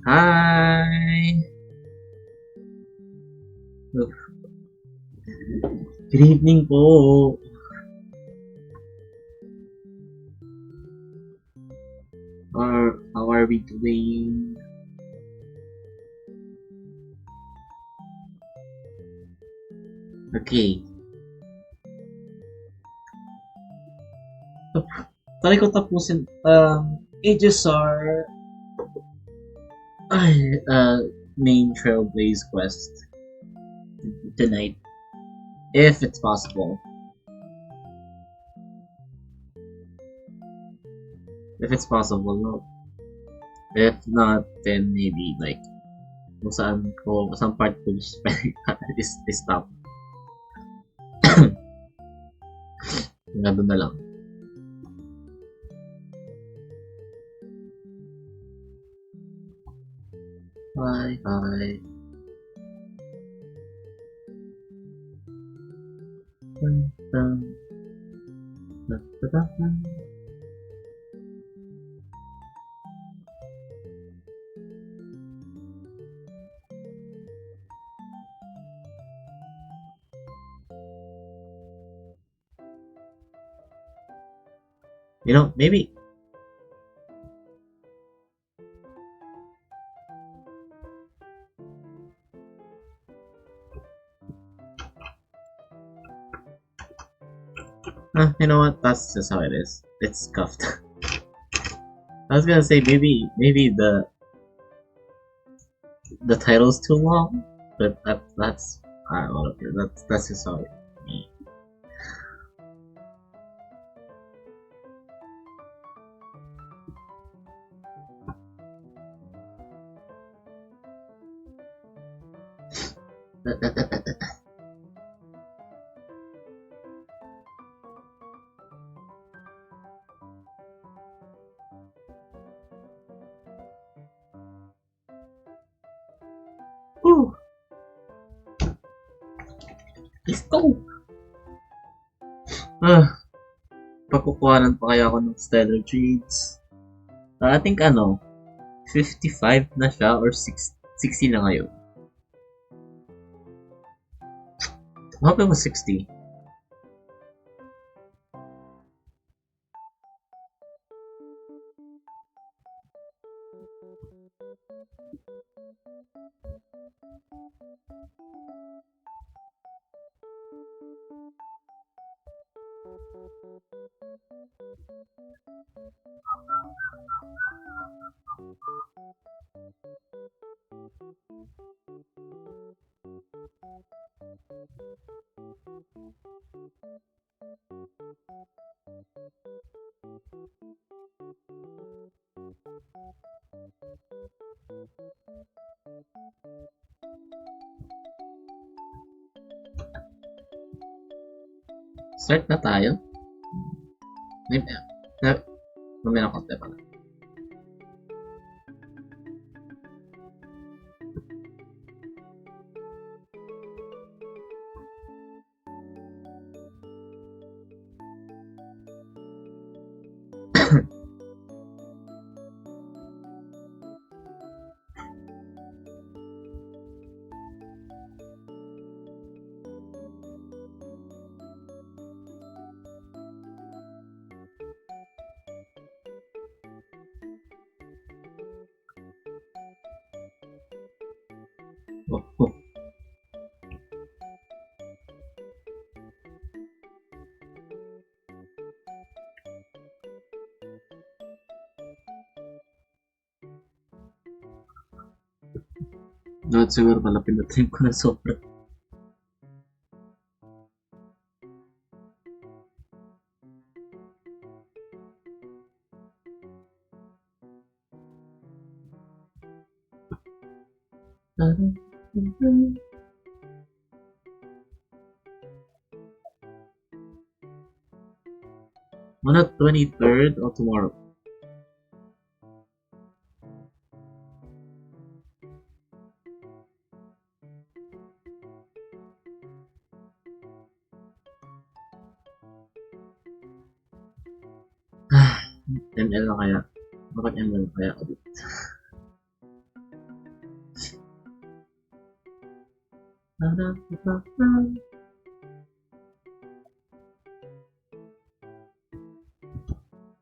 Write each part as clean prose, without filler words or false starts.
Hi! Good evening po! Or how are we doing? Okay. Try ko tapusin HSR main Trailblaze quest tonight. If it's possible. If it's possible, no. If not, then maybe like kung saan part ko is stop. Hanggang doon na lang. Bye, bye. Dun, dun. Dun, dun, dun, dun. You know, maybe you know what? That's just how it is. It's scuffed. I was gonna say maybe the title's too long, but that's whatever. That's just how it me. Woo! Let's go! Pagkukuhanan pa kaya ako ng stellar trades. I think 55 na siya or 60 na ngayon. I hope it was 60. Start na tayo? Mamaya na konti pa na. Oh. Dapat siguro pala pinatrim ko na sobra. On the 23rd or tomorrow? ML na kaya? Bakit ML na kaya ulit?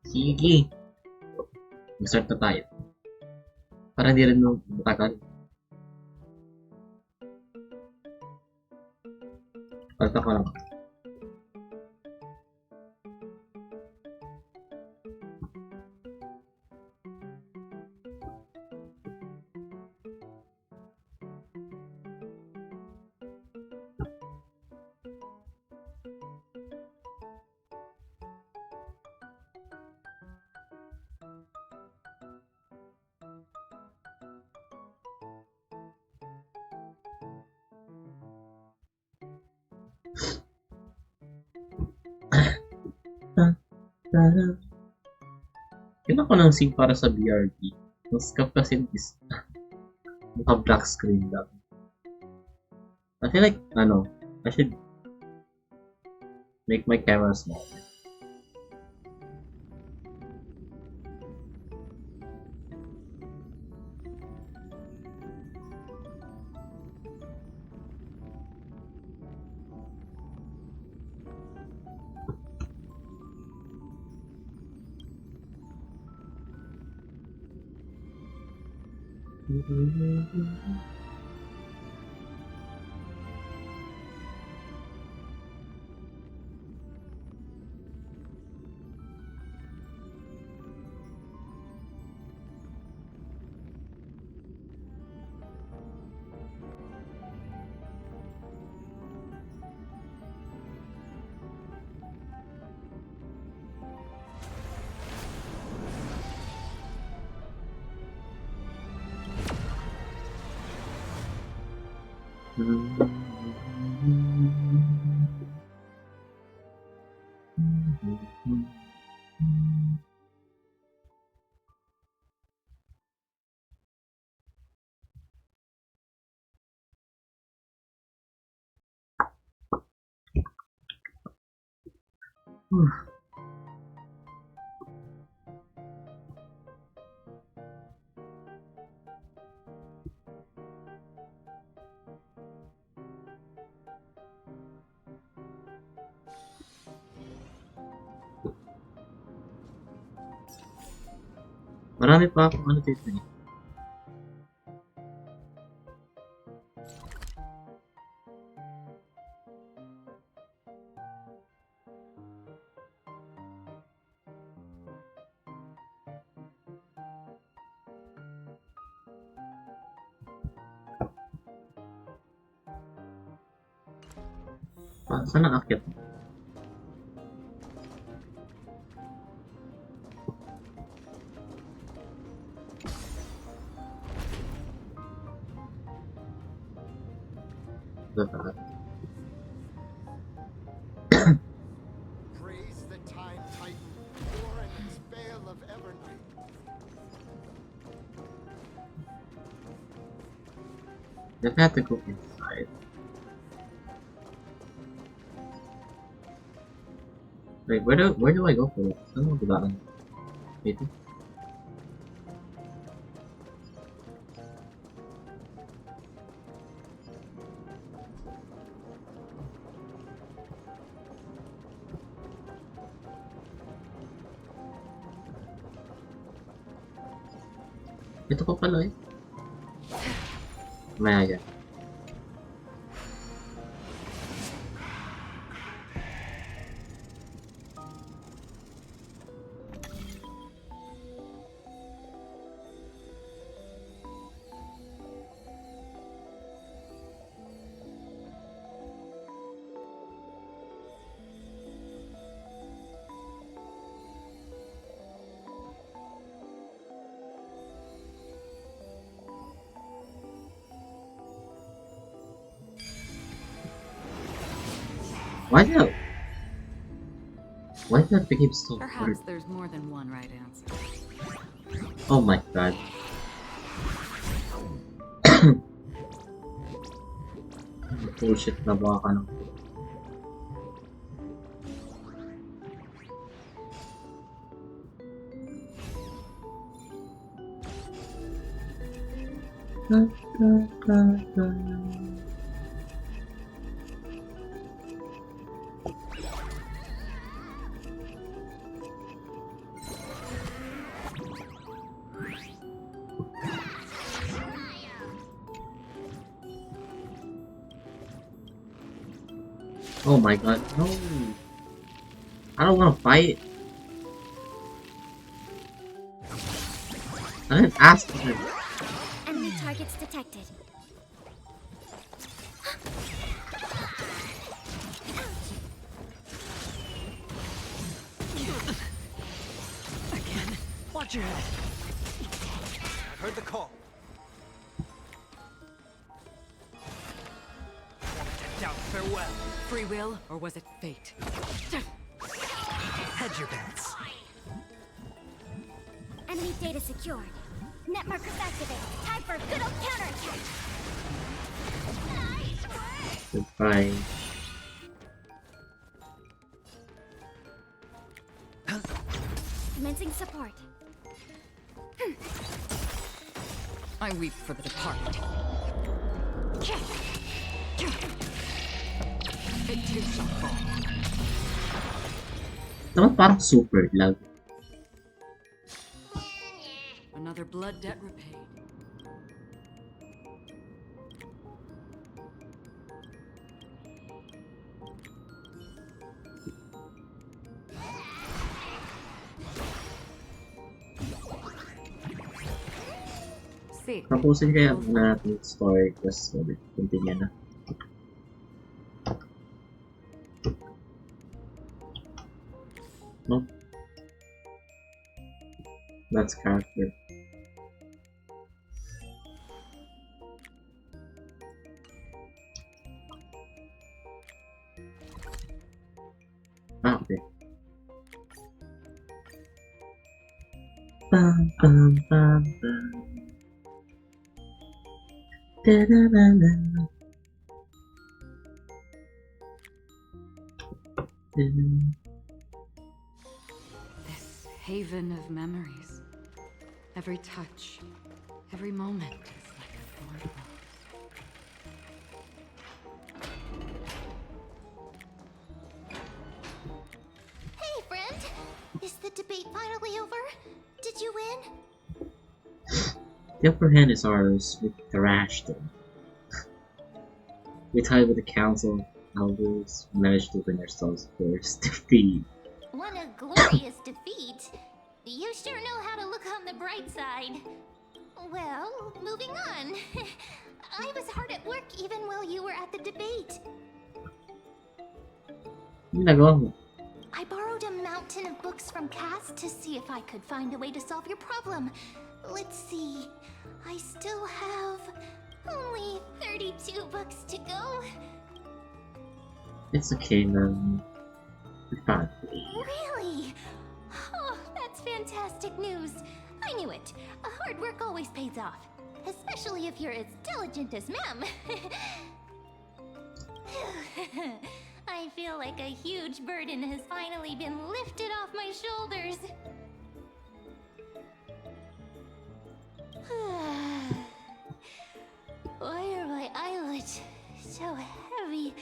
Sige. Mag-start na tayo. Para hindi rin nung matagal. Palta ko lang. Yun ako ng sync para sa BRB. Mas kasi is naka-black screen lang. I feel like, I should make my camera small. Marami pa akong ano dito eh. Saan ang akyat? Praise the Time Titan, pure in its veil of Evernight. If I have to go inside. Wait, where do I go for it? Saan mo gulaan? Dito? Ito pa pala eh. Maya. Why did that become so hard? Perhaps there's more than one right answer. Oh my god. Bullshit na baka ng Oh my god, no! I don't wanna fight! I didn't ask for this! Enemy targets detected. Again. Watch your head. I've heard the call. Down, farewell. Free will, or was it fate? Hedge your bets. Enemy data secured. Net markers activated. Time for a good old counterattack. Goodbye. Commencing support. I weep for the departed. It too shall fall. Naman parang super lag. Another blood debt repaid. See. Tapusin kaya muna natin yung story quest ulit. Continue na. No? That's character. Ah, okay. Bum, bum, bum, bum. Da-da-da-da. This haven of memories. Every touch, every moment is like a thorn rose. Hey, friend. Is the debate finally over? Did you win? The upper hand is ours. We thrashed them. We tied with the council elders, managed to win ourselves first defeat. What a glorious defeat. You sure know how to look on the bright side. Well, moving on. I was hard at work even while you were at the debate. Yung nagawa mo? I borrowed a mountain of books from Cass to see if I could find a way to solve your problem. Let's see. I still have only 32 books to go. It's okay, man. We found it. Really? Oh, that's fantastic news. I knew it. Hard work always pays off. Especially if you're as diligent as Mem. I feel like a huge burden has finally been lifted off my shoulders. Why are my eyelids so heavy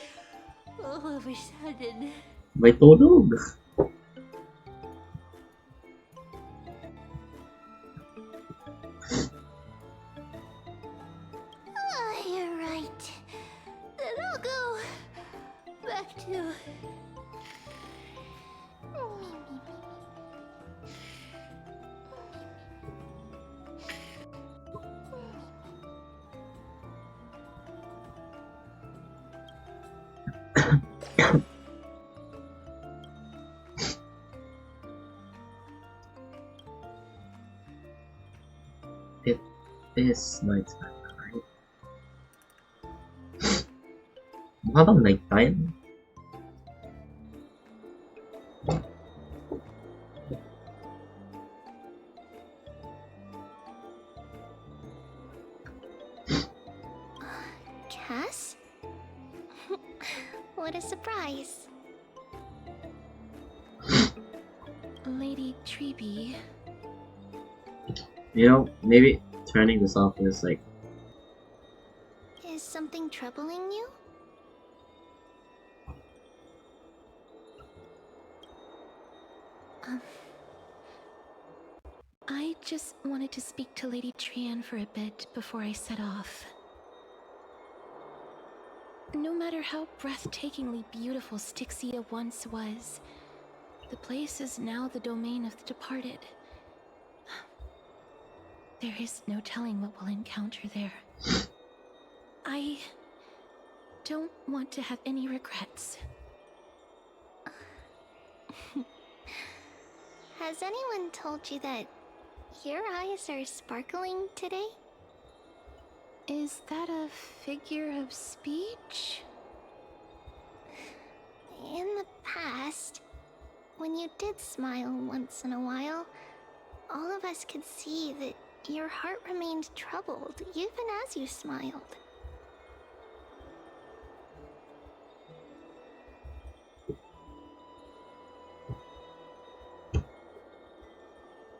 all of a sudden? May tulog. You're right. Then I'll go back to... It is nighttime, right? Mukha bang nighttime? Cass? What a surprise. Lady Treeby. You know, maybe turning this off is like... Is something troubling you? I just wanted to speak to Lady Trian for a bit before I set off. No matter how breathtakingly beautiful Styxia once was, the place is now the domain of the departed. There is no telling what we'll encounter there. I don't want to have any regrets. Has anyone told you that your eyes are sparkling today? Is that a figure of speech? In the past, when you did smile once in a while, all of us could see that your heart remained troubled even as you smiled.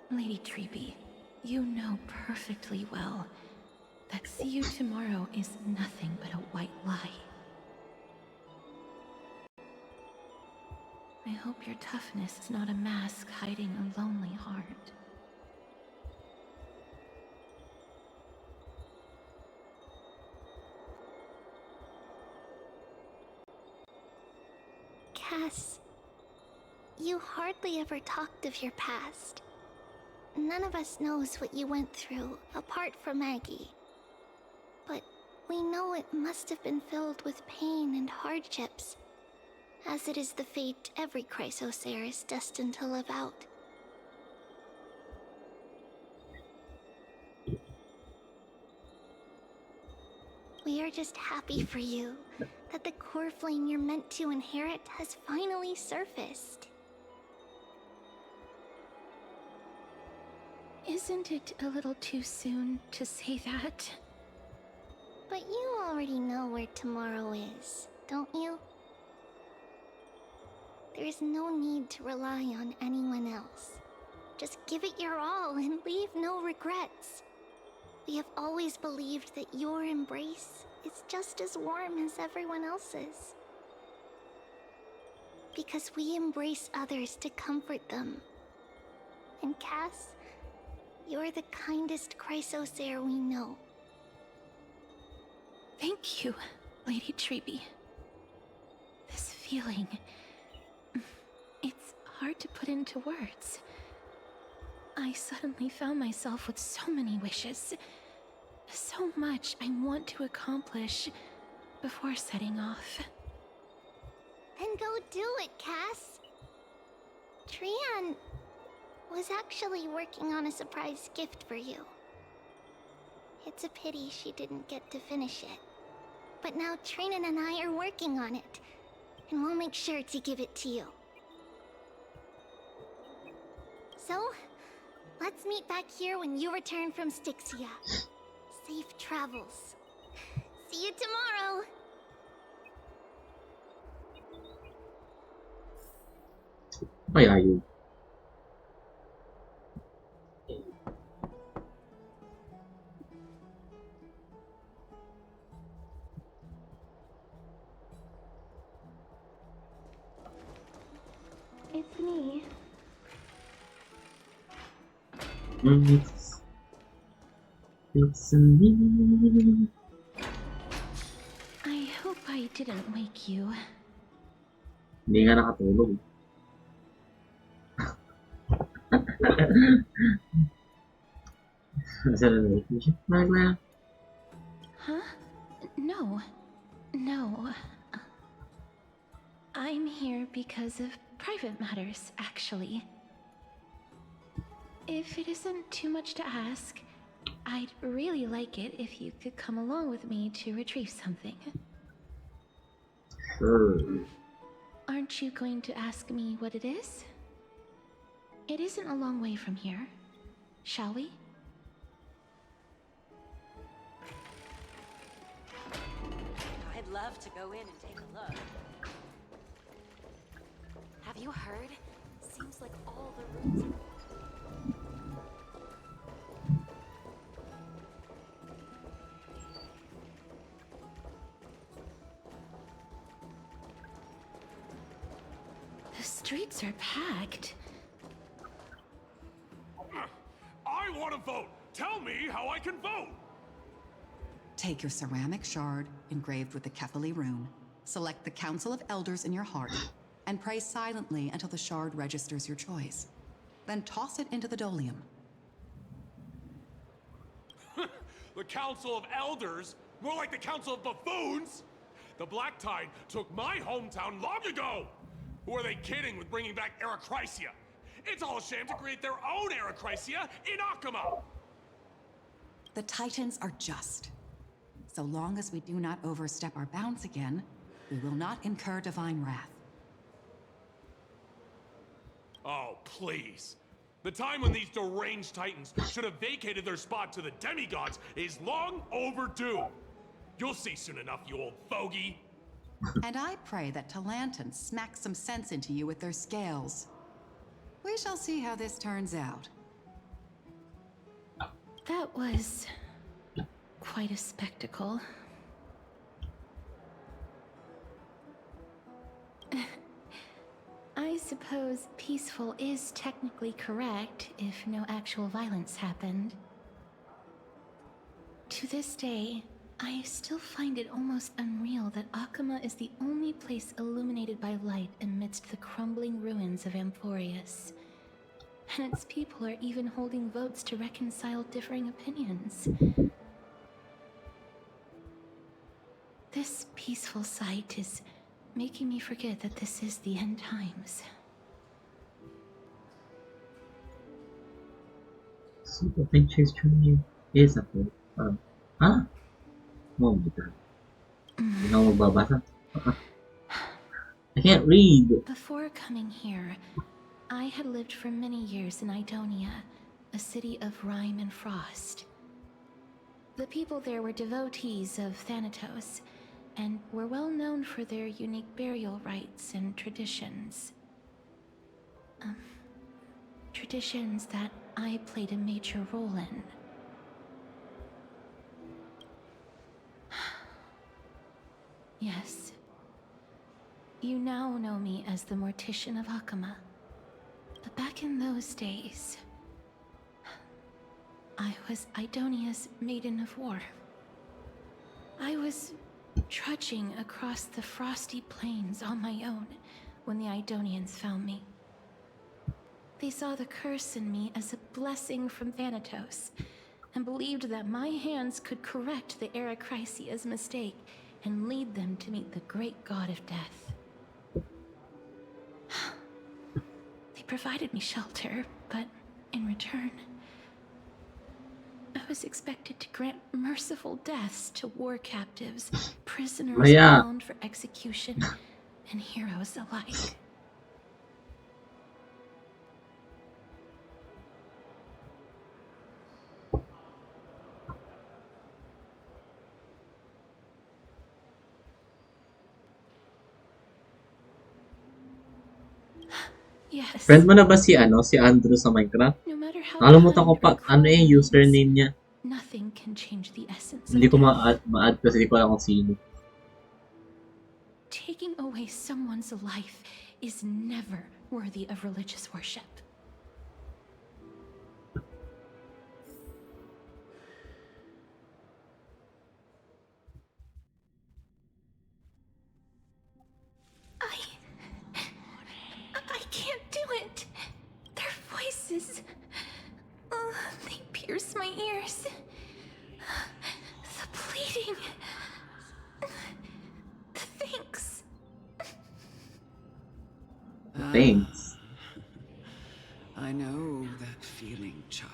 Lady Treepy, you know perfectly well that see you tomorrow is nothing but a white lie. I hope your toughness is not a mask hiding a lonely heart. Cass, you hardly ever talked of your past. None of us knows what you went through, apart from Maggie. But we know it must have been filled with pain and hardships, as it is the fate every Chrysosaur is destined to live out. We are just happy for you that the core flame you're meant to inherit has finally surfaced. Isn't it a little too soon to say that? But you already know where tomorrow is, don't you? There's no need to rely on anyone else. Just give it your all and leave no regrets. We have always believed that your embrace is just as warm as everyone else's. Because we embrace others to comfort them. And Cass, you're the kindest Chrysosaur we know. Thank you, Lady Treepy. This feeling... it's hard to put into words. I suddenly found myself with so many wishes. So much I want to accomplish before setting off. Then go do it, Cass. Trian was actually working on a surprise gift for you. It's a pity she didn't get to finish it. But now Trinan and I are working on it, and we'll make sure to give it to you. So, let's meet back here when you return from Styxia. Safe travels. See you tomorrow! Kaya yun. It's me. It's me. I hope I didn't wake you. Hindi nga nakatulog. Nasa relationship na. Huh? No. No. I'm here because of private matters, actually. If it isn't too much to ask, I'd really like it if you could come along with me to retrieve something. Sure. Aren't you going to ask me what it is? It isn't a long way from here. Shall we? I'd love to go in and take a look. Have you heard? Seems like all the rooms are... The streets are packed. I want to vote! Tell me how I can vote! Take your ceramic shard engraved with the Kefali rune, select the Council of Elders in your heart, and pray silently until the shard registers your choice. Then toss it into the Dolium. The Council of Elders? More like the Council of Buffoons? The Black Tide took my hometown long ago! Who are they kidding with bringing back Erechrysia? It's all a sham to create their own Erechrysia in Akama! The Titans are just. So long as we do not overstep our bounds again, we will not incur divine wrath. Oh, please. The time when these deranged Titans should have vacated their spot to the demigods is long overdue. You'll see soon enough, you old fogey. And I pray that Talanton smacks some sense into you with their scales. We shall see how this turns out. That was quite a spectacle. I suppose peaceful is technically correct if no actual violence happened. To this day, I still find it almost unreal that Akama is the only place illuminated by light amidst the crumbling ruins of Amphorius. And its people are even holding votes to reconcile differing opinions. This peaceful sight is making me forget that this is the end times. So the picture's training is a book. Huh? Oh my god. You know magbabasa? I can't read! Before coming here, I had lived for many years in Idonia, a city of rime and frost. The people there were devotees of Thanatos, and were well known for their unique burial rites and traditions. Traditions that I played a major role in. Yes. You now know me as the Mortician of Akama. But back in those days, I was Idonia's Maiden of War. I was trudging across the frosty plains on my own when the Idonians found me. They saw the curse in me as a blessing from Thanatos, and believed that my hands could correct the Erechrysia's mistake and lead them to meet the great god of death. They provided me shelter, but in return, I was expected to grant merciful deaths to war captives, prisoners bound for execution, and heroes alike. Yes. Friend mo na ba si Andrew sa Minecraft? No matter how Nakalimutan ko pa, kind or yung cruel username niya. nothing can change the essence Hindi of ko death. ma-add kasi hindi ko alam kung sino. Taking away someone's life is never worthy of religious worship. I can't do it. Their voices, they pierce my ears. The pleading, the thanks. Thanks. I know that feeling, child.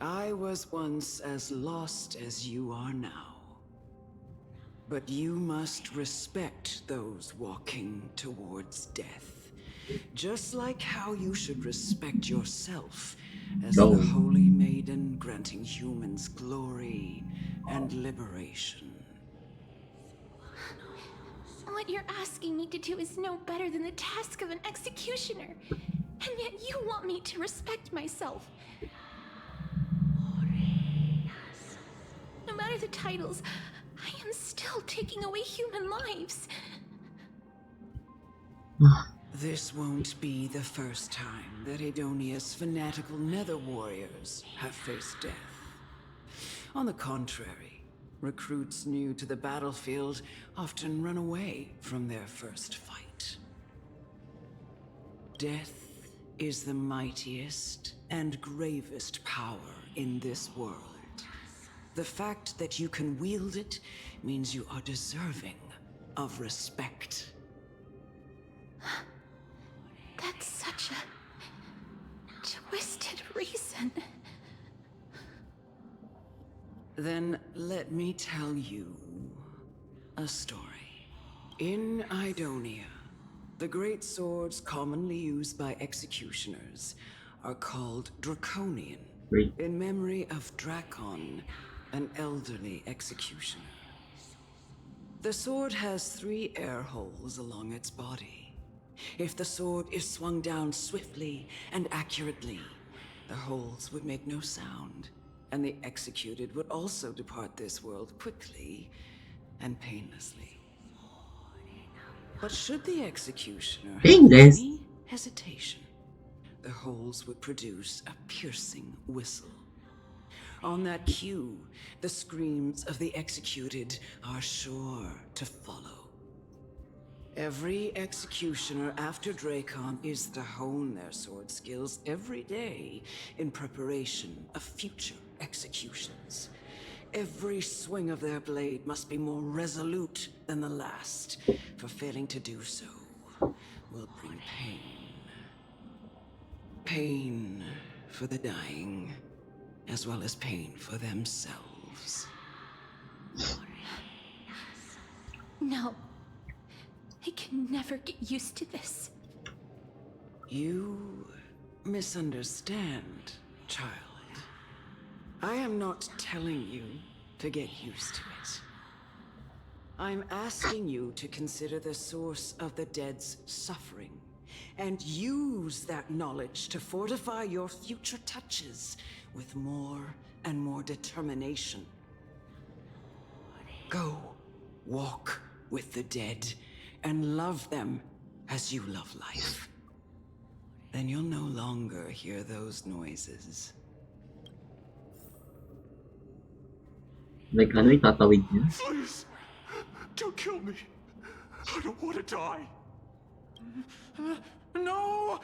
I was once as lost as you are now. But you must respect those walking towards death. Just like how you should respect yourself as the holy maiden granting humans glory and liberation. What you're asking me to do is no better than the task of an executioner. And yet you want me to respect myself. No matter the titles, I am still taking away human lives. This won't be the first time that Edonia's fanatical nether warriors have faced death. On the contrary, recruits new to the battlefield often run away from their first fight. Death is the mightiest and gravest power in this world. The fact that you can wield it means you are deserving of respect. That's such a twisted reason. Then let me tell you a story. In Idonia, the great swords commonly used by executioners are called Draconian, Great. in memory of Drakon, an elderly executioner. The sword has 3 air holes along its body. If the sword is swung down swiftly and accurately, the holes would make no sound, and the executed would also depart this world quickly and painlessly. But should the executioner have Painless? any hesitation, the holes would produce a piercing whistle. On that cue, the screams of the executed are sure to follow. Every executioner after Drakon is to hone their sword skills every day in preparation of future executions. Every swing of their blade must be more resolute than the last, for failing to do so will bring pain. Pain for the dying, as well as pain for themselves. No. I can never get used to this. You misunderstand, child. I am not telling you to get used to it. I'm asking you to consider the source of the dead's suffering and use that knowledge to fortify your future touches with more and more determination. Go, walk with the dead and love them as you love life. Then you'll no longer hear those noises. Like, ano itatawid niya? Please, don't kill me. I don't want to die. No!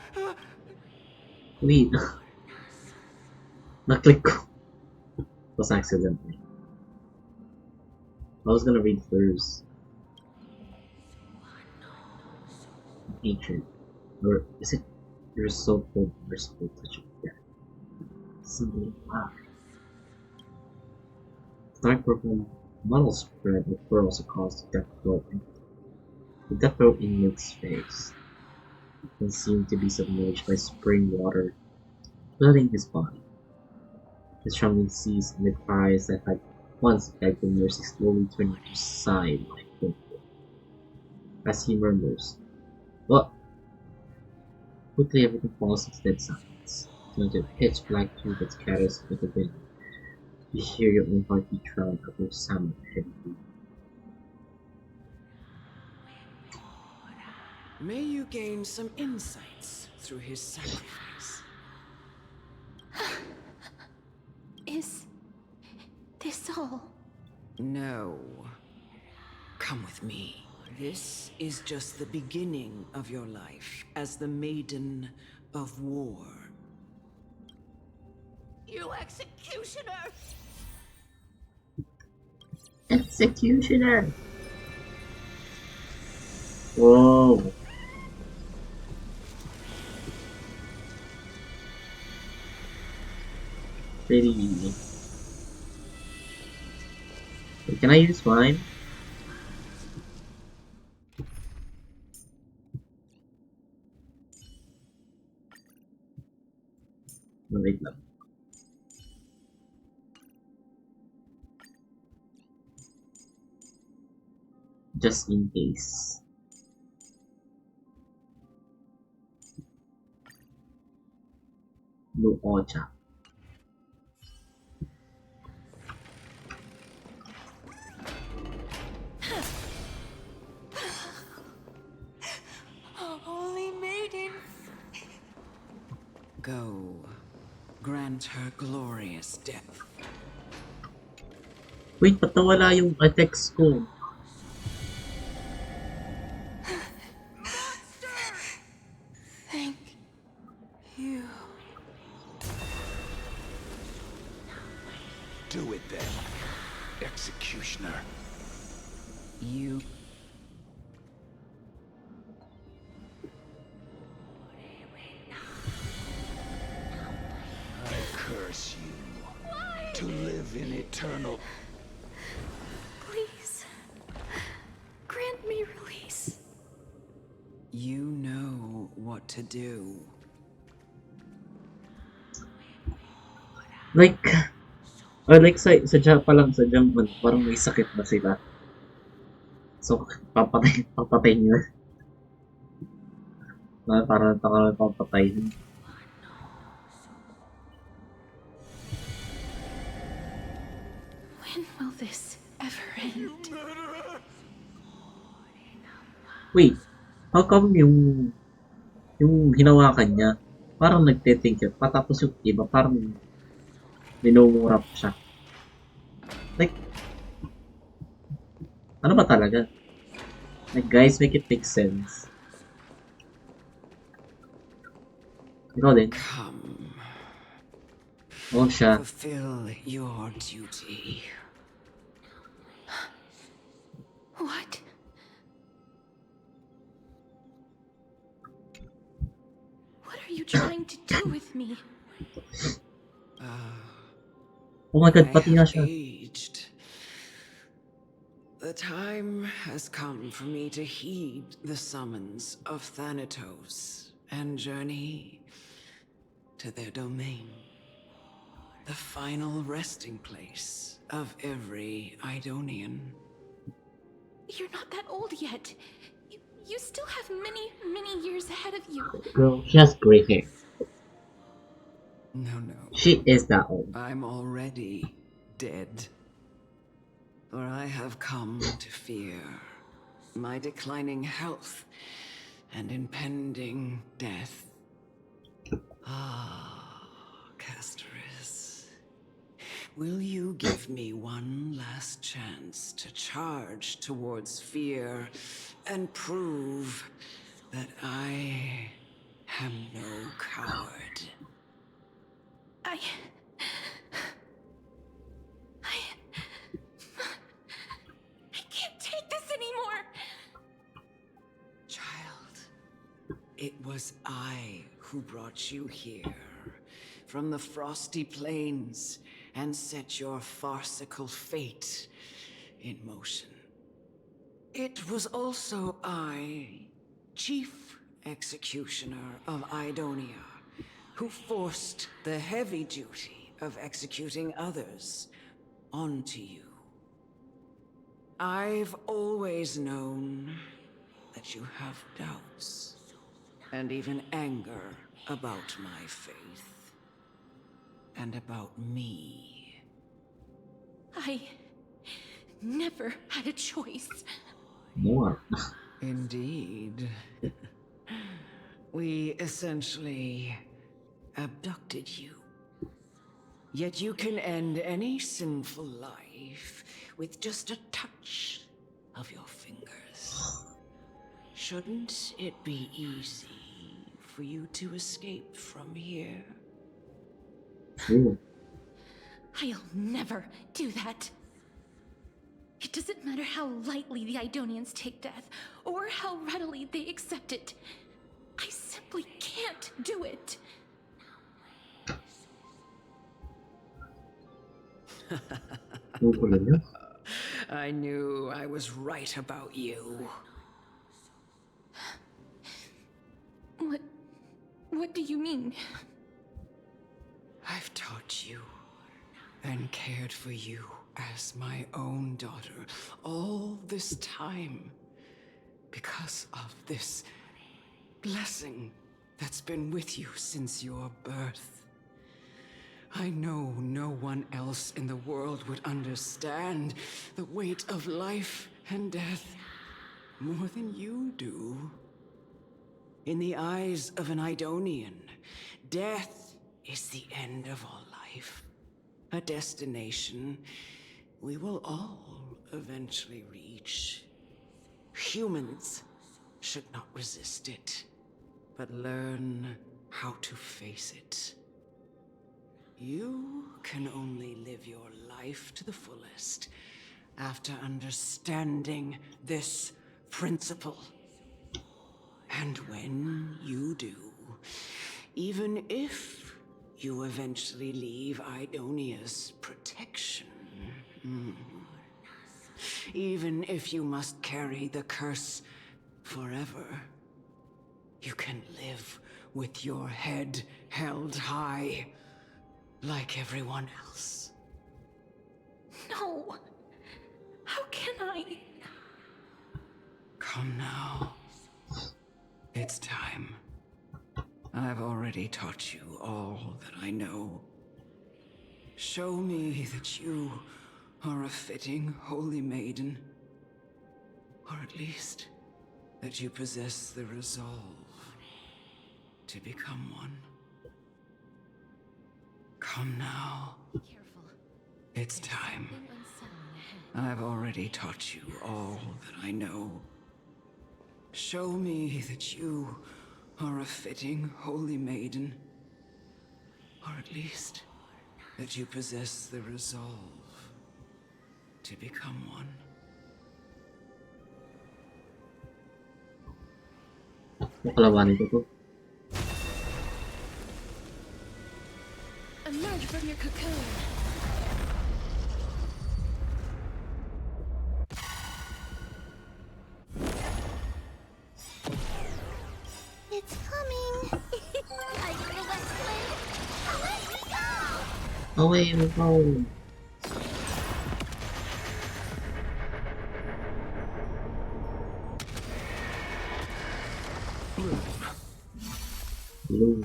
Wait. Naklik ko. It was accidentally. I was gonna read first. Hatred. Or is it you're so cold, merciful touch of death? Something dark purple muddle spread of pearls across the death row. The death row inmate's face. He seemed to be submerged by spring water, flooding his body. His trembling ceased, and the cries that had once begged for mercy slowly turned into sigh like hope. As he murmurs, "What?" Quickly everything falls into dead silence, into a pitch black tube that scatters with the wind. You hear your own heartbeat drown out of sound of heavy breathing. May you gain some insights through his sacrifice. Is this all? No. Come with me. This is just the beginning of your life as the Maiden of War. You executioner! Executioner! Whoa! Pretty easy. Wait, can I use mine? No, wait, no. Just in case. No ocha. Holy maiden. Go. Grant her glorious death. Wait, ba't nawala yung text ko? Thank you. Do it then, executioner. You. I curse you to live in eternal. Please, grant me release. You know what to do. Like, like sadya pa lang, sadyang parang may sakit na sila. So, papatay nila. Parang papatay. When will this ever end? Wait, how come yung hinawakan niya, parang nagte-think yun, patapos yung iba, parang minumura pa siya. Like, ano ba talaga? Like, guys, make it make sense. Ikaw din. Come. Oo siya. Fulfill your duty. What? What are you trying to do with me? Oh my god, I pati nga have siya. aged. The time has come for me to heed the summons of Thanatos and journey to their domain. The final resting place of every Idonian. You're not that old yet. You still have many, many years ahead of you. Girl, she has gray hair. No. She is that old. I'm already dead. For I have come to fear my declining health and impending death. Ah, Castoris. Will you give me one last chance to charge towards fear and prove that I am no coward? I can't take this anymore. Child, it was I who brought you here from the frosty plains and set your farcical fate in motion. It was also I, Chief Executioner of Idonia, who forced the heavy duty of executing others onto you. I've always known that you have doubts and even anger about my faith and about me. I never had a choice. More. Indeed. We essentially abducted you. Yet you can end any sinful life with just a touch of your fingers. Shouldn't it be easy for you to escape from here? Ooh. I'll never do that. It doesn't matter how lightly the Idonians take death, or how readily they accept it. I simply can't do it. I knew I was right about you. What do you mean? I've taught you and cared for you as my own daughter all this time because of this blessing that's been with you since your birth. I know no one else in the world would understand the weight of life and death more than you do. In the eyes of an Idonian, death is the end of all life. A destination we will all eventually reach. Humans should not resist it, but learn how to face it. You can only live your life to the fullest after understanding this principle. And when you do, even if you eventually leave Idonia's protection, even if you must carry the curse forever, you can live with your head held high, like everyone else. No! How can I? Come now. It's time. I've already taught you all that I know. Show me that you are a fitting holy maiden. Or at least, that you possess the resolve to become one. Come now. Careful. It's time. Something unsettling ahead. I've already taught you all that I know. Show me that you are a fitting holy maiden. Or at least, that you possess the resolve to become one. Kalaban ito to. Emerge from your cocoon. It's coming. Like the west wind. Let me go. Away mo phone. Blue.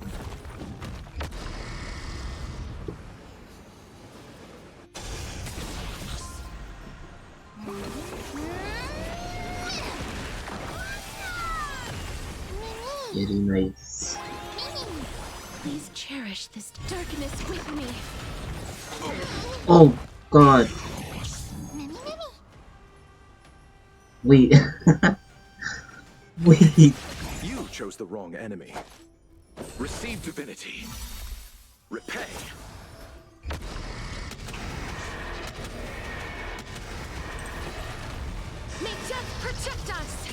Very nice. Please cherish this darkness with me. Oh god. Mimi, Mimi. Wait. Wait. You chose the wrong enemy. Receive divinity. Repay. May death protect us!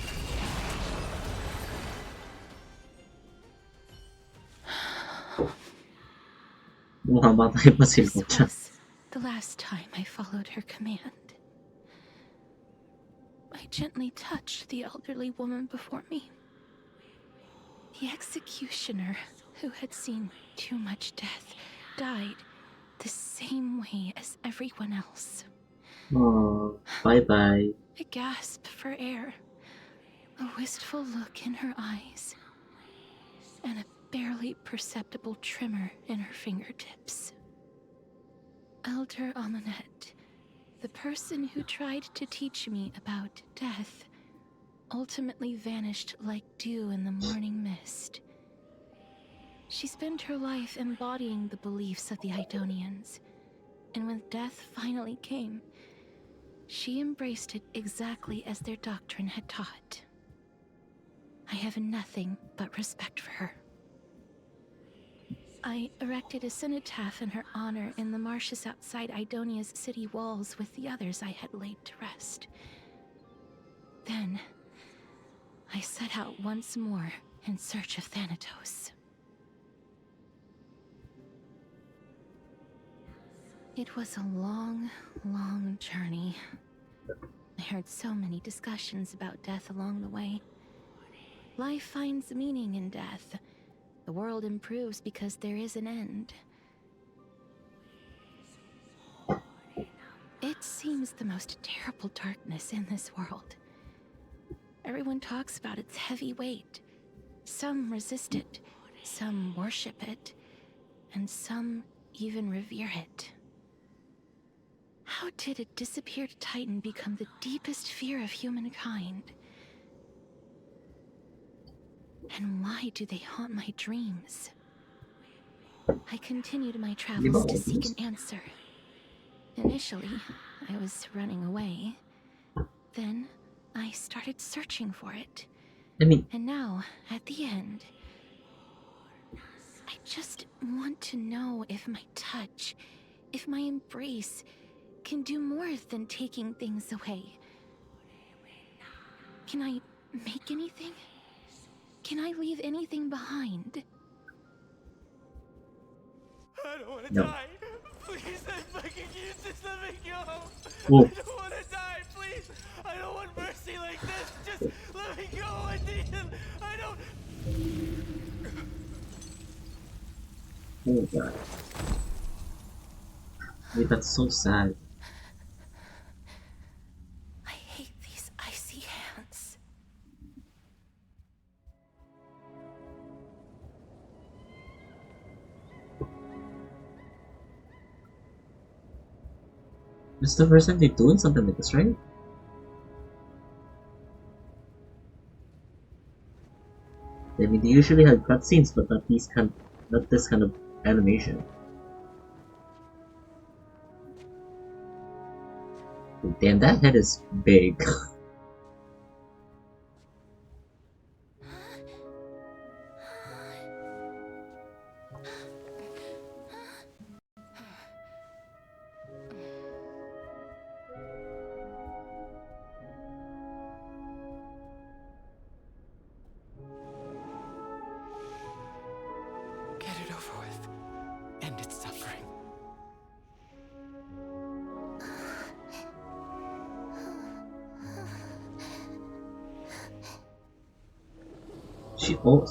Mamamatay pa si This Bocha. was the last time I followed her command. I gently touched the elderly woman before me. The executioner, who had seen too much death, died the same way as everyone else. Oh, bye-bye. A gasp for air, a wistful look in her eyes, and a barely perceptible tremor in her fingertips. Elder Amunet, the person who tried to teach me about death, ultimately vanished like dew in the morning mist. She spent her life embodying the beliefs of the Idonians, and when death finally came, she embraced it exactly as their doctrine had taught. I have nothing but respect for her. I erected a cenotaph in her honor in the marshes outside Idonia's city walls with the others I had laid to rest. Then, I set out once more in search of Thanatos. It was a long, long journey. I heard so many discussions about death along the way. Life finds meaning in death. The world improves because there is an end. It seems the most terrible darkness in this world. Everyone talks about its heavy weight. Some resist it, some worship it, and some even revere it. How did a disappeared titan become the deepest fear of humankind? And why do they haunt my dreams? I continued my travels to seek an answer. Initially, I was running away. Then, I started searching for it. I mean, And now, at the end, I just want to know if my touch, if my embrace, can do more than taking things away. Can I make anything? Can I leave anything behind? I don't want to no. die. Please, I fucking you just let me go. Oh, I don't want to die, please. I don't want mercy like this. Just let me go. I don't. oh god. Wait, that's so sad. I hate these icy hands. This is the first time they're doing something like this, right? I mean, they usually have cutscenes, but not this kind of animation. Damn, that head is big. Get it over with. End its suffering.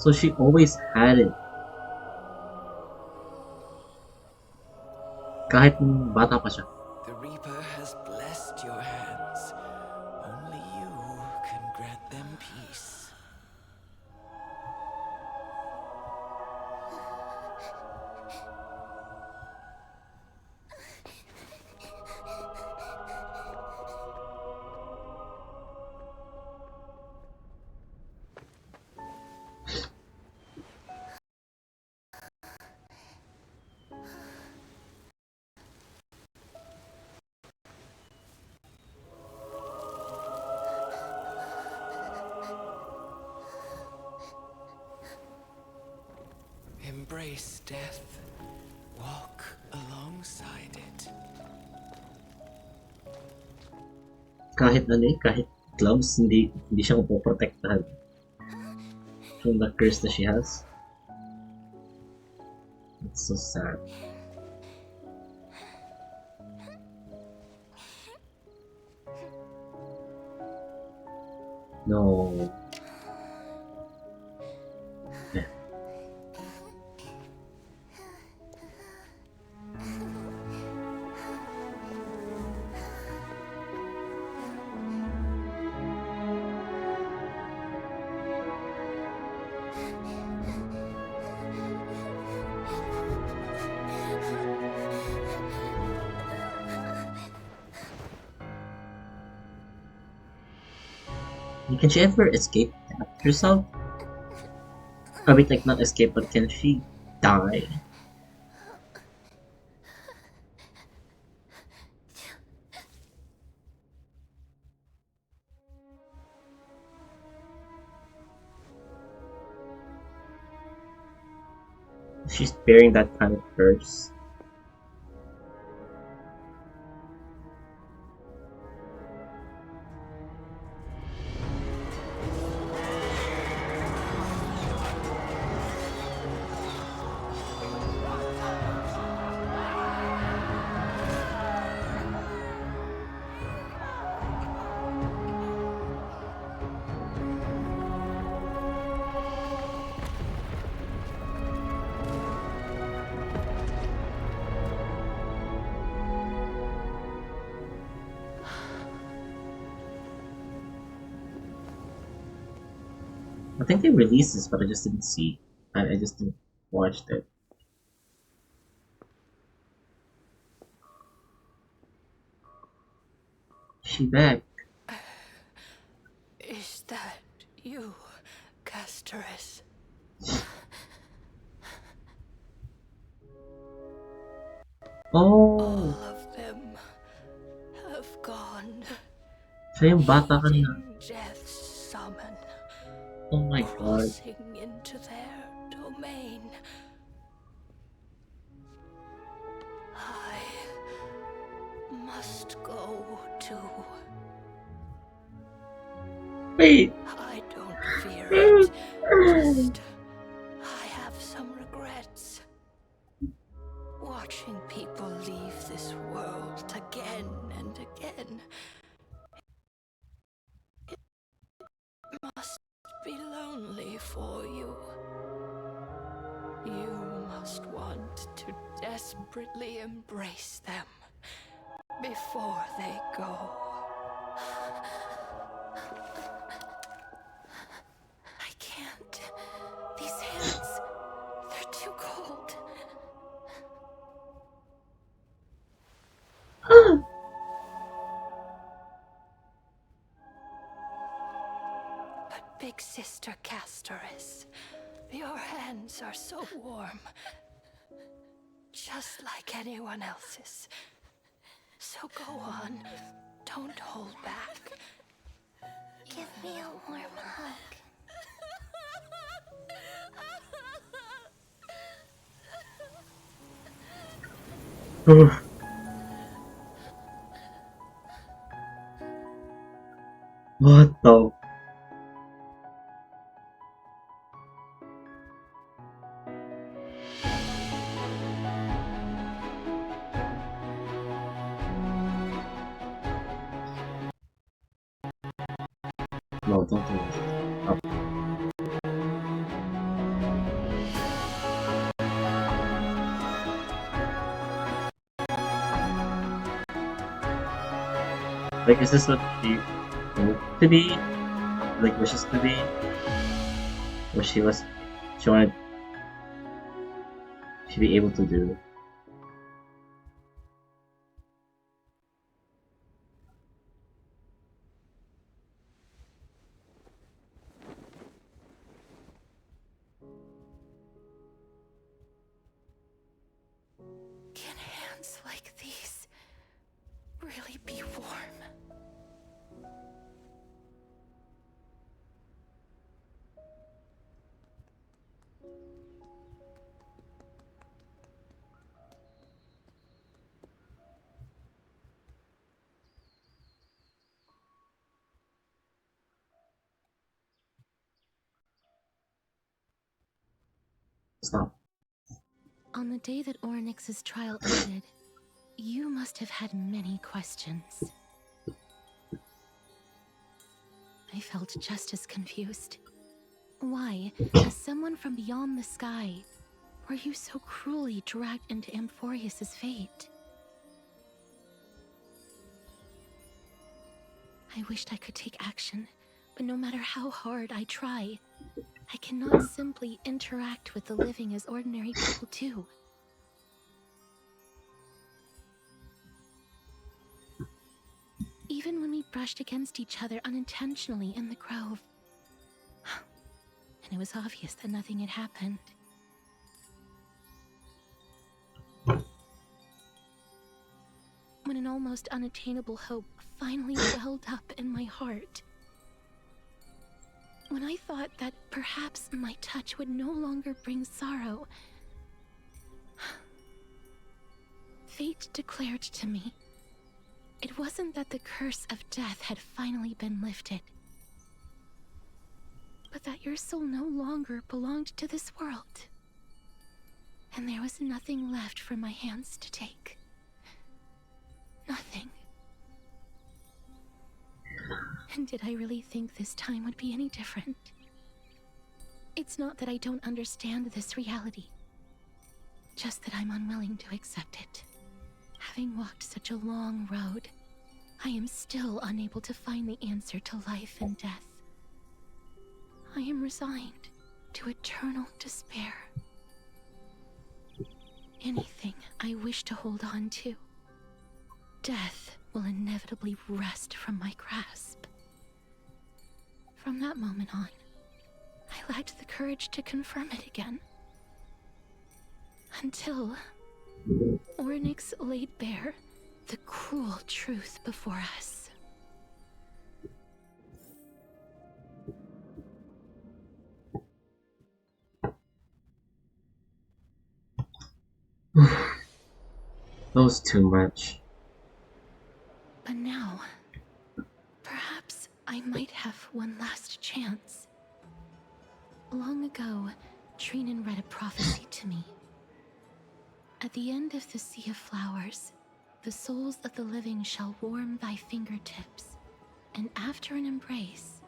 So she always had it. Kahit nung bata pa siya. The Reaper has blessed your hands. Only you can grant them peace. Embrace death. Walk alongside it. Kahit kahit gloves, hindi siya mapoprotektahan from the curse that she has. It's so sad. No. Can she ever escape herself? I mean, like, not escape, but can she die? She's bearing that kind of curse. I think they released this, but I just didn't see. I just didn't watch it. She back. Is that you, Casterus? Oh, All of them Siya yung bata ka na. Death's summon, Oh my god. crossing into their domain. I must go too. Wait! I don't fear it. Just, I have some regrets. Watching people leave this world again and again. It must be lonely for you. You must want to desperately embrace them before they go. I can't. These hands, they're too cold. But Big Sister Castoris, your hands are so warm. Just like anyone else's. So go on. Don't hold back. Give me a warm hug. What the? No, don't do it. Oh. Like, is this what she hoped to be? Like, wishes to be? What she wanted to be able to do? Can hands like these really be warm? Stop. On the day that Ornyx's trial ended, you must have had many questions. I felt just as confused. Why, as someone from beyond the sky, were you so cruelly dragged into Amphorius's fate? I wished I could take action, but no matter how hard I try, I cannot simply interact with the living as ordinary people do. Even when we brushed against each other unintentionally in the grove, and it was obvious that nothing had happened. When an almost unattainable hope finally welled up in my heart. When I thought that perhaps my touch would no longer bring sorrow, fate declared to me, it wasn't that the curse of death had finally been lifted, but that your soul no longer belonged to this world. And there was nothing left for my hands to take. Nothing. And did I really think this time would be any different? It's not that I don't understand this reality, just that I'm unwilling to accept it. Having walked such a long road, I am still unable to find the answer to life and death. I am resigned to eternal despair. Anything I wish to hold on to, death will inevitably wrest from my grasp. From that moment on, I lacked the courage to confirm it again. Until Ornyx laid bare the cruel truth before us. That was too much. But now, perhaps I might have one last chance. Long ago, Trinan read a prophecy to me. At the end of the Sea of Flowers, the souls of the living shall warm thy fingertips, and after an embrace,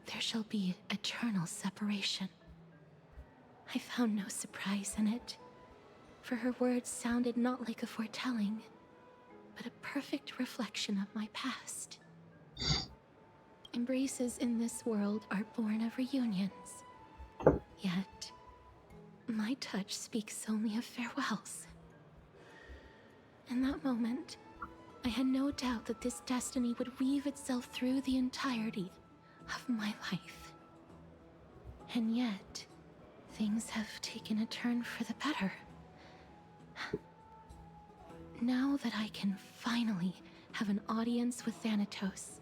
there shall be eternal separation. I found no surprise in it, for her words sounded not like a foretelling, but a perfect reflection of my past. Embraces in this world are born of reunions, yet my touch speaks only of farewells. In that moment, I had no doubt that this destiny would weave itself through the entirety of my life. And yet, things have taken a turn for the better. Now that I can finally have an audience with Thanatos,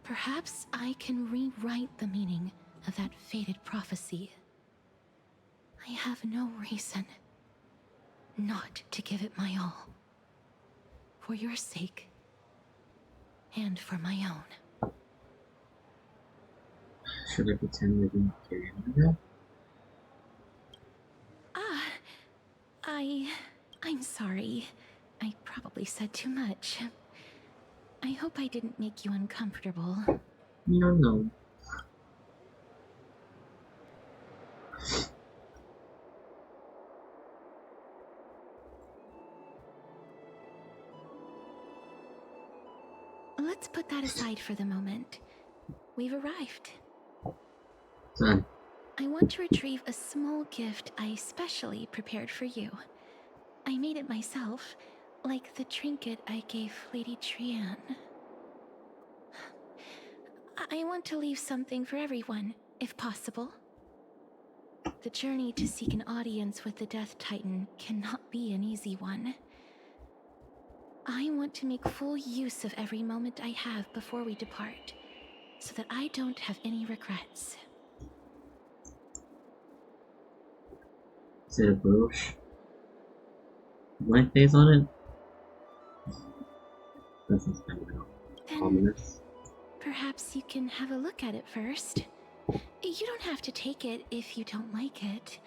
perhaps I can rewrite the meaning of that fated prophecy. I have no reason not to give it my all. For your sake, and for my own. Should I pretend we didn't hear him now? I'm sorry. I probably said too much. I hope I didn't make you uncomfortable. No. Let's put that aside for the moment. We've arrived. Done. I want to retrieve a small gift I specially prepared for you. I made it myself, like the trinket I gave Lady Trian. I want to leave something for everyone, if possible. The journey to seek an audience with the Death Titan cannot be an easy one. I want to make full use of every moment I have before we depart, so that I don't have any regrets. Is it a brooch? Blank face on it? That sounds kind of ominous. Perhaps you can have a look at it first. You don't have to take it if you don't like it.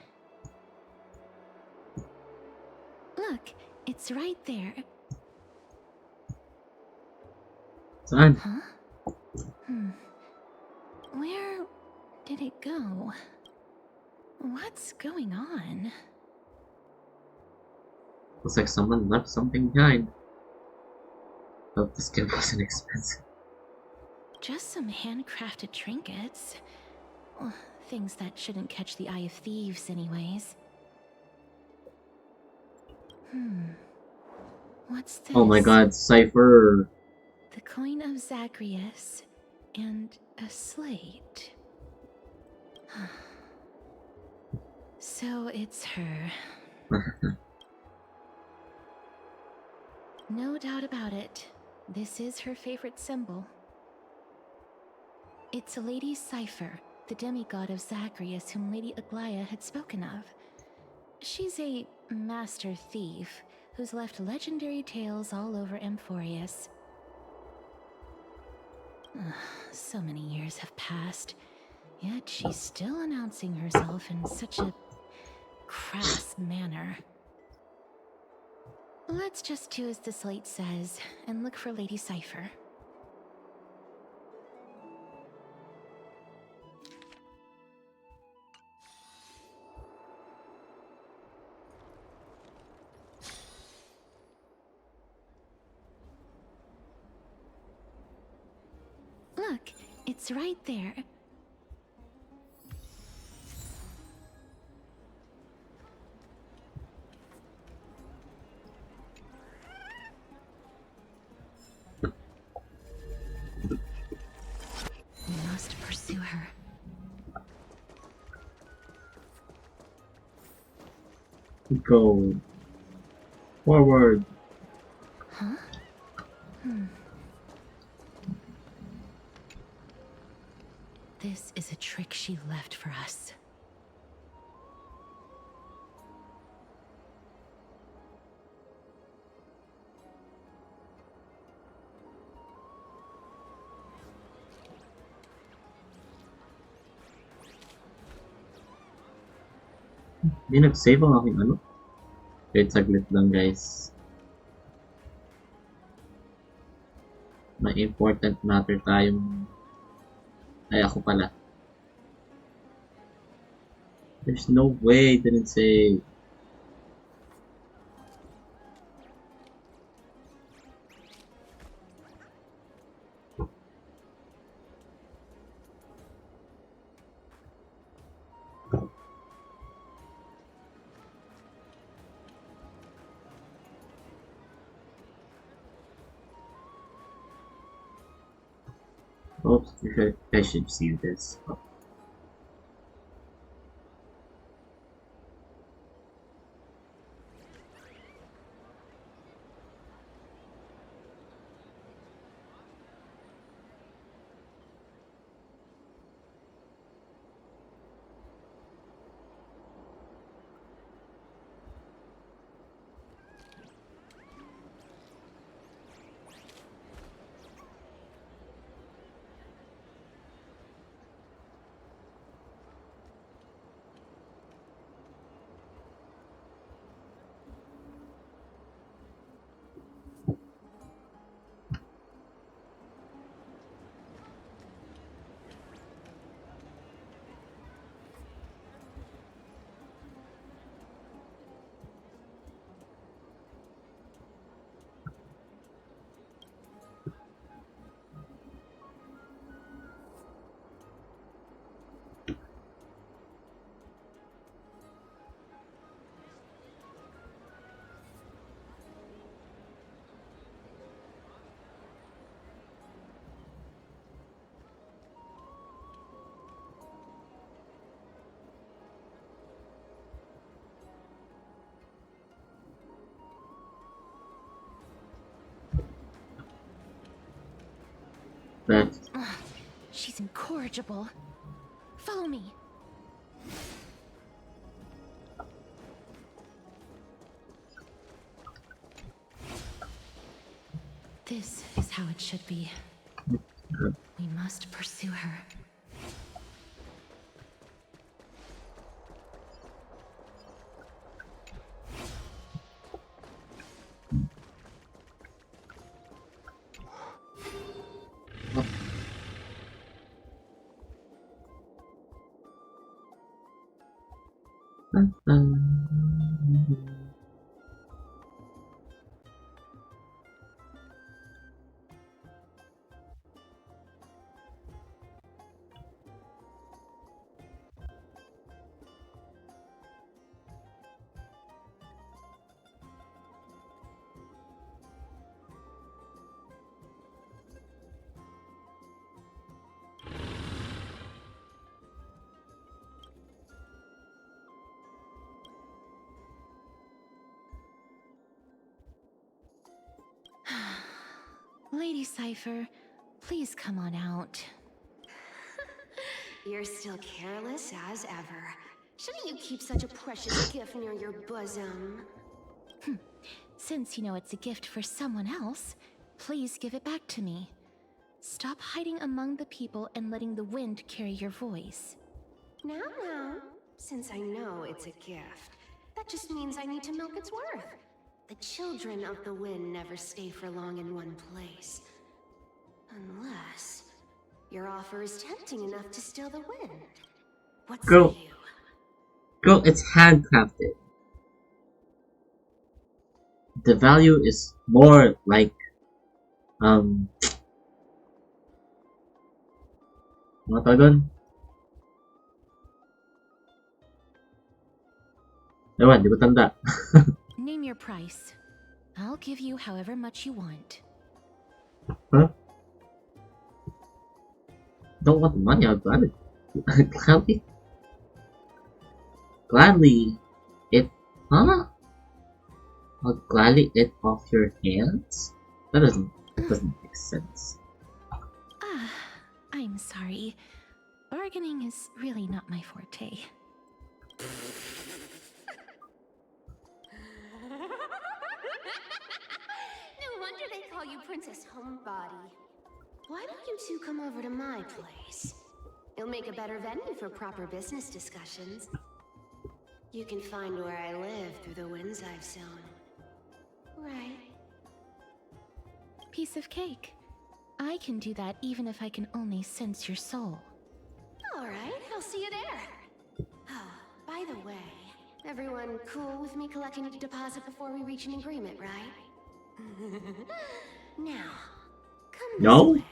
Look, it's right there. Done. Huh? Where did it go? What's going on? Looks like someone left something behind. Hope this gift wasn't expensive. Just some handcrafted trinkets. Well, things that shouldn't catch the eye of thieves anyways. What's this? Oh my god, Cypher! The coin of Zagreus and a slate. So it's her. No doubt about it. This is her favorite symbol. It's Lady Cypher, the demigod of Zagreus whom Lady Aglaia had spoken of. She's a master thief who's left legendary tales all over Amphorius. So many years have passed, yet she's still announcing herself in such a crass manner. Let's just do as the slate says and look for Lady Cypher. Look, it's right there. We must pursue her. Go. Forward. Huh? This is a trick she left for us. Hindi nag-save ang aking ano. Wait, saglit lang guys. May important matter tayong... Ay, ako pala. There's no way it didn't save. Oops, I should see this. That She's incorrigible. Follow me. This is how it should be. We must pursue her. Lady Cypher, please come on out. You're still careless as ever. Shouldn't you keep such a precious gift near your bosom? Since you know it's a gift for someone else, please give it back to me. Stop hiding among the people and letting the wind carry your voice. Now, since I know it's a gift, that just means I need to milk its worth. The children of the wind never stay for long in one place. Unless your offer is tempting enough to steal the wind. What say Girl. you? Girl, it's handcrafted. The value is more like ano tawag doon? Ewan, di ko tanda. Name your price. I'll give you however much you want. Huh? Don't want the money, I'll gladly. Gladly it. Huh? I'll gladly it off your hands? That doesn't make sense. I'm sorry. Bargaining is really not my forte. No wonder they call you Princess Homebody. Why don't you two come over to my place? You'll make a better venue for proper business discussions. You can find where I live through the winds I've sown. Right. Piece of cake. I can do that even if I can only sense your soul. Alright, I'll see you there. Oh, by the way, everyone cool with me collecting a deposit before we reach an agreement, right? Now, come this No? way.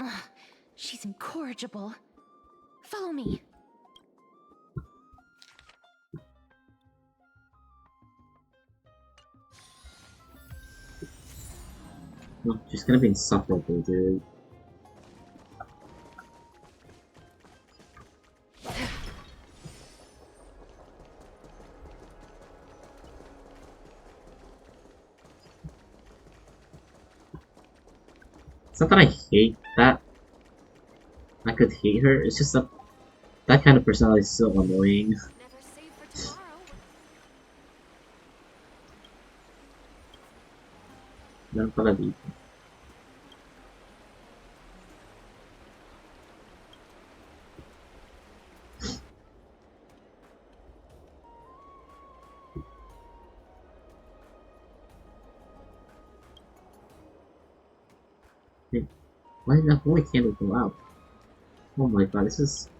Ugh, she's incorrigible. Follow me. No, she's gonna be insufferable, dude. It's not that I hate that. I could hate her. It's just that kind of personality is so annoying. Never save for tomorrow. Meron pala dito. Why did that holy candle go out? Oh my god, this is...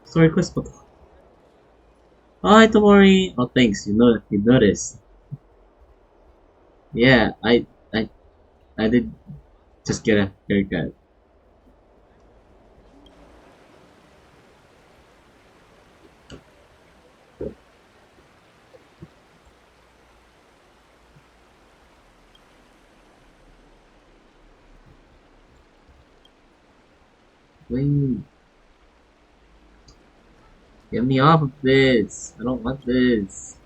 Story quest, but... Hi, Tomori! Oh, thanks, you noticed. Yeah, I did just get a haircut. Wait. Get me off of this! I don't want this.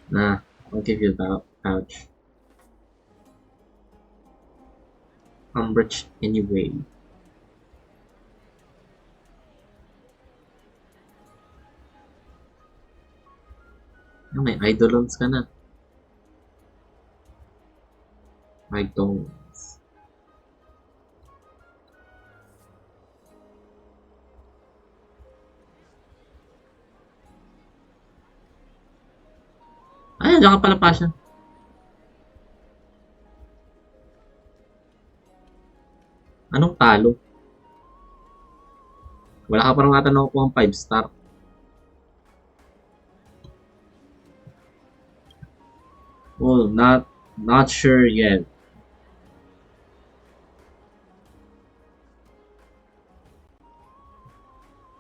Nah, I'll give you that pouch. I'm rich anyway. Ah, may idolons ka na. Idolons. Ay, nandiyan ka pala pa siya. Anong talo? Wala ka parang ata nakukuha ang 5 star. Oh, not sure yet.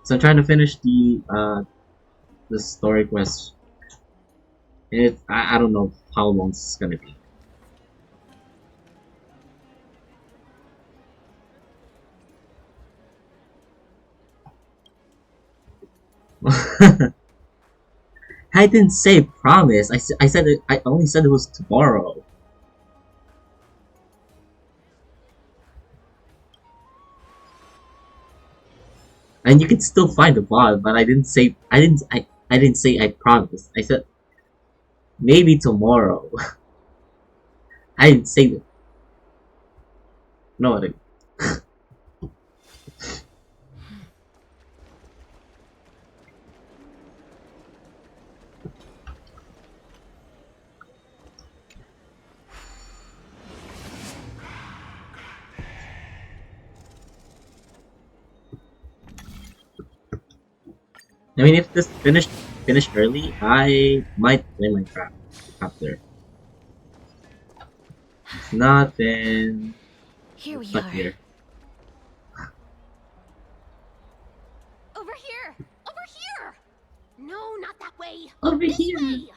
So I'm trying to finish the story quest. And I don't know how long this is gonna be. I didn't say promise. I said it. I only said it was tomorrow. And you can still find the bot, but I didn't say. I didn't say I promised. I said maybe tomorrow. I didn't say that. No, I didn't. I mean, if this finished early, I might play Minecraft after. If not, then Here we stuck are. here. Over here! Over here! No, not that way! Over This here! way!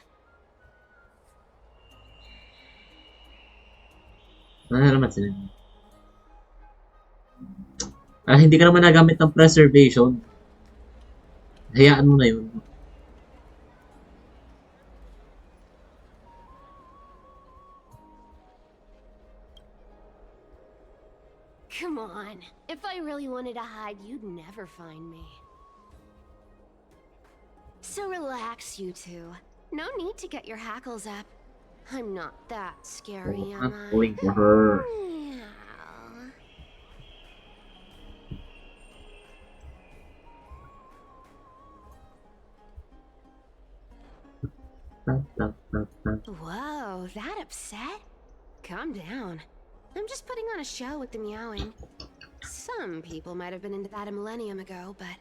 Ano naman sila? Hindi ka naman nagamit ng preservation. Hayaan mo na yun. Come on. I really wanted to hide, you'd never find me. So relax, you two. No need to get your hackles up. I'm not that scary, Oh, am I'm I? pulling for her. Meow. Whoa, that upset? Calm down. I'm just putting on a show with the meowing. Some people might have been into that a millennium ago, but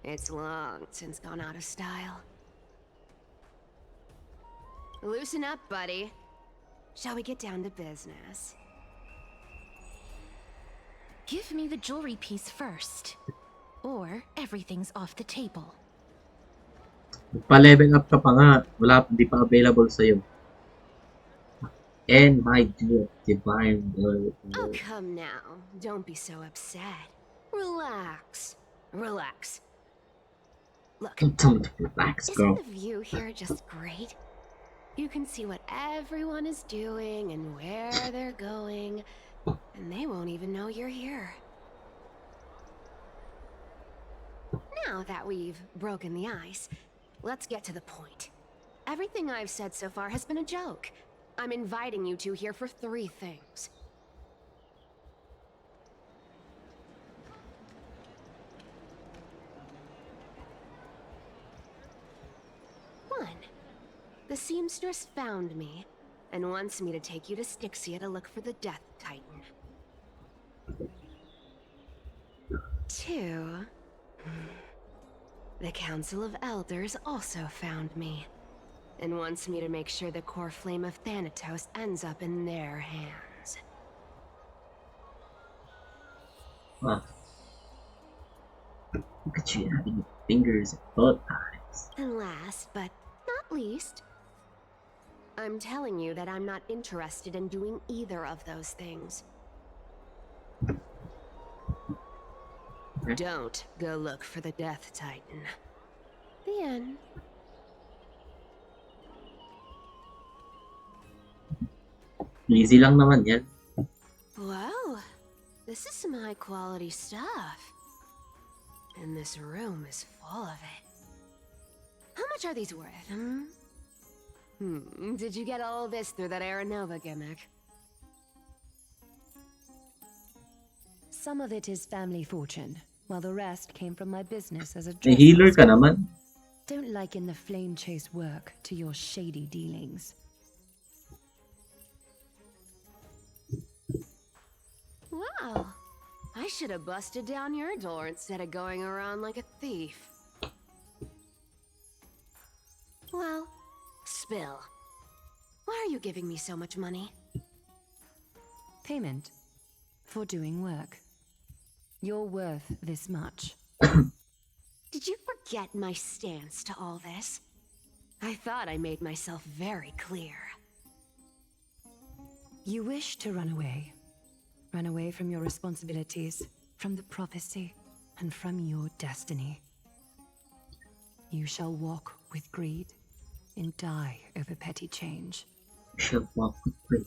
it's long since gone out of style. Loosen up, buddy. Shall we get down to business? Give me the jewelry piece first, or everything's off the table. Pa-level up ka pa nga. Di pa available sa'yo. And my divine will. Oh, come now. Don't be so upset. Relax. Relax. Look, Don't tell me to relax, isn't girl. the view here just great? You can see what everyone is doing and where they're going, and they won't even know you're here. Now that we've broken the ice, let's get to the point. Everything I've said so far has been a joke. I'm inviting you two here for 3 things. One, the seamstress found me and wants me to take you to Styxia to look for the Death Titan. 2, the Council of Elders also found me and wants me to make sure the core flame of Thanatos ends up in their hands. Wow. Look at you having your fingers at both eyes. And last but not least, I'm telling you that I'm not interested in doing either of those things. Don't go look for the Death Titan. The end. Easy lang naman yan. Wow, this is some high quality stuff. And this room is full of it. How much are these worth, Did you get all this through that Aeronova gimmick? Some of it is family fortune, while the rest came from my business as a May dress healer ka master. naman. Don't liken the flame chase work to your shady dealings. Wow, I should have busted down your door instead of going around like a thief. Well, spill. Why are you giving me so much money? Payment for doing work. You're worth this much. Did you forget my stance to all this? I thought I made myself very clear. You wish to run away. Run away from your responsibilities, from the prophecy, and from your destiny. You shall walk with greed and die over petty change. You shall walk with great.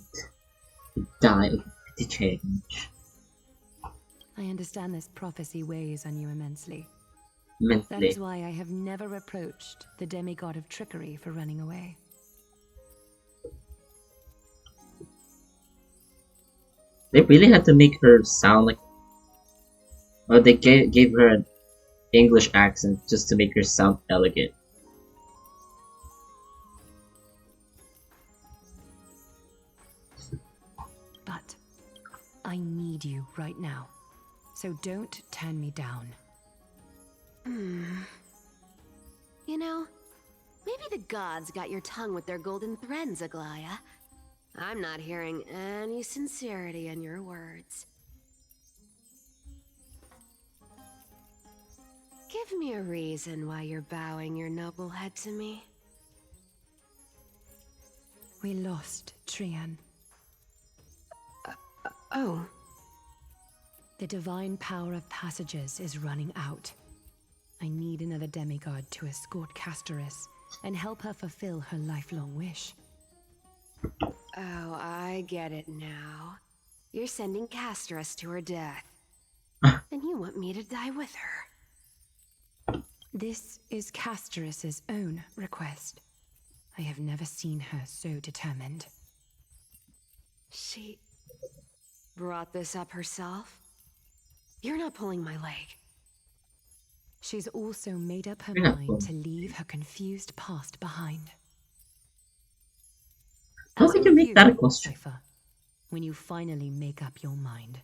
You die of petty change. I understand this prophecy weighs on you immensely. That Mentally. is why I have never approached the demigod of trickery for running away. They really had to make her sound like... Or they gave her an English accent just to make her sound elegant. But I need you right now. So don't turn me down. You know, maybe the gods got your tongue with their golden threads, Aglaya. I'm not hearing any sincerity in your words. Give me a reason why you're bowing your noble head to me. We lost Trian. Oh. The divine power of passages is running out. I need another demigod to escort Castoris and help her fulfill her lifelong wish. Oh, I get it now. You're sending Castoris to her death. And and you want me to die with her. This is Castoras's own request. I have never seen her so determined. She brought this up herself? You're not pulling my leg. She's also made up her You're not mind pulling. to leave her confused past behind. How As could for you make that a question? Cypher, when you finally make up your mind.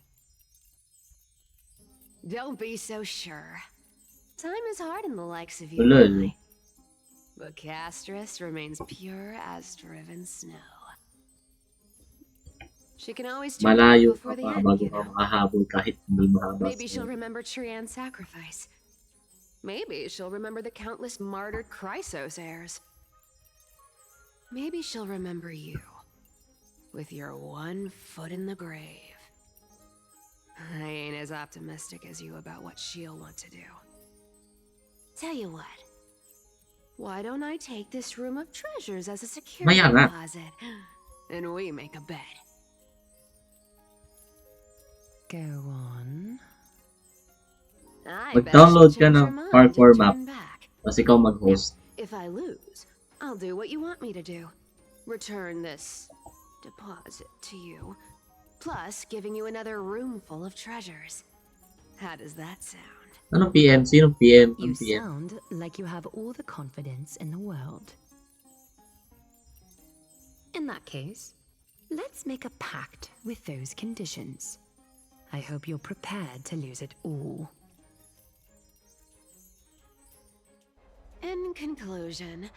Don't be so sure. Time is hard in the likes of you Hello. and I. But Castris remains pure as driven snow. She can always turn around Malayo before ka the pa end, bago you ka know. makahabol kahit hindi mahaba Maybe sa she'll remember Trian's sacrifice. Maybe she'll remember the countless martyred Chrysos heirs. Maybe she'll remember you, with your one foot in the grave. I ain't as optimistic as you about what she'll want to do. Tell you what. Why don't I take this room of treasures as a security Maya nga. deposit, and we make a bet. Go on. I bet Mag-download she'll ka change her ng mind parkour and map. turn back. Tapos ikaw mag-host. If I lose, I'll do what you want me to do. Return this deposit to you, plus giving you another room full of treasures. How does that sound? Anong PM? Sinong PM? You Anong PM? sound like you have all the confidence in the world. In that case, let's make a pact with those conditions. I hope you're prepared to lose it all. In conclusion,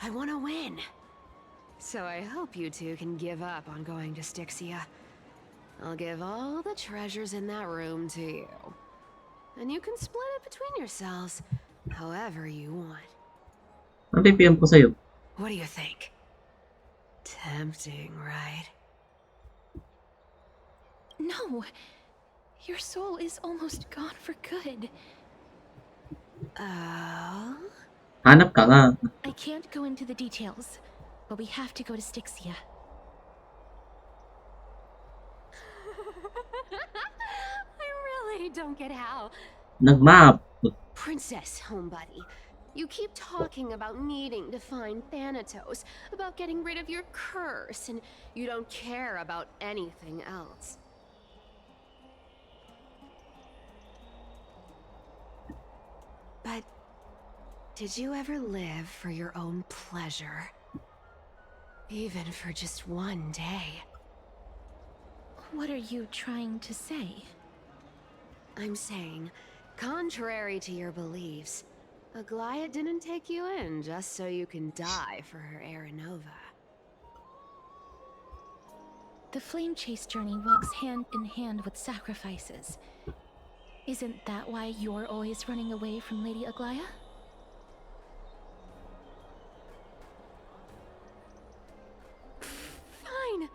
I want to win. So I hope you two can give up on going to Styxia. I'll give all the treasures in that room to you. And you can split it between yourselves, however you want. Ang PM ko sa'yo. What do you think? Tempting, right? No! Your soul is almost gone for good. Oh? Hanap ka nga. I can't go into the details, but we have to go to Styxia. I really don't get how. Nag-map. Princess, homebuddy, you keep talking about needing to find Thanatos, about getting rid of your curse, and you don't care about anything else. But did you ever live for your own pleasure? Even for just one day? What are you trying to say? I'm saying, contrary to your beliefs, Aglaia didn't take you in just so you can die for her Aranova. The flame chase journey walks hand in hand with sacrifices. Isn't that why you're always running away from Lady Aglaia? Fine.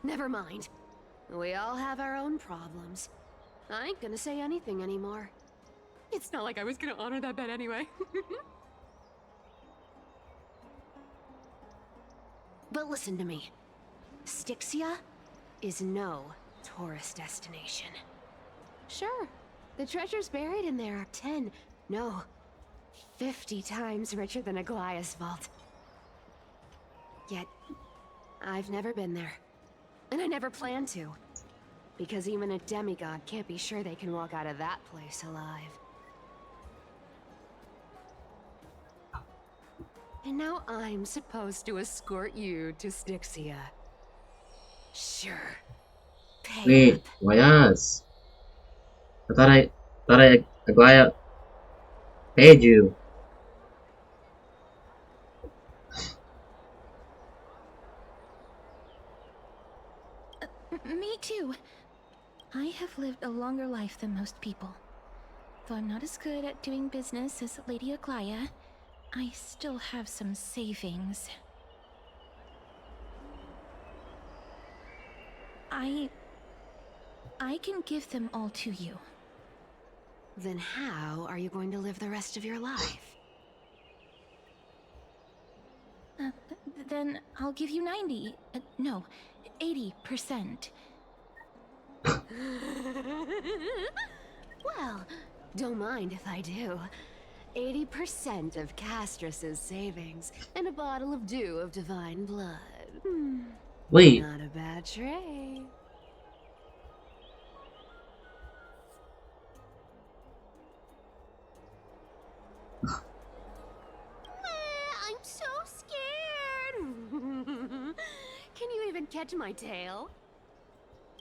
Never mind. We all have our own problems. I ain't gonna say anything anymore. It's not like I was gonna honor that bet anyway. But listen to me. Styxia is no tourist destination. Sure, the treasures buried in there are 10, no, 50 times richer than Aglaia's vault. Yet, I've never been there. And I never plan to. Because even a demigod can't be sure they can walk out of that place alive. And now I'm supposed to escort you to Styxia. Sure. Pay Wait, up. Wayas. I thought Aglaia paid you. Me too. I have lived a longer life than most people. Though I'm not as good at doing business as Lady Aglaia, I still have some savings. I can give them all to you. Then how are you going to live the rest of your life? Then I'll give you 90. No, 80%. Well, don't mind if I do. 80% of Castrus's savings and a bottle of dew of divine blood. Wait. Not a bad trade. I'm so scared. Can you even catch my tail?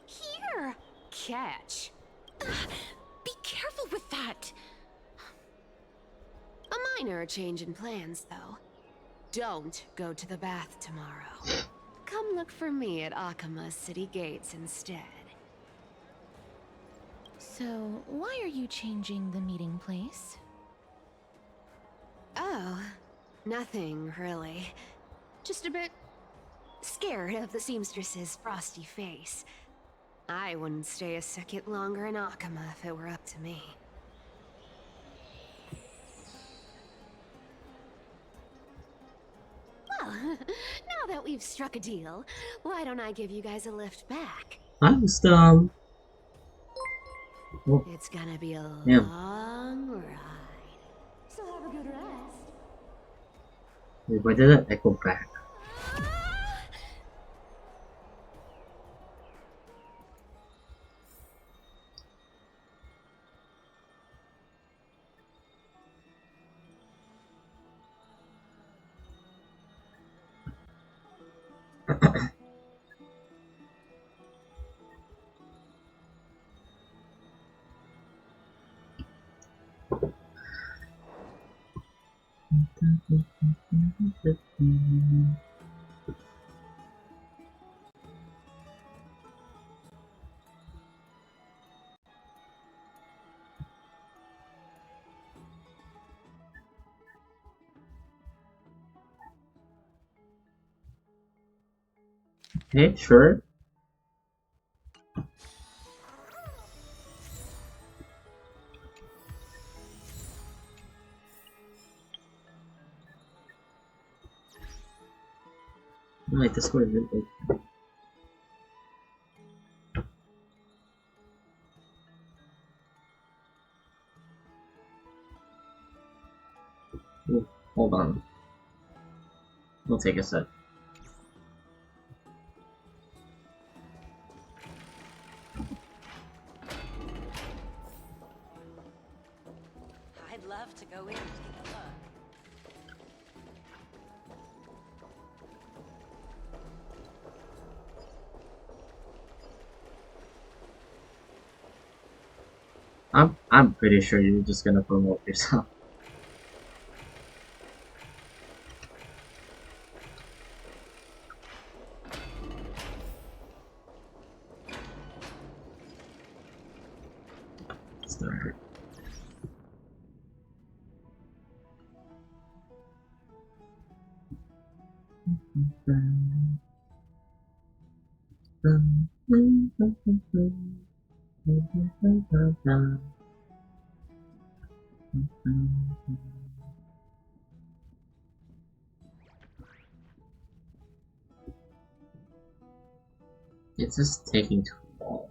Here. Catch. Be careful with that! A minor change in plans, though. Don't go to the bath tomorrow. Come look for me at Akama's city gates instead. So, why are you changing the meeting place? Oh, nothing really. Just a bit scared of the seamstress's frosty face. I wouldn't stay a second longer in Akama if it were up to me. Well, now that we've struck a deal, why don't I give you guys a lift back? I'm just well, It's gonna be a yeah. long ride. So have a good rest. Wait, why did that echo back? Okay, sure. Wait, this one is open. Ooh, hold on. We'll take a sec. I'd love to go in and take a look. I'm pretty sure you're just gonna promote yourself. Start. It's just taking too long.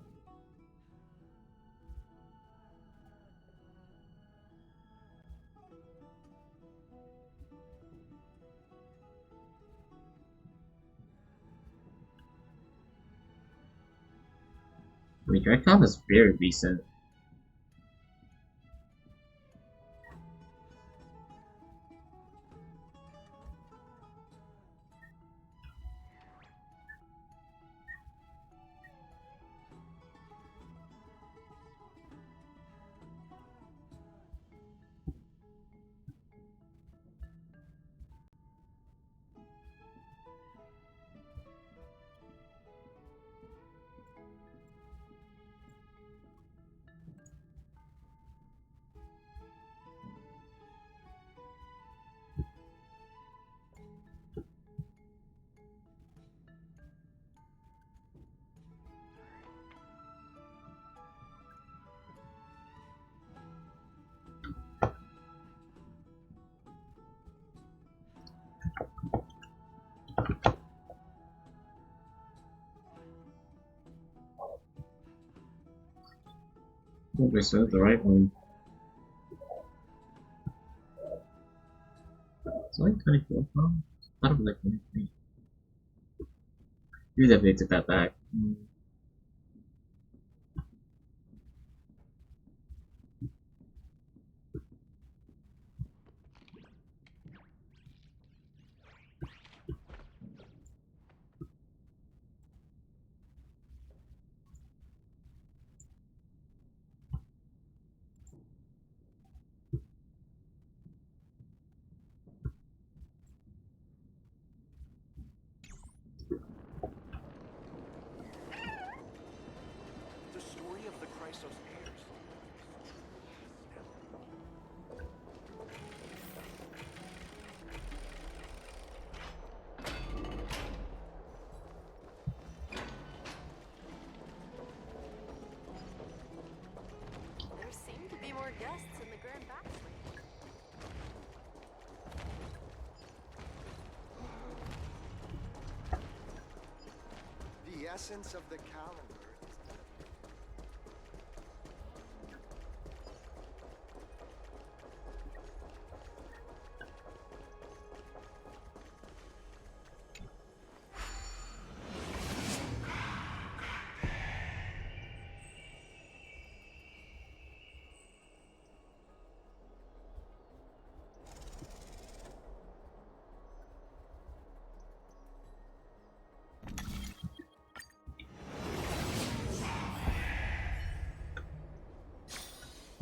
I mean, Dragon is very recent. Hope I said the right one. So I 24 pounds? I don't like anything. You definitely took that back. The story of the Chrysos heirs. There seem to be more guests in the Grand Bachelor. The essence of the calendar.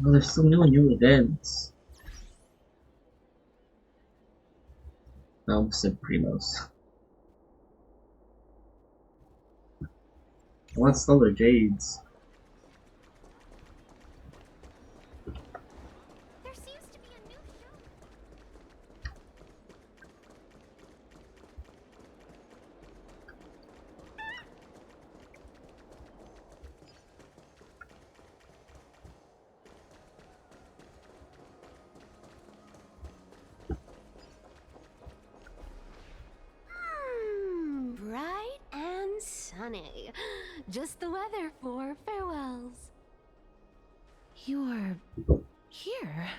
Oh, there's still no new events. Almost said Primos. I want Stellar Jades. There seems to be a new show. Bright and sunny. Just the weather for farewells. You're here.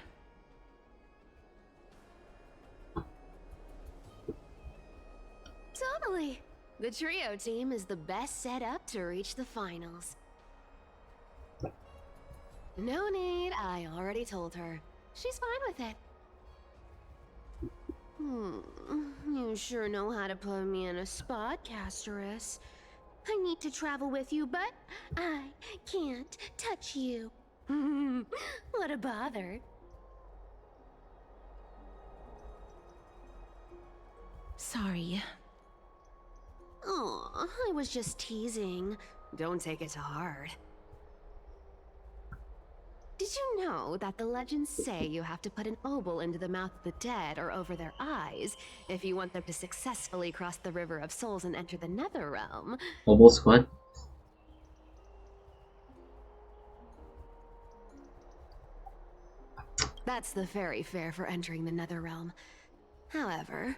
Totally. The trio team is the best set up to reach the finals. No need, I already told her. She's fine with it. You sure know how to put me in a spot, Casterus. I need to travel with you, but I can't touch you. What a bother. Sorry. Aw, I was just teasing. Don't take it to heart. Did you know that the legends say you have to put an obol into the mouth of the dead or over their eyes if you want them to successfully cross the River of Souls and enter the Nether Realm? Obol Squad? That's the fairy fare for entering the Nether Realm. However,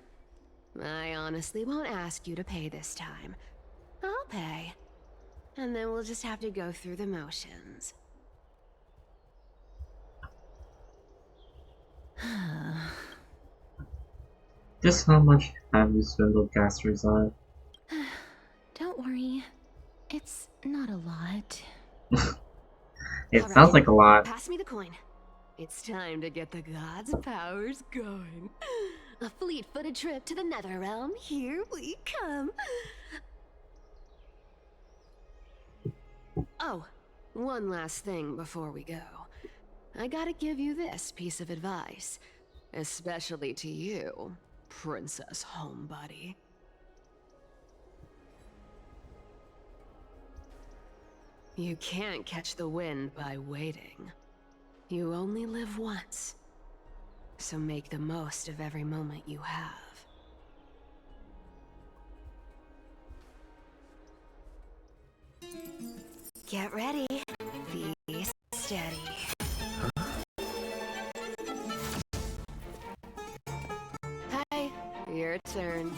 I honestly won't ask you to pay this time. I'll pay. And then we'll just have to go through the motions. Just how much have you swindled casters on? Don't worry. It's not a lot. It All sounds right, like a lot. Pass me the coin. It's time to get the gods' powers going. A fleet-footed trip to the Nether Realm. Here we come. Oh, one last thing before we go. I gotta give you this piece of advice. Especially to you, Princess Homebody. You can't catch the wind by waiting. You only live once. So make the most of every moment you have. Get ready. Be steady. Hi, your turn.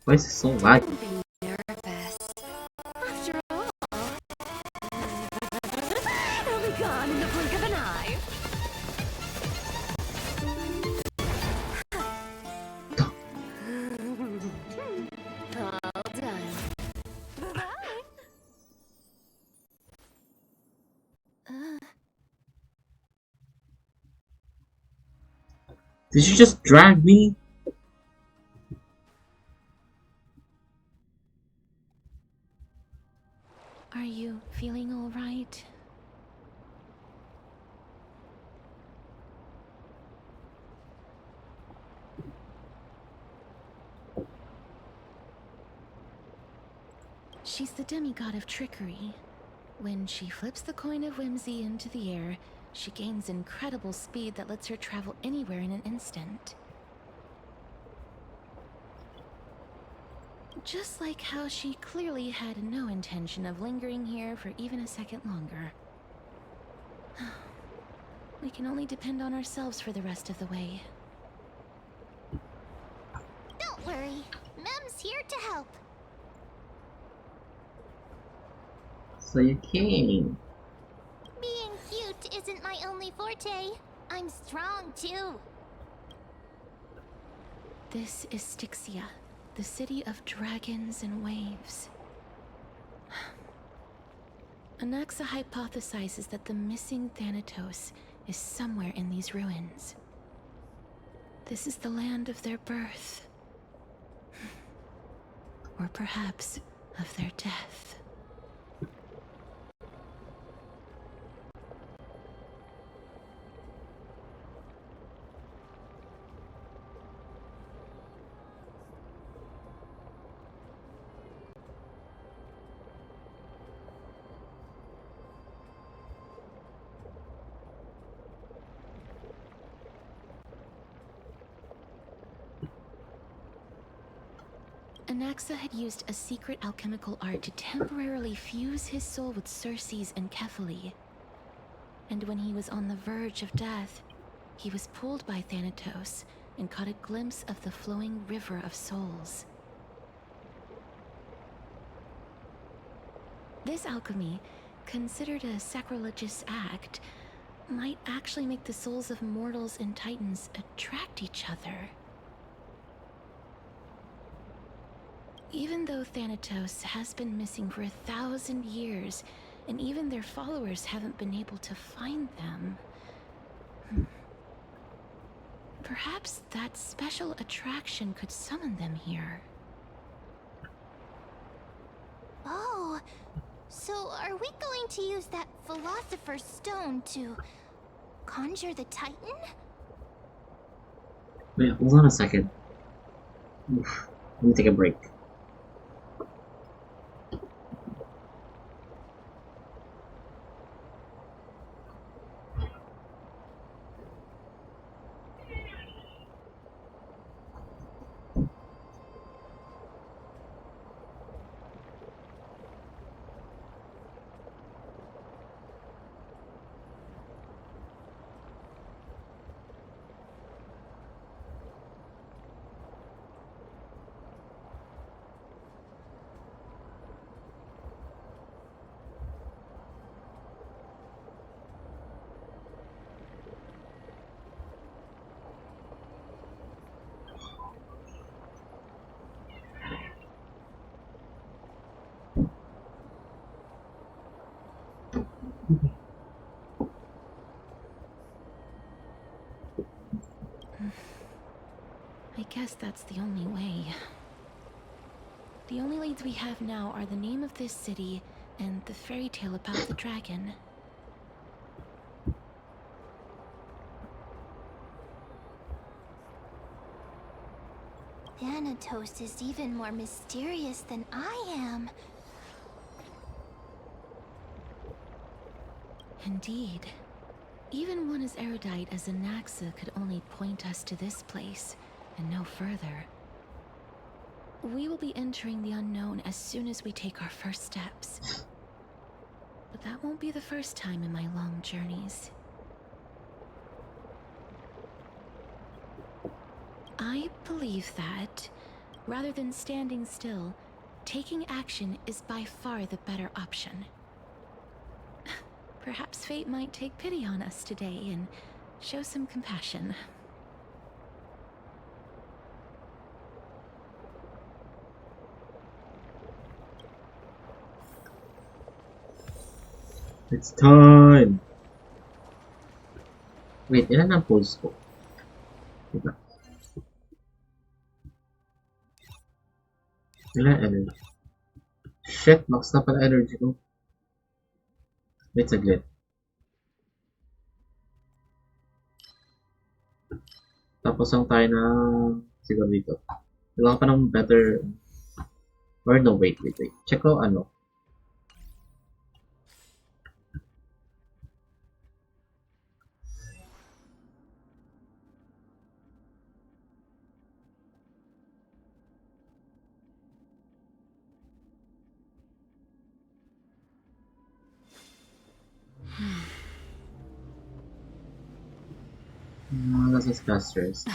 Why is it so laggy? Don't be nervous. After Did you just drag me? Are you feeling all right? She's the demigod of trickery. When she flips the coin of whimsy into the air, she gains incredible speed that lets her travel anywhere in an instant. Just like how she clearly had no intention of lingering here for even a second longer. We can only depend on ourselves for the rest of the way. Don't worry. Mem's here to help. So you came. Being cute isn't my only forte. I'm strong too. This is Styxia, the city of dragons and waves. Anaxa hypothesizes that the missing Thanatos is somewhere in these ruins. This is the land of their birth. Or perhaps of their death. Anaxa had used a secret alchemical art to temporarily fuse his soul with Circe's and Kefali. And when he was on the verge of death, he was pulled by Thanatos and caught a glimpse of the flowing river of souls. This alchemy, considered a sacrilegious act, might actually make the souls of mortals and titans attract each other. Even though Thanatos has been missing for 1,000 years, and even their followers haven't been able to find them, perhaps that special attraction could summon them here. Oh, so are we going to use that Philosopher's Stone to conjure the Titan? Wait, hold on a second. Oof. Let me take a break. I guess that's the only way. The only leads we have now are the name of this city and the fairy tale about the dragon. Thanatos is even more mysterious than I am. Indeed. Even one as erudite as Anaxa could only point us to this place, and no further. We will be entering the unknown as soon as we take our first steps. But that won't be the first time in my long journeys. I believe that, rather than standing still, taking action is by far the better option. Perhaps fate might take pity on us today and show some compassion. It's time! Wait, did I not post? Diba? Ilan energy? Shit, max na pala energy ko. Wait saglit. Tapos lang tayo na siguro dito. Kailangan pa ng better... Or no, wait. Check ko ano. Nasa casters.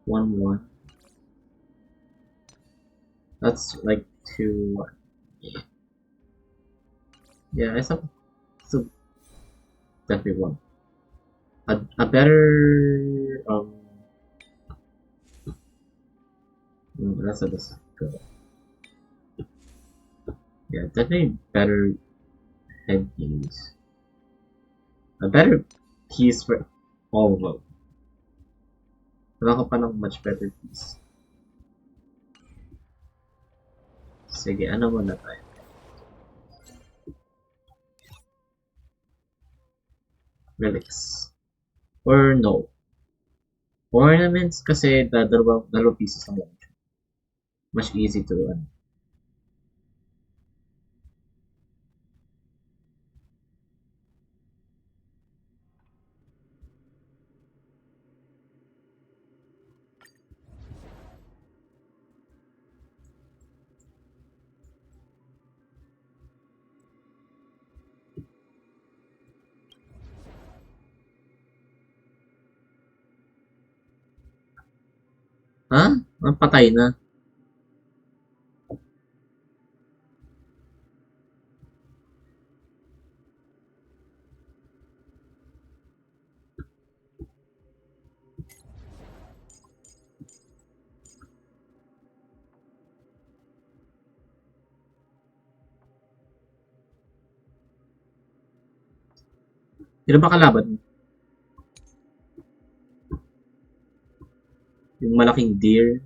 One. That's like 2. Yeah, I thought so. Definitely 1. A better that's a good. Yeah, definitely better head piece. A better piece for all of them. Wala ka pa ng much better piece. Sige, ano muna tayo? Relics. Or no. Ornaments kasi dalawang pieces lang. Much easy to run. Ha? Ang patay na. Sino ba kalaban mo? Yung malaking deer.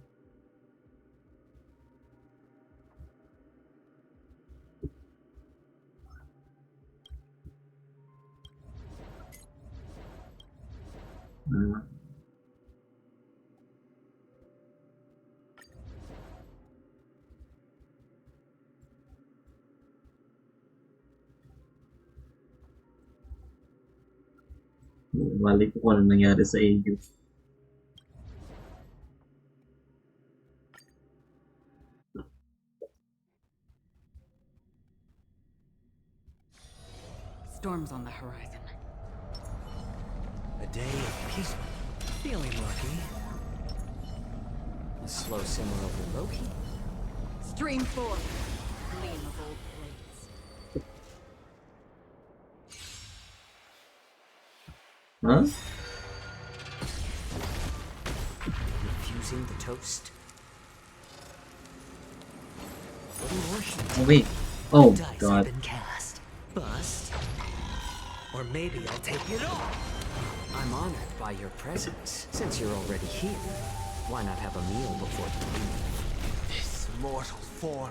Mali ko kung ano nangyari sa AU. Storm's on the horizon. A day of peace. Feeling lucky. A slow simmer over Loki. Stream forth. Gleam of old blades. Huh? Refusing the toast. Oh wait. Oh Dice god. have been cast. Bust. Or maybe I'll take it all. I'm honored by your presence. Since you're already here, why not have a meal before you leave? This mortal form.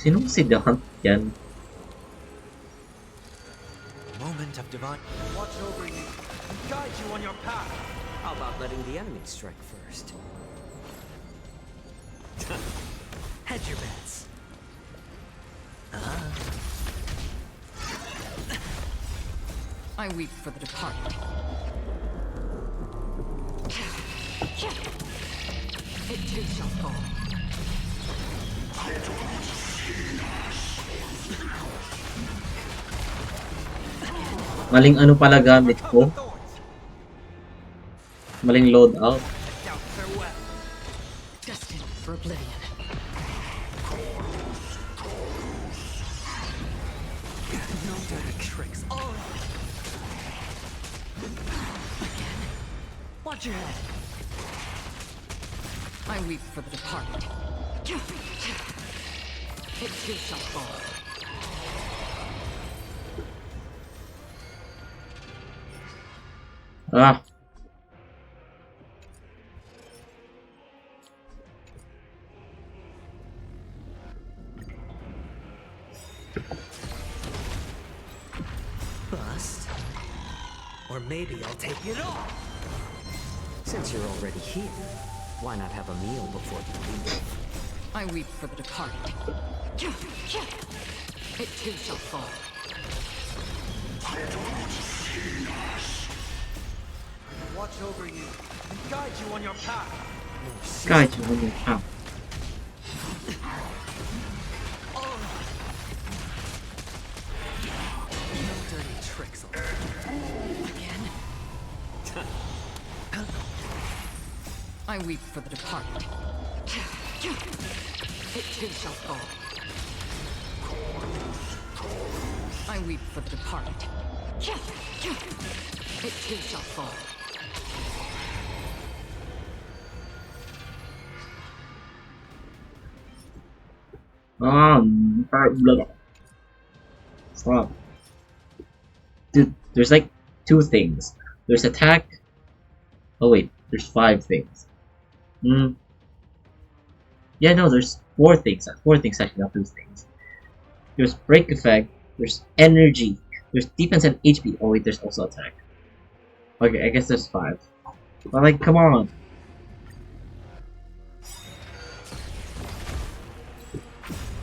Sinong si The Hunt yan? Moment of divine. Watch over you and guide you on your path. How about letting the enemy strike first? Hedge your bets. I weep for the departed. It too shall fall. Maling ano pala gamit ko? Maling loadout. Destined for oblivion. dirty tricks. Oh! Watch your head. I weep for the departed. It too shall fall. Ah. Bust. Or maybe I'll take it all. Since you're already here, why not have a meal before you leave? I weep for the departed. It too shall fall. Watch over you and guide you on your path. Guide you on your path. No dirty tricks. Again? I weep for the departed. It too shall fall. I weep for the departed. It too shall fall. Stop. Dude, there's like 2 things. There's attack. Oh wait, there's 5 things. Yeah, no, there's 4 things. 4 things actually, not 2 things. There's break effect. There's energy. There's defense and HP. Oh wait, there's also attack. Okay, I guess there's 5. But like, come on.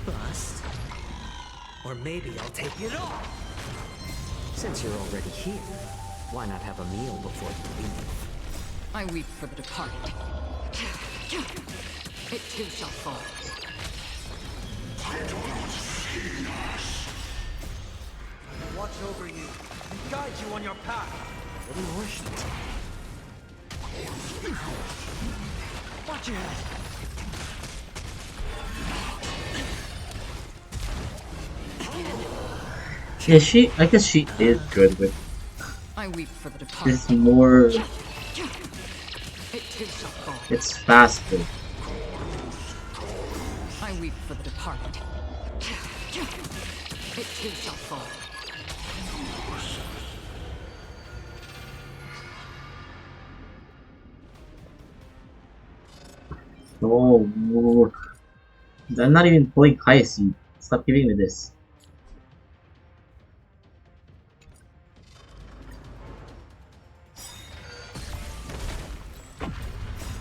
Bust. Or maybe I'll take it all. Since you're already here, why not have a meal before you leave? I weep for the departed. It too shall fall. Watch over you and guide you on your path. What an horseshit. Watch your head. Yeah, I guess she is good with I weep for the departed. this more. It too shall fall. It's faster. I weep for the departed. It too shall fall. Oh, I'm not even pulling highest. You stop giving me this.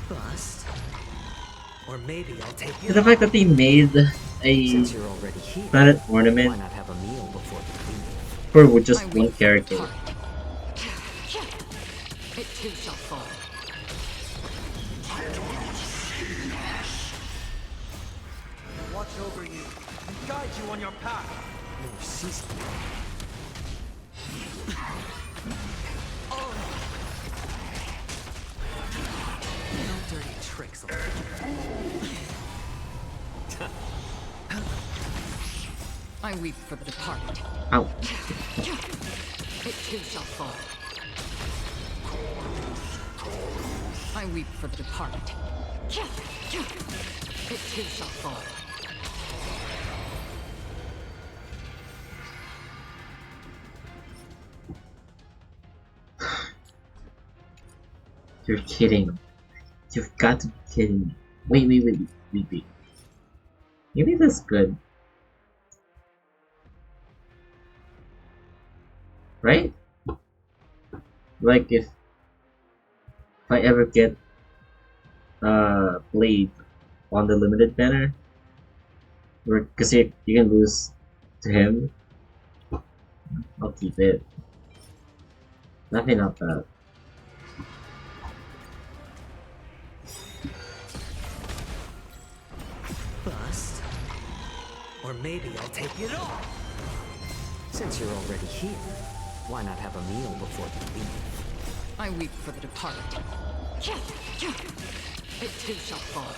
Bust. Or maybe I'll take it. The fact that they made a Since you're already here, planet why ornament not have a meal before you leave? for with just one character. It too shall fall. Watch over you and guide you on your path. No season. No dirty tricks. I weep for the departed. Ow. It too shall fall. I weep for the departed. It too shall fall. You're kidding. You've got to be kidding me. Wait. Maybe that's good. Right? Like if I ever get Blade on the limited banner, because you can lose to him, I'll keep it. Nothing not bad. Bust. Or maybe I'll take it all. Since you're already here, why not have a meal before you leave? I weep for the departed. It too shall fall.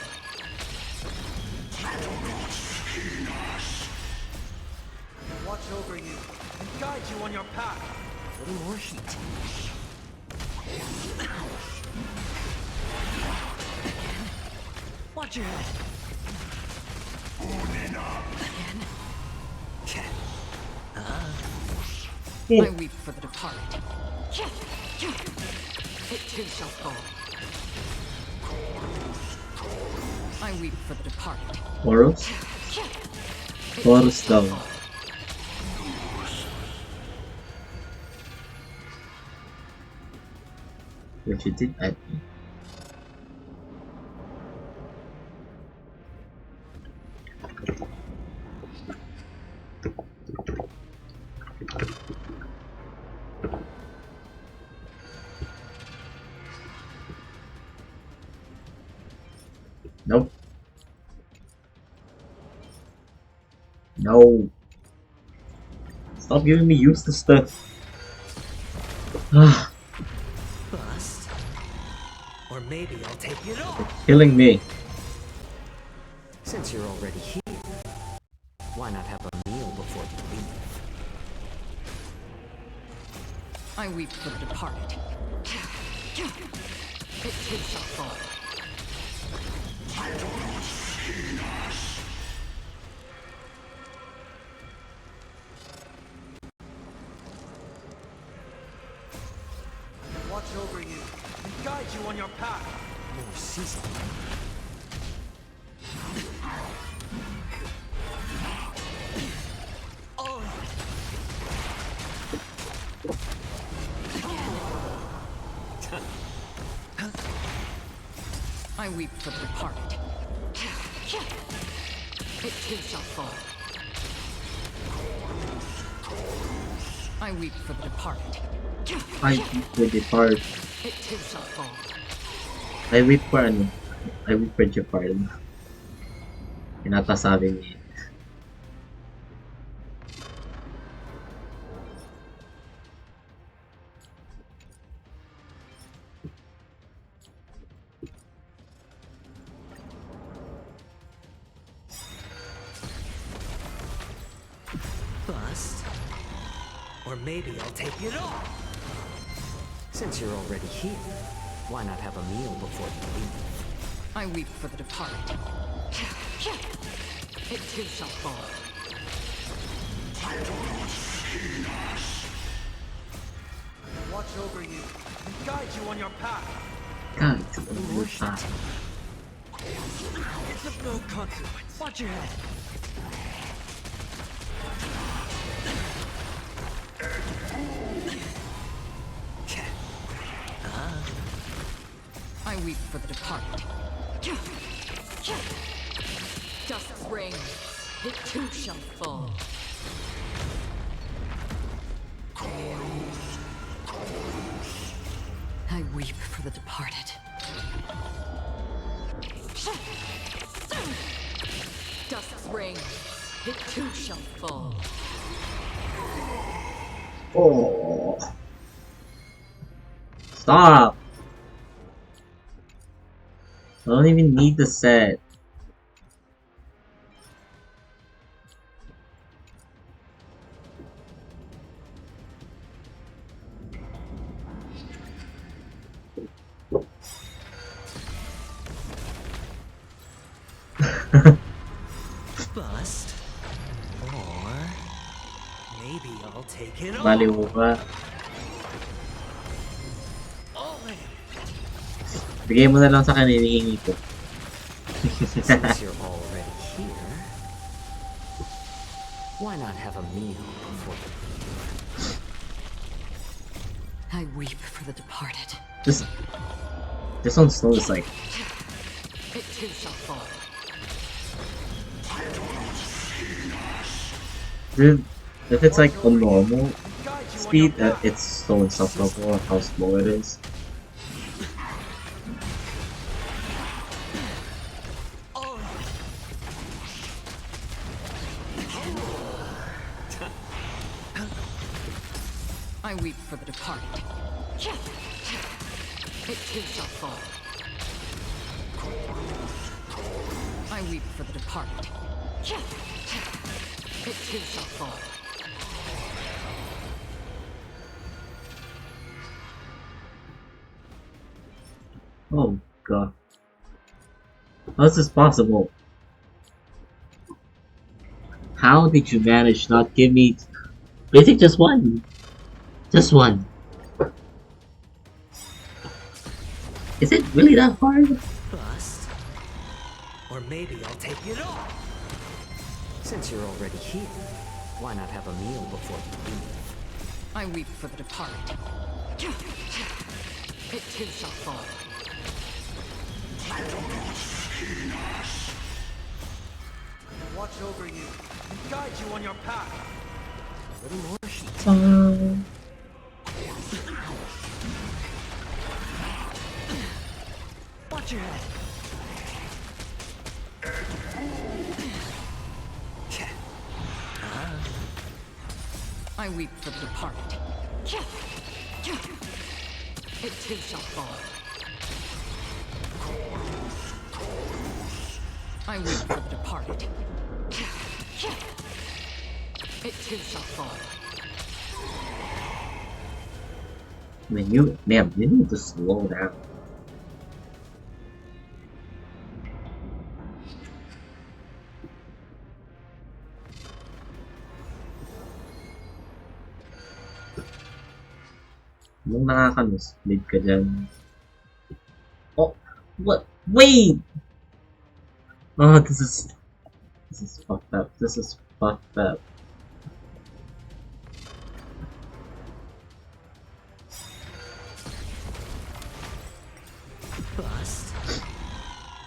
Watch watch over you and guide you on your path. A little more heat. Watch your head. Again. I weep for the departed. It too shall fall. I weep for the departed. Horus? Horus down. What you did at me. Nope. No. Stop giving me useless stuff. Bust. Or maybe I'll take it all. Killing me. Since you're already here, why not have a meal before you leave? I weep for the departed. It too shall fall. Watch over you and guide you on your path. More seasoning. I weep for the departed. It too shall fall. I weep for the departed. I weep for the departed. It too shall fall. I weep for ano? I weep for Jeopard. Pinatasabi niya. Bust. Or maybe I'll take it all. Since you're already here, why not have a meal before you leave? I weep for the departed. It too shall fall. Watch over you and guide you on your path. God, it's a little fast. It's of no consequence. Watch your head. I weep for the departed. Dusk's reign, it too shall fall. I weep for the departed. Dusk's reign, it too shall fall. Oh. Stop. I don't even need the set. Bust. Or maybe I'll take it all. Baliw ka. Bigay mo na lang sa kanila, hinihingi ko. Since you're already here, why not have a meal before you leave? I weep for the departed. This one's slow is like. It too shall fall. If it's like on normal speed, it's so insufferable how slow it is. I weep for the departed. It too shall fall. I weep for the departed. It too shall fall. god. How is this possible? How did you manage not give me basic just one? Just one. Is it really that hard? Bust. Or maybe I'll take it all. Since you're already here, why not have a meal before you leave? I weep for the departed. It too shall fall. Watch over you and guide you on your path. A little more heat. Watch your head. I weep for the departed. It too shall fall. I weep for the departed. It too shall fall. Man, you need to slow down. Nung nakaka-mislead ka dyan. Oh, what? Wait! Oh, this is fucked up. This is fucked up. Bust.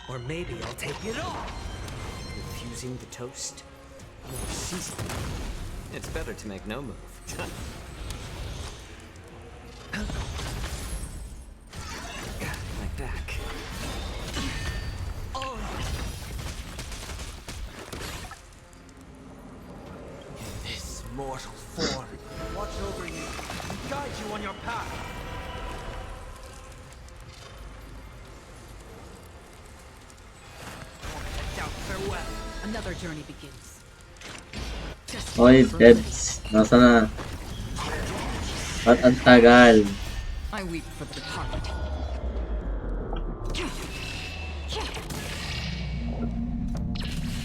Or maybe I'll take it all. Refusing the toast? No seasoning. It's better to make no move. My back. Oh. This mortal form. Watch over you and guide you on your path. Farewell. Another journey begins. Oy, Debs. Nasa na? Ba't ang tagal? I weep for the departed.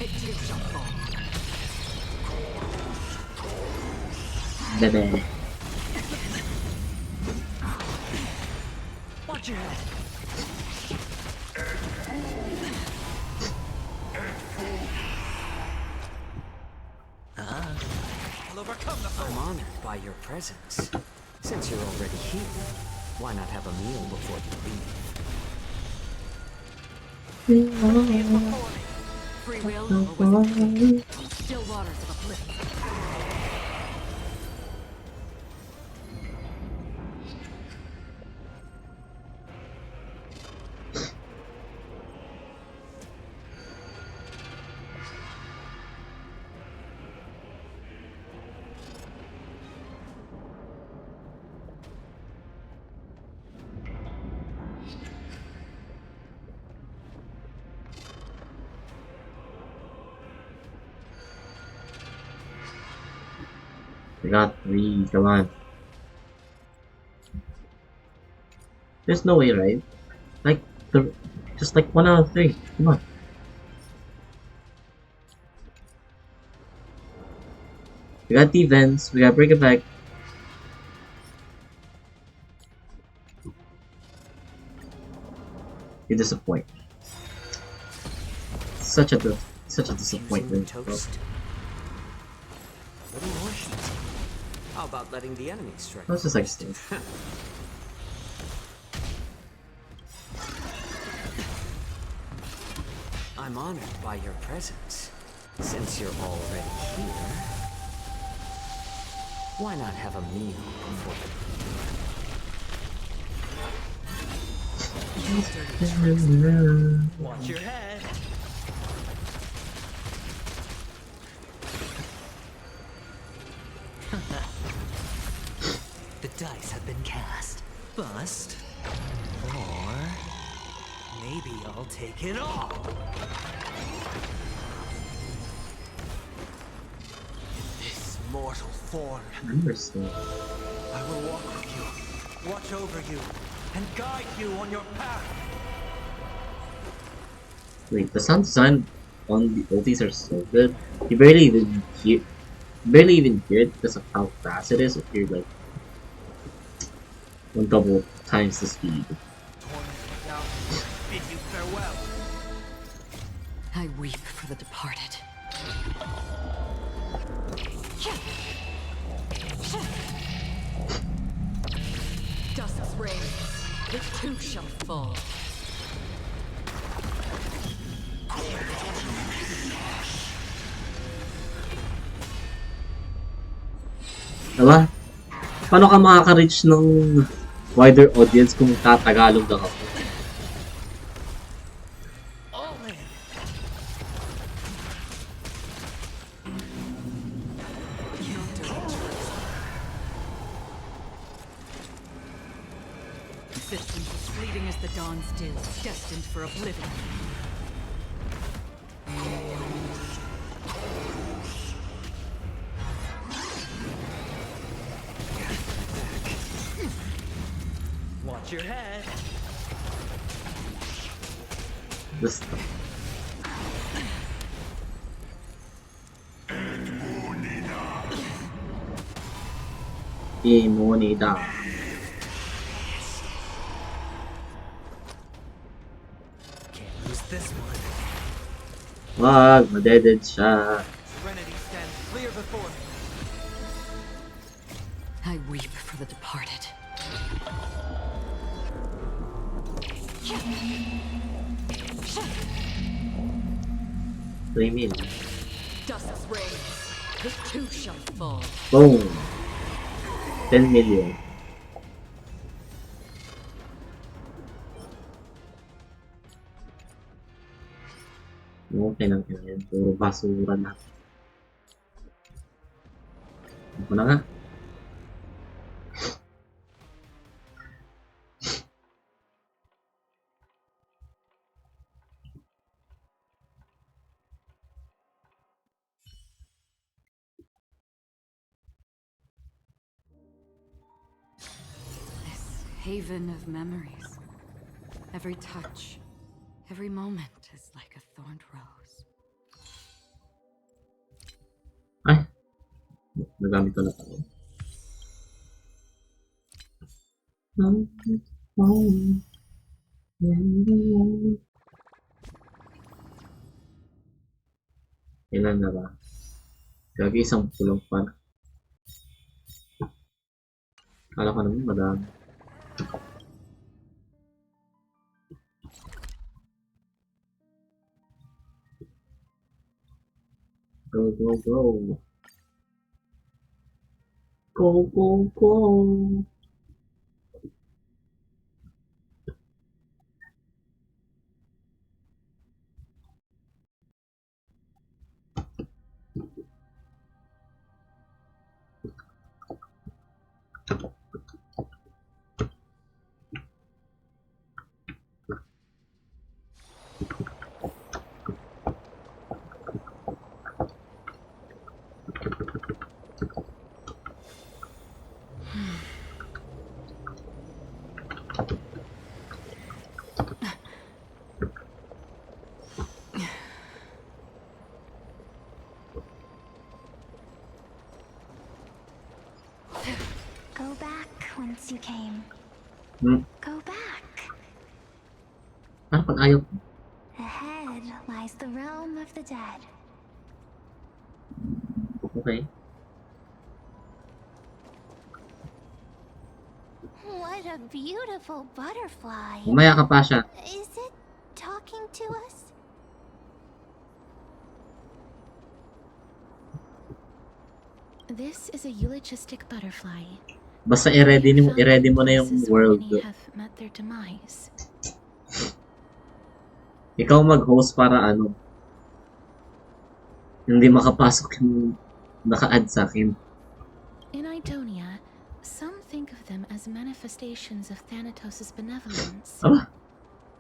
It too shall fall. Bebe. Watch your head. I'll overcome the foe. I'm honored by your presence. Since you're already here, why not have a meal before you leave? Free will or wisdom? Still waters of uplift. I got 3, come on. There's no way, right? Like, just like 1 out of 3, come on. We got defense, we got break effect. You disappoint. Such a disappointment. Toast. A little more heat. How about letting the enemy strike? That's just like steam. I'm honored by your presence. Since you're already here, why not have a meal before the Watch your head. The dice have been cast. Bust. Or maybe I'll take it all. This mortal form. I understand. I will walk with you, watch over you, and guide you on your path. Wait, the sound design on the oldies are so good. You barely even hear it because of how fast it is if you're like one double times the speed. Bid you farewell. I weep for the departed. Dusk's reign, the two shall fall. Diba? Paano ka makaka-reach ng wider audience kung tatagalog lang ako? Existence is fleeting as the dawn's dew, destined for oblivion. Watch your head. This Imonida. Can't lose this one. Wag, madeded siya. Serenity stands clear before me. I weep for the departed. Premium. Dusk's reign, the two shall fall. Boom. 10 million. Okay lang yan. Puro basura na. Ako na nga. Haven of memories. Every touch, every moment is like a thorned rose. Ay. Nagamit ko na pala. Ilan na ba? Gagi isang pulong pa. Kala ko naman madami. Go, go, go. Go, go, go. Go back whence you came. Go back. Ano pag ayaw? Ahead lies the realm of the dead. Okay. What a beautiful butterfly. Umaya ka pa siya. Is it talking to us? This is a eulogistic butterfly. Basta i-ready mo na yung world. Many have met their demise. Ikaw mag-host para ano, hindi makapasok yung naka-add sa akin. In Idonia, some think of them as manifestations of Thanatos' benevolence. Ah?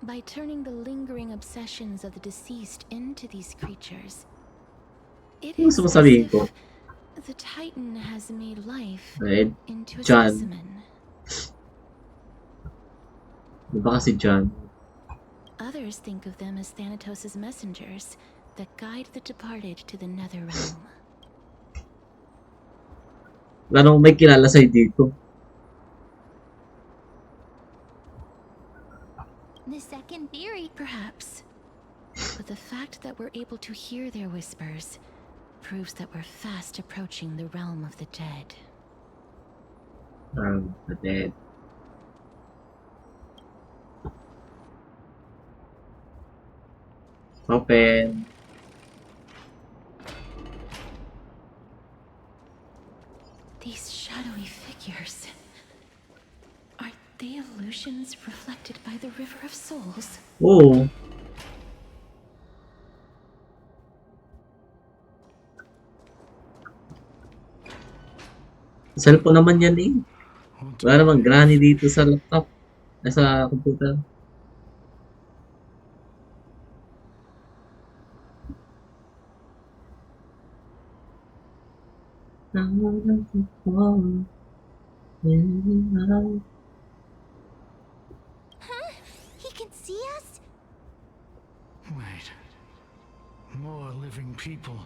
By turning the lingering obsessions of the deceased into these creatures, it Ano is gusto mo as sabihin if ko? the Titan has made life Right? into a John. specimen. Di ba kasi John? Others think of them as Thanatos' messengers that guide the departed to the nether realm. Wala namang may kilala sa'yo dito. The second theory. Perhaps. But the fact that we're able to hear their whispers proves that we're fast approaching the realm of the dead. The dead. Open. These shadowy figures. Are they illusions reflected by the River of Souls? Oo. Cellphone naman yan eh. Wala namang granny dito sa laptop. Sa computer. Huh? He can see us? Wait. More living people.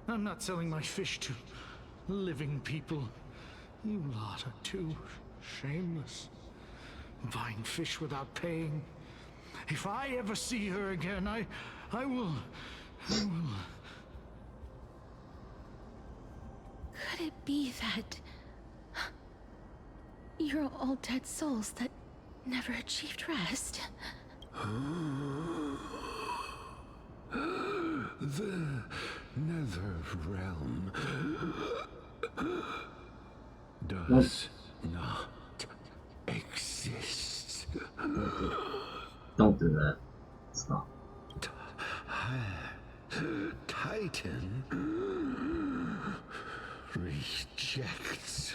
I'm not selling my fish to living people. You lot are too shameless. Buying fish without paying. If I ever see her again, I will... Could it be that you're all dead souls that never achieved rest? The nether realm does not exist. Don't do that. Stop. Titan rejects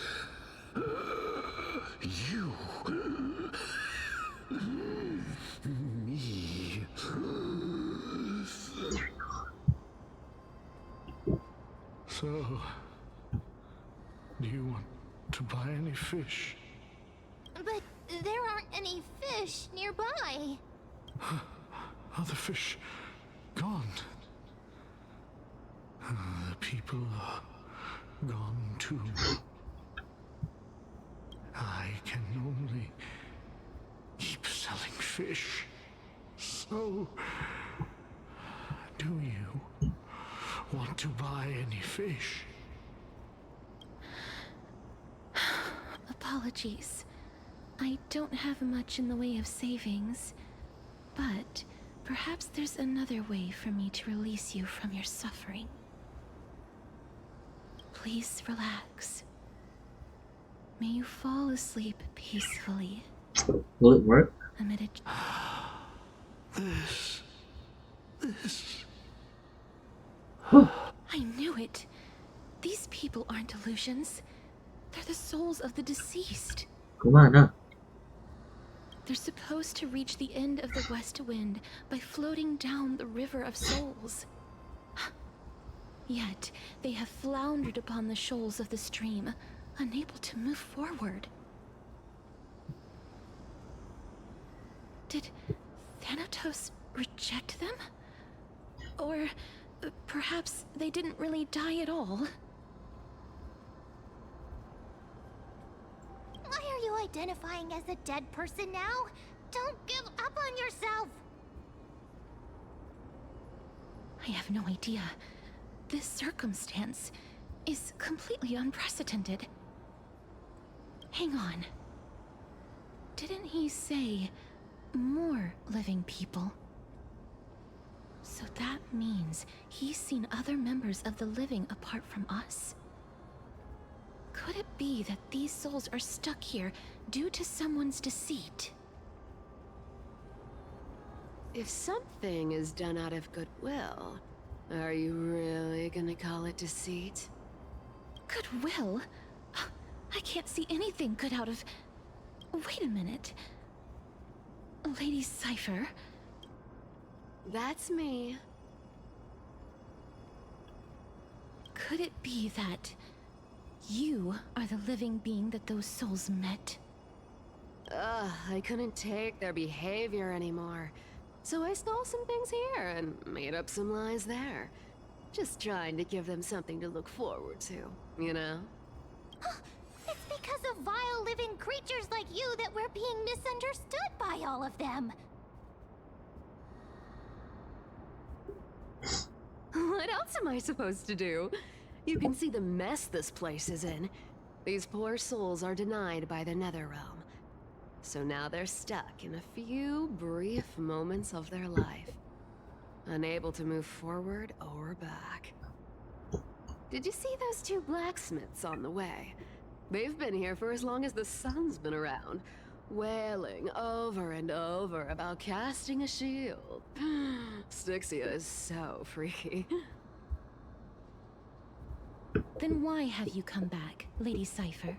you. Me. So, do you want to buy any fish? But there aren't any fish nearby. Other fish gone. The people are gone too. I can only keep selling fish. So, do you want to buy any fish? Apologies. I don't have much in the way of savings, but perhaps there's another way for me to release you from your suffering. Please relax. May you fall asleep peacefully. Will it work? Amid a... This... I knew it! These people aren't illusions. They're the souls of the deceased. Kumana. They're supposed to reach the end of the West Wind by floating down the River of Souls. Yet, they have floundered upon the shoals of the stream, unable to move forward. Did Thanatos reject them? Or perhaps they didn't really die at all? Why are you identifying as a dead person now? Don't give up on yourself! I have no idea. This circumstance is completely unprecedented. Hang on. Didn't he say more living people? So that means he's seen other members of the living apart from us? Could it be that these souls are stuck here due to someone's deceit? If something is done out of goodwill, are you really gonna call it deceit? Goodwill? I can't see anything good out of... Wait a minute. Lady Cypher? That's me. Could it be that you are the living being that those souls met? I couldn't take their behavior anymore. So I stole some things here and made up some lies there. Just trying to give them something to look forward to, you know? It's because of vile living creatures like you that we're being misunderstood by all of them. What else am I supposed to do? You can see the mess this place is in. These poor souls are denied by the Netherrealm. So now they're stuck in a few brief moments of their life. Unable to move forward or back. Did you see those two blacksmiths on the way? They've been here for as long as the sun's been around, wailing over and over about casting a shield. Styxia is so freaky. Then why have you come back, Lady Cypher?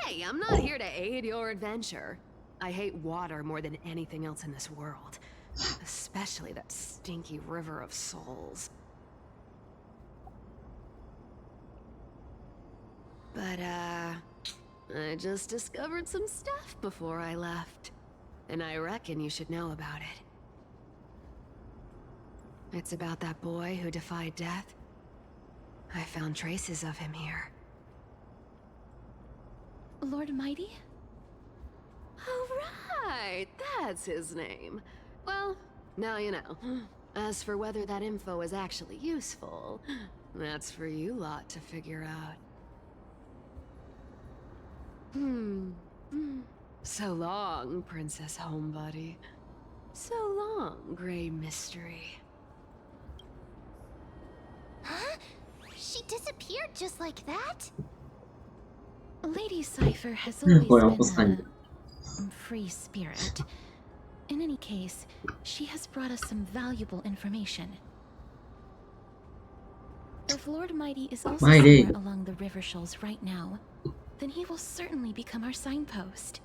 Hey, I'm not here to aid your adventure. I hate water more than anything else in this world. Especially that stinky river of souls. But, I just discovered some stuff before I left. And I reckon you should know about it. It's about that boy who defied death. I found traces of him here. Lord Mighty? Oh, right! That's his name. Well, now you know. As for whether that info is actually useful, that's for you lot to figure out. So long, Princess Homebody. So long, Grey Mystery. Huh? She disappeared just like that? Lady Cypher has always Well, been a free spirit. In any case, she has brought us some valuable information. If Lord Mighty is also somewhere along the river shoals right now, then he will certainly become our signpost.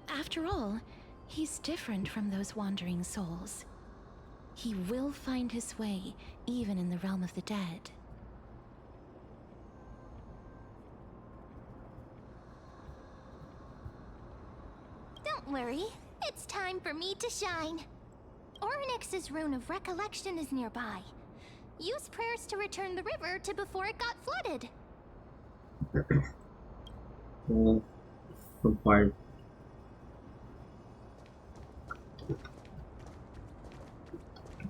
After all, he's different from those wandering souls. He will find his way, even in the realm of the dead. Don't worry, it's time for me to shine. Ornyx's rune of recollection is nearby. Use prayers to return the river to before it got flooded. Compart.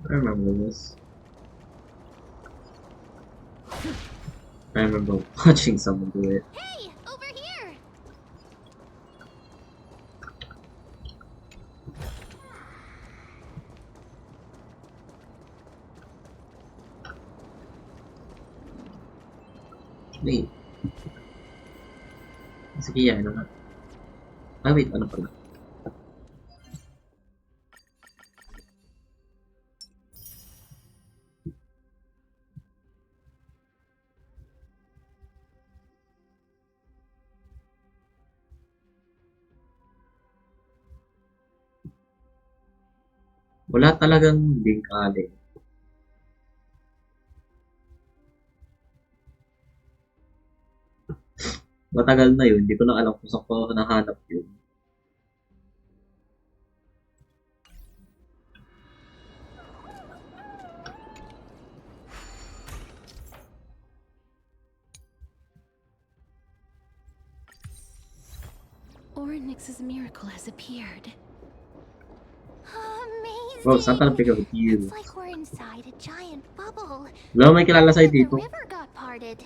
I remember this. I remember watching someone do it. Hey, over here! Wait. Sige, yan naman. Ah, wait, ano pala? Wala talagang link alin. Matagal na yun, hindi ko na alam kung saan ko nahanap yun. Ornyx's miracle has appeared. Amazing! Bro, saan ka pick up with you? It's like we're inside a giant bubble. Wala may kilala sa'yo The dito. river got parted.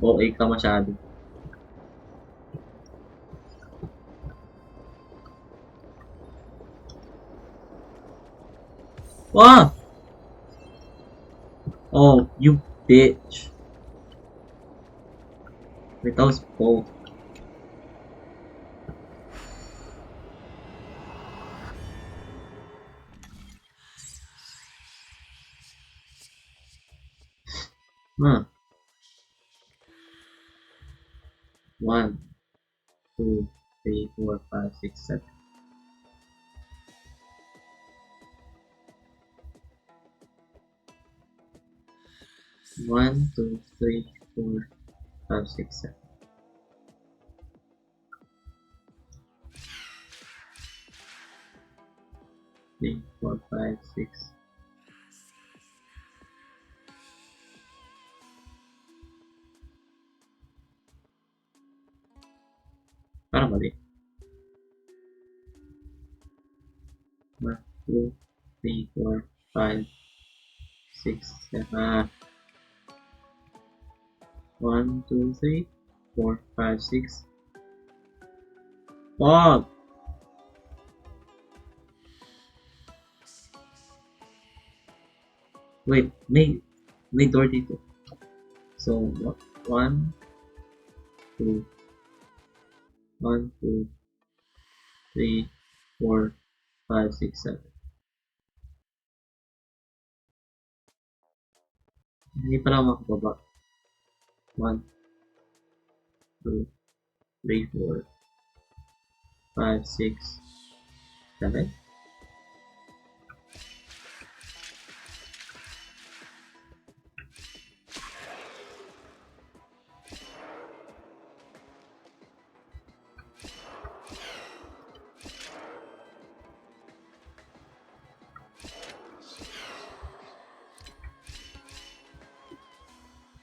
Okay ka masyado. Wow! Oh, you bitch. Wait, that was bold. Huh. 1, 2, 3, 4, 5, 6, 7. One, two, three, 4, 5, 6, 7. 3, 4, 5, 6. Parang mali. 1, 2, 3, 4, 5, 6, 7. 1, 2, 3, 4, 5, 6. Oh! Wait, may door dito. So, 1, 2, 1, 2, 3, 4, 5, 6, 7. Hindi pa lang makababa. 1, 2, 3, 4, 5, 6, 7.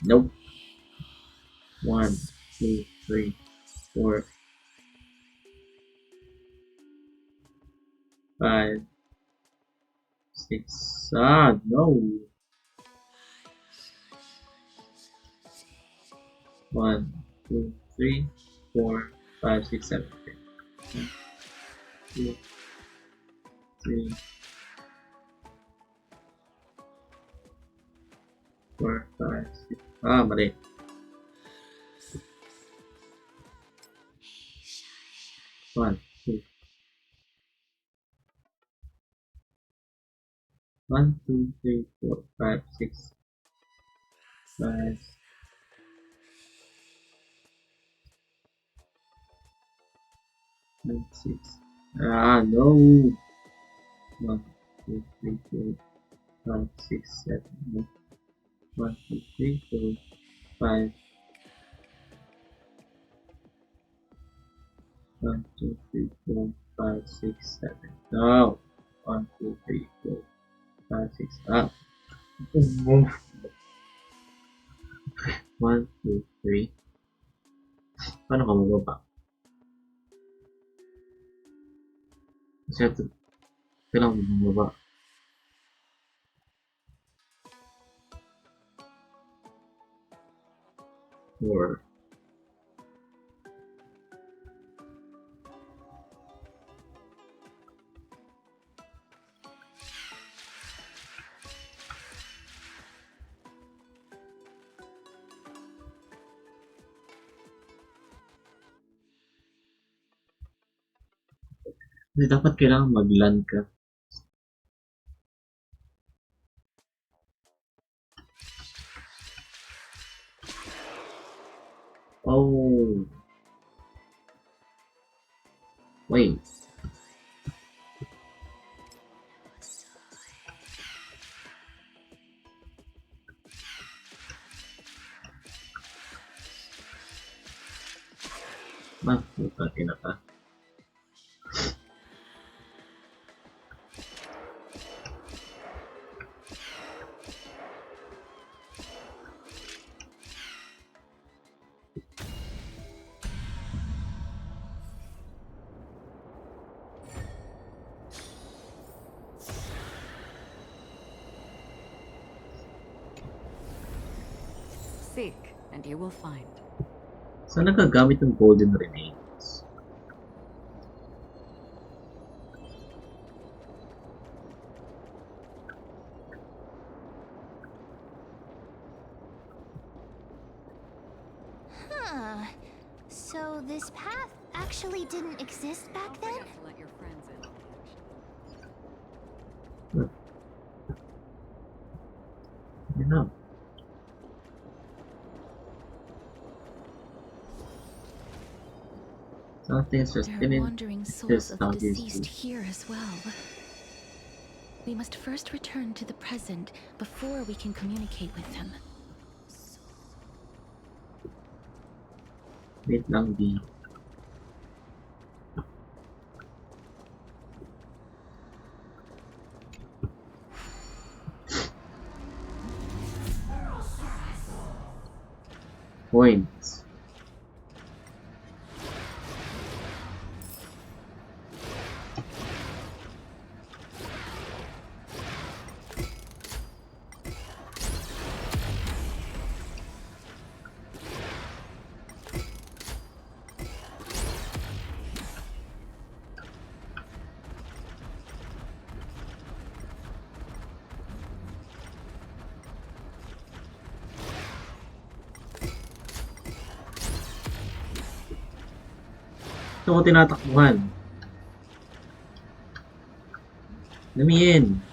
Nope. 1, 2, 3, 4, 5, 6. Ah, no. 1, 2, 3, 4, 5, 6, 7. 1, 2, 3, 4, 5, 6. Ah, mali. 1, 2, 1, 2, 3, 4, 5, 6, 5, 6. Ah, no. 1, 2, 3, 4, 5, 6, 7. 1, 2, 3, 4, 5. 1, 2, 3, 4, 5, 6, 7. No. 1, 2, 3, 4, 5, 6. Ah. 1, 2, 3. Paano ka mababa? Kasi ito, kailangan bumaba. Or, kasi dapat kailangan mag-land ka. Oh. Wait. Puta na ka. Seek, and you will find. Saan nagagamit ng golden remains? Huh. So this path actually didn't exist back then? To let your friends in on the action. Yun na. Something's just There in are it. wandering souls This of the how it is deceased to. here as well. We must first return to the present before we can communicate with them. Wait lang, di. coins. Ito ko tinatakbuhan. Damihin.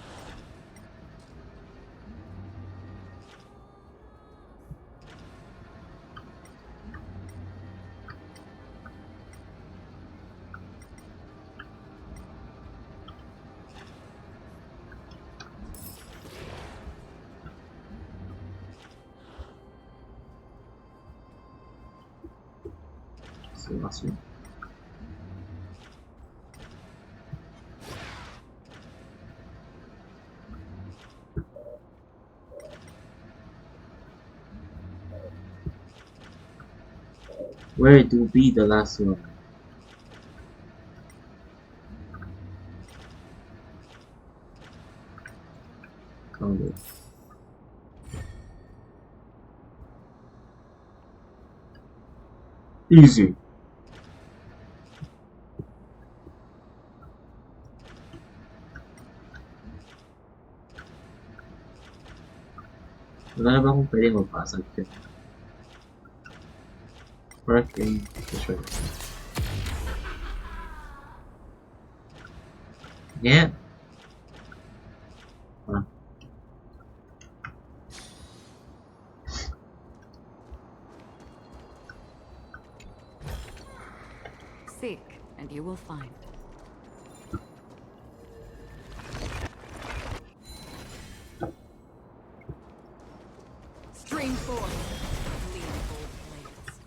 So, where to be the last one? Found it. Easy. Wala na ba akong pwedeng magpasag dyan? Park in the short. Yeah. Huh. Seek, and you will find. Stream forth. Lean bold blades.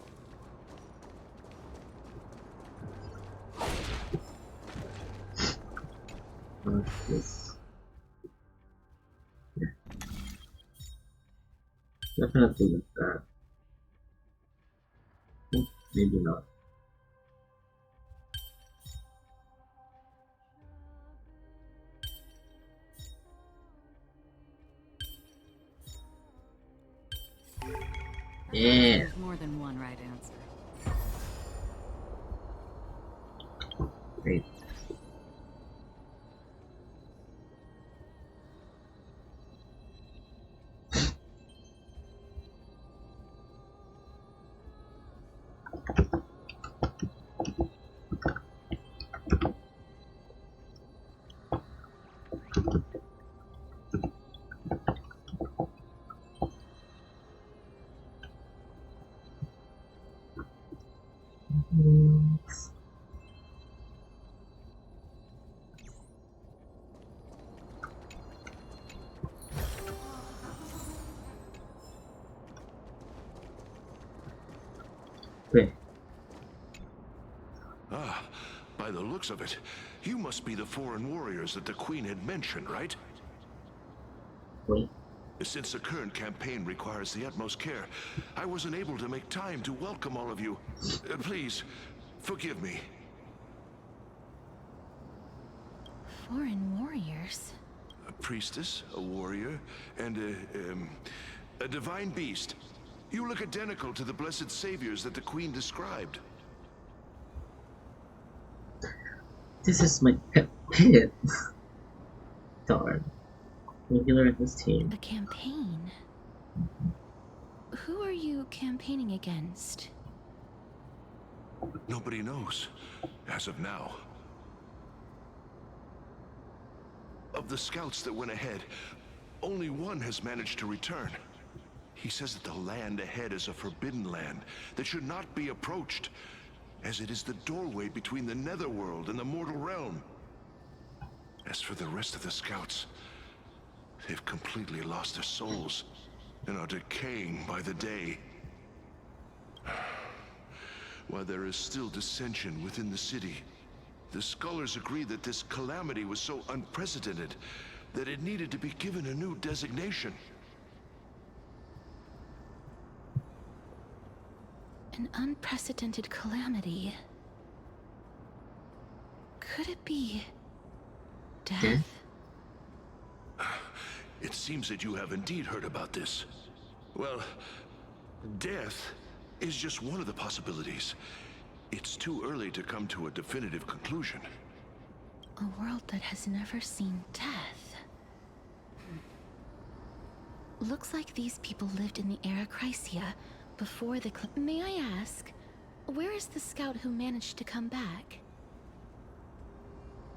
This. Yeah. Definitely like that. Maybe not. Yeah. There's more than one right answer. Great. Okay. Ah, by the looks of it, you must be the foreign warriors that the Queen had mentioned, right? Wait. Since the current campaign requires the utmost care, I wasn't able to make time to welcome all of you. Please, forgive me. Foreign warriors? A priestess, a warrior, and a divine beast. You look identical to the blessed saviors that the Queen described. This is my pet. Darn. Regular in this team. A campaign? Who are you campaigning against? Nobody knows, as of now. Of the scouts that went ahead, only one has managed to return. He says that the land ahead is a forbidden land that should not be approached, as it is the doorway between the netherworld and the mortal realm. As for the rest of the scouts, they've completely lost their souls and are decaying by the day. While there is still dissension within the city, the scholars agree that this calamity was so unprecedented that it needed to be given a new designation. An unprecedented calamity. Could it be death? It seems that you have indeed heard about this. Well, death is just one of the possibilities. It's too early to come to a definitive conclusion. A world that has never seen death. Looks like these people lived in the era Chrysia before the May I ask, where is the scout who managed to come back?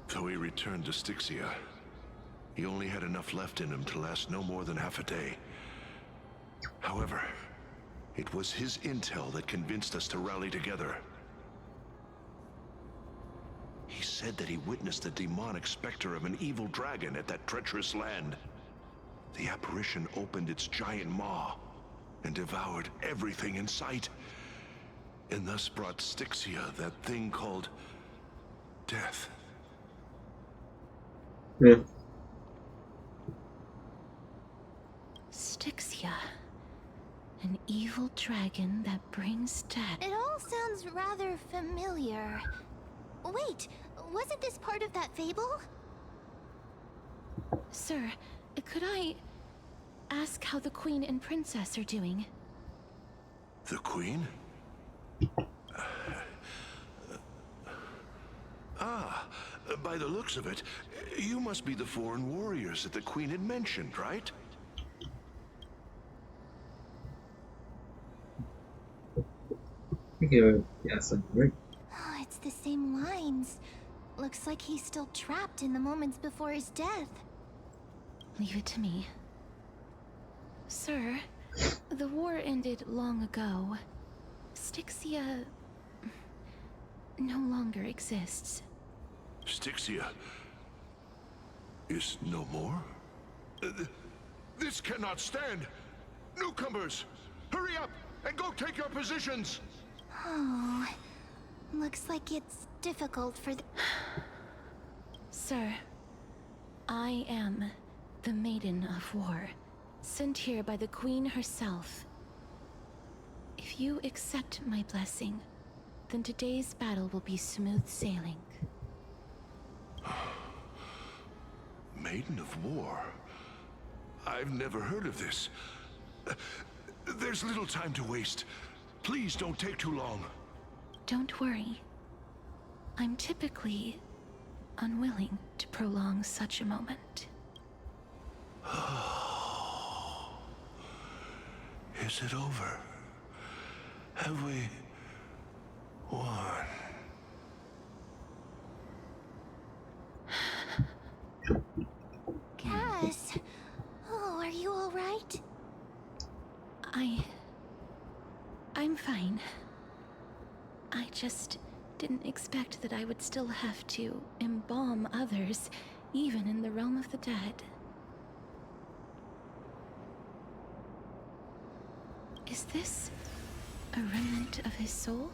So he returned to Styxia. He only had enough left in him to last no more than half a day. However, it was his intel that convinced us to rally together. He said that he witnessed the demonic specter of an evil dragon at that treacherous land. The apparition opened its giant maw and devoured everything in sight, and thus brought Styxia that thing called death. Yeah. Styxia. An evil dragon that brings death. It all sounds rather familiar. Wait, wasn't this part of that fable? Sir, could I ask how the Queen and Princess are doing? The Queen? By the looks of it, you must be the foreign warriors that the Queen had mentioned, right? Yes, I'm right. Oh, it's the same lines. Looks like he's still trapped in the moments before his death. Leave it to me. Sir, the war ended long ago. Styxia no longer exists. Styxia is no more? This cannot stand! Newcomers, hurry up and go take your positions! Oh, looks like it's difficult for the... Sir, I am the Maiden of War, sent here by the Queen herself. If you accept my blessing, then today's battle will be smooth sailing. Maiden of War? I've never heard of this. There's little time to waste. Please don't take too long. Don't worry. I'm typically unwilling to prolong such a moment. Is it over? Have we won? Cass! Oh, are you alright? I'm fine. I just didn't expect that I would still have to embalm others, even in the realm of the dead. Is this a remnant of his soul?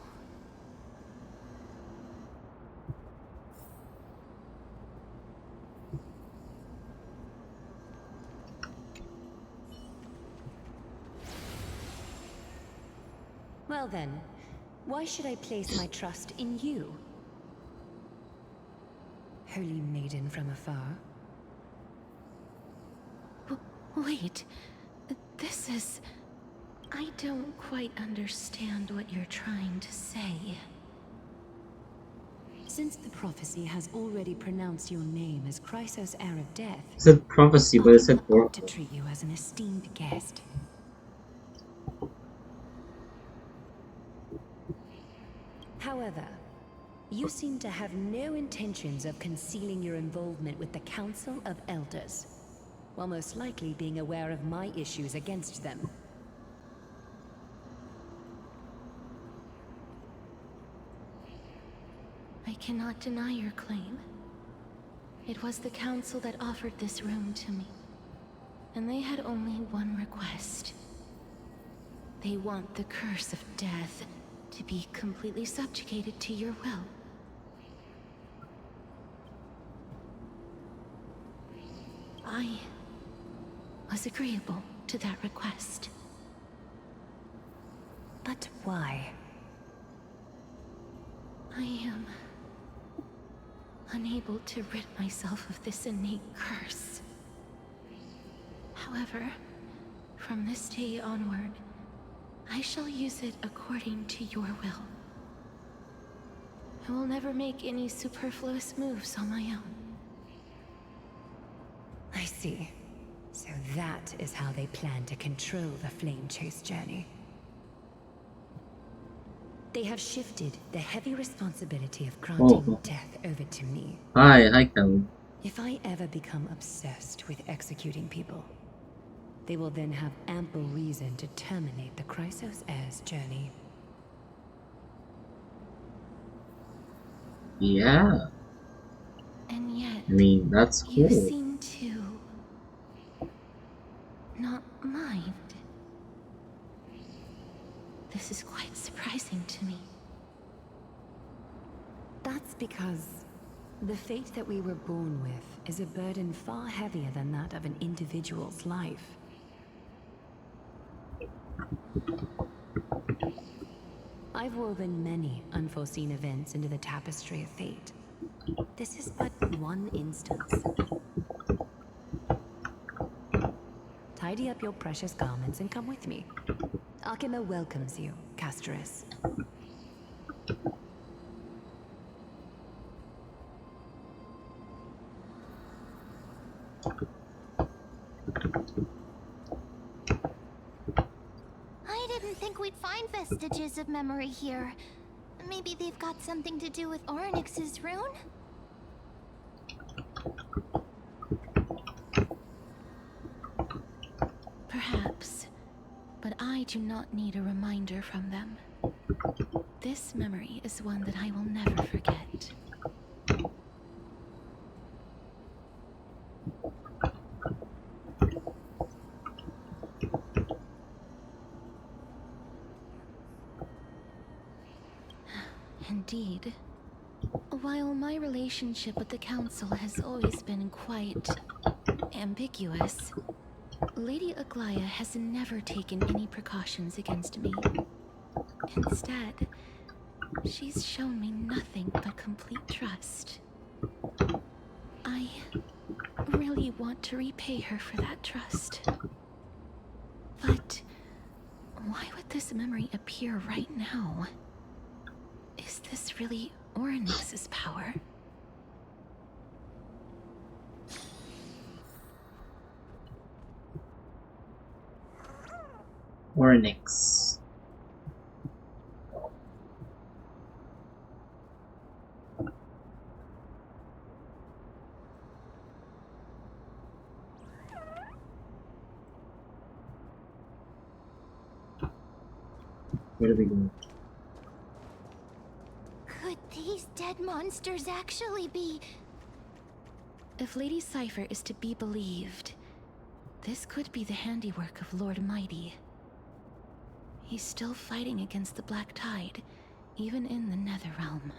Well then, why should I place my trust in you? Holy maiden from afar. Wait, this is... I don't quite understand what you're trying to say. Since the prophecy has already pronounced your name as Chrysos, heir of death, It said prophecy, but it said I ought oracle. to treat you as an esteemed guest. However, you seem to have no intentions of concealing your involvement with the Council of Elders, while most likely being aware of my issues against them. I cannot deny your claim. It was the Council that offered this room to me, and they had only one request. They want the curse of death to be completely subjugated to your will. I was agreeable to that request. But why? I am unable to rid myself of this innate curse. However, from this day onward, I shall use it according to your will. I will never make any superfluous moves on my own. I see. So that is how they plan to control the Flame Chase journey. They have shifted the heavy responsibility of granting death over to me. Hi, Kelly. If I ever become obsessed with executing people, they will then have ample reason to terminate the Chrysos Heir's journey. Yeah. And yet, I mean, that's cool. you seem to not mind. This is quite surprising to me. That's because the fate that we were born with is a burden far heavier than that of an individual's life. I've woven many unforeseen events into the tapestry of fate. This is but one instance. Tidy up your precious garments and come with me. Arkema welcomes you, Castoris. I didn't think we'd find vestiges of memory here. Maybe they've got something to do with Orynyx's rune? Perhaps, but I do not need a reminder from them. This memory is one that I will never forget. Indeed. While my relationship with the Council has always been quite ambiguous, Lady Aglaya has never taken any precautions against me. Instead, she's shown me nothing but complete trust. I really want to repay her for that trust. But why would this memory appear right now? Is this really Orynyx's power? Orynyx. Where do we go? Could these dead monsters actually be... If Lady Cypher is to be believed, this could be the handiwork of Lord Mighty. He's still fighting against the Black Tide, even in the Netherrealm.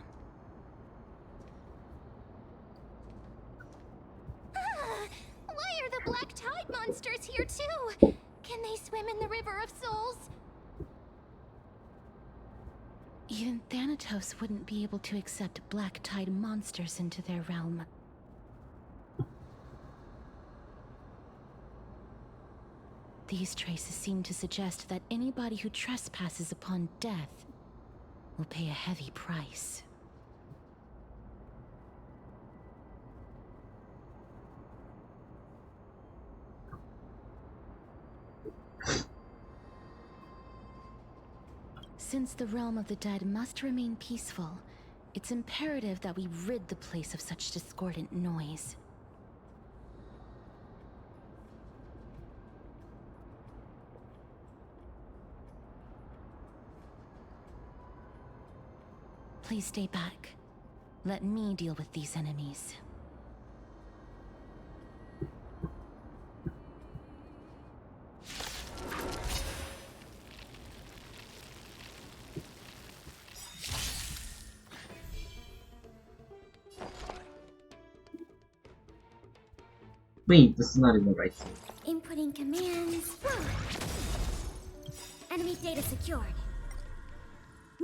Why are the Black Tide monsters here too? Can they swim in the River of Souls? Even Thanatos wouldn't be able to accept Black Tide monsters into their realm. These traces seem to suggest that anybody who trespasses upon death will pay a heavy price. Since the realm of the dead must remain peaceful, it's imperative that we rid the place of such discordant noise. Please stay back. Let me deal with these enemies. Wait, this is not in the right thing. Inputting commands. Enemy data secured.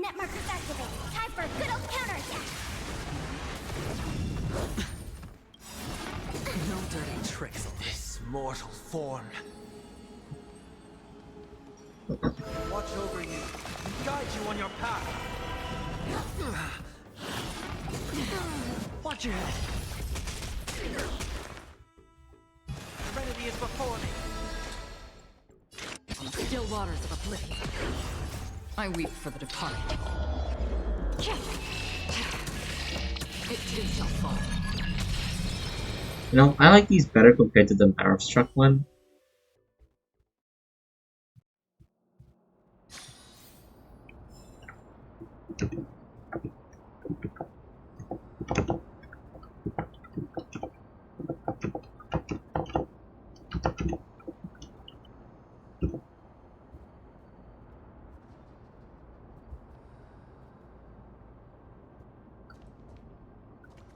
Net markers activated. Time for a good old counterattack. No dirty tricks of this mortal form. Watch over you. Guide you on your path. Watch your head. Serenity is before me. On the still waters of oblivion, I weep for the departed. It too shall fall. You know, I like these better compared to the Marowstruck one.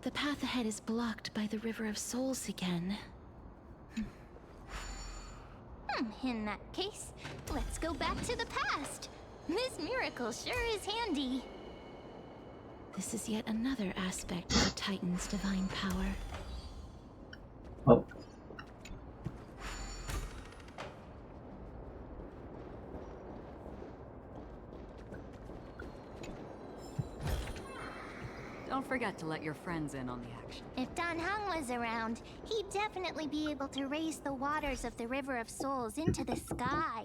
The path ahead is blocked by the River of Souls again. In that case, let's go back to the past. This miracle sure is handy. This is yet another aspect of the Titan's divine power. Oh. Don't forget to let your friends in on the action. If Dan Heng was around, he'd definitely be able to raise the waters of the River of Souls into the sky.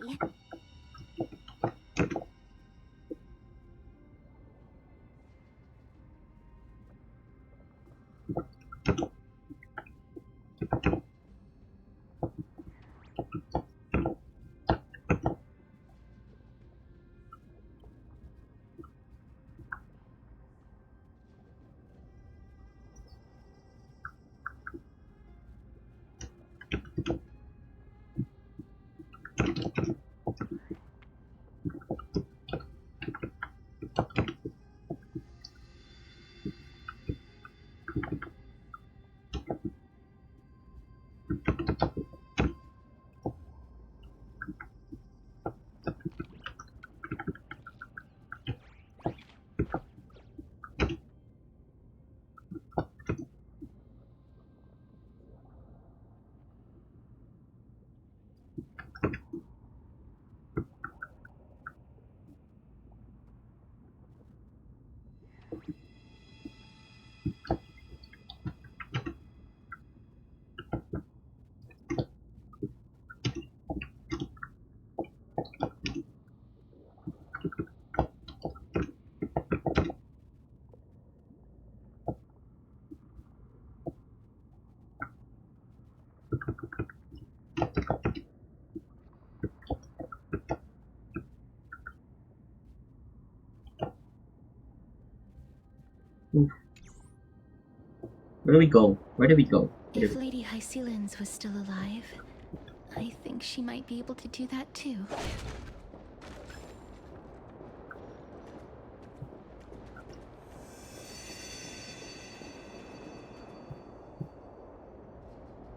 Where do we go? Where do we go? If Lady Hycelens was still alive, I think she might be able to do that too.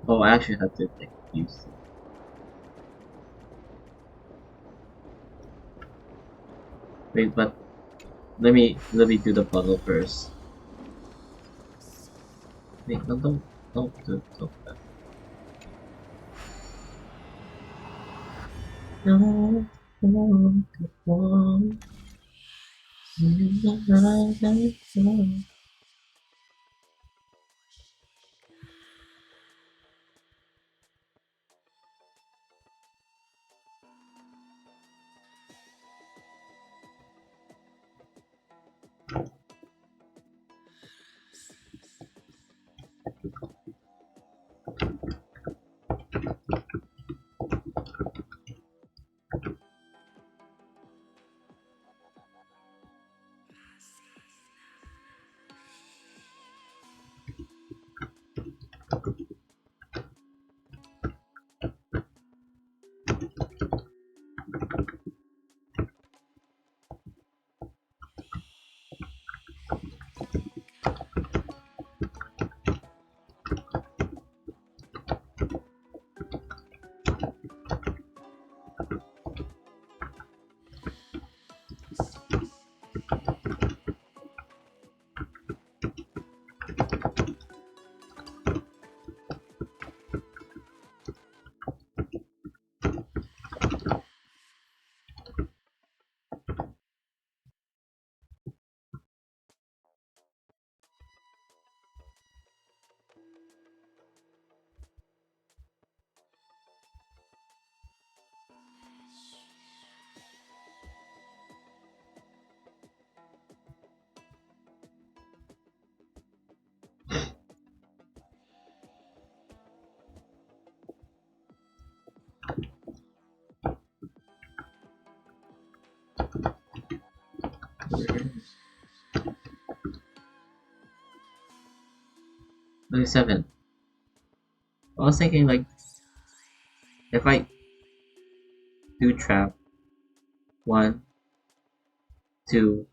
Oh, I actually have to like, use it. Wait, but let me do the puzzle first. Wait, no, don't do that. No, Okay, 7. I was thinking like if I do trap 1, 2,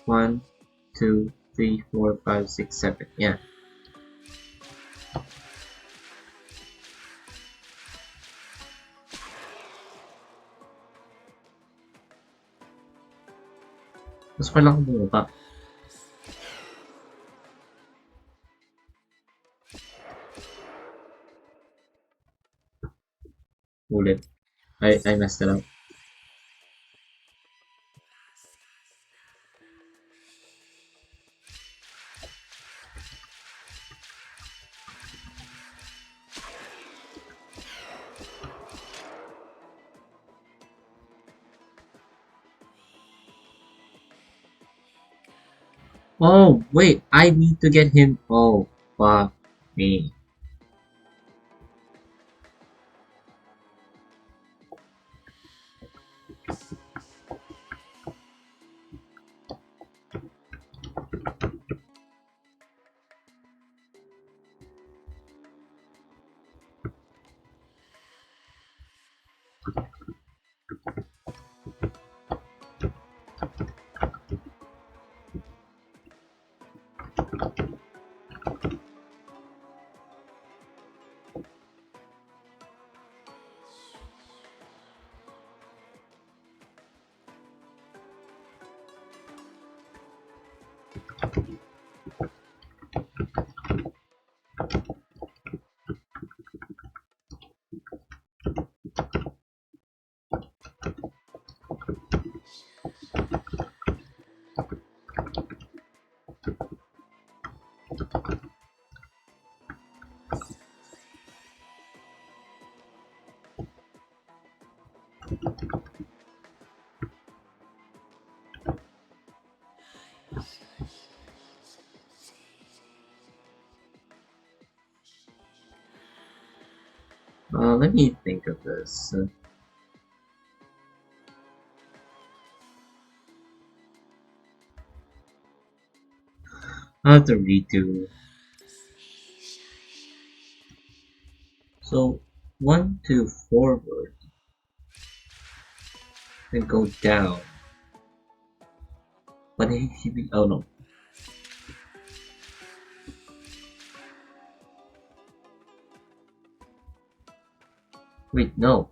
1, 2, 3, 4, 5, 6, 7. Yeah. Mas pala akong bumaba. Ulit. I messed it up. Oh, wait, I need to get him. Oh, fuck me. Let me think of this. I have to redo. So 1, 2 forward, then go down. But he be oh no. Wait, no.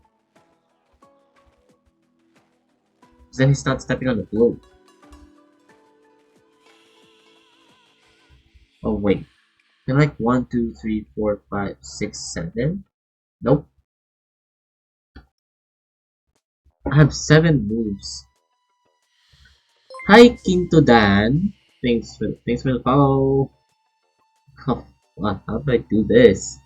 Then he's not stepping on the blue. Oh wait. Then like 1, 2, 3, 4, 5, 6, 7? Nope. I have 7 moves. Hi Kinto Dan. Thanks for the follow. Oh, wow, how do I do this?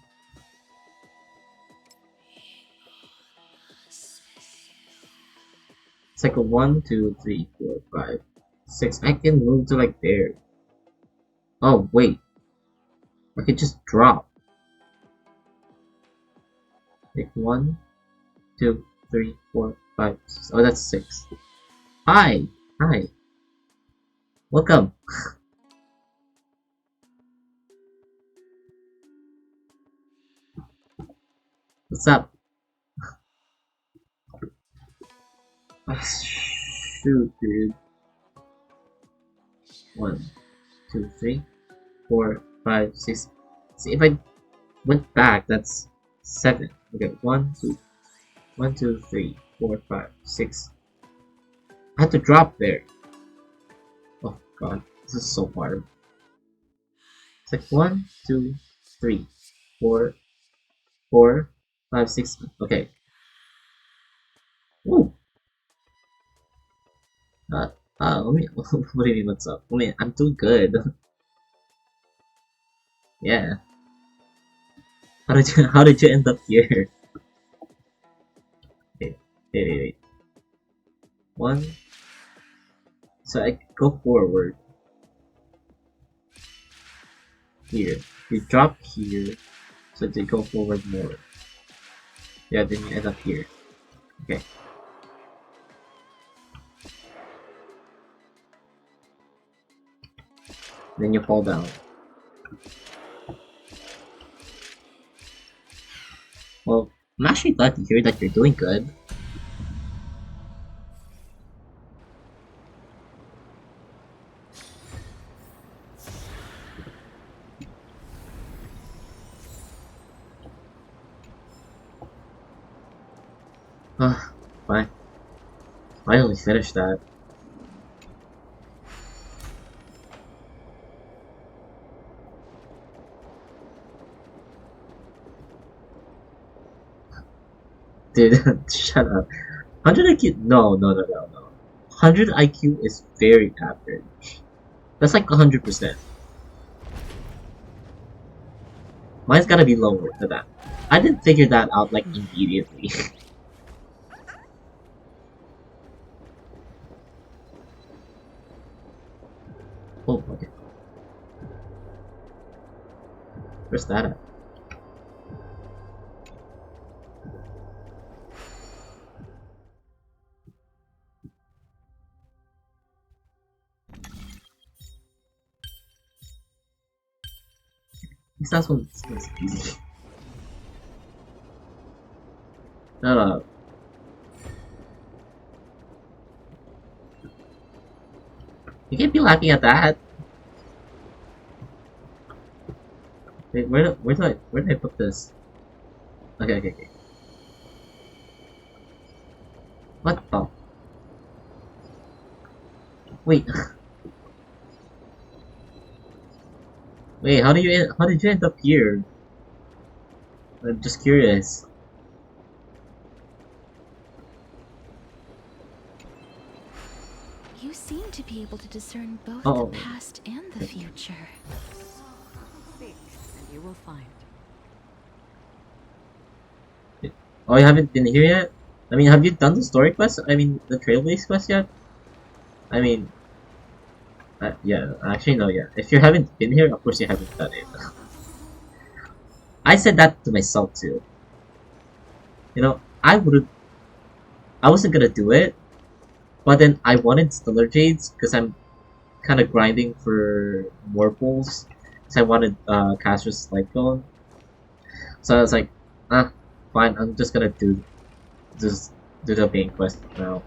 It's like a 1, 2, 3, 4, 5, 6. I can move to like there. Oh wait. I could just drop. Like 1, 2, 3, 4, 5, 6. Oh, that's 6. Hi! Hi. Welcome. What's up? Shoot, dude. 1, 2, 3, 4, 5, 6. See, if I went back, that's 7. Okay, 1, 2, 1, 2, 3, 4, 5, 6. I had to drop there. Oh god, this is so hard. It's like 1, 2, 3, 4, 4, 5, 6. Okay. Woo! Let me. What do you mean? What's up? I mean, I'm doing good. Yeah. How did you end up here? Wait. 1. So I go forward. Here. You drop here. So they go forward more. Yeah, then you end up here. Okay. Then you fall down. Well, I'm actually glad to hear that you're doing good. Fine. Finally finished that. Dude, shut up. 100 IQ? No. 100 IQ is very average. That's like 100%. Mine's gotta be lower than that. I didn't figure that out like immediately. Oh, okay. Where's that at? This last one's easy. No. You can't be laughing at that. Wait, where did I put this? Okay. What the? Wait. Wait, how did you end up here? I'm just curious. You seem to be able to discern both Oh. the past and the future. Seek, and you will find. Oh, you haven't been here yet? I mean, have you done the story quest? I mean, the trailblaze quest yet? I mean, yeah, actually no, yeah. If you haven't been here, of course you haven't done it. I said that to myself too. You know, I wasn't gonna do it, but then I wanted Stellar Jades because I'm kind of grinding for more pulls. So I wanted Caster's Light Cone. So I was like, fine, I'm just gonna do the main quest now.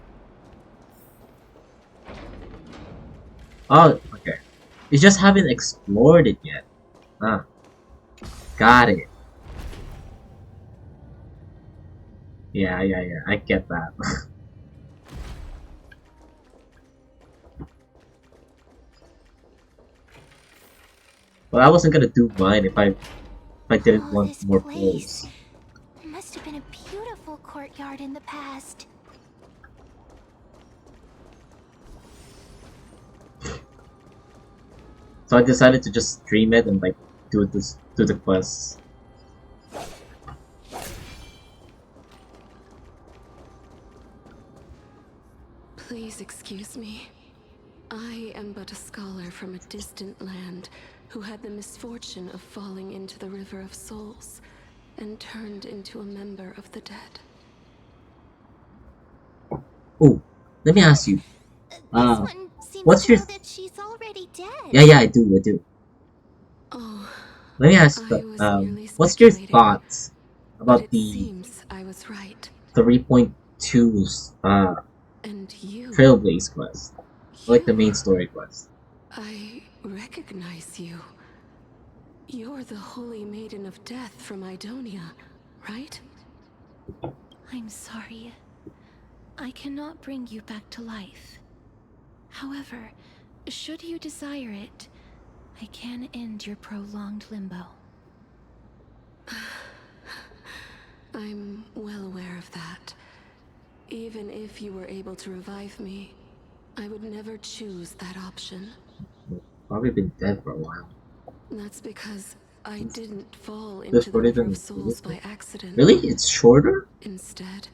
Oh, okay. You just haven't explored it yet. Got it. Yeah, I get that. Well, I wasn't gonna do mine if I didn't want more pulls. It must have been a beautiful courtyard in the past. So I decided to just stream it and like do the quests. Please excuse me. I am but a scholar from a distant land who had the misfortune of falling into the River of Souls and turned into a member of the dead. Oh, let me ask you. This one seems what's to your know that she's already dead. Yeah, I do. Oh, Let me ask what's your thoughts about the seems I was right. 3.2's And you, Trailblaze quest? Like the main story quest. I recognize you. You're the Holy Maiden of Death from Idonia, right? I'm sorry. I cannot bring you back to life. However, should you desire it, I can end your prolonged limbo. I'm well aware of that. Even if you were able to revive me, I would never choose that option. Probably been dead for a while. That's because I didn't fall into the River of Souls by accident. Really? It's shorter? Instead,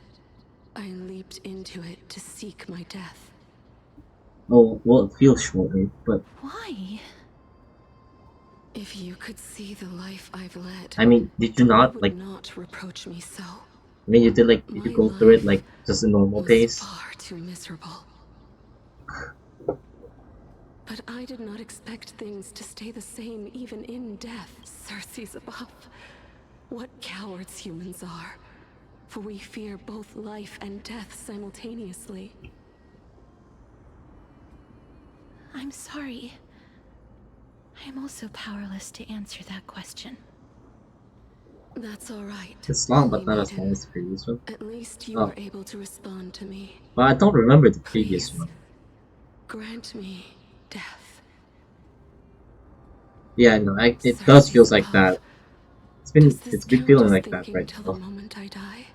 I leaped into it to seek my death. Oh, well, it feels shorter, but... Why? If you could see the life I've led, I mean, did you not, like... not reproach me so. I mean, did you go through it, like, just a normal pace? Far too miserable. But I did not expect things to stay the same even in death. Circe's above. What cowards humans are. For we fear both life and death simultaneously. I'm sorry. I am also powerless to answer that question. That's all right. It's long, but not as long as the previous one. At least you Oh. were able to respond to me. But I don't remember the previous one. Grant me death. Yeah, no, it does feel like that. It's been feeling like that right Till now. the moment I die.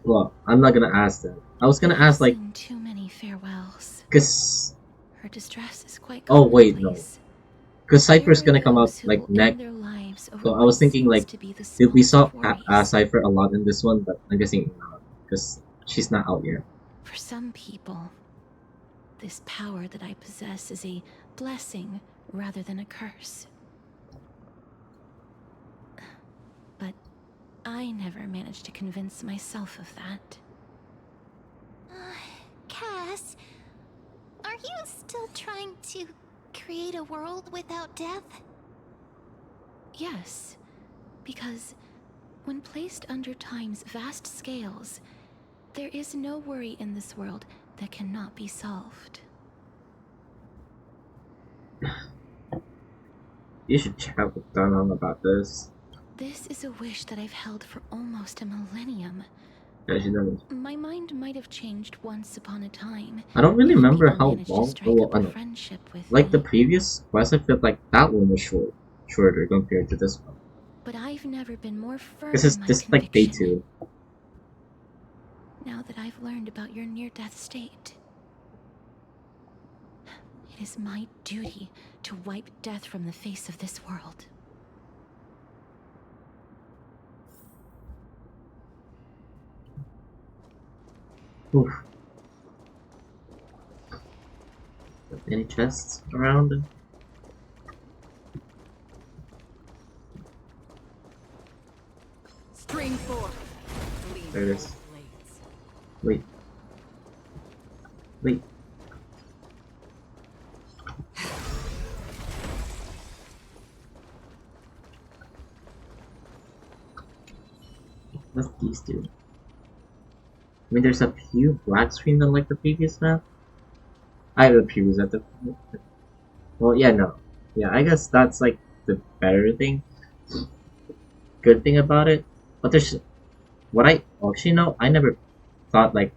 Well, I'm not gonna ask that. I was gonna ask like, Seen too many farewells. cause. Her distress is quite Oh wait, no. commonplace. Cause Cypher's There are gonna come out those who like will next. end their lives over So I what was thinking seems like, to be the did we saw smallest worries. Cypher a lot in this one? But I'm guessing not, cause she's not out yet. For some people, this power that I possess is a blessing rather than a curse. But I never managed to convince myself of that. Cass, are you still trying to create a world without death? Yes, because when placed under time's vast scales, there is no worry in this world that cannot be solved. You should chat with Dunham about this. This is a wish that I've held for almost a millennium. Yeah, she doesn't. My mind might have changed once upon a time. I don't really if remember people how managed to long. strike Well, up I a know. friendship with Like me. the previous quest, I feel like that one was shorter compared to this one. But I've never been more firm This is in my this is like day conviction. 2. Now that I've learned about your near-death state, it is my duty to wipe death from the face of this world. Oof. Any chests around? String 4. There it is. Wait. Wait. What's these do? I mean, there's a few black screens unlike the previous map. I have a previous at the. Well, yeah, no. Yeah, I guess that's like the better thing. Good thing about it. But there's. What I actually know, I never thought like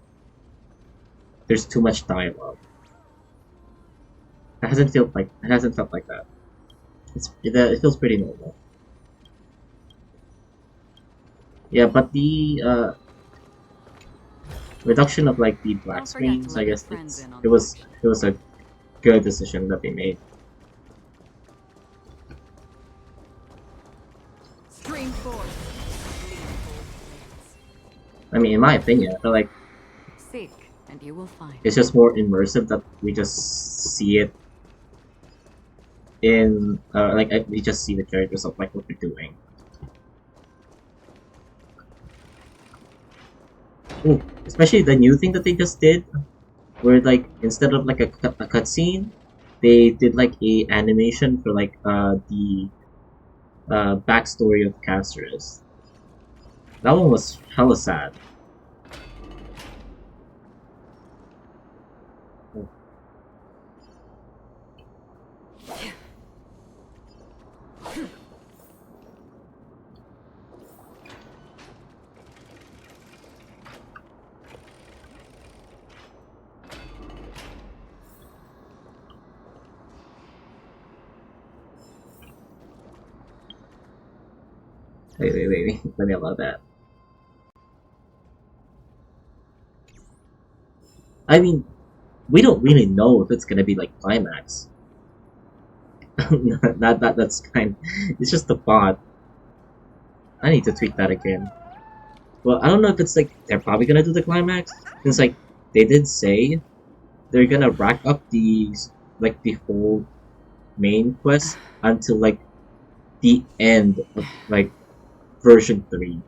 there's too much dialogue. It hasn't felt like that. It feels pretty normal. Yeah, but the reduction of like the black screens, I guess it was a good decision that they made. String 4. I mean, in my opinion, I feel like Seek, and you will find. it's just more immersive that we just see it in we just see the characters of like what they're doing. Ooh, especially the new thing that they just did, where like instead of like a cutscene, they did like a animation for like the backstory of Casterus. That one was hella sad. Wait. Let me allow that. I mean, we don't really know if it's gonna be like climax. That's kind. It's just a bot. I need to tweak that again. Well, I don't know if it's like they're probably gonna do the climax, since like they did say they're gonna rack up the whole main quest until like the end of like version 3.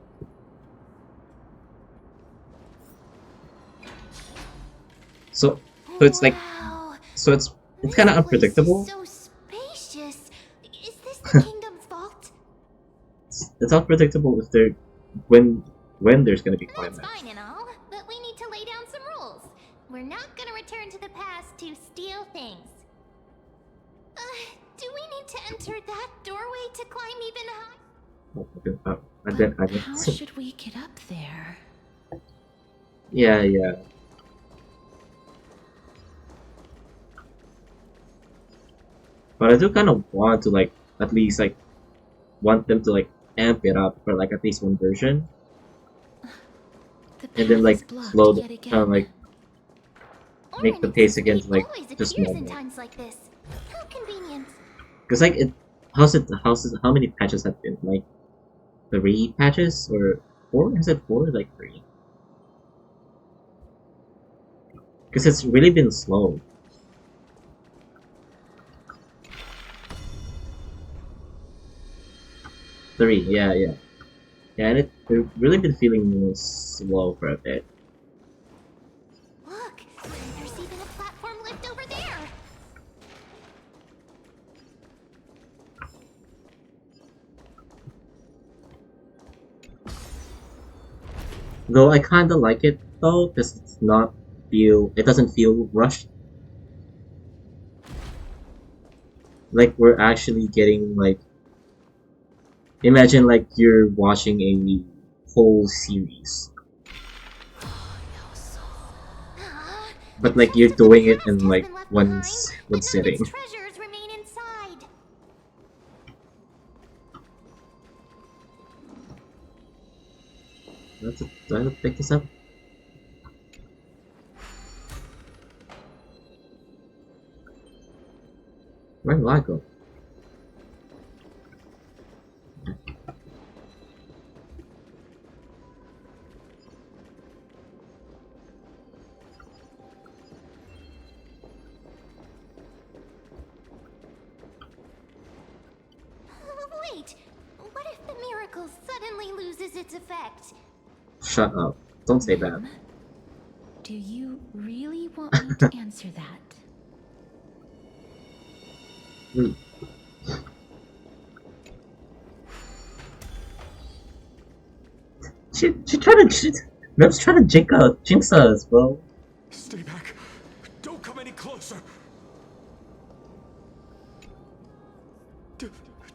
So it's like So it's kind of unpredictable. So spacious. Is this the kingdom's vault? It's unpredictable if there when there's gonna be That's climax. fine and all, but we need to lay down some rules. We're not gonna return to the past to steal things. Do we need to enter that doorway to climb even higher? How should we get up there? Yeah. But I do kind of want to like at least like want them to like amp it up for like at least one version, and then like slow kind of like make the pace again to like just normal. In times like this. How convenient. Cause like how many patches have been like 3 patches or 4? Has it 4 or like 3? Cause it's really been slow. Three, yeah, and they've really been feeling slow for a bit. Look, there's even a platform lift over there. Though I kinda like it though, because it doesn't feel rushed. Like we're actually getting like, imagine like you're watching a whole series, but like you're doing it in like one sitting. Treasures remain inside. Do I have to pick this up? Where do I go? Wait, what if the miracle suddenly loses its effect? Shut up. Don't say that. Do you really want me to answer that? Rev's trying to jinx us, bro. Stay back. Don't come any closer.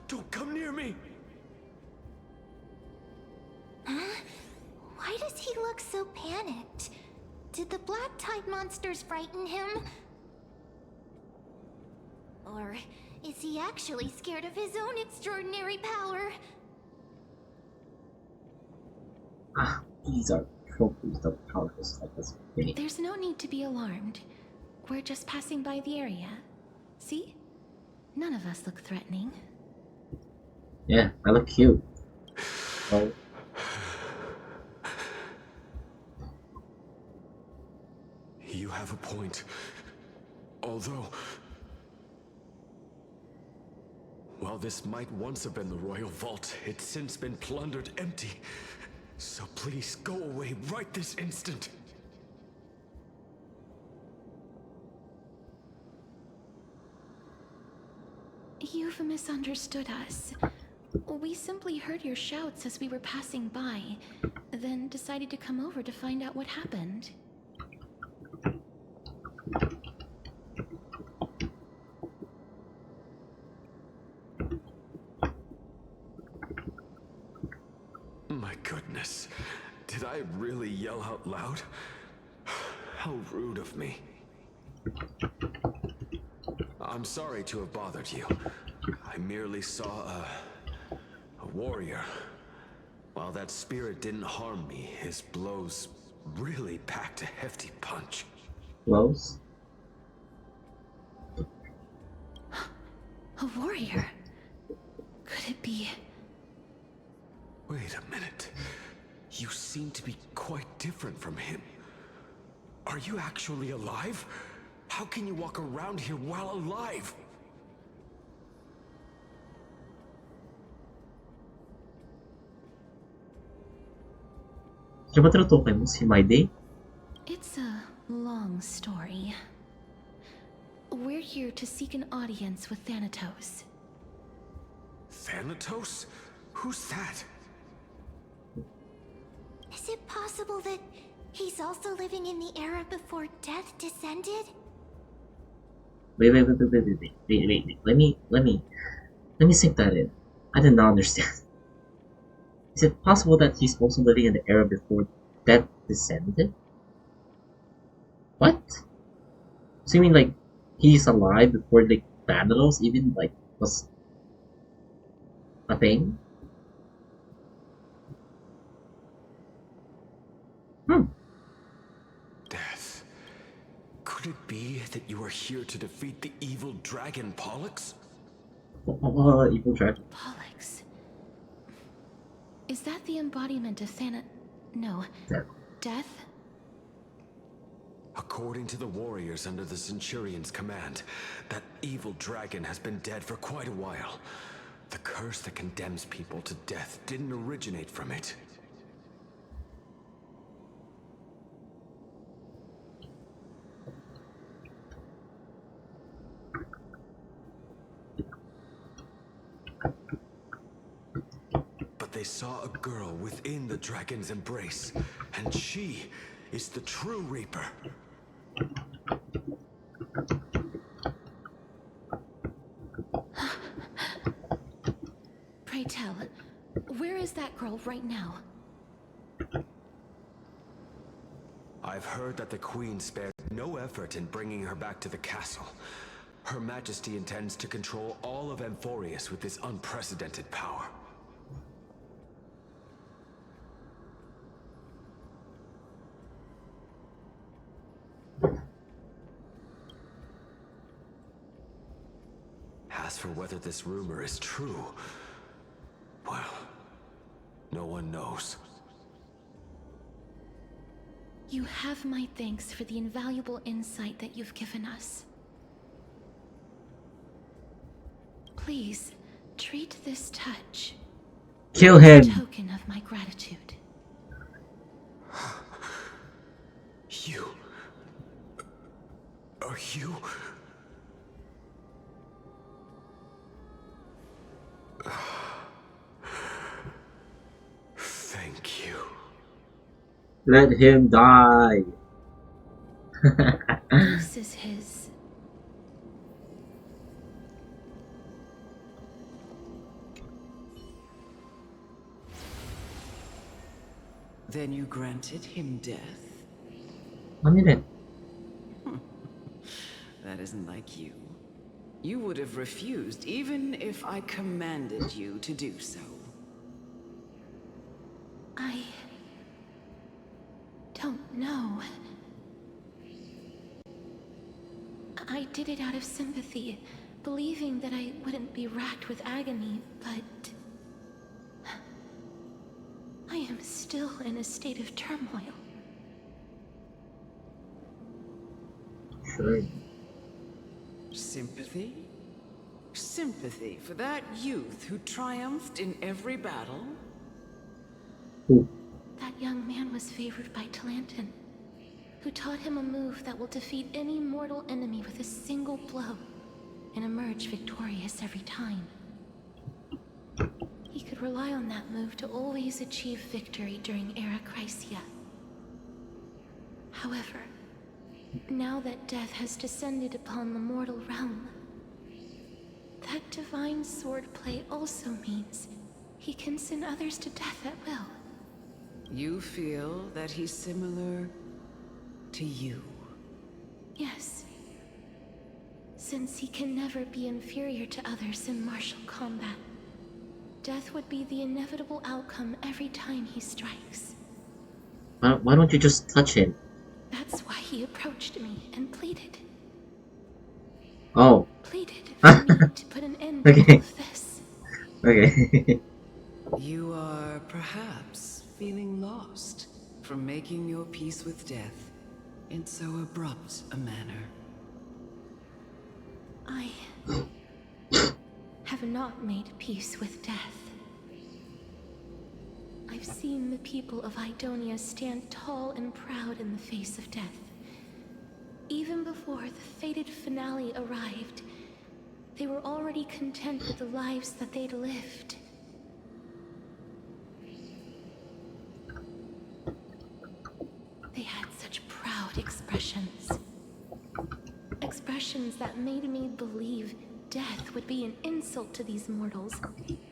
Don't come near me. Huh? Why does he look so panicked? Did the black tide monsters frighten him? Or is he actually scared of his own extraordinary power? These are trophies of powers like this. There's no need to be alarmed. We're just passing by the area. See? None of us look threatening. Yeah, I look cute. Oh. You have a point. Although, while this might once have been the royal vault, it's since been plundered empty. So please go away right this instant. You've misunderstood us. We simply heard your shouts as we were passing by, then decided to come over to find out what happened. My goodness, did I really yell out loud? How rude of me. I'm sorry to have bothered you. I merely saw a warrior. While that spirit didn't harm me, his blows really packed a hefty punch. Blows? A warrior? Could it be? Wait a minute. You seem to be quite different from him. Are you actually alive? How can you walk around here while alive? It's a long story. we're here to seek an audience with Thanatos. Thanatos? Who's that? Is it possible that he's also living in the era before death descended? Wait. Let me sink that in. I did not understand. Is it possible that he's also living in the era before death descended? What? So you mean like he's alive before the Thanatos even like was a thing? Death. Could it be that you are here to defeat the evil dragon Pollux? Evil dragon. Pollux. Is that the embodiment of No. Death? According to the warriors under the Centurion's command, that evil dragon has been dead for quite a while. The curse that condemns people to death didn't originate from it. But they saw a girl within the dragon's embrace, and she is the true Reaper. Pray tell, where is that girl right now? I've heard that the Queen spared no effort in bringing her back to the castle. Her Majesty intends to control all of Amphorius with this unprecedented power. As for whether this rumor is true, well, no one knows. You have my thanks for the invaluable insight that you've given us. Please, treat this touch. Kill him! As a token of my gratitude. You... Are you... Thank you. Let him die! This is his. Then you granted him death? 1 minute. That isn't like you. You would have refused even if I commanded you to do so. I don't know. I did it out of sympathy, believing that I wouldn't be racked with agony, but I am still in a state of turmoil. Sure. Sympathy? Sympathy for that youth who triumphed in every battle? That young man was favored by Talantin, who taught him a move that will defeat any mortal enemy with a single blow and emerge victorious every time. He could rely on that move to always achieve victory during Era Chrysia. However, now that death has descended upon the mortal realm, that divine swordplay also means he can send others to death at will. You feel that he's similar to you? Yes. Since he can never be inferior to others in martial combat, death would be the inevitable outcome every time he strikes. Why don't you just touch him? That's why he approached me and pleaded. Oh. Pleaded for me to put an end to all of this. Okay. You are perhaps feeling lost from making your peace with death in so abrupt a manner. I have not made peace with death. I've seen the people of Idonia stand tall and proud in the face of death. Even before the fated finale arrived, they were already content with the lives that they'd lived. They had such proud expressions. Expressions that made me believe death would be an insult to these mortals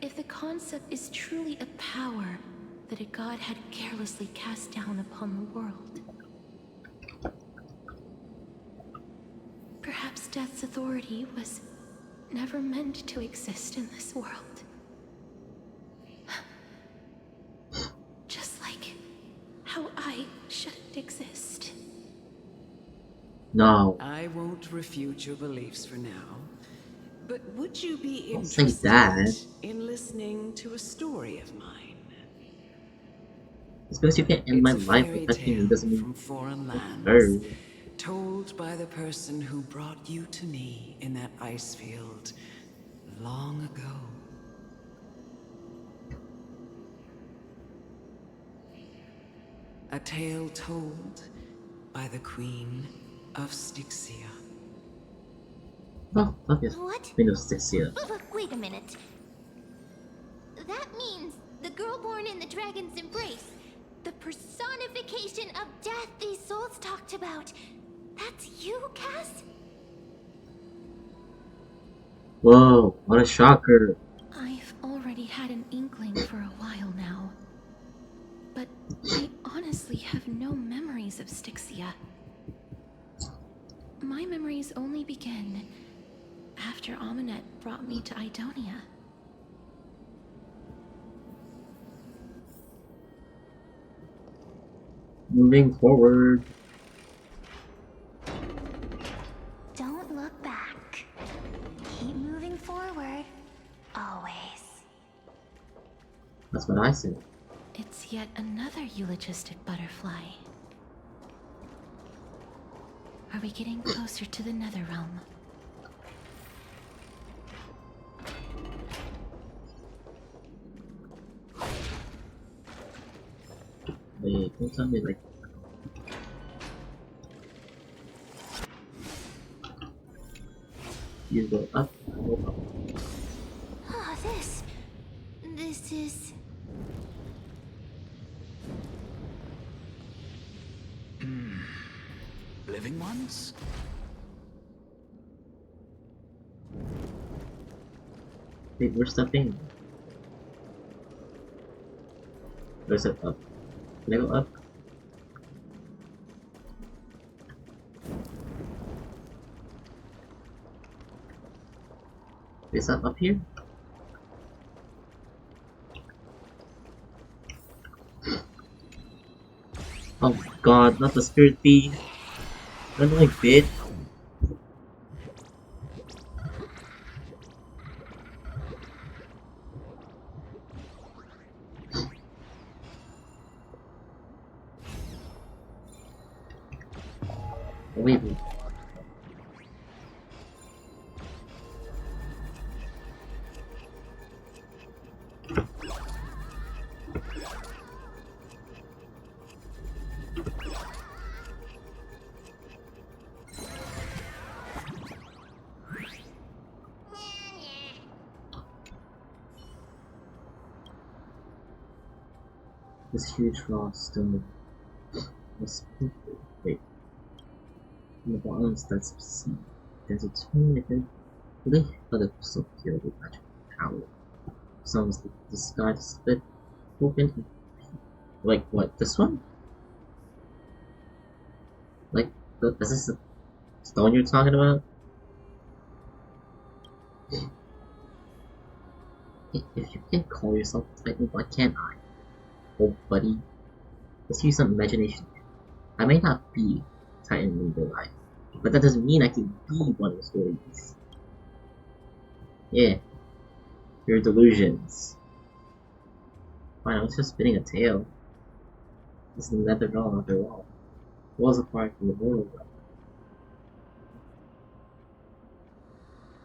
if the concept is truly a power that a god had carelessly cast down upon the world. Perhaps death's authority was never meant to exist in this world. Just like how I shouldn't exist. No. I won't refute your beliefs for now. But would you be Don't say interested that. in listening to a story of mine? Just because you can't end It's my a life fairy with touching me tale doesn't mean from foreign lands, her. told by the person who brought you to me in that ice field long ago. A tale told by the Queen of Styxia. Oh, obvious. What? Queen of Styxia. Wait a minute. That means the girl born in the dragon's embrace, the personification of death these souls talked about. That's you, Cass? Whoa, what a shocker. I've already had an inkling for a while now. But I honestly have no memories of Styxia. My memories only begin after Amunet brought me to Idonia. Moving forward. Don't look back. Keep moving forward. Always. That's what I said. It's yet another eulogistic butterfly. Are we getting closer to the Netherrealm? Wait, don't tell me like... You go up, I go up. Ah, This is... Living ones? Wait, we're stepping. Where's it up? Can I go up? Is that up here? Oh god, not the spirit thief. Run away, bitch. Oh, wait. This huge rock stone was wait. On the bottom that's sea. There's a tiny little leaf for the so pure with magic power. Sounds like the sky split open. Like what? This one? Like is this the stone you're talking about? If you can call yourself a Titan, why can't I? Oh buddy. Let's use some imagination. I may not be Titan in real life, but that doesn't mean I can be one of the stories. Yeah. Your delusions. Fine, I was just spinning a tail. This is the nether realm after all. It was apart from the mortal realm.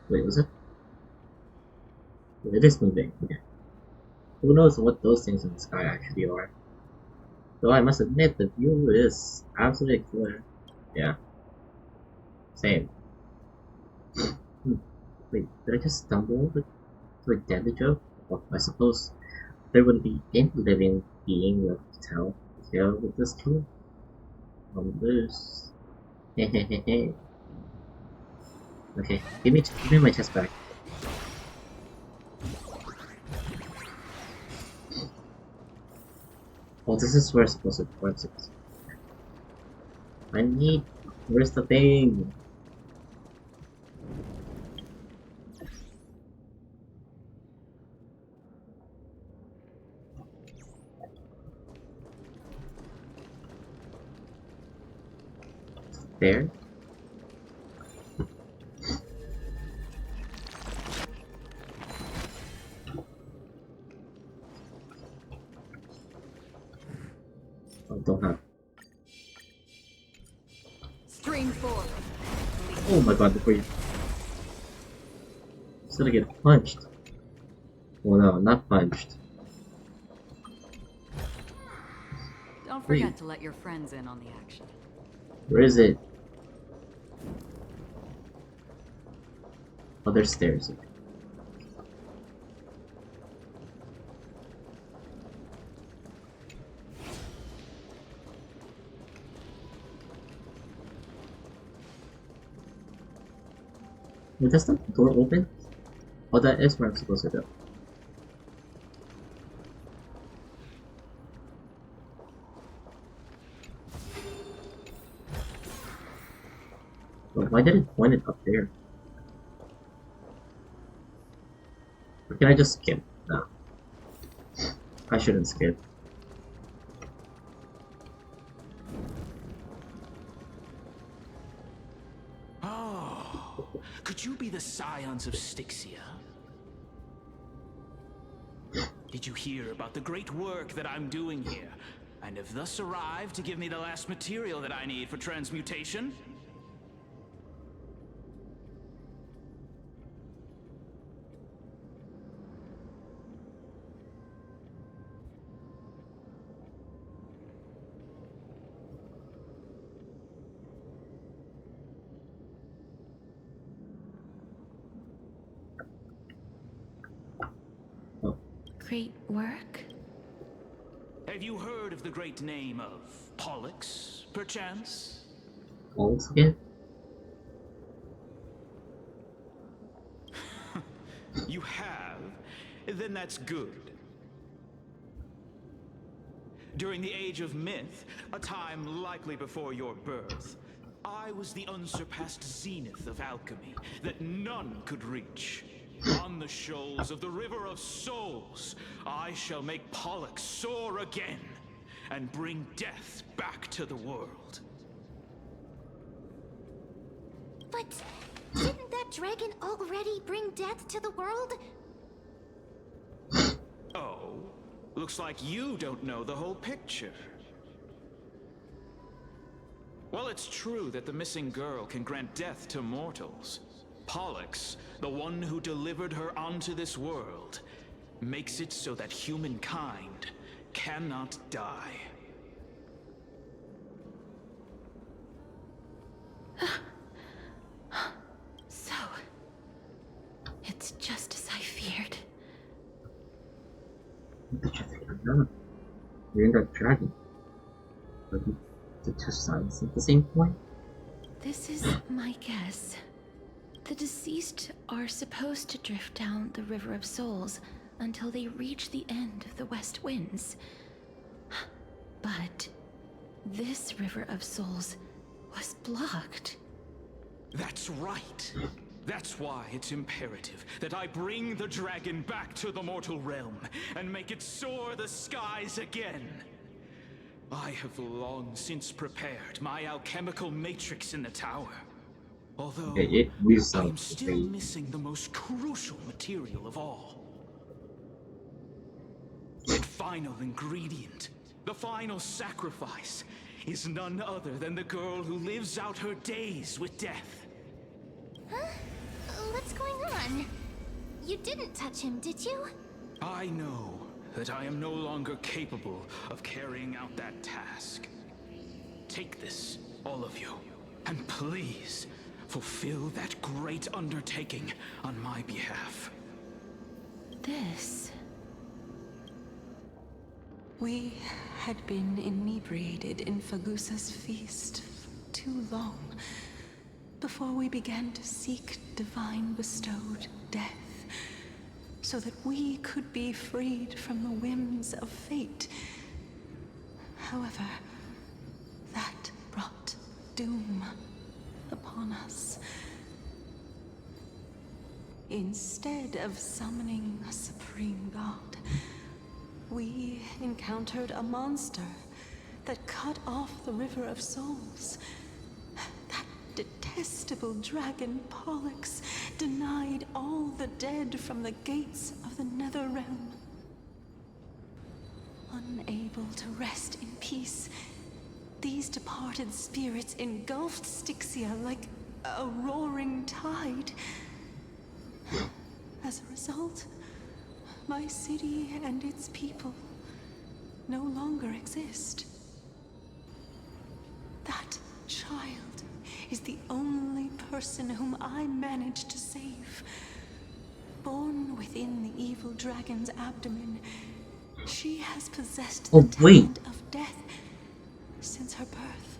Wait, was it? It is moving. Okay. Who knows what those things in the sky actually are? Though I must admit the view is absolutely clear. Yeah. Same. Wait, did I just stumble to a deadly joke? Well, I suppose there wouldn't be any living being left to tell the tale with this tool. On loose. Hehehehe. Okay, give me my chest back. Oh, this is where I'm supposed to point it. Where's the thing? There? Oh, don't have. Stream 4. Oh my god, before you. Instead of get punched. Well, no, not punched. Don't forget to let your friends in on the action. Where is it? Oh, there's stairs. Wait, does the door open? Oh, that is where I'm supposed to go. But why did it point it up there? Or can I just skip? No. I shouldn't skip. Oh, could you be the scions of Styxia? Did you hear about the great work that I'm doing here? And have thus arrived to give me the last material that I need for transmutation? Great work? Have you heard of the great name of Pollux, perchance? Pollux again? You have? Then that's good. During the Age of Myth, a time likely before your birth, I was the unsurpassed zenith of alchemy that none could reach. On the shoals of the River of Souls, I shall make Pollux soar again and bring death back to the world. But didn't that dragon already bring death to the world? Oh, looks like you don't know the whole picture. Well, it's true that the missing girl can grant death to mortals. Pollux, the one who delivered her onto this world, makes it so that humankind cannot die. So, it's just as I feared. What did you think of that? You're in that dragon. Are the two sides at the same point? This is my guess. The deceased are supposed to drift down the River of Souls until they reach the end of the West Winds. But this River of Souls was blocked. That's right. That's why it's imperative that I bring the dragon back to the mortal realm and make it soar the skies again. I have long since prepared my alchemical matrix in the tower. Although, I am still missing the most crucial material of all. That final ingredient, the final sacrifice, is none other than the girl who lives out her days with death. Huh? What's going on? You didn't touch him, did you? I know that I am no longer capable of carrying out that task. Take this, all of you, and please, fulfill that great undertaking on my behalf. This... We had been inebriated in Fagusa's feast for too long before we began to seek divine bestowed death, so that we could be freed from the whims of fate. However, that brought doom upon us. Instead of summoning a supreme god, we encountered a monster that cut off the River of Souls. That detestable dragon Pollux denied all the dead from the gates of the Nether Realm. Unable to rest in peace, these departed spirits engulfed Styxia like a roaring tide. As a result, my city and its people no longer exist. That child is the only person whom I managed to save. Born within the evil dragon's abdomen, she has possessed the talent of death since her birth.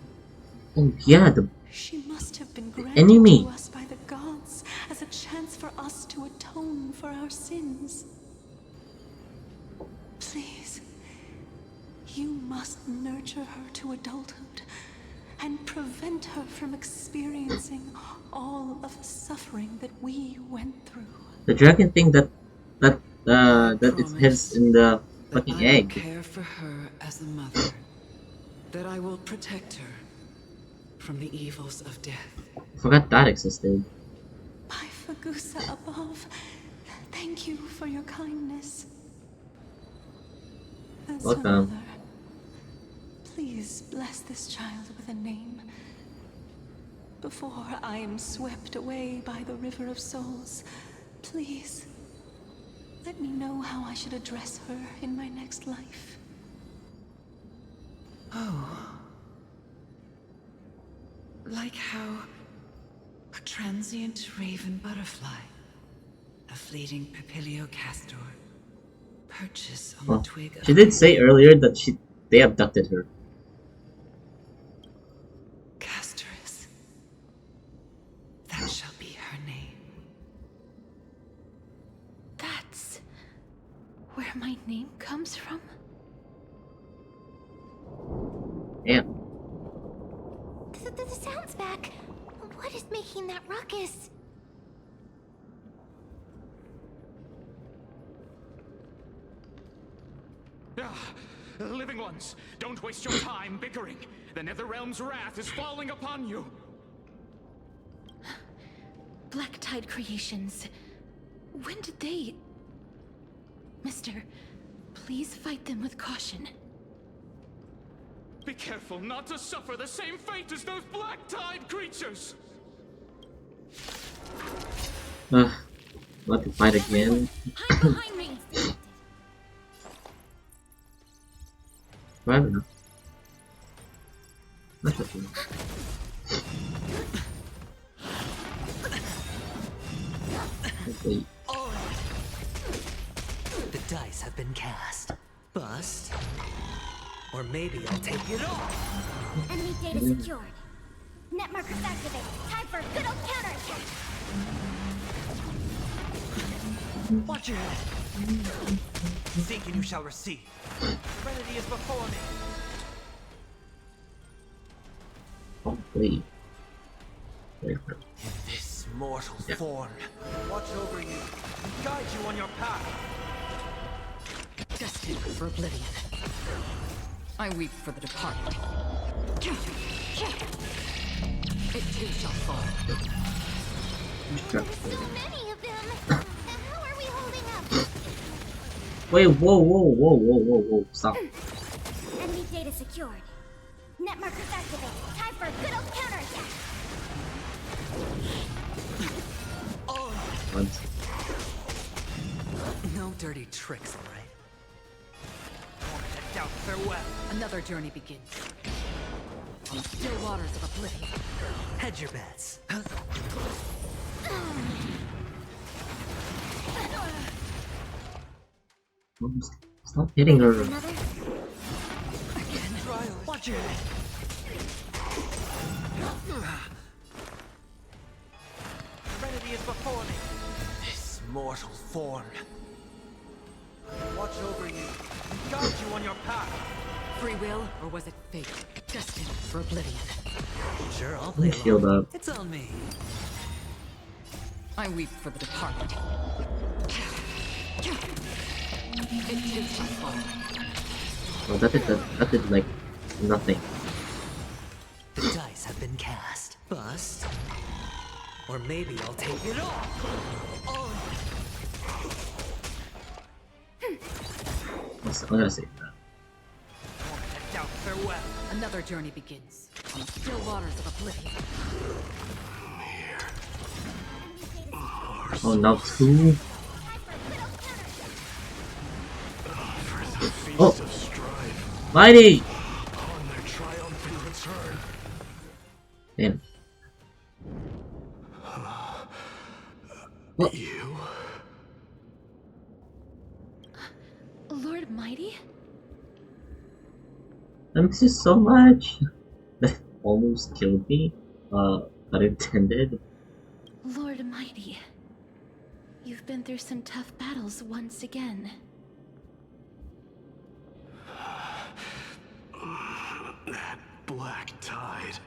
Oh yeah, She must have been granted enemy. to us by the gods as a chance for us to atone for our sins. Please, you must nurture her to adulthood and prevent her from experiencing all of the suffering that we went through. The dragon thing that it hints in the fucking I will egg. care for her as a mother. That I will protect her from the evils of death. I forgot that existed. By Fagusa above, thank you for your kindness. As her Welcome. mother, please bless this child with a name before I am swept away by the River of Souls. Please, let me know how I should address her in my next life. Oh. Like how a transient raven butterfly, a fleeting papilio castor, perches on the twig of... She did say earlier that they abducted her. Castorus. That shall be her name. That's where my name comes from? Yeah. The sound's back. What is making that ruckus? Living ones, don't waste your time bickering. The Netherrealm's wrath is falling upon you. Black Tide Creations. When did they... Mister, please fight them with caution. Be careful not to suffer the same fate as those Black Tide creatures! Want to fight again? Behind me! I don't know. Not sure. Wait. The dice have been cast. Bust. Or maybe I'll take it all. Enemy data secured. Net markers activated. Time for a good old counterattack. Watch your head. Seek and you shall receive. Serenity is before me. Oh, wait. In this mortal form, watch over you and guide you on your path. Destined for oblivion. I weep for the departed. It too shall fall. There's so many of them. How are we holding up? Wait, whoa, stop. Enemy data secured. Net markers activated. Time for a good old counterattack. Once. No dirty tricks, all right? Doubt farewell. Another journey begins. on the still waters of oblivion. Hedge your bets. Stop hitting her. Watch your head. Serenity is before me. This mortal form. I will watch over you and guide you on your path. Free will, or was it fate? Destined for oblivion. Sure, I'll play Shield along. up. It's on me. I weep for the departed. It is my fault. Well, that did like nothing. The dice have been cast. Bust. Or maybe I'll take it all. I'm gonna save that. Doubt farewell. Another journey begins on the still waters of oblivion. Oh, now two. Oh, Mighty! Damn. What? You? Lord Mighty? I miss you so much. That almost killed me. Unintended. Lord Mighty. You've been through some tough battles once again. That black tide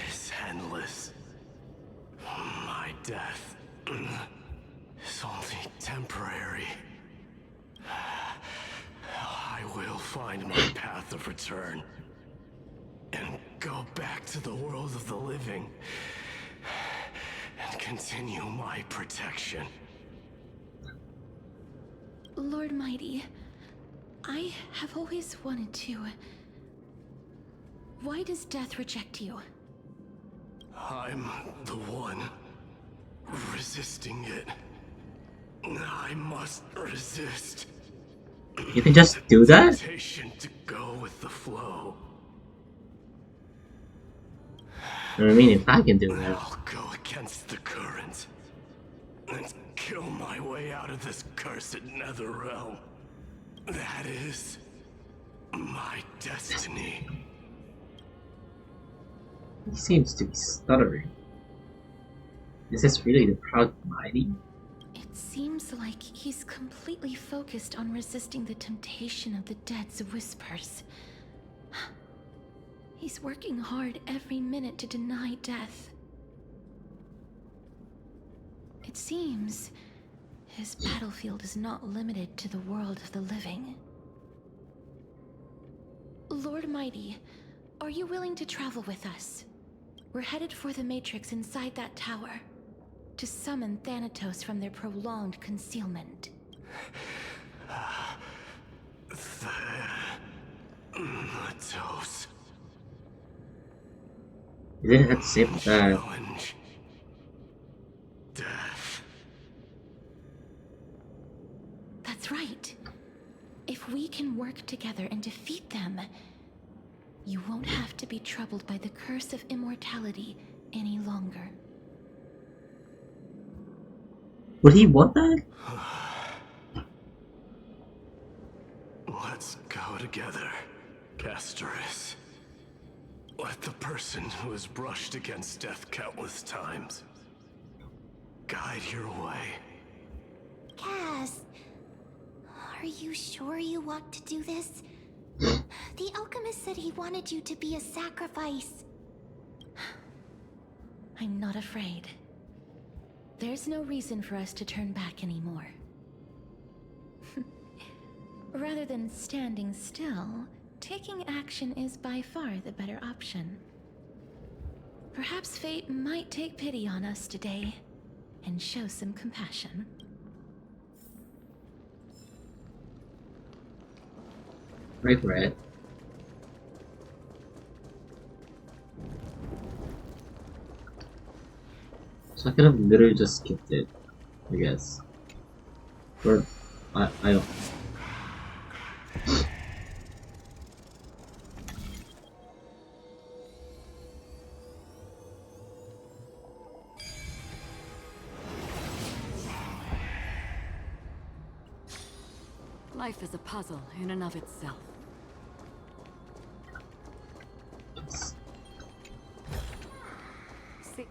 is endless. My death is only temporary. I will find my path of return and go back to the world of the living and continue my protection. Lord Mighty, I have always wanted to. Why does death reject you? I'm the one resisting it. I must resist. You can just do that? Temptation to go with the flow. I mean, if I can do that. I'll go against the current and kill my way out of this cursed nether realm. That is my destiny. He seems to be stuttering. Is this really the proud Mighty? It seems like he's completely focused on resisting the temptation of the dead's whispers. He's working hard every minute to deny death. It seems his battlefield is not limited to the world of the living. Lord Mighty, are you willing to travel with us? We're headed for the Matrix inside that tower, to summon Thanatos from their prolonged concealment. Thanatos. You didn't have to say that. Challenge. Death. That's right. If we can work together and defeat them, you won't have to be troubled by the curse of immortality any longer. Would he want that? Let's go together, Castoris. Let the person who has brushed against death countless times guide your way. Cass, are you sure you want to do this? The alchemist said he wanted you to be a sacrifice. I'm not afraid. There's no reason for us to turn back anymore. Rather than standing still, taking action is by far the better option. Perhaps fate might take pity on us today and show some compassion. Right for it. So I could have literally just skipped it, I guess. Or I don't. Life is a puzzle in and of itself. See.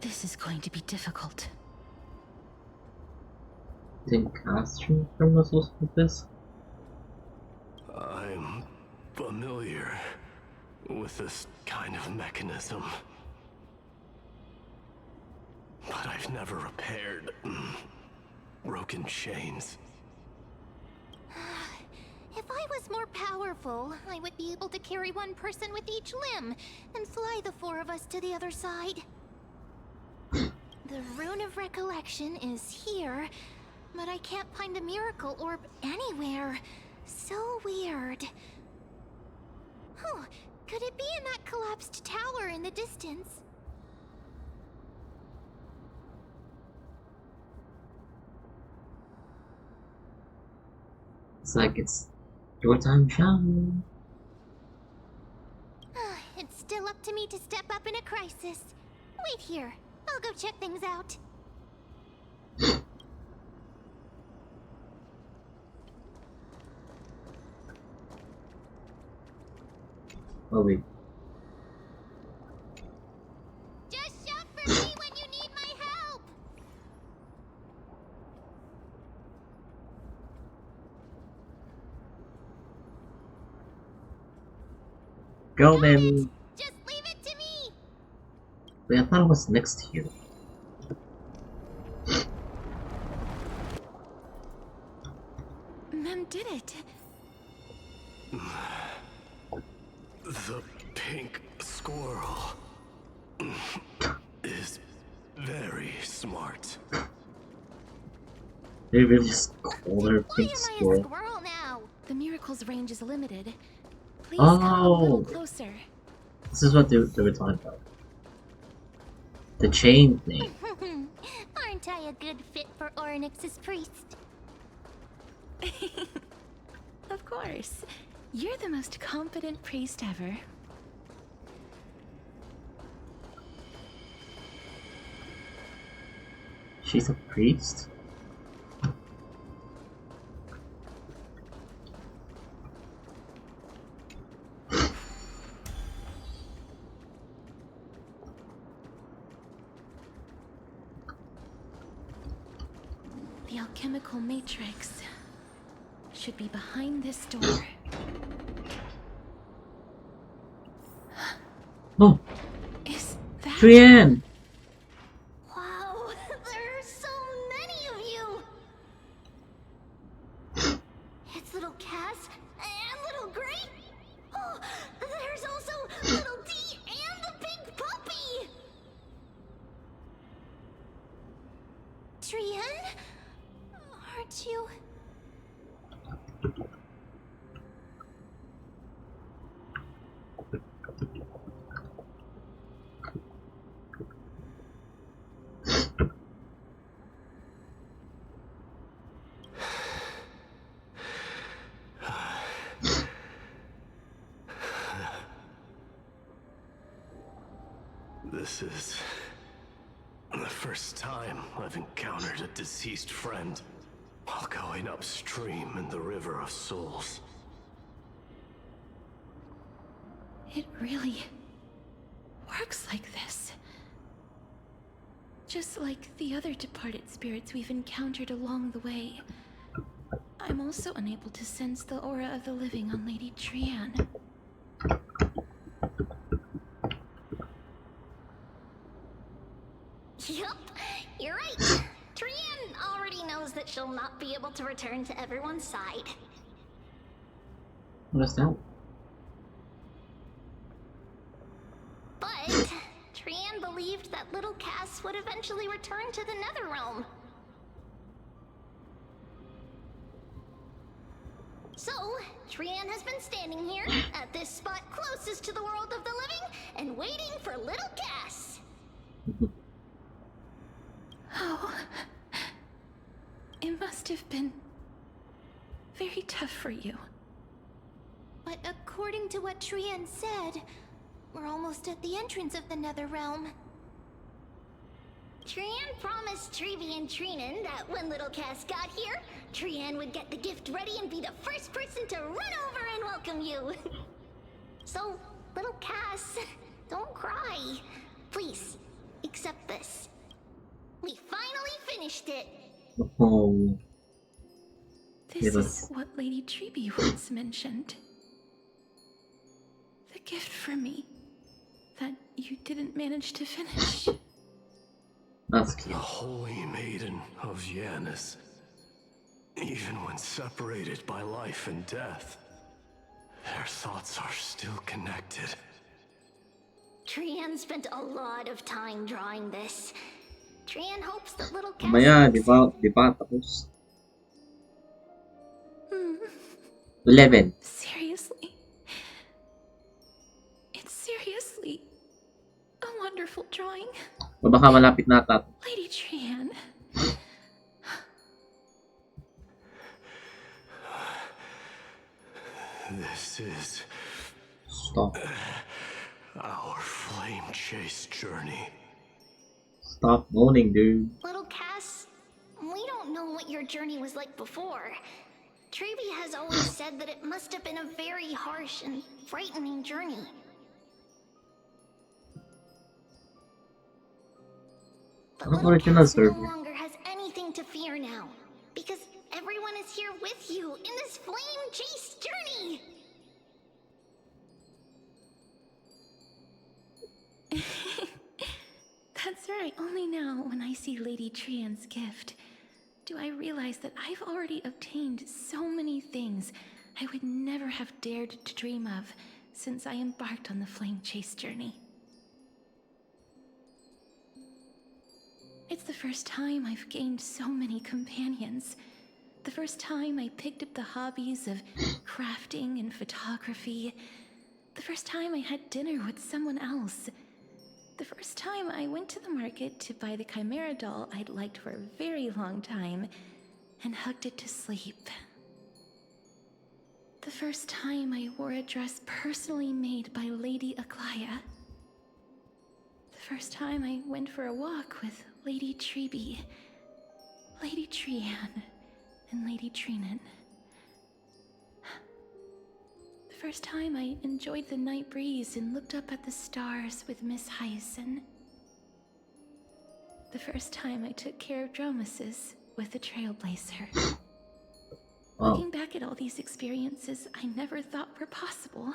This is going to be difficult. Didn't Castro from muscles with this? I'm familiar with this kind of mechanism. But I've never repaired broken chains. If I was more powerful, I would be able to carry one person with each limb and fly the four of us to the other side. The Rune of Recollection is here, but I can't find a miracle orb anywhere. So weird. Oh, could it be in that collapsed tower in the distance? It's like it's your time to shine. It's still up to me to step up in a crisis. Wait here. I'll go check things out. Oh wait. Just shout for me when you need my help! Go, baby. Just leave it to me! Wait, I thought it was next to you. Mem did it. The pink squirrel is very smart. They really just called her pink Why am I a squirrel. squirrel now? The miracle's range is limited. Please Oh. come a little closer. This is what they were talking about. The chain thing. Aren't I a good fit for Orynyx's priest? Of course. You're the most competent priest ever. She's a priest? The alchemical matrix should be behind this door. Oh! Is that... Trian! Wow, there are so many of you! It's little Cass and little Gray. Oh, there's also little D and the pink puppy! Trian? Aren't you... This is the first time I've encountered a deceased friend while going upstream in the River of Souls. It really works like this. Just like the other departed spirits we've encountered along the way. I'm also unable to sense the aura of the living on Lady Trian. Yup, you're right. Trian already knows that she'll not be able to return to everyone's side. What is that? But Trian believed that little Cass would eventually return to the Netherrealm. So, Trian has been standing here, at this spot closest to the world of the living, and waiting for little Cass. Oh, it must have been very tough for you. But according to what Trian said, We're almost at the entrance of the Nether Realm. Trian promised Treevy and Treenan that when little Cass got here, Trian would get the gift ready and be the first person to run over and welcome you. So, little Cass, don't cry. Please, accept this. We finally finished it. Oh. This is what Lady Treeby once mentioned. The gift for me that you didn't manage to finish. That's cute. The holy maiden of Yanis. Even when separated by life and death, their thoughts are still connected. Trian spent a lot of time drawing this. Trian hopes that little Cass... Mamaya, di ba tapos? 11. Seriously? It's seriously a wonderful drawing. O baka malapit na ata. Lady Trian. This is... Stop. Our flame chase journey. Stop moaning, dude. Little Cass, we don't know what your journey was like before. Treevy has always said that it must have been a very harsh and frightening journey. But little Cass no longer has anything to fear now, because everyone is here with you in this flame chase journey. That's right. Only now, when I see Lady Trian's gift, do I realize that I've already obtained so many things I would never have dared to dream of since I embarked on the flame chase journey. It's the first time I've gained so many companions. The first time I picked up the hobbies of crafting and photography. The first time I had dinner with someone else. The first time I went to the market to buy the Chimera doll I'd liked for a very long time and hugged it to sleep. The first time I wore a dress personally made by Lady Aglaya. The first time I went for a walk with Lady Treeby, Lady Trian, and Lady Treenan. The first time I enjoyed the night breeze and looked up at the stars with Miss Hyacin. The first time I took care of Dromasis with the Trailblazer. Wow. Looking back at all these experiences I never thought were possible.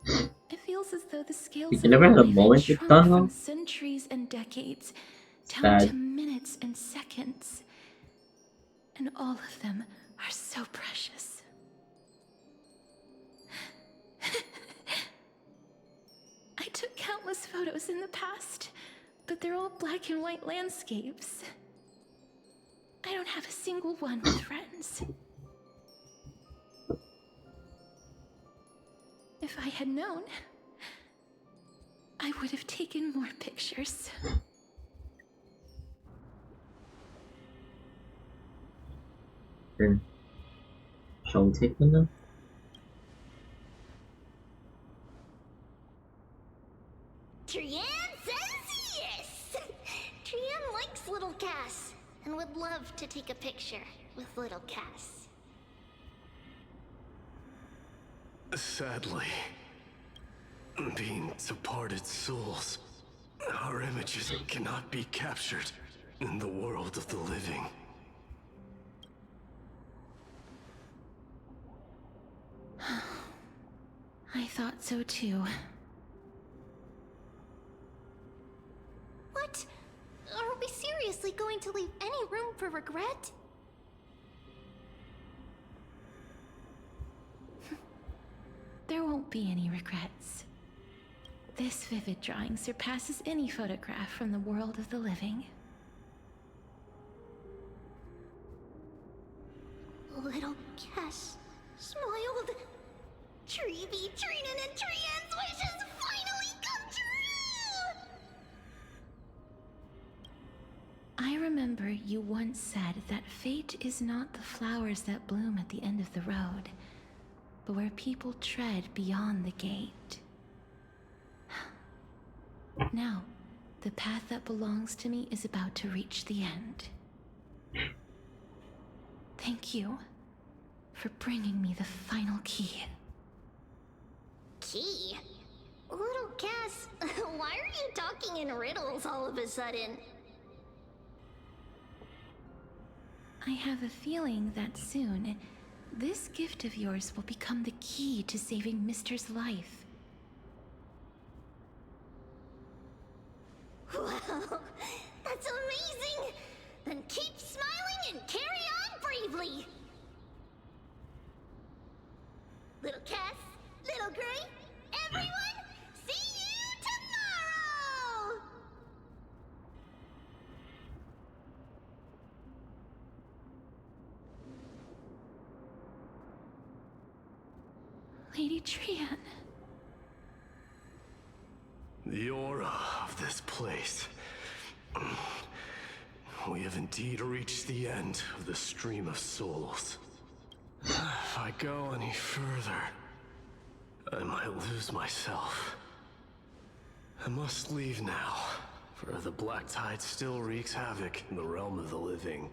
It feels as though the scales You never had a life moment had with shrunk Dunlop? from centuries and decades down Sad. to minutes and seconds. And all of them are so precious. I took countless photos in the past, but they're all black and white landscapes. I don't have a single one with friends. If I had known, I would have taken more pictures. Then, shall we take them now? Trian says yes! Trian likes little Cass and would love to take a picture with little Cass. Sadly, being departed souls, our images cannot be captured in the world of the living. I thought so too. What? Are we seriously going to leave any room for regret? There won't be any regrets. This vivid drawing surpasses any photograph from the world of the living. Little Cass smiled. Treevy, Treenan, and Trian's wishes finally come true! I remember you once said that fate is not the flowers that bloom at the end of the road, but where people tread beyond the gate. now. The path that belongs to me is about to reach the end. Thank you for bringing me the final key. Key? Little Cass, why are you talking in riddles all of a sudden? I have a feeling that soon, this gift of yours will become the key to saving Mister's life. Wow, that's amazing! Then keep smiling and carry on bravely! Little Cass, Little Gray, everyone, see you tomorrow! Lady Trian. The aura of this place. We have indeed reached the end of the stream of souls. If I go any further, I might lose myself. I must leave now, for the black tide still wreaks havoc in the realm of the living.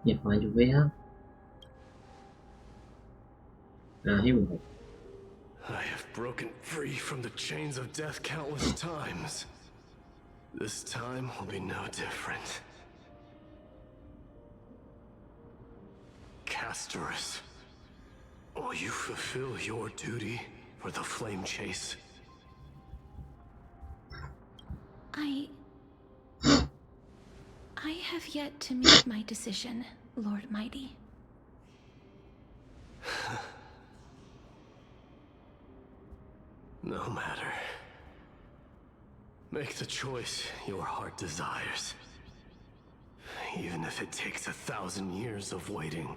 Yeah, find your way out. Here we go. I have broken free from the chains of death countless times. This time will be no different. Castorus, will you fulfill your duty for the flame chase? I have yet to make my decision, Lord Mighty. No matter. Make the choice your heart desires. Even if it takes 1,000 years of waiting.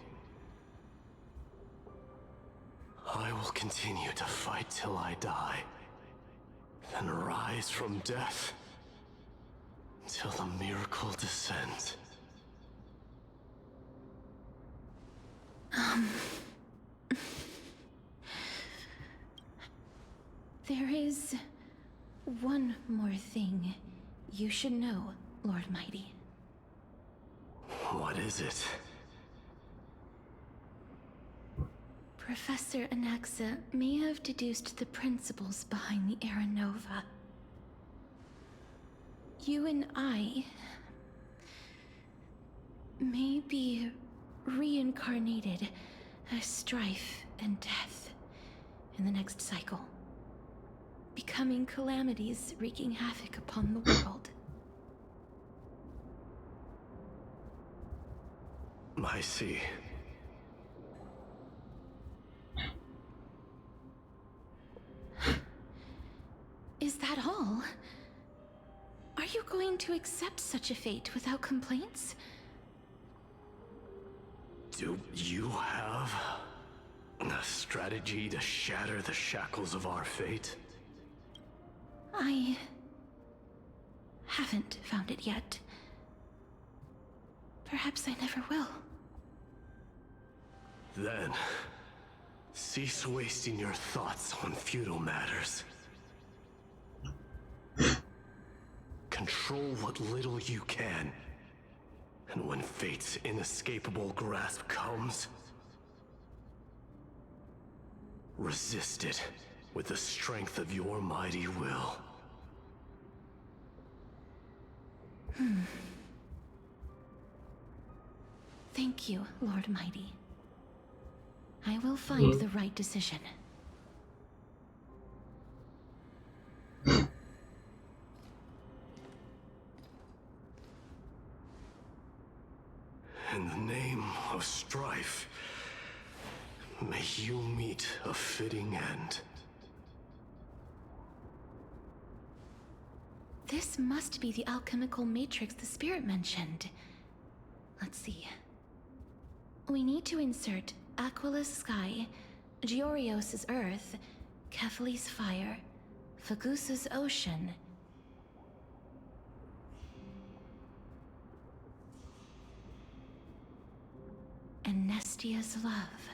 I will continue to fight till I die. Then rise from death. Till the miracle descends. There is one more thing you should know, Lord Mighty. What is it? Professor Anaxa may have deduced the principles behind the Era Nova. You and I may be reincarnated as strife and death in the next cycle, becoming calamities wreaking havoc upon the world. I see. Is that all? Are you going to accept such a fate without complaints? Do you have a strategy to shatter the shackles of our fate? I haven't found it yet. Perhaps I never will. Then, cease wasting your thoughts on futile matters. Control what little you can. And when fate's inescapable grasp comes, resist it with the strength of your mighty will. Thank you, Lord Mighty. I will find the right decision. In the name of strife, may you meet a fitting end. This must be the alchemical matrix the spirit mentioned. Let's see. We need to insert Aquila's sky, Georios' earth, Kephali's fire, Fagusa's ocean, and Nestia's love.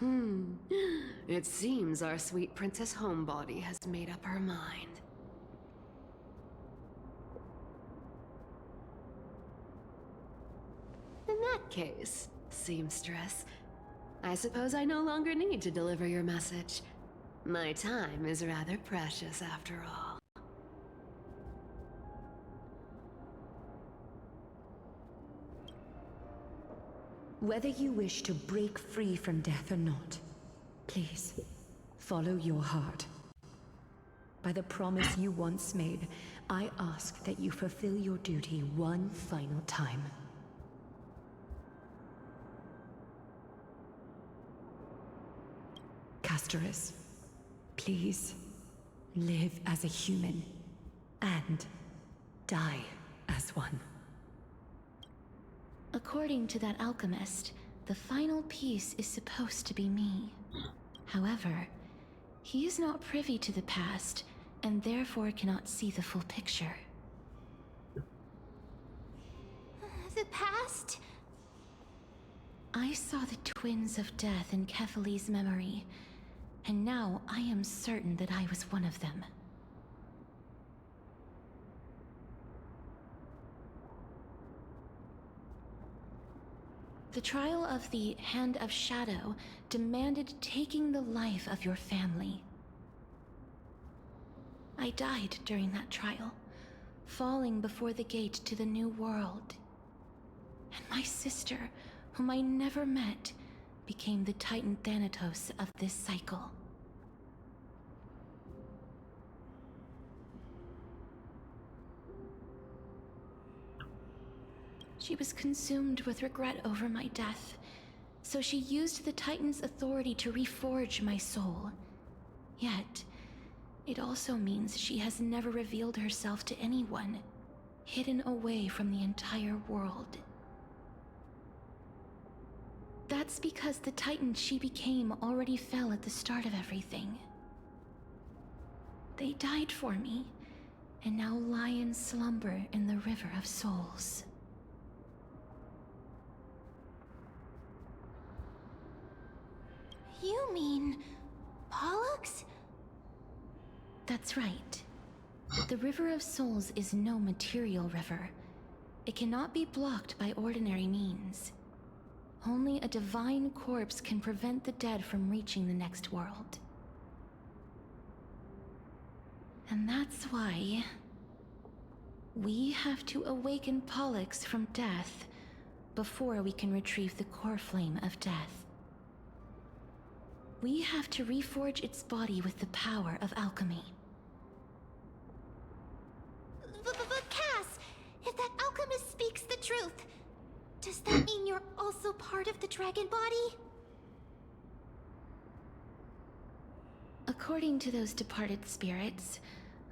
It seems our sweet Princess Homebody has made up her mind. In that case, seamstress, I suppose I no longer need to deliver your message. My time is rather precious after all. Whether you wish to break free from death or not, please, follow your heart. By the promise you once made, I ask that you fulfill your duty one final time. Castorus, please, live as a human, and die as one. According to that alchemist, the final piece is supposed to be me. However, he is not privy to the past, and therefore cannot see the full picture. The past? I saw the twins of death in Kethely's memory, and now I am certain that I was one of them. The trial of the Hand of Shadow demanded taking the life of your family. I died during that trial, falling before the gate to the new world. And my sister, whom I never met, became the Titan Thanatos of this cycle. She was consumed with regret over my death, so she used the Titan's authority to reforge my soul. Yet, it also means she has never revealed herself to anyone, hidden away from the entire world. That's because the Titan she became already fell at the start of everything. They died for me, and now lie in slumber in the River of Souls. You mean... Pollux? That's right. The River of Souls is no material river. It cannot be blocked by ordinary means. Only a divine corpse can prevent the dead from reaching the next world. And that's why we have to awaken Pollux from death before we can retrieve the core flame of death. We have to reforge its body with the power of alchemy. But Cass, if that alchemist speaks the truth, does that mean you're also part of the dragon body? According to those departed spirits,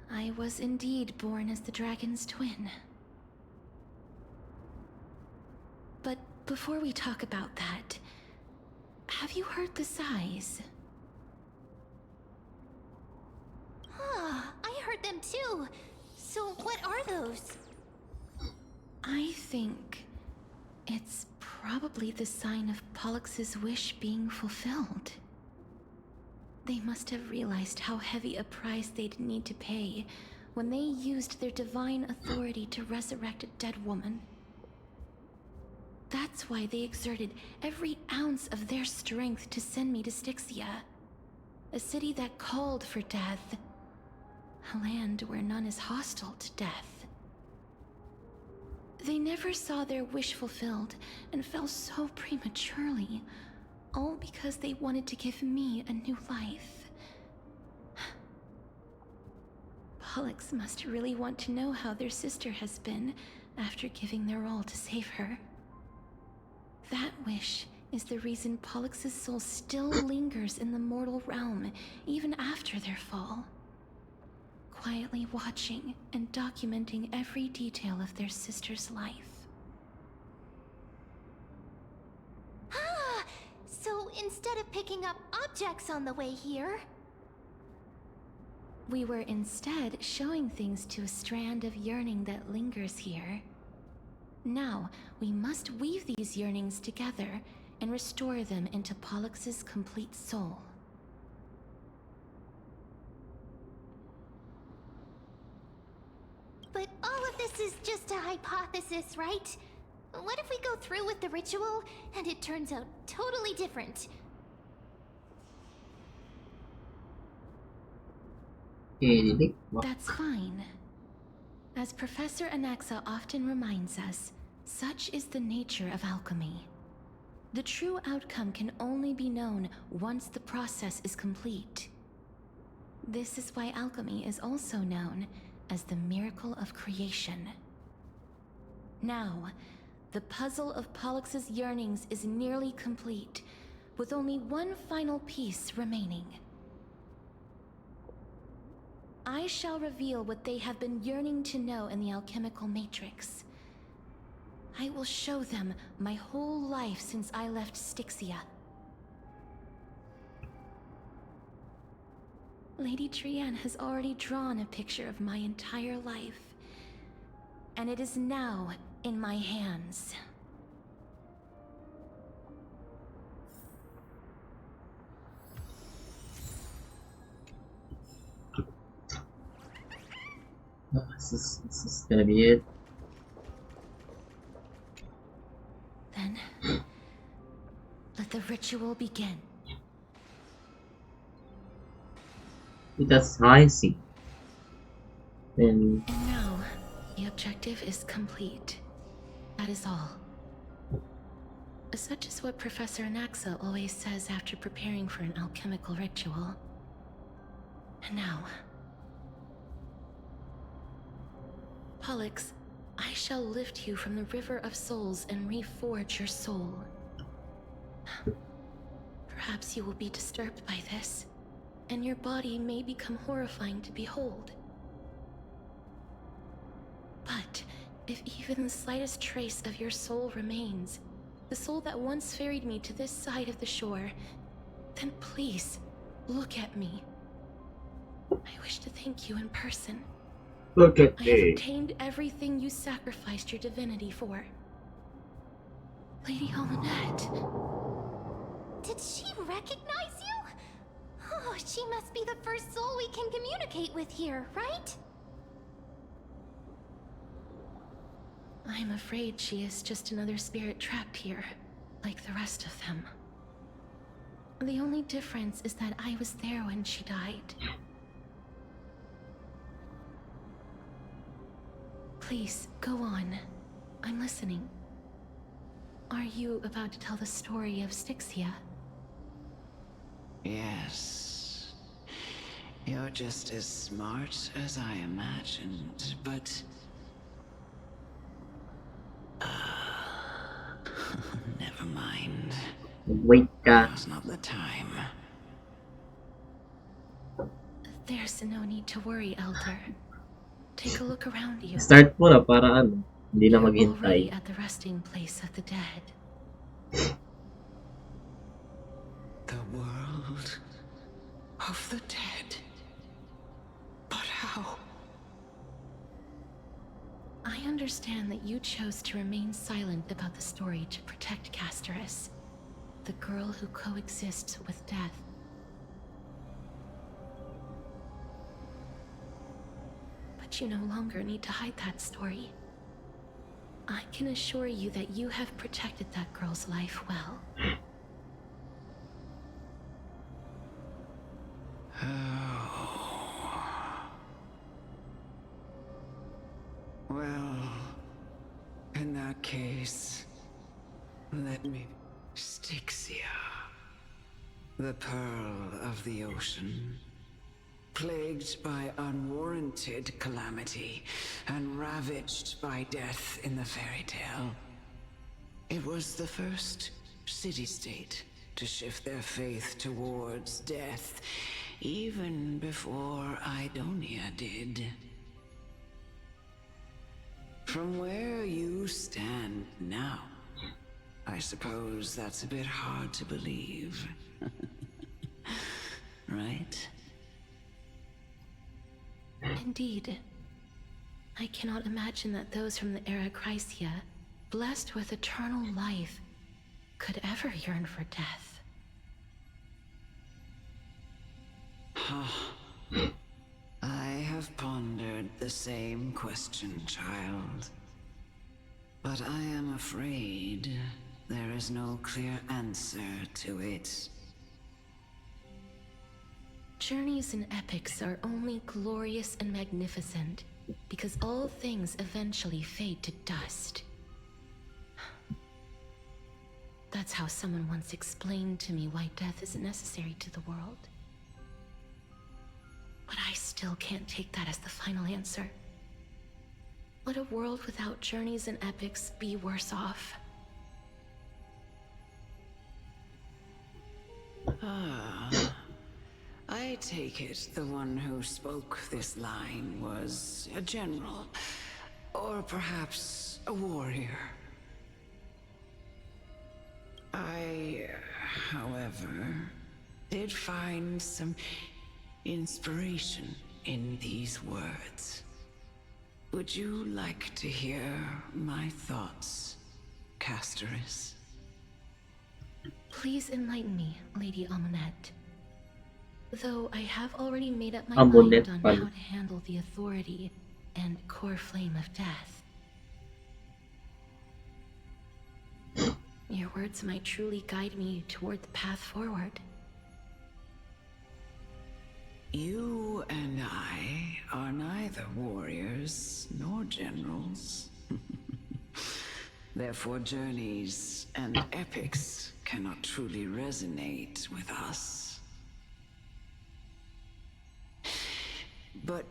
I was indeed born as the dragon's twin. But before we talk about that, have you heard the sighs? I heard them too. So what are those? I think it's probably the sign of Pollux's wish being fulfilled. They must have realized how heavy a price they'd need to pay when they used their divine authority to resurrect a dead woman. That's why they exerted every ounce of their strength to send me to Styxia, a city that called for death, a land where none is hostile to death. They never saw their wish fulfilled and fell so prematurely, all because they wanted to give me a new life. Pollux must really want to know how their sister has been after giving their all to save her. That wish is the reason Pollux's soul still lingers in the mortal realm, even after their fall. Quietly watching and documenting every detail of their sister's life. So instead of picking up objects on the way here... We were instead showing things to a strand of yearning that lingers here. Now, we must weave these yearnings together and restore them into Pollux's complete soul. But all of this is just a hypothesis, right? What if we go through with the ritual and it turns out totally different? That's fine. As Professor Anaxa often reminds us, such is the nature of alchemy. The true outcome can only be known once the process is complete. This is why alchemy is also known as the miracle of creation. Now, the puzzle of Pollux's yearnings is nearly complete, with only one final piece remaining. I shall reveal what they have been yearning to know in the alchemical matrix. I will show them my whole life since I left Styxia. Lady Trianne has already drawn a picture of my entire life, and it is now in my hands. This is gonna be it. Then, let the ritual begin. That's how I see. And now, the objective is complete. That is all. Such is what Professor Anaxa always says after preparing for an alchemical ritual. And now, Pollux, I shall lift you from the river of souls and reforge your soul. Perhaps you will be disturbed by this, and your body may become horrifying to behold. But if even the slightest trace of your soul remains, the soul that once ferried me to this side of the shore, then please, look at me. I wish to thank you in person. look at I have me. obtained everything you sacrificed your divinity for. Lady Almanette. Did she recognize you? Oh, she must be the first soul we can communicate with here, right? I'm afraid she is just another spirit trapped here, like the rest of them. The only difference is that I was there when she died. Please, go on. I'm listening. Are you about to tell the story of Styxia? Yes. You're just as smart as I imagined, but... never mind. Wait, now's not the time. There's no need to worry, Elder. Take a look around you. Start mo na para ano, hindi na You're maghintay. already at the resting place of the dead. The world of the dead. But how? I understand that you chose to remain silent about the story to protect Casterus, the girl who coexists with death. But you no longer need to hide that story. I can assure you that you have protected that girl's life well. Well, in that case, let me... Styxia, the pearl of the ocean, plagued by unwarranted calamity and ravaged by death in the fairy tale. It was the first city-state to shift their faith towards death, even before Idonia did. From where you stand now, I suppose that's a bit hard to believe. Right? Indeed. I cannot imagine that those from the era Chrysia, blessed with eternal life, could ever yearn for death. I have pondered the same question, child. But I am afraid there is no clear answer to it. Journeys and epics are only glorious and magnificent because all things eventually fade to dust. That's how someone once explained to me why death is necessary to the world. But I still can't take that as the final answer. Would a world without journeys and epics be worse off? I take it the one who spoke this line was a general, or perhaps a warrior. I, however, did find some inspiration in these words. Would you like to hear my thoughts, Castoris? Please enlighten me, Lady Amonette. Though I have already made up my mind on how to handle the authority and core flame of death. Your words might truly guide me toward the path forward. You and I are neither warriors nor generals. Therefore, journeys and epics cannot truly resonate with us. But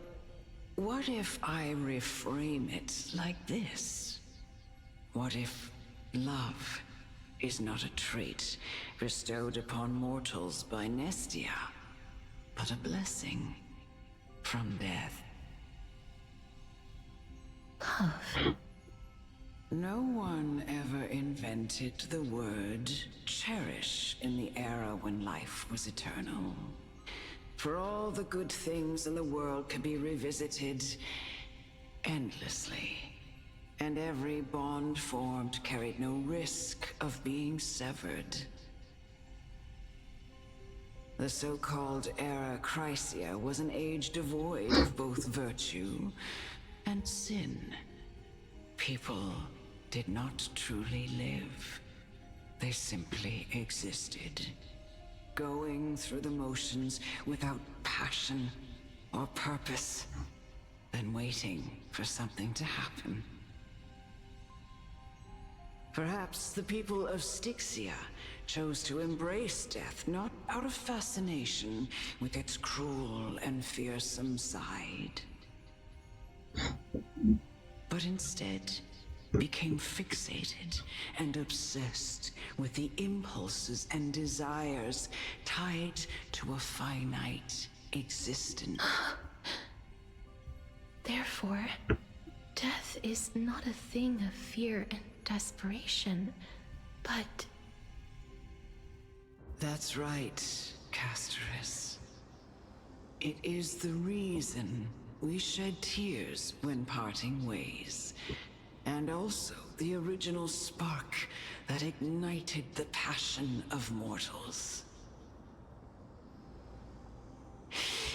what if I reframe it like this? What if love is not a trait bestowed upon mortals by Nestia, but a blessing from death? Love. No one ever invented the word cherish in the era when life was eternal. For all the good things in the world could be revisited endlessly, and every bond formed carried no risk of being severed. The so-called Era Chrysia was an age devoid of both virtue and sin. People did not truly live. They simply existed, going through the motions without passion or purpose, then waiting for something to happen. Perhaps the people of Styxia chose to embrace death not out of fascination with its cruel and fearsome side, but instead became fixated and obsessed with the impulses and desires tied to a finite existence. Therefore, death is not a thing of fear and desperation, but... That's right, Castoris. It is the reason we shed tears when parting ways, and also the original spark that ignited the passion of mortals.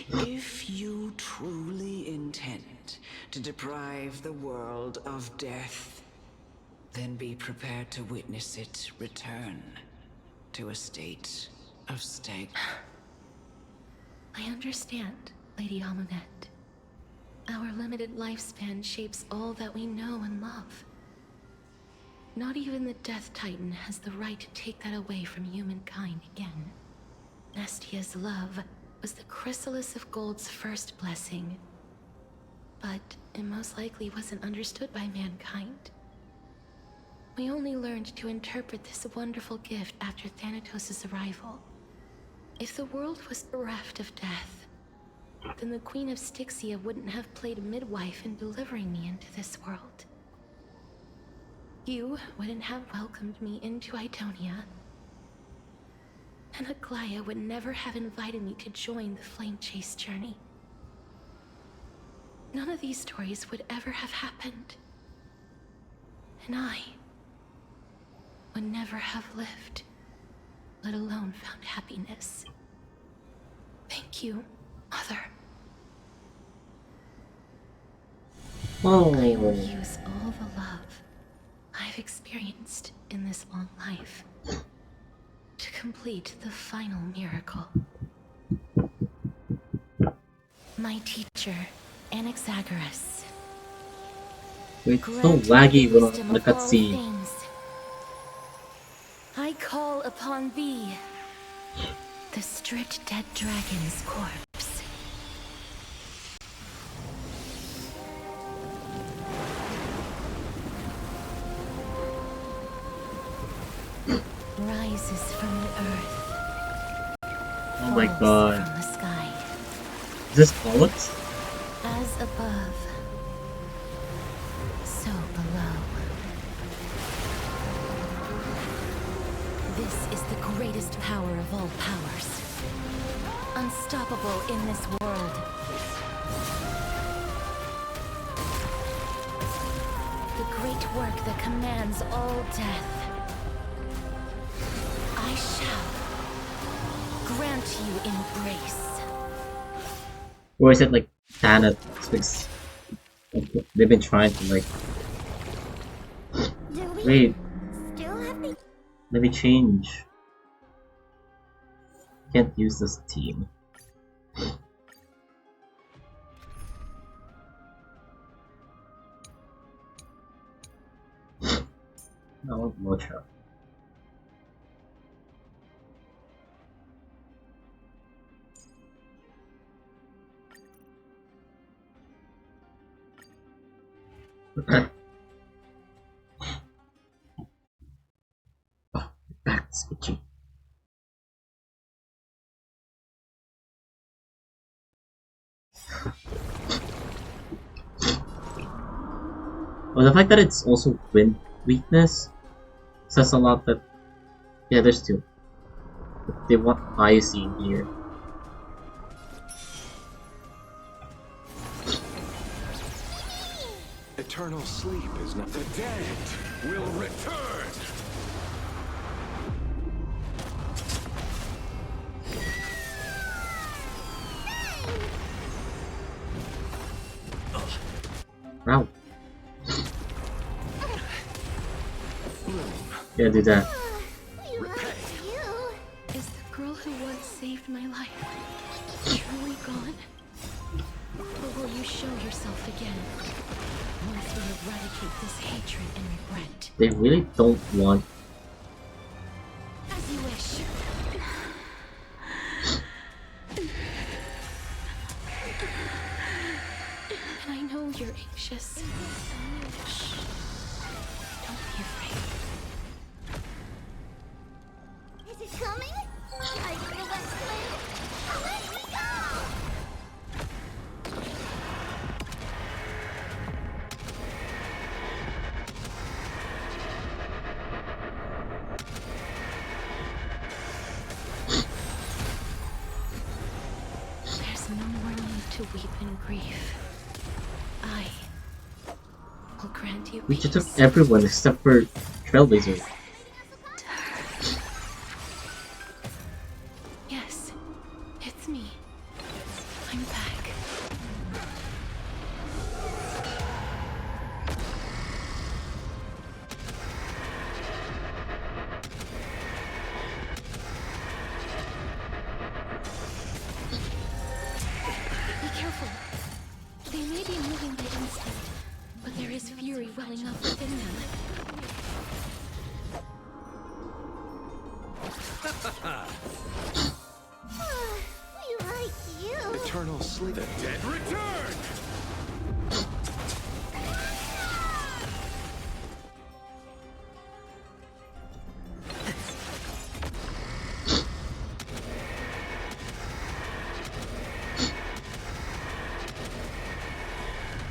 If you truly intend to deprive the world of death, then be prepared to witness it return to a state of I understand, Lady Amonette. Our limited lifespan shapes all that we know and love. Not even the Death Titan has the right to take that away from humankind again. Nestia's love was the chrysalis of Gold's first blessing, but it most likely wasn't understood by mankind. We only learned to interpret this wonderful gift after Thanatos' arrival. If the world was bereft of death, then the Queen of Styxia wouldn't have played midwife in delivering me into this world. You wouldn't have welcomed me into Idonia, and Aglaya would never have invited me to join the Flame Chase journey. None of these stories would ever have happened. And would never have lived, let alone found happiness. Thank you, Mother. Oh. I will use all the love I've experienced in this long life to complete the final miracle. My teacher, Anaxagoras. Wait, it's so laggy when on the cutscene. I call upon thee, the stripped dead dragon's corpse. Rises from the earth. Oh my god. From the sky. Is this bollocks? As above, so below. This is the greatest power of all powers. Unstoppable in this world. The great work that commands all death. I shall grant you embrace. Or is it like Thanos? They've been trying to like. Wait. Let me change. Can't use this team. I want Mocha. Okay. Oh, back's itchy. Well, the fact that it's also wind weakness says a lot that. Yeah, there's two. They want icy in here. Eternal sleep is not. The dead will return! Wow. Yeah, do that. Is the girl who once saved my life truly gone? Or will you show yourself again once we eradicate this hatred and regret? They really don't want. As you wish. And I know you're anxious. Shh. Don't be afraid. Is it coming? I feel that flame. Let me go! There's no more need to weep in grief. I will grant you We peace. just took everyone except for Trailblazer. Yes, it's me. I'm back. Be careful. They may be moving by instinct, but there is fury welling up within them. We like you. Eternal sleep. The dead return!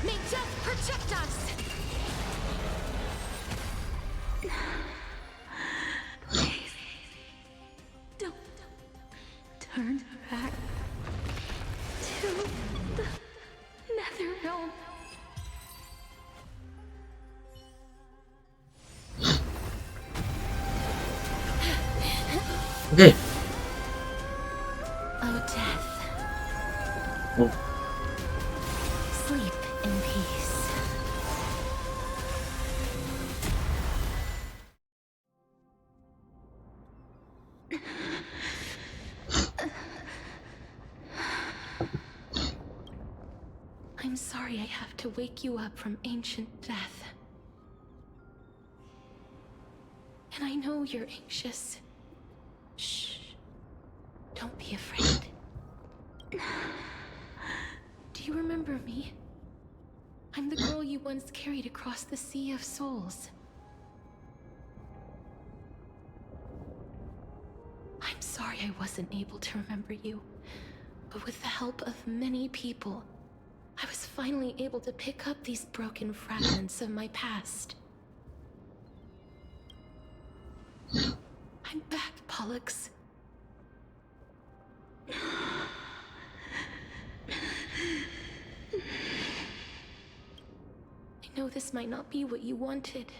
May death protect us! Please, don't turn back to the nether realm. Okay. Oh, death. Oh. Sleep in peace. I'm sorry I have to wake you up from ancient death. And I know you're anxious. Shh. Don't be afraid. Do you remember me? I'm the girl you once carried across the Sea of Souls. I'm sorry I wasn't able to remember you, but with the help of many people, I was finally able to pick up these broken fragments of my past. I'm back, Pollux. I know this might not be what you wanted.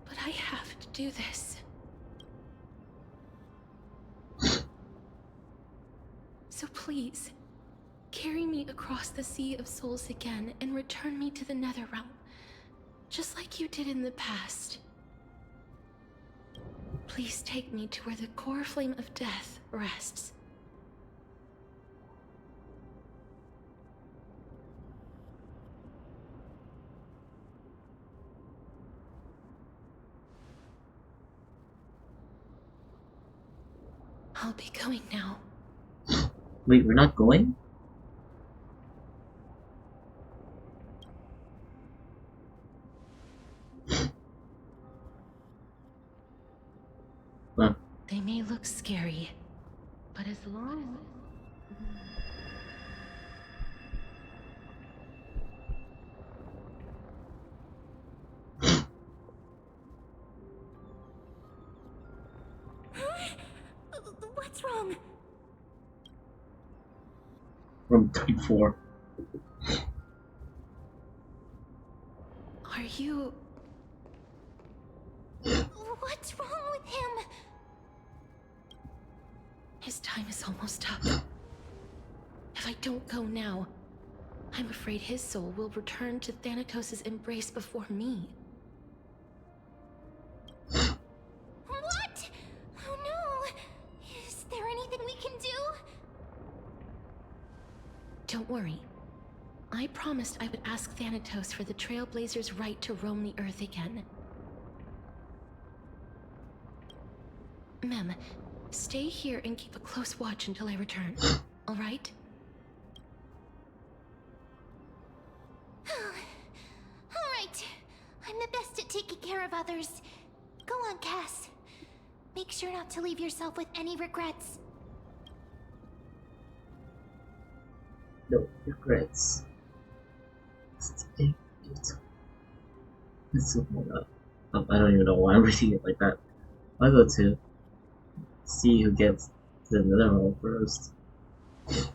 But I have to do this. So please, carry me across the Sea of Souls again and return me to the Netherrealm, just like you did in the past. Please take me to where the core flame of death rests. I'll be going now. Wait, we're not going? Huh. They may look scary, but as long What's wrong? Room 34. Are you... What's wrong with him? His time is almost up. If I don't go now, I'm afraid his soul will return to Thanatos' embrace before me. What? Oh no! Is there anything we can do? Don't worry. I promised I would ask Thanatos for the Trailblazers' right to roam the Earth again. Mem, stay here and keep a close watch until I return. All right? Alright. I'm the best at taking care of others. Go on, Cass. Make sure not to leave yourself with any regrets. No regrets. Stay beautiful. It's so good. I don't even know why I'm reading it like that. I'll go to see who gets to the Netherrealm first. That's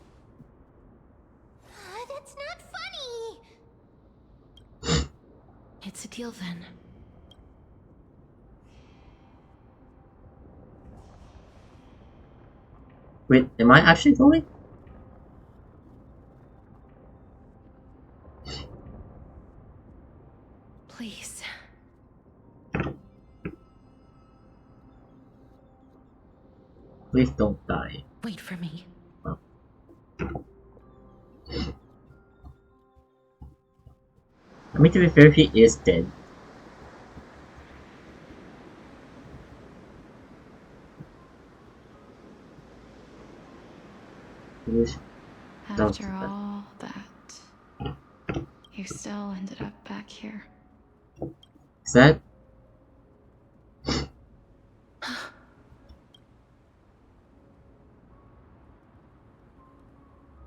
not funny! It's a deal then. Wait, am I actually going? Please. Please don't die. Wait for me. Oh. I mean, to be fair, he is dead. After all that, you still ended up back here. Is that?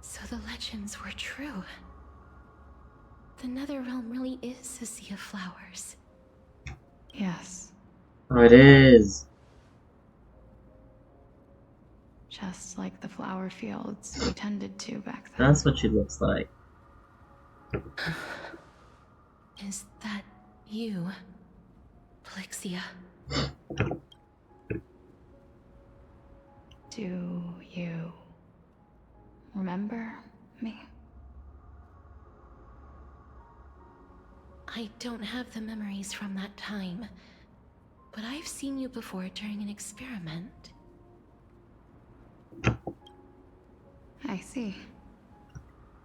So the legends were true. The Netherrealm really is a sea of flowers. Yes. Oh, it is. Just like the flower fields we tended to back then. That's what she looks like. Is that you? Plixia. Do you remember me? I don't have the memories from that time, but I've seen you before during an experiment. I see.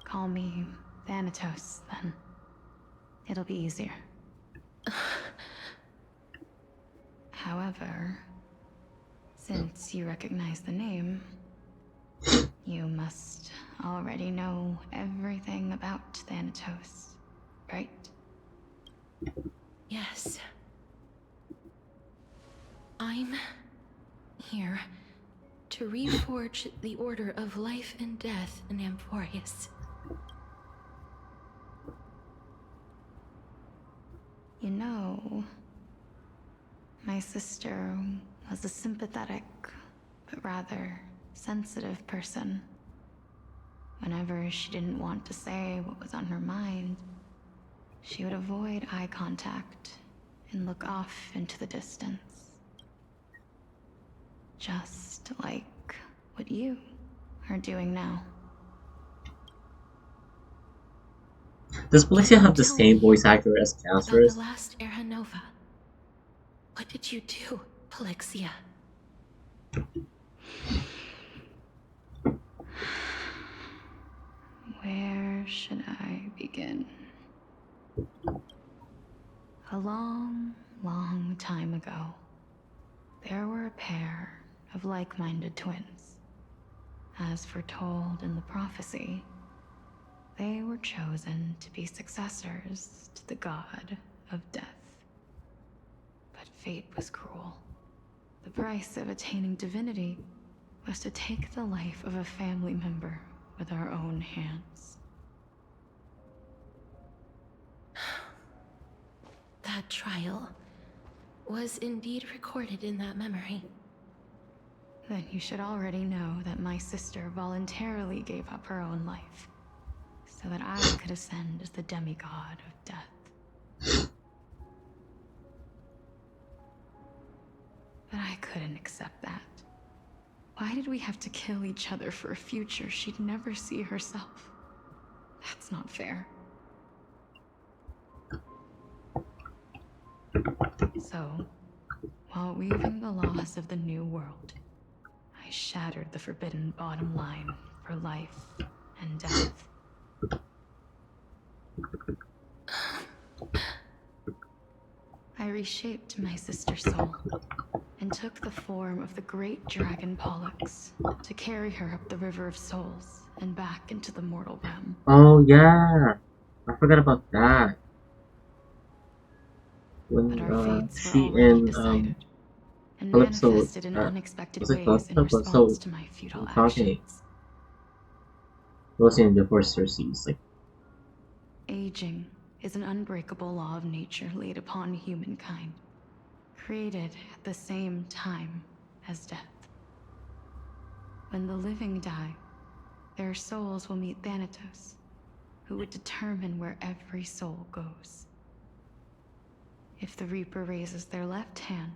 Call me Thanatos, then. It'll be easier. However, since you recognize the name, you must already know everything about Thanatos, right? Yes. I'm here to reforge the order of life and death in Amphorius. You know, my sister was a sympathetic, but rather sensitive person. Whenever she didn't want to say what was on her mind, she would avoid eye contact and look off into the distance. Just like what you are doing now. Does Plixia have the same voice actor as About Casper's? the last Era Nova. What did you do, Plixia? Where should I begin? A long, long time ago, there were a pair of like-minded twins. As foretold in the prophecy, they were chosen to be successors to the god of death. But fate was cruel. The price of attaining divinity was to take the life of a family member with our own hands. That trial was indeed recorded in that memory. Then you should already know that my sister voluntarily gave up her own life, so that I could ascend as the demigod of death. But I couldn't accept that. Why did we have to kill each other for a future she'd never see herself? That's not fair. So, while weaving the laws of the new world, I shattered the forbidden bottom line for life and death. I reshaped my sister's soul and took the form of the great dragon Pollux to carry her up the River of Souls and back into the mortal realm. Oh yeah, I forgot about that. When she and And Calypso, manifested in unexpected was it ways in Calypso? response to my futile Talking. actions. Was in the first series, like Aging is an unbreakable law of nature laid upon humankind, created at the same time as death. When the living die, their souls will meet Thanatos, who would determine where every soul goes. If the Reaper raises their left hand,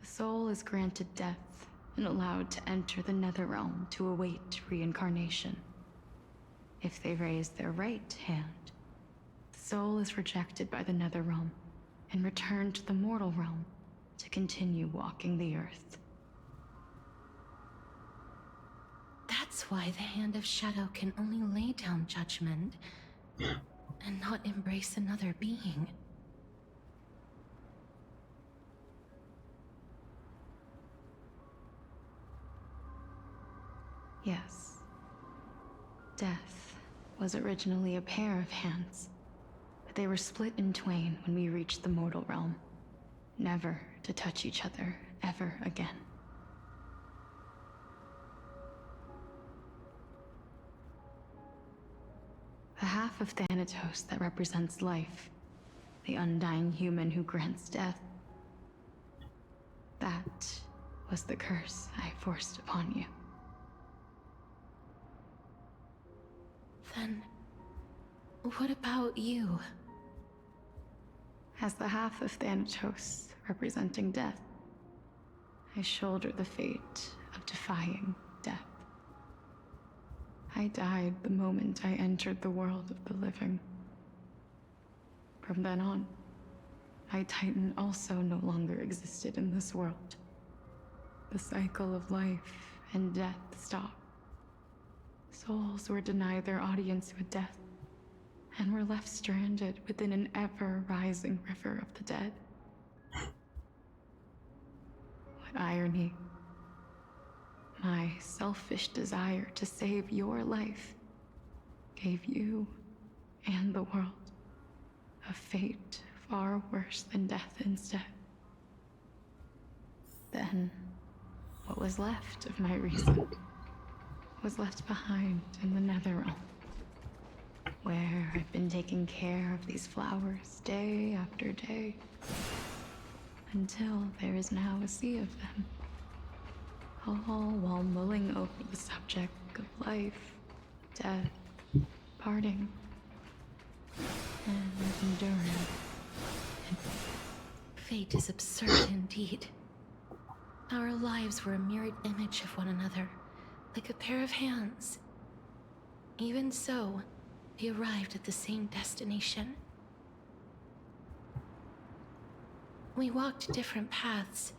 the soul is granted death and allowed to enter the Netherrealm to await reincarnation. If they raise their right hand, the soul is rejected by the Netherrealm and returned to the mortal realm to continue walking the earth. That's why the Hand of Shadow can only lay down judgment and not embrace another being. Yes. Death was originally a pair of hands, but they were split in twain when we reached the mortal realm, never to touch each other ever again. The half of Thanatos that represents life, the undying human who grants death, that was the curse I forced upon you. Then, what about you? As the half of Thanatos representing death, I shoulder the fate of defying death. I died the moment I entered the world of the living. From then on, my Titan also no longer existed in this world. The cycle of life and death stopped. Souls were denied their audience with death, and were left stranded within an ever-rising river of the dead. What irony. My selfish desire to save your life gave you and the world a fate far worse than death instead. Then, what was left of my reason was left behind in the Netherrealm, where I've been taking care of these flowers day after day, until there is now a sea of them, all while mulling over the subject of life, death, parting, and enduring. Fate is absurd indeed. Our lives were a mirrored image of one another, like a pair of hands. Even so, we arrived at the same destination. We walked different paths,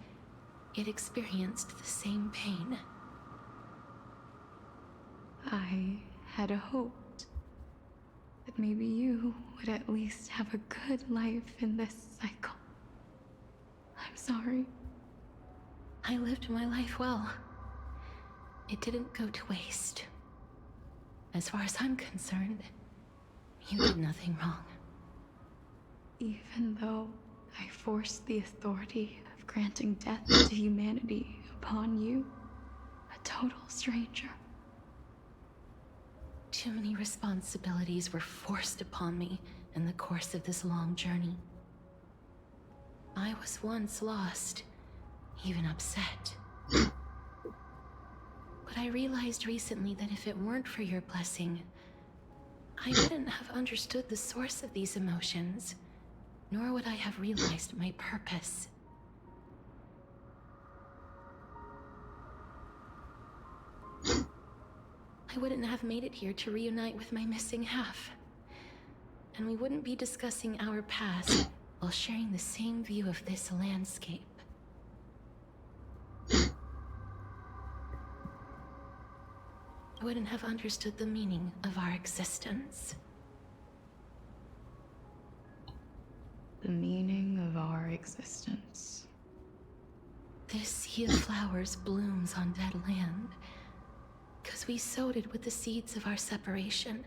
yet experienced the same pain. I had hoped that maybe you would at least have a good life in this cycle. I'm sorry. I lived my life well. It didn't go to waste. As far as I'm concerned, you did nothing wrong. Even though I forced the authority of granting death to humanity upon you, a total stranger. Too many responsibilities were forced upon me in the course of this long journey. I was once lost, even upset. But I realized recently that if it weren't for your blessing, I wouldn't have understood the source of these emotions, nor would I have realized my purpose. I wouldn't have made it here to reunite with my missing half. And we wouldn't be discussing our past while sharing the same view of this landscape. I wouldn't have understood the meaning of our existence. The meaning of our existence. This sea of flowers blooms on dead land, because we sowed it with the seeds of our separation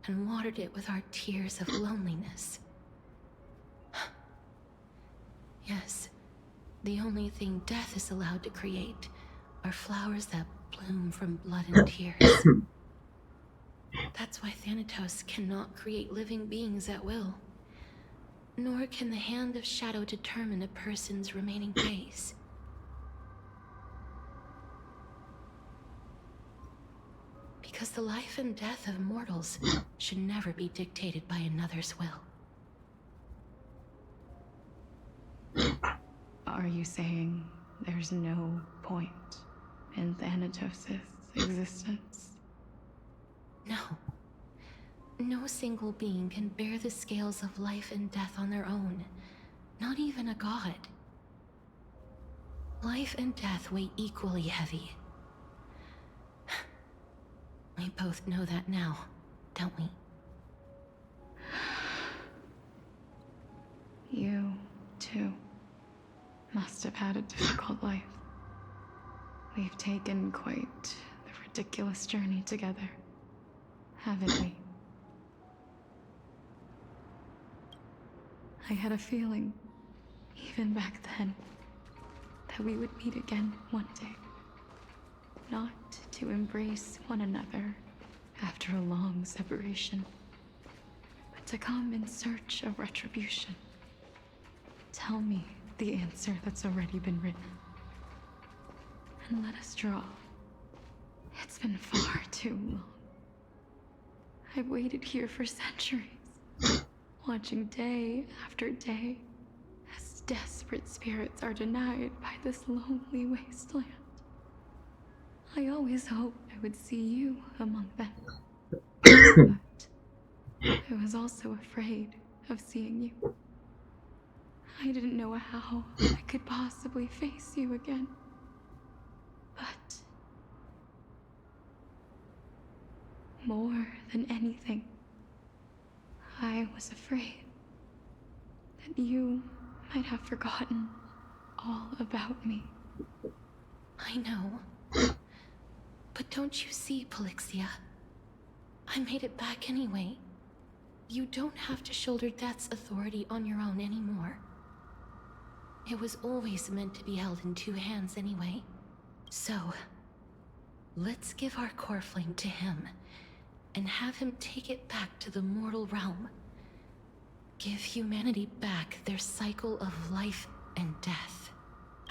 and watered it with our tears of loneliness. Yes, the only thing death is allowed to create are flowers that bloom from blood and tears. That's why Thanatos cannot create living beings at will. Nor can the hand of shadow determine a person's remaining days. Because the life and death of mortals should never be dictated by another's will. Are you saying there's no point in Thanatos' existence? No. No single being can bear the scales of life and death on their own. Not even a god. Life and death weigh equally heavy. We both know that now, don't we? You, too, must have had a difficult life. We've taken quite the ridiculous journey together, haven't we? I had a feeling, even back then, that we would meet again one day. Not to embrace one another after a long separation, but to come in search of retribution. Tell me the answer that's already been written, and let us draw. It's been far too long. I've waited here for centuries. watching day after day as desperate spirits are denied by this lonely wasteland. I always hoped I would see you among them. But I was also afraid of seeing you. I didn't know how I could possibly face you again. But more than anything, I was afraid that you might have forgotten all about me. I know. But don't you see, Polixia? I made it back anyway. You don't have to shoulder death's authority on your own anymore. It was always meant to be held in two hands anyway. So, let's give our core flame to him, and have him take it back to the mortal realm. Give humanity back their cycle of life and death.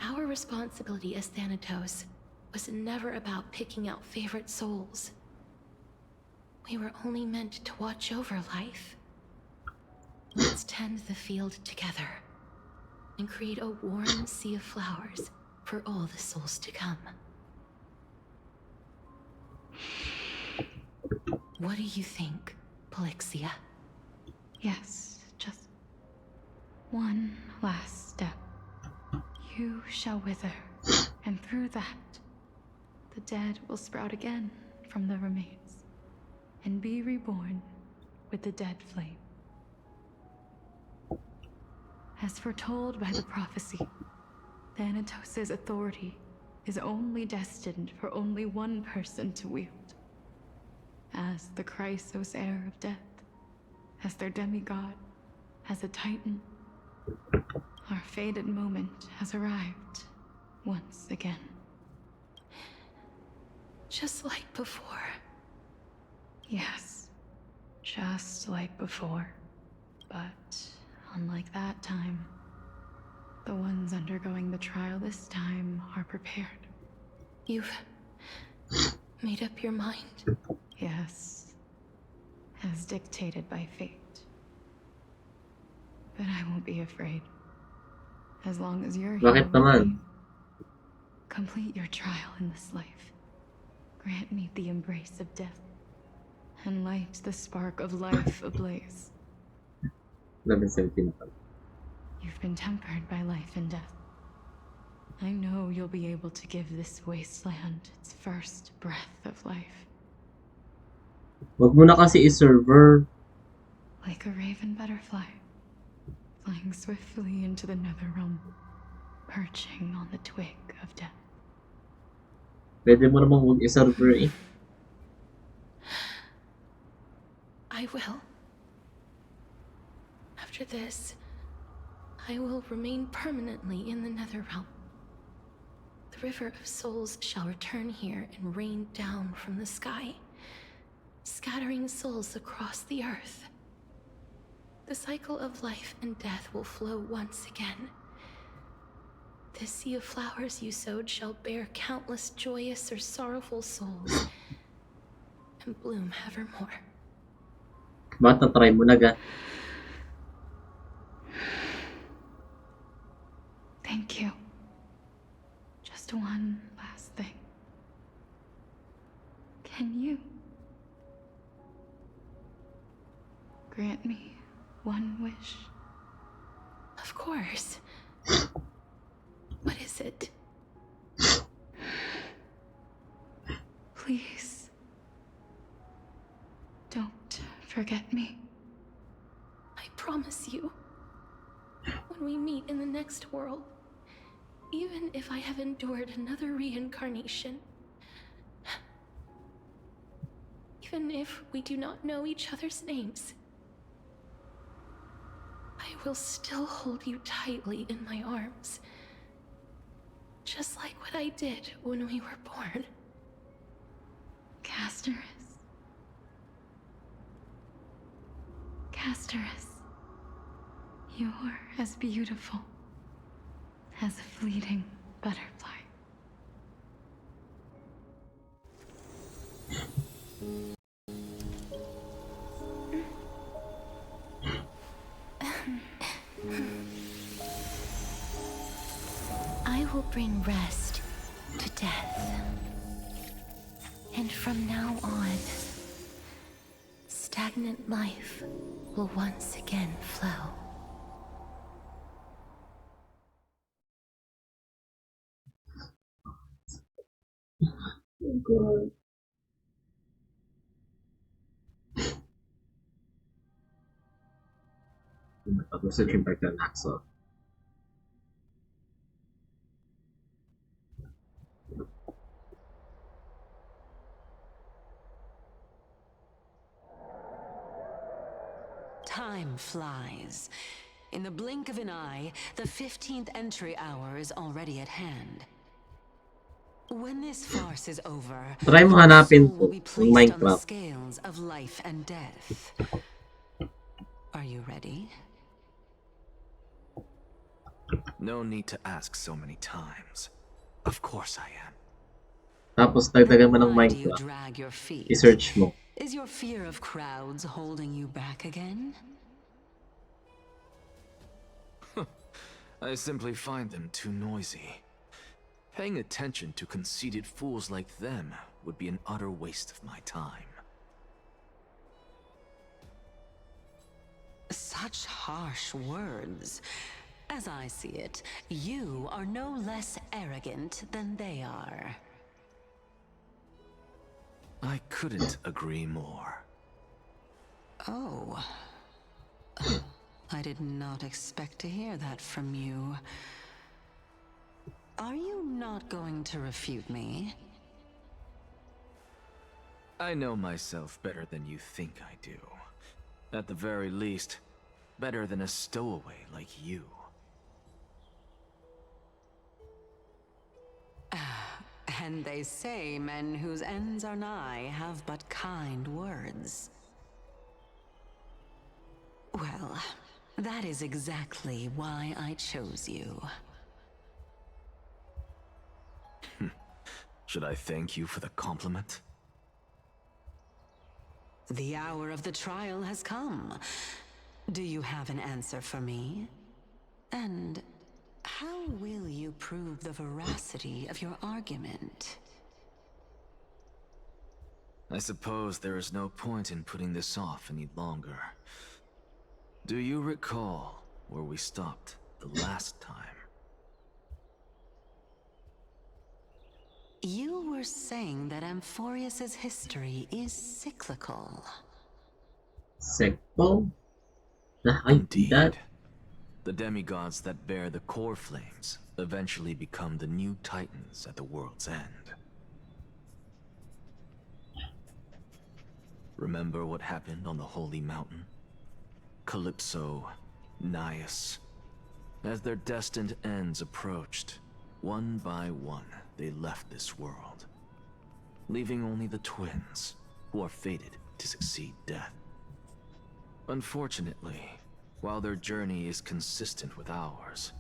Our responsibility as Thanatos was never about picking out favorite souls. We were only meant to watch over life. Let's tend the field together, and create a warm sea of flowers for all the souls to come. What do you think, Polixia? Yes, just one last step. You shall wither, and through that, the dead will sprout again from the remains, and be reborn with the dead flame. As foretold by the prophecy, Thanatos' authority is only destined for only one person to wield. As the Chrysos heir of death, as their demigod, as a titan, our fated moment has arrived once again. Just like before. Yes, just like before. But unlike that time, the ones undergoing the trial this time are prepared. You've made up your mind? Yes, as dictated by fate. But I won't be afraid. As long as you're here Bakit with naman? me. Complete your trial in this life. Grant me the embrace of death, and light the spark of life ablaze. 11:17 na pala. You've been tempered by life and death. I know you'll be able to give this wasteland its first breath of life. Wag mo na kasi i-server. Like a raven butterfly, flying swiftly into the netherrealm, perching on the twig of death. Pwede mo namang wag i-server eh. I will. After this, I will remain permanently in the Netherrealm. The River of Souls shall return here and rain down from the sky, scattering souls across the earth. The cycle of life and death will flow once again. The sea of flowers you sowed shall bear countless joyous or sorrowful souls, and bloom evermore. Ba't na-try mo na ga? Thank you. Just one last thing. Can you grant me one wish? Of course. What is it? Please, don't forget me. I promise you, when we meet in the next world, even if I have endured another reincarnation, even if we do not know each other's names, I will still hold you tightly in my arms, just like what I did when we were born. Casterus. Casterus. You're as beautiful as a fleeting butterfly. will bring rest to death. And from now on, stagnant life will once again flow. Oh god. Oh my god, we're switching back to Alexa. Time flies. In the blink of an eye, the 15th entry hour is already at hand. When this farce is over, Try mo your hanapin soul will po be ng placed on the Minecraft. scales of life and death. Are you ready? No need to ask so many times. Of course I am. Tapos dagdagan mo ng Why do you Minecraft. drag your feet? I-search mo. Is your fear of crowds holding you back again? I simply find them too noisy. Paying attention to conceited fools like them would be an utter waste of my time. Such harsh words. As I see it, you are no less arrogant than they are. I couldn't agree more. Oh. I did not expect to hear that from you. Are you not going to refute me? I know myself better than you think I do. At the very least, better than a stowaway like you. And they say men whose ends are nigh have but kind words. Well, that is exactly why I chose you. Should I thank you for the compliment? The hour of the trial has come. Do you have an answer for me? And how will you prove the veracity of your argument? I suppose there is no point in putting this off any longer. Do you recall where we stopped the last time? You were saying that Amphorius's history is cyclical. Cyclical? Indeed. The demigods that bear the core flames eventually become the new titans at the world's end. Remember what happened on the Holy Mountain? Calypso, Naias. As their destined ends approached, one by one they left this world, leaving only the twins, who are fated to succeed death. Unfortunately, while their journey is consistent with ours,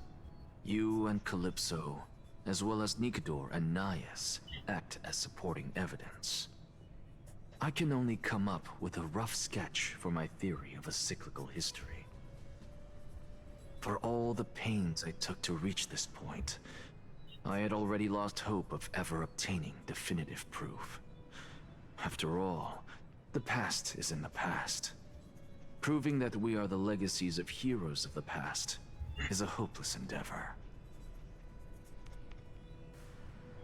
you and Calypso, as well as Nikador and Naias, act as supporting evidence. I can only come up with a rough sketch for my theory of a cyclical history. For all the pains I took to reach this point, I had already lost hope of ever obtaining definitive proof. After all, the past is in the past. Proving that we are the legacies of heroes of the past is a hopeless endeavor.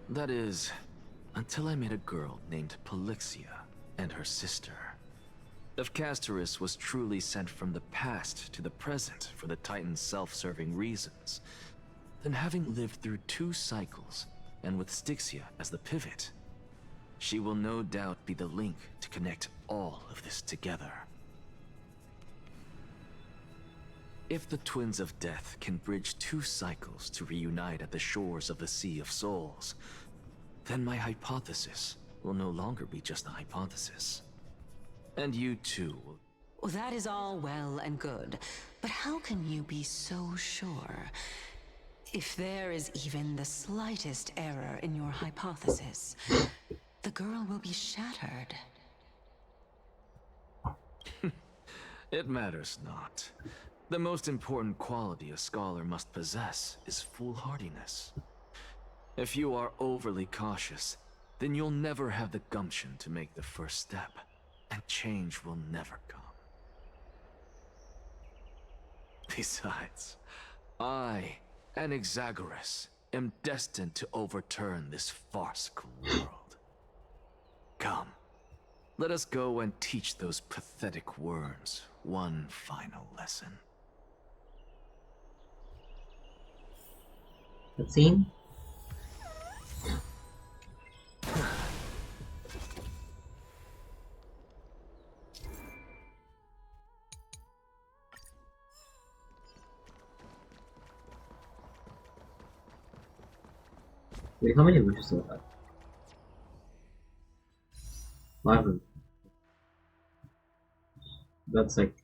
That is, until I met a girl named Polixia and her sister. If Castorus was truly sent from the past to the present for the Titan's self-serving reasons, then having lived through 2 cycles, and with Styxia as the pivot, she will no doubt be the link to connect all of this together. If the Twins of Death can bridge 2 cycles to reunite at the shores of the Sea of Souls, then my hypothesis will no longer be just a hypothesis. And you too will... Well, that is all well and good, but how can you be so sure? If there is even the slightest error in your hypothesis, the girl will be shattered. It matters not. The most important quality a scholar must possess is foolhardiness. If you are overly cautious, then you'll never have the gumption to make the first step, and change will never come. Besides, I, Anaxagoras, am destined to overturn this farcical world. Come, let us go and teach those pathetic worms one final lesson. That scene? Wait, how many wishes do I have? 5. That's like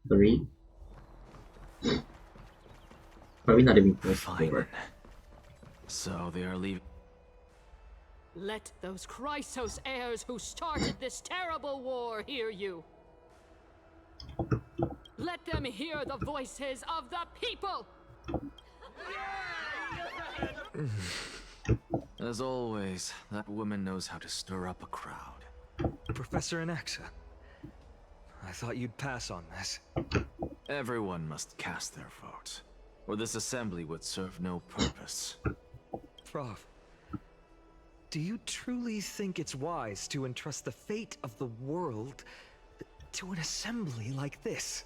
3. Probably not even close to 4. So they are leaving. Let those Chrysos heirs who started this terrible war hear you. Let them hear the voices of the people! As always, that woman knows how to stir up a crowd. Professor Anaxa, I thought you'd pass on this. Everyone must cast their vote, or this assembly would serve no purpose. Prof, do you truly think it's wise to entrust the fate of the world to an assembly like this?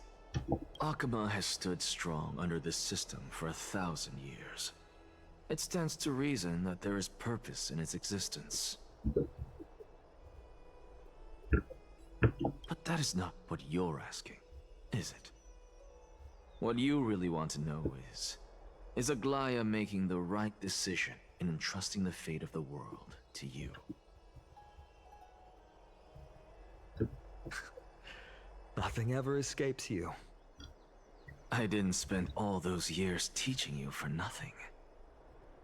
Akama has stood strong under this system for 1,000 years. It stands to reason that there is purpose in its existence. But that is not what you're asking, is it? What you really want to know is Aglaya making the right decision in entrusting the fate of the world to you? Nothing ever escapes you. I didn't spend all those years teaching you for nothing.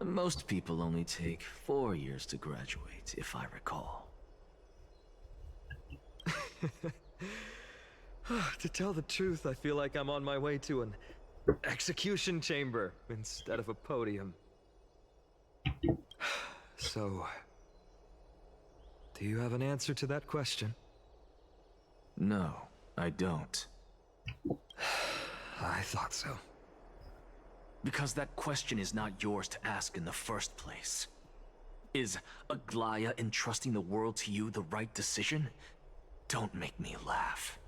Most people only take 4 years to graduate, if I recall. To tell the truth, I feel like I'm on my way to an execution chamber instead of a podium. So, do you have an answer to that question? No, I don't. I thought so. Because that question is not yours to ask in the first place. Is Aglaya entrusting the world to you the right decision? Don't make me laugh.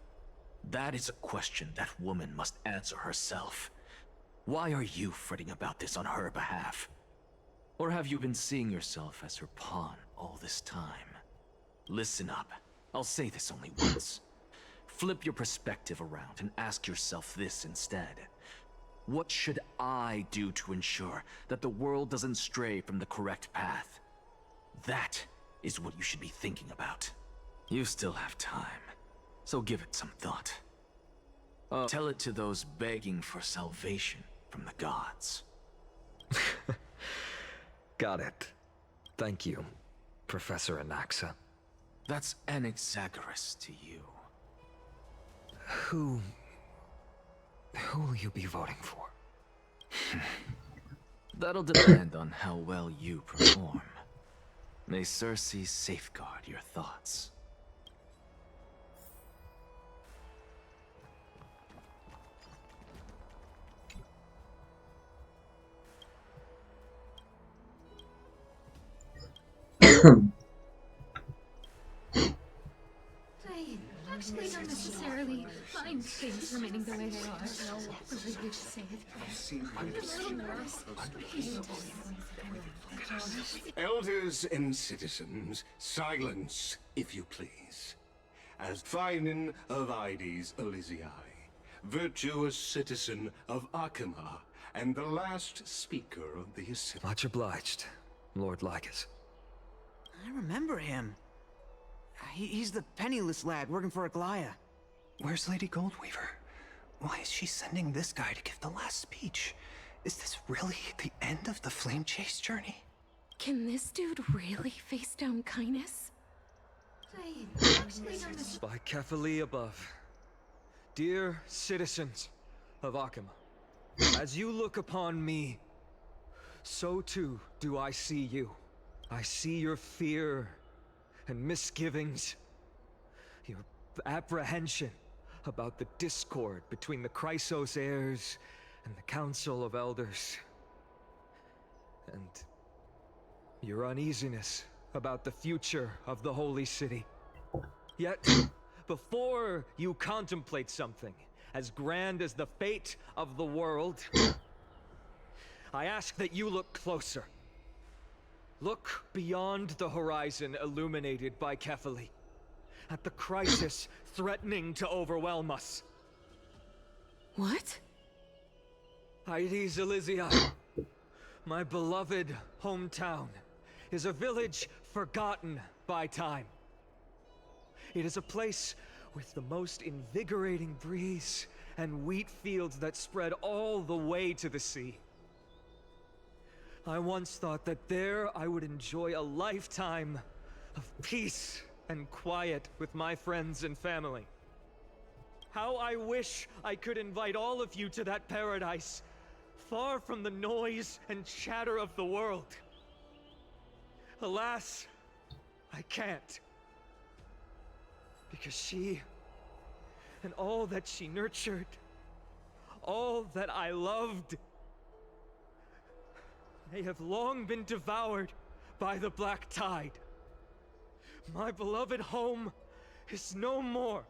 That is a question that woman must answer herself. Why are you fretting about this on her behalf? Or have you been seeing yourself as her pawn all this time? Listen up. I'll say this only once. Flip your perspective around and ask yourself this instead. What should I do to ensure that the world doesn't stray from the correct path? That is what you should be thinking about. You still have time, so give it some thought. Tell it to those begging for salvation from the gods. Got it. Thank you, Professor Anaxa. That's Anaxagoras to you. Who will you be voting for? That'll depend on how well you perform. May Circe safeguard your thoughts. I actually don't necessarily mind things remaining the way they are. Really to say it. I'm a little nervous. Elders and citizens, silence, if you please. As Phinin of Ides Elysiae, virtuous citizen of Akama, and the last speaker of the assembly. Much obliged, Lord Lycus. I remember him. He's the penniless lad working for Aglaya. Where's Lady Goldweaver? Why is she sending this guy to give the last speech? Is this really the end of the Flame Chase journey? Can this dude really face down kindness? By Kefali above. Dear citizens of Akama, as you look upon me, so too do I see you. I see your fear and misgivings, your apprehension about the discord between the Chrysos heirs and the Council of Elders, and your uneasiness about the future of the Holy City. Yet, before you contemplate something as grand as the fate of the world, I ask that you look closer. Look beyond the horizon illuminated by Kefali, at the crisis threatening to overwhelm us. What? Hydes Elysiae, my beloved hometown, is a village forgotten by time. It is a place with the most invigorating breeze and wheat fields that spread all the way to the sea. I once thought that there I would enjoy a lifetime of peace and quiet with my friends and family. How I wish I could invite all of you to that paradise, far from the noise and chatter of the world. Alas, I can't. Because she, and all that she nurtured, all that I loved, they have long been devoured by the black tide. My beloved home is no more.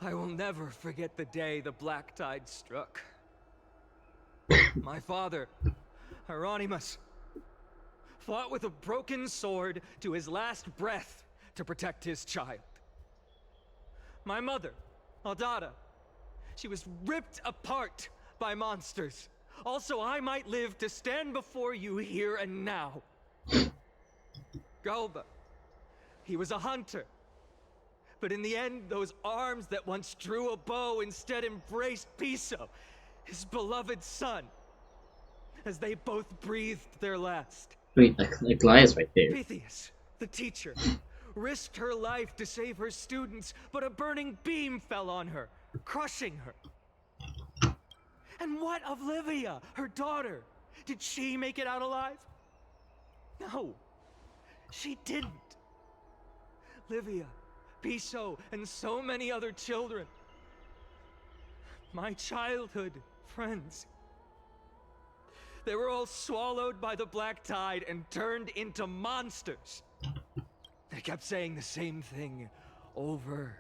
I will never forget the day the black tide struck. My father, Hieronymus, fought with a broken sword to his last breath to protect his child. My mother, Aldada, she was ripped apart by monsters. Also, I might live to stand before you here and now. Galba, he was a hunter. But in the end, those arms that once drew a bow instead embraced Piso, his beloved son, as they both breathed their last. Wait, Aglaya's right there. Pythias, the teacher, risked her life to save her students, but a burning beam fell on her, crushing her. And what of Livia, her daughter? Did she make it out alive? No, she didn't. Livia, Piso, and so many other children. My childhood friends. They were all swallowed by the black tide and turned into monsters. They kept saying the same thing over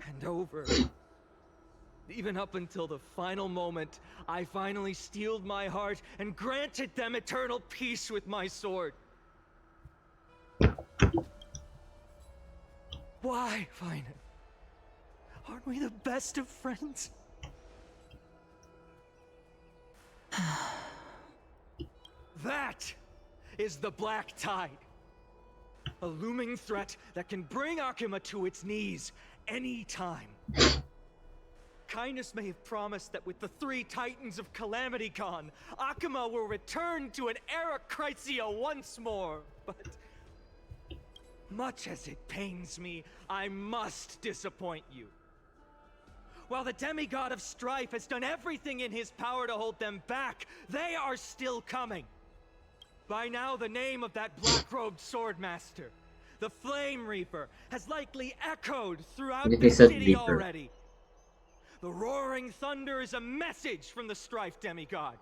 and over. Even up until the final moment, I finally steeled my heart and granted them eternal peace with my sword. Why, Fina? Aren't we the best of friends? That is the black tide. A looming threat that can bring Akuma to its knees any time. Kindness may have promised that with the 3 Titans of Calamity Con, Akuma will return to an era Chrysia once more, but much as it pains me, I must disappoint you. While the demigod of strife has done everything in his power to hold them back, they are still coming. By now, the name of that black-robed swordmaster, the Flame Reaper, has likely echoed throughout the city already. The roaring thunder is a message from the strife demigod.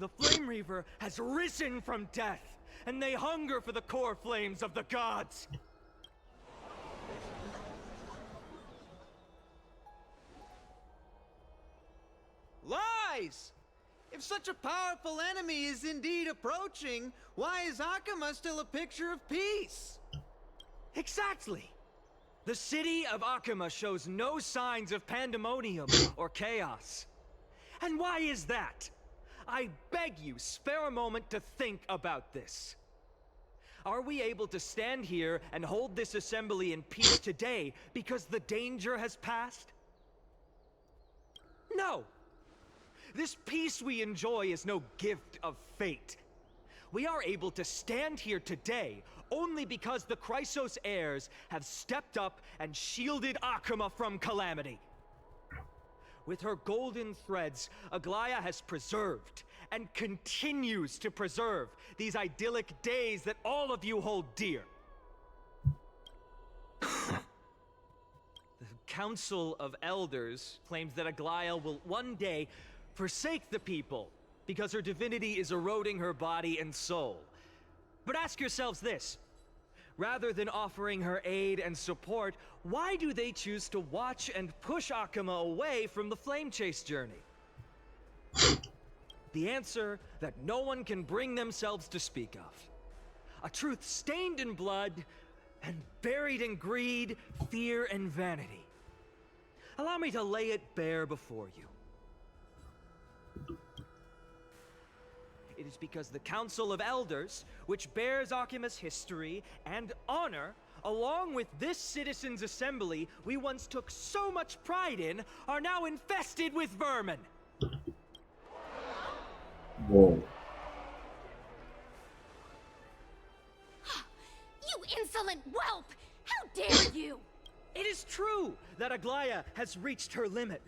The Flame Reaper has risen from death, and they hunger for the core flames of the gods. Lies! If such a powerful enemy is indeed approaching, why is Akuma still a picture of peace? Exactly! The city of Akuma shows no signs of pandemonium or chaos. And why is that? I beg you, spare a moment to think about this. Are we able to stand here and hold this assembly in peace today because the danger has passed? No! This peace we enjoy is no gift of fate. We are able to stand here today only because the Chrysos heirs have stepped up and shielded Akuma from calamity. With her golden threads, Aglaya has preserved and continues to preserve these idyllic days that all of you hold dear. The Council of Elders claims that Aglaya will one day forsake the people because her divinity is eroding her body and soul. But ask yourselves this. Rather than offering her aid and support, why do they choose to watch and push Akuma away from the Flame Chase journey? The answer that no one can bring themselves to speak of. A truth stained in blood and buried in greed, fear, and vanity. Allow me to lay it bare before you. It is because the Council of Elders, which bears Akuma's history and honor, along with this citizens' assembly we once took so much pride in, are now infested with vermin. Whoa. You insolent whelp! How dare you! It is true that Aglaya has reached her limit.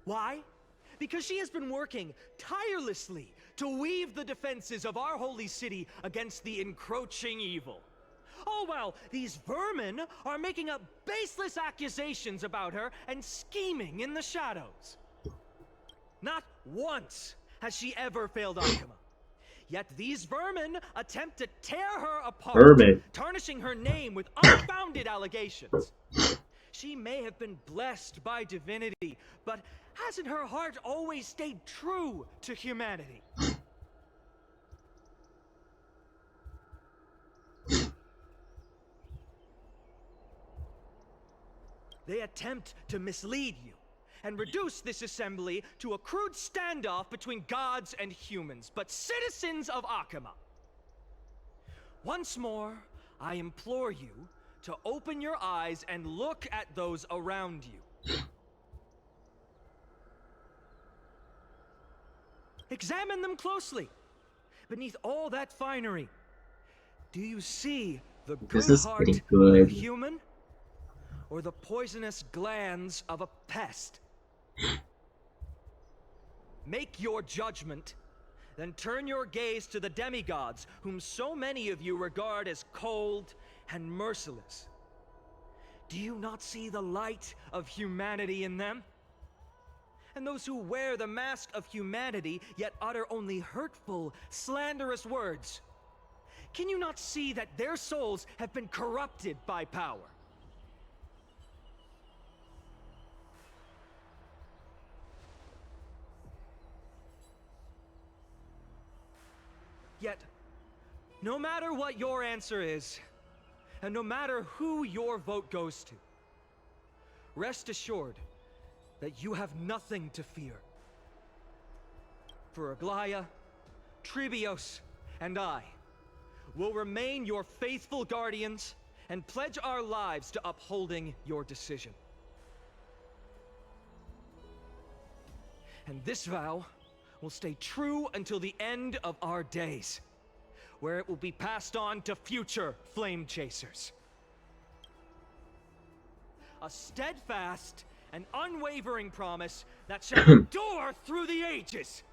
Why? Because she has been working tirelessly to weave the defenses of our holy city against the encroaching evil. All while these vermin are making up baseless accusations about her and scheming in the shadows. Not once has she ever failed Akuma. Yet these vermin attempt to tear her apart, tarnishing her name with unfounded allegations. She may have been blessed by divinity, but hasn't her heart always stayed true to humanity? They attempt to mislead you and reduce this assembly to a crude standoff between gods and humans, but citizens of Akuma. Once more, I implore you to open your eyes and look at those around you. Examine them closely. Beneath all that finery, do you see the good heart of a human? Or the poisonous glands of a pest? Make your judgment, then turn your gaze to the demigods, whom so many of you regard as cold and merciless. Do you not see the light of humanity in them? And those who wear the mask of humanity, yet utter only hurtful, slanderous words. Can you not see that their souls have been corrupted by power? Yet, no matter what your answer is, and no matter who your vote goes to, rest assured that you have nothing to fear. For Aglaya, Trebios, and I will remain your faithful guardians and pledge our lives to upholding your decision. And this vow will stay true until the end of our days, where it will be passed on to future flame chasers. A steadfast and unwavering promise that shall endure through the ages.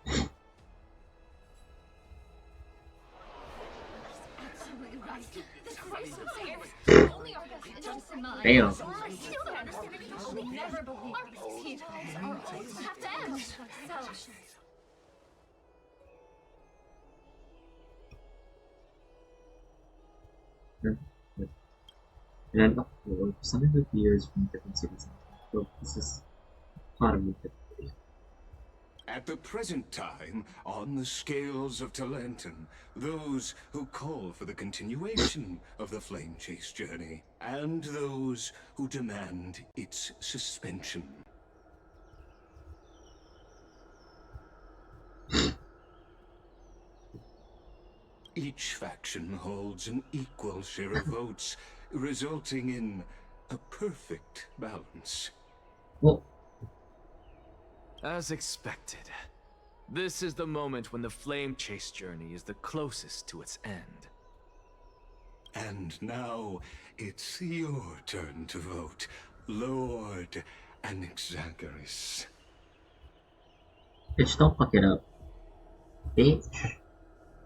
Absolutely right. This crisis only our best interests in mind. Damn. I still don't understand. We never believe our teeth have to end. So. And upward, some of the fears from different cities. So this is part of the video. At the present time, on the scales of Talenton, those who call for the continuation of the Flame Chase journey, and those who demand its suspension. Each faction holds an equal share of votes, resulting in a perfect balance. Well, as expected, this is the moment when the Flame Chase journey is the closest to its end. And now, it's your turn to vote, Lord Anaxagoras. Bitch, don't fuck it up. Bitch.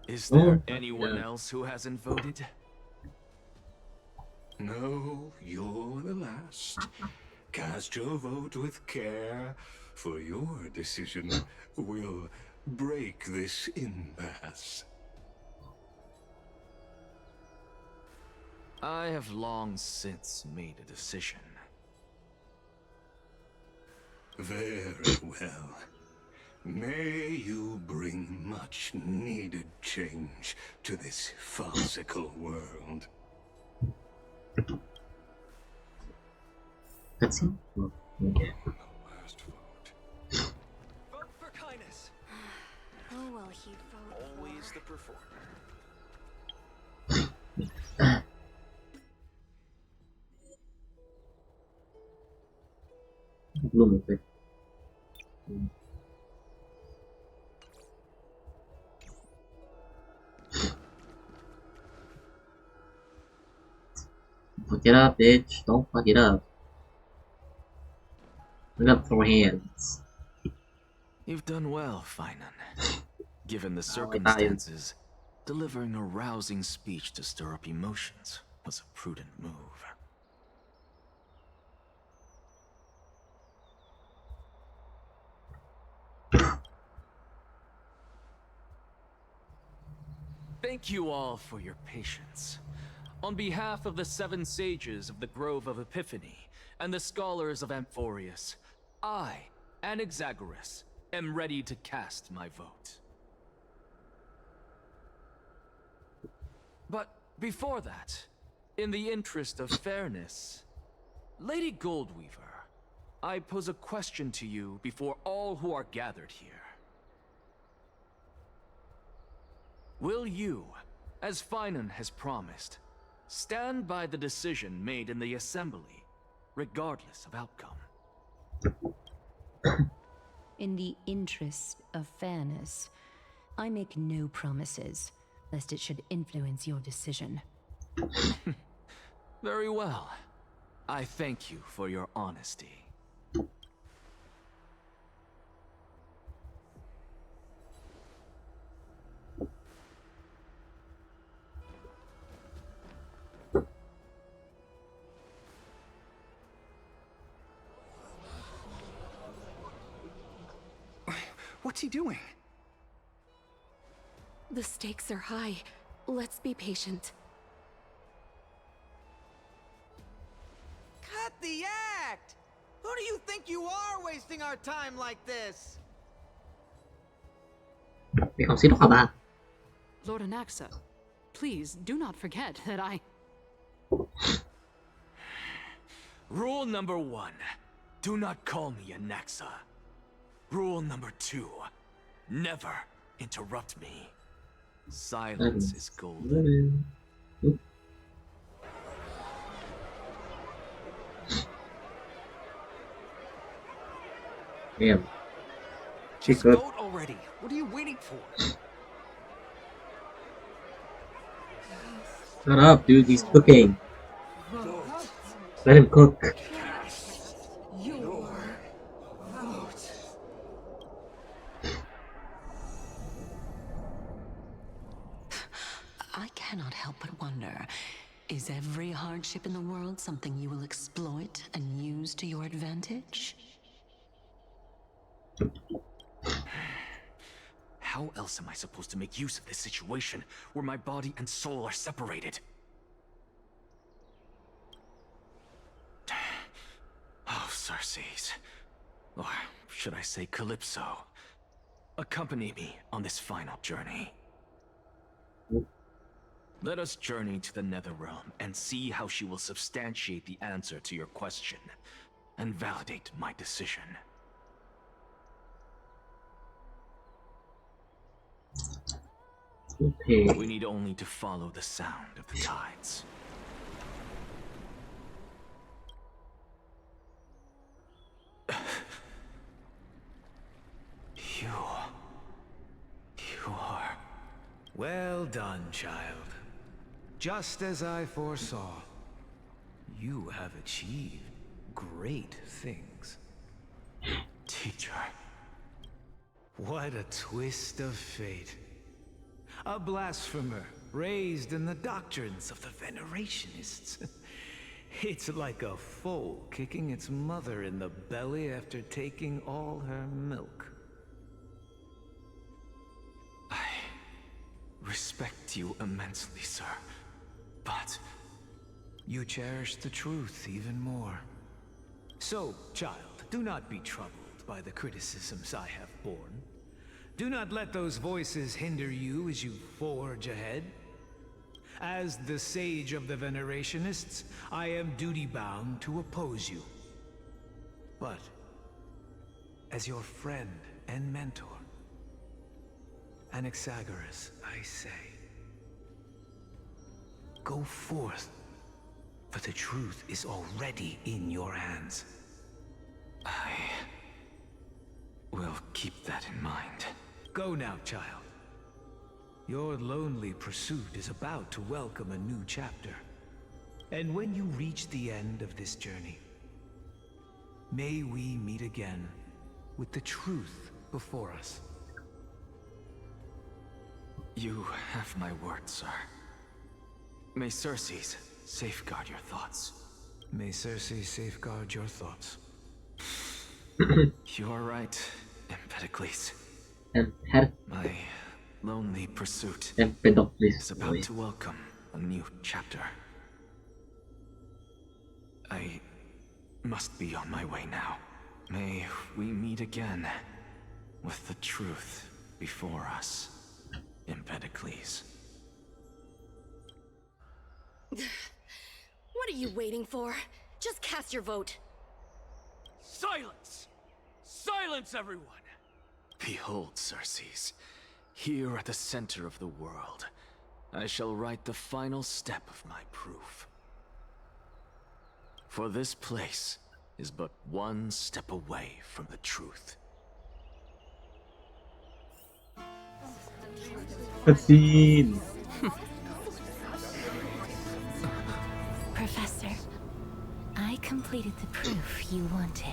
Is Oh, there fuck anyone it up. else who hasn't voted? No, you're the last. Cast your vote with care, for your decision will break this impasse. I have long since made a decision. Very well. May you bring much needed change to this farcical world. Cutscene? Oh, okay. Last vote. Vote for kindness. Who will he vote Always the performer. Bloom effect. Fuck it up, bitch. Don't fuck it up. I got 4 hands. You've done well, Finan. Given the I circumstances, delivering a rousing speech to stir up emotions was a prudent move. Thank you all for your patience. On behalf of the 7 sages of the Grove of Epiphany and the scholars of Amphorius, I, Anaxagoras, am ready to cast my vote. But before that, in the interest of fairness, Lady Goldweaver, I pose a question to you before all who are gathered here. Will you, as Finan has promised, stand by the decision made in the Assembly, regardless of outcome? In the interest of fairness, I make no promises, lest it should influence your decision. Very well. I thank you for your honesty. What's he doing? The stakes are high. Let's be patient. Cut the act! Who do you think you are wasting our time like this? Sino ka ba? Lord Anaxa, please do not forget that I... Rule number 1. Do not call me Anaxa. Rule number 2. Never interrupt me. Silence is golden. Damn. Just good. vote already. What are you waiting for? Shut up, dude. He's cooking. Let him cook. I cannot help but wonder, is every hardship in the world something you will exploit and use to your advantage? How else am I supposed to make use of this situation where my body and soul are separated? Oh, Circes. Or should I say Calypso? Accompany me on this final journey. Let us journey to the Netherrealm and see how she will substantiate the answer to your question and validate my decision. Okay. We need only to follow the sound of the tides. You are... Well done, child. Just as I foresaw, you have achieved great things. Teacher. What a twist of fate. A blasphemer raised in the doctrines of the Venerationists. It's like a foal kicking its mother in the belly after taking all her milk. I respect you immensely, sir. But you cherish the truth even more. So, child, do not be troubled by the criticisms I have borne. Do not let those voices hinder you as you forge ahead. As the sage of the Venerationists, I am duty-bound to oppose you. But, as your friend and mentor, Anaxagoras, I say, go forth, for the truth is already in your hands. I will keep that in mind. Go now, child. Your lonely pursuit is about to welcome a new chapter. And when you reach the end of this journey, may we meet again with the truth before us. You have my word, sir. May Circes safeguard your thoughts. May Circe safeguard your thoughts. You are right, Empedocles. My lonely pursuit is about to welcome a new chapter. I must be on my way now. May we meet again with the truth before us, Empedocles. What are you waiting for? Just cast your vote. Silence! Silence, everyone! Behold, Circes, here at the center of the world, I shall write the final step of my proof. For this place is but one step away from the truth. Cutscene! Professor, I completed the proof you wanted.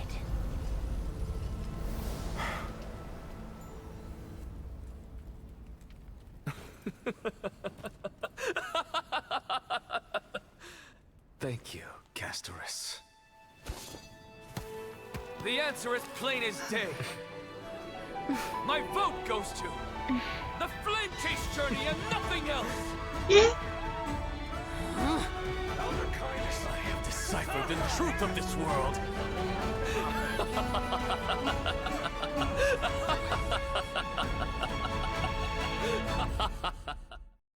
Thank you, Castorus. The answer is plain as day. My vote goes to the Flame Chase journey and nothing else! Elder Kindness, I have deciphered the truth of this world!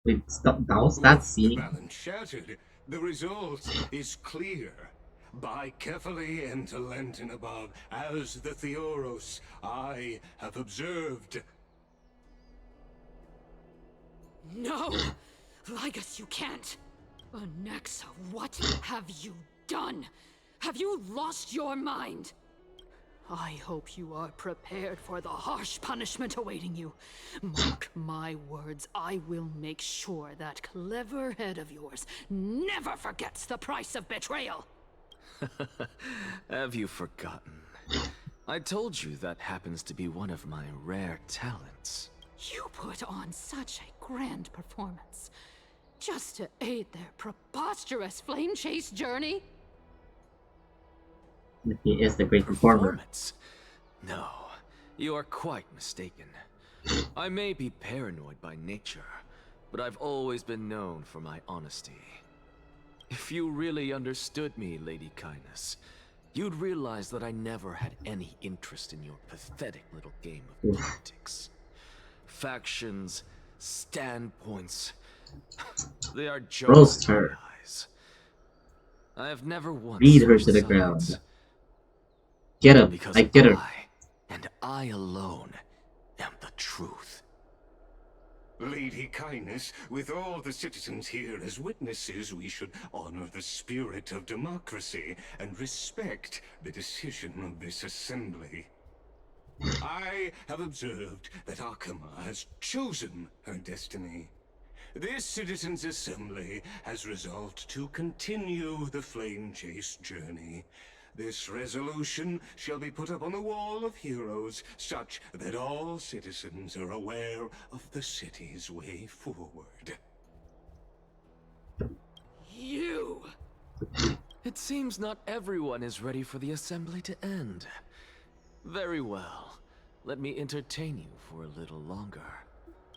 Wait, stop, that was that scene? Balance shattered. The result is clear. By carefully enter Lenten above, as the Theoros I have observed. No! Ligus, you can't! Anaxa, what have you done? Have you lost your mind? I hope you are prepared for the harsh punishment awaiting you. Mark my words, I will make sure that clever head of yours never forgets the price of betrayal. Have you forgotten? I told you that happens to be one of my rare talents. You put on such a grand performance, just to aid their preposterous flame chase journey? He is the great performer. No, you are quite mistaken. I may be paranoid by nature, but I've always been known for my honesty. If you really understood me, Lady Kindness, you'd realize that I never had any interest in your pathetic little game of politics. Factions, standpoints, they are jokes Roast in my her. eyes. I have never once Beat her to switched the sides. ground. Get him. Because I get her. and I alone am the truth. Lady Kindness, with all the citizens here as witnesses, we should honor the spirit of democracy and respect the decision of this assembly. I have observed that Akama has chosen her destiny. This citizens' assembly has resolved to continue the flame chase journey. This resolution shall be put up on the wall of heroes, such that all citizens are aware of the city's way forward. You! It seems not everyone is ready for the assembly to end. Very well. Let me entertain you for a little longer.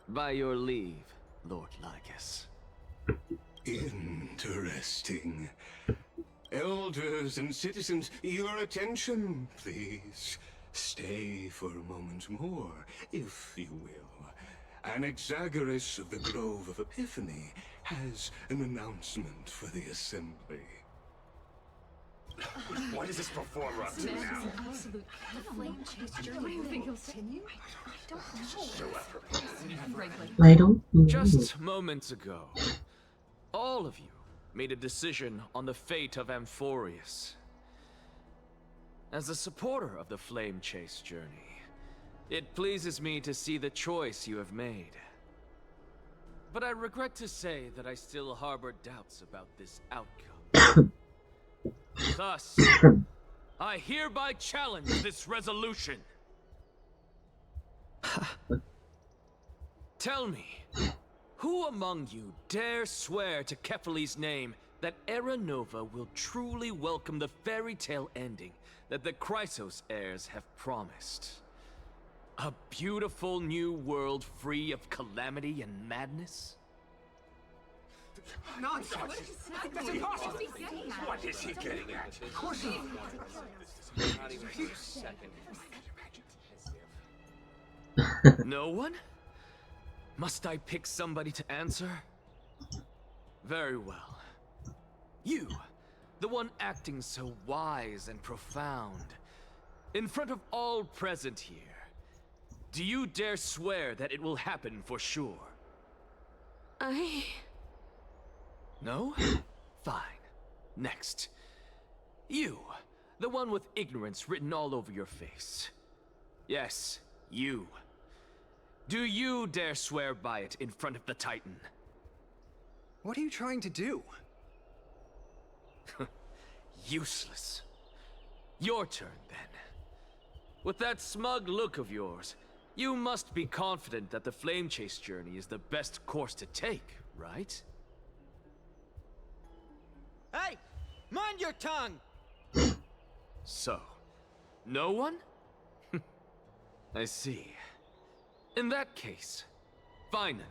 By your leave, Lord Lycus. Interesting. Elders and citizens, your attention, please. Stay for a moment more, if you will. Anaxagoras of the Grove of Epiphany has an announcement for the assembly. What is this performer up to now? Absolute flame chase journey. You think he'll continue? I don't know. I don't know. Just moments ago, all of you made a decision on the fate of Amphorius. As a supporter of the Flame Chase journey, it pleases me to see the choice you have made. But I regret to say that I still harbor doubts about this outcome. Thus, I hereby challenge this resolution. Tell me, who among you dare swear to Kefali's name that Era Nova will truly welcome the fairy tale ending that the Chrysos heirs have promised? A beautiful new world free of calamity and madness? Nonsense! That's impossible! What is he getting at? Of course not! No one? Must I pick somebody to answer? Very well. You, the one acting so wise and profound, in front of all present here, do you dare swear that it will happen for sure? No? Fine. Next. You, the one with ignorance written all over your face. Yes, you. Do you dare swear by it in front of the Titan? What are you trying to do? Useless. Your turn, then. With that smug look of yours, you must be confident that the Flame Chase journey is the best course to take, right? Hey! Mind your tongue! So, no one? I see. In that case, Finan,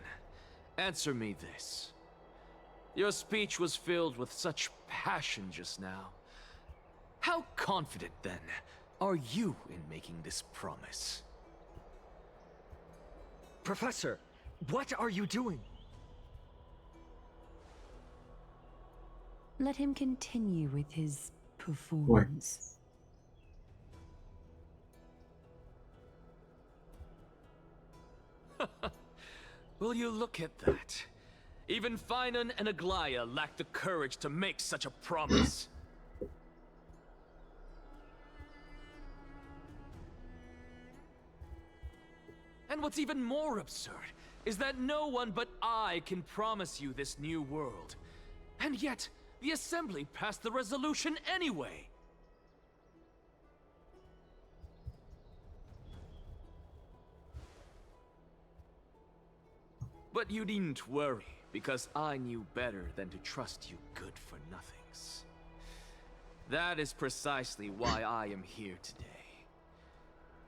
answer me this. Your speech was filled with such passion just now. How confident, then, are you in making this promise? Professor, what are you doing? Let him continue with his performance. Will you look at that? Even Finan and Aglaya lack the courage to make such a promise. And what's even more absurd is that no one but I can promise you this new world. And yet, the Assembly passed the resolution anyway. But you needn't worry, because I knew better than to trust you good-for-nothings. That is precisely why I am here today.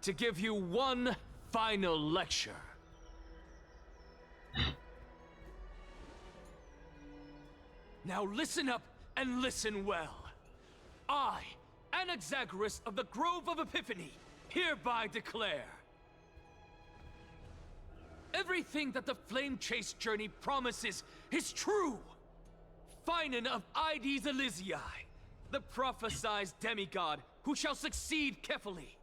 To give you one final lecture. Now listen up and listen well. I, Anaxagoras of the Grove of Epiphany, hereby declare everything that the Flame Chase journey promises is true. Finan of Ides Elysiae, the prophesied demigod who shall succeed Kefali,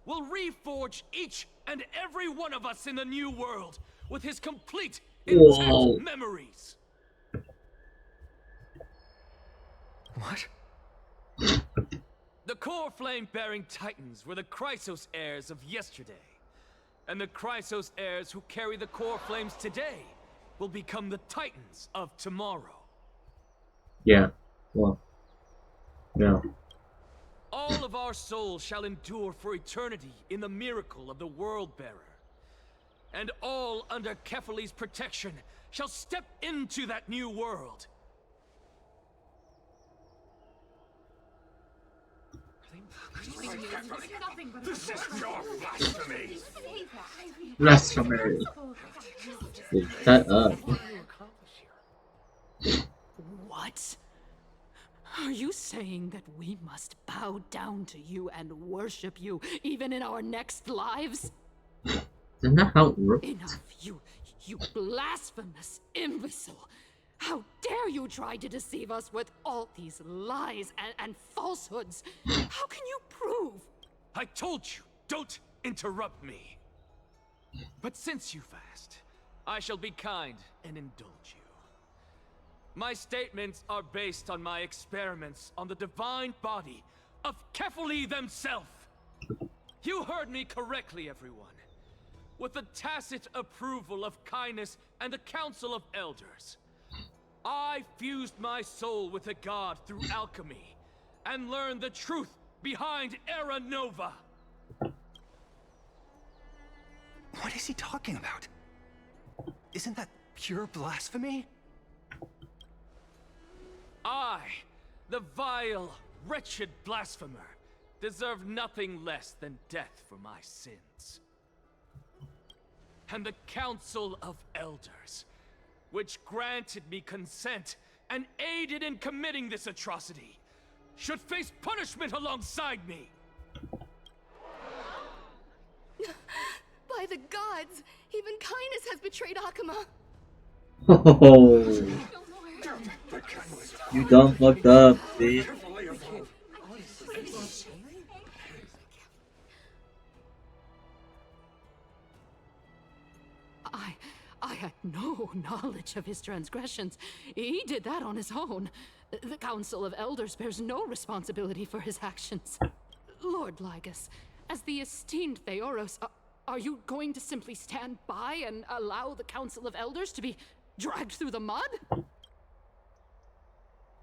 will reforge each and every one of us in the new world with his complete, intact memories. What? The core flame-bearing titans were the Chrysos heirs of yesterday. And the Chrysos heirs who carry the core flames today will become the titans of tomorrow. Yeah. Well. No. All of our souls shall endure for eternity in the miracle of the World Bearer. And all under Kefali's protection shall step into that new world. This is your blasphemy! Blasphemy. Shut up. What? Are you saying that we must bow down to you and worship you, even in our next lives? Isn't that how it works? Enough, you blasphemous imbecile! How dare you try to deceive us with all these lies and falsehoods? How can you prove? I told you, don't interrupt me. But since you've asked, I shall be kind and indulge you. My statements are based on my experiments on the divine body of Kefali themselves. You heard me correctly, everyone. With the tacit approval of Kindness and the Council of Elders, I fused my soul with a god through alchemy and learned the truth behind Era Nova. What is he talking about? Isn't that pure blasphemy? I, the vile, wretched blasphemer, deserve nothing less than death for my sins. And the Council of Elders, which granted me consent and aided in committing this atrocity, should face punishment alongside me. By the gods, even Kindness has betrayed Akuma. Oh, you done fucked up, bitch. I had no knowledge of his transgressions. He did that on his own. The Council of Elders bears no responsibility for his actions. Lord Lygus, as the esteemed Theoros, are you going to simply stand by and allow the Council of Elders to be dragged through the mud?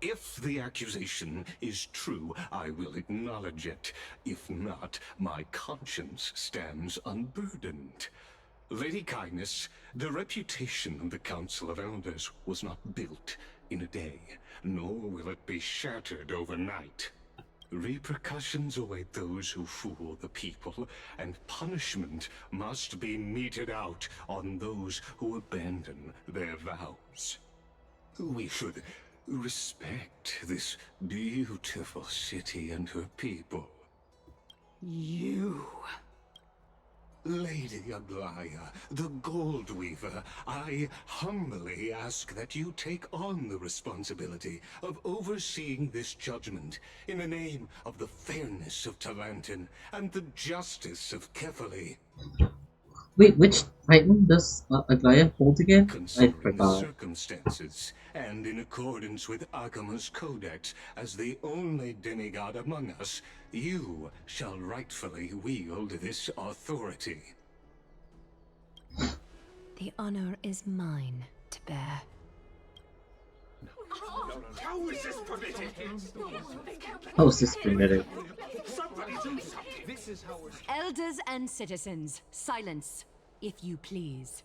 If the accusation is true, I will acknowledge it. If not, my conscience stands unburdened. Lady Kindness, the reputation of the Council of Elders was not built in a day, nor will it be shattered overnight. Repercussions await those who fool the people, and punishment must be meted out on those who abandon their vows. We should respect this beautiful city and her people. You... Lady Aglaya, the Gold Weaver, I humbly ask that you take on the responsibility of overseeing this judgment in the name of the fairness of Talantin and the justice of Kefali. Wait, which item does Agaya hold again? I Considering the forgot. circumstances, and in accordance with Akuma's codex, as the only demigod among us, you shall rightfully wield this authority. The honor is mine to bear. How is this permitted? How is this permitted? Elders and citizens, silence, if you please.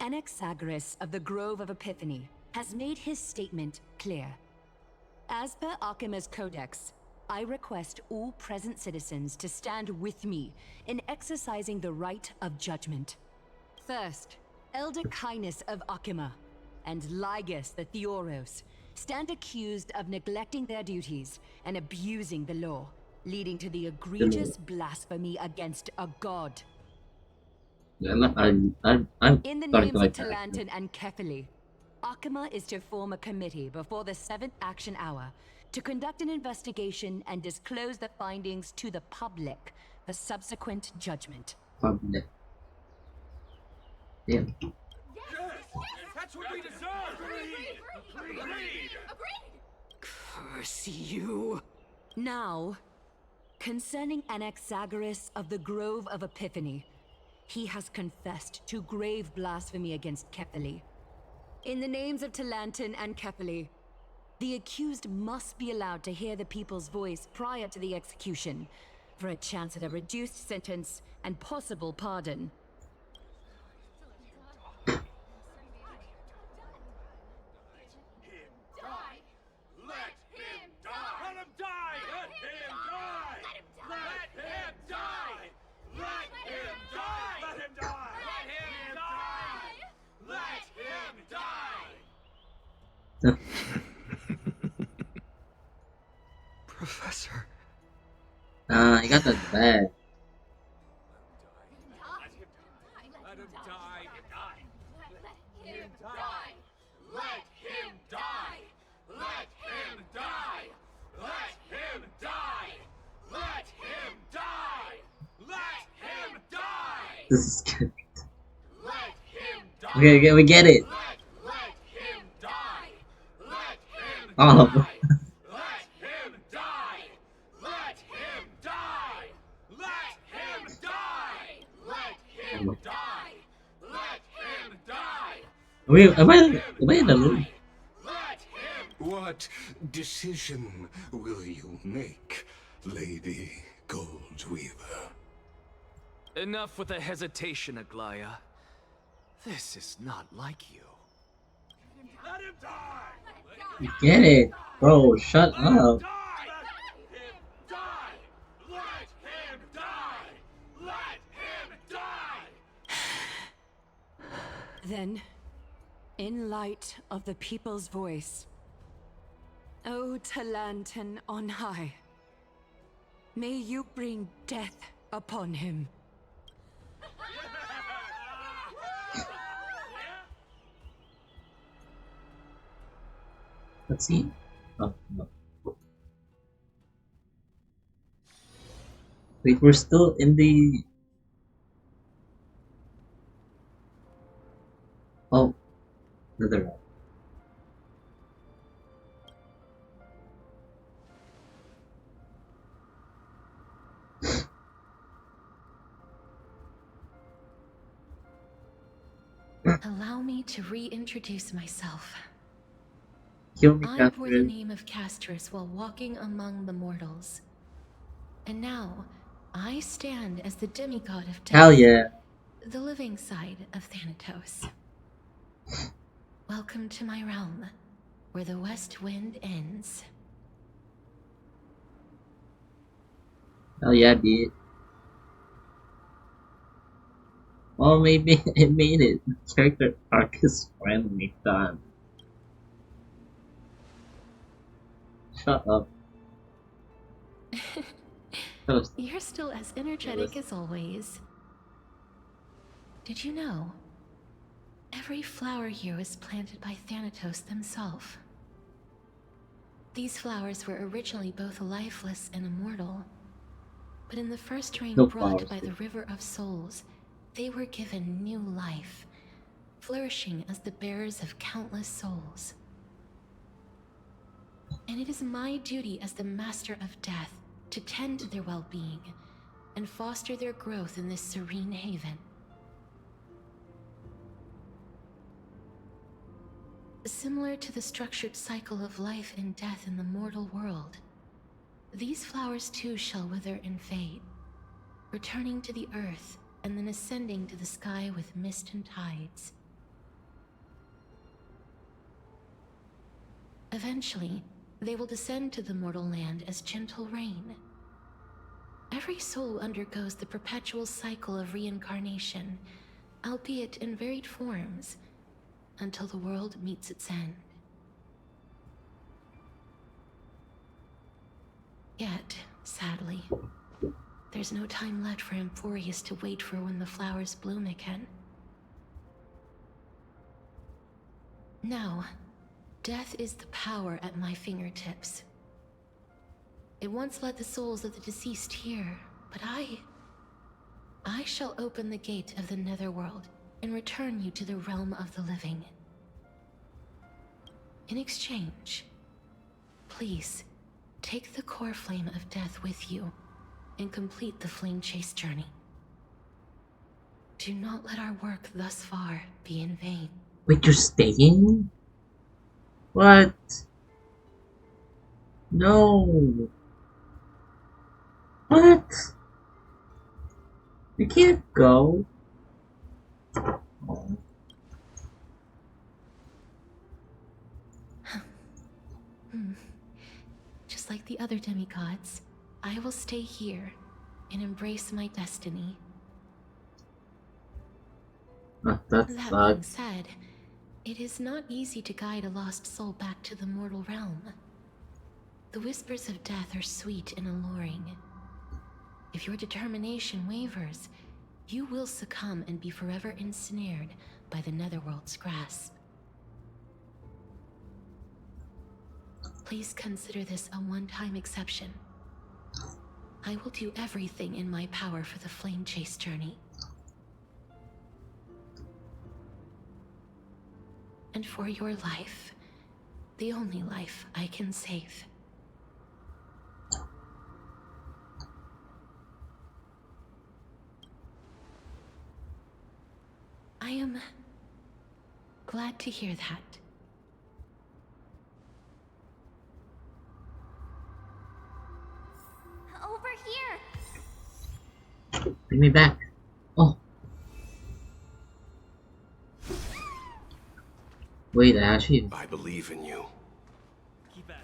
Anaxagoras of the Grove of Epiphany has made his statement clear. As per Akuma's codex, I request all present citizens to stand with me in exercising the right of judgment. First, Elder Kindness of Akuma and Lygus the Theoros stand accused of neglecting their duties and abusing the law, leading to the egregious blasphemy against a god. Yeah, I'm In the starting names to of like that. Talantin and Kefali, Akuma is to form a committee before the 7th action hour to conduct an investigation and disclose the findings to the public for subsequent judgment. Public. Yeah. That's what we deserve! Agreed! Curse you! Now, concerning Anaxagoras of the Grove of Epiphany, he has confessed to grave blasphemy against Kefali. In the names of Talantin and Kefali, The accused must be allowed to hear the people's voice prior to the execution, for a chance at a reduced sentence and possible pardon. Professor. I got that bad. Let him die. Let him die. Let him die. Let him die. Let him die. Let him die. Let him die. This is good. Let him die. Okay, we get it. Let him die. Let him Oh. die. Let him die. Let him die. Let him die. Let him die. Let him die. Wait, am I in the loop? What decision will you make, Lady Goldweaver? Enough with the hesitation, Aglaya. This is not like you. Let him die. You get it. Bro, shut up. Then, in light of the people's voice, O Talantan on high, may you bring death upon him. Let's see. Oh, no. Wait, we're still in the... Oh, another one. Allow me to reintroduce myself. Kill me, I bore the Catherine. name of Castris while walking among the mortals. And now, I stand as the demigod of death. Hell yeah. The living side of Thanatos. Welcome to my realm, where the west wind ends. Hell yeah, dude. Oh, maybe it made it. The character arc is finally done. Shut up. You're still as energetic as always. Did you know? Every flower here was planted by Thanatos themselves. These flowers were originally both lifeless and immortal. But in the first rain No brought flowers, by the River of Souls, they were given new life, flourishing as the bearers of countless souls. And it is my duty as the Master of Death to tend to their well-being and foster their growth in this serene haven. Similar to the structured cycle of life and death in the mortal world, these flowers too shall wither and fade, returning to the earth and then ascending to the sky with mist and tides. Eventually, they will descend to the mortal land as gentle rain. Every soul undergoes the perpetual cycle of reincarnation, albeit in varied forms, until the world meets its end. Yet, sadly, there's no time left for Emphorius to wait for when the flowers bloom again. Now, death is the power at my fingertips. It once led the souls of the deceased here, but I shall open the gate of the netherworld and return you to the realm of the living. In exchange, please, take the core flame of death with you and complete the flame chase journey. Do not let our work thus far be in vain. Wait, you're staying? What? No! What? You can't go. Oh. Just like the other demigods, I will stay here and embrace my destiny. That That being sucks. said, it is not easy to guide a lost soul back to the mortal realm. The whispers of death are sweet and alluring. If your determination wavers, you will succumb and be forever ensnared by the Netherworld's grasp. Please consider this a one-time exception. I will do everything in my power for the Flame Chase journey. And for your life, the only life I can save. I am glad to hear that. Over here. Bring me back. Oh. Wait, actually. I believe in you. Keep at it.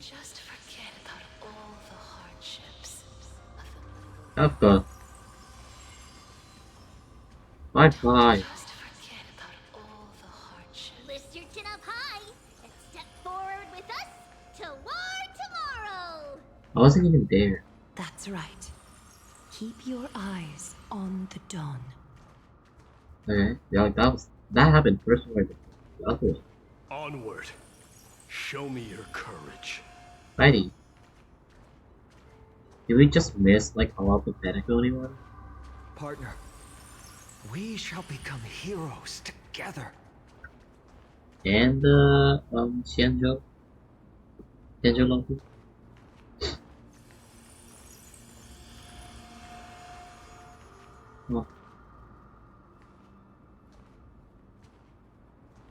Just forget about all the hardships Of course. Bye-bye. Just forget about all the hardships. Lift your chin up high and step forward with us toward tomorrow. I wasn't even there. That's right. Keep your eyes on the dawn. Okay, yeah, that happened first one. The other one. Onward. Show me your courage. Righty. Did we just miss like how alphabetical anyone? Partner, we shall become heroes together. And Xianzhou Loki. Oh.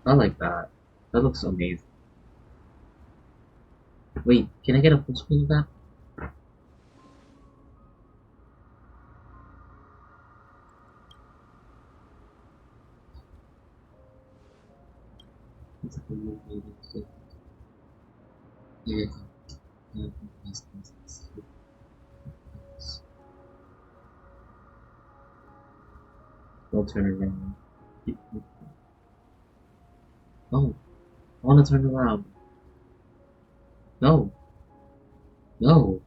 I like that. That looks amazing. Wait, can I get a full screen of that? Don't turn around. No. I wanna turn around. No. No.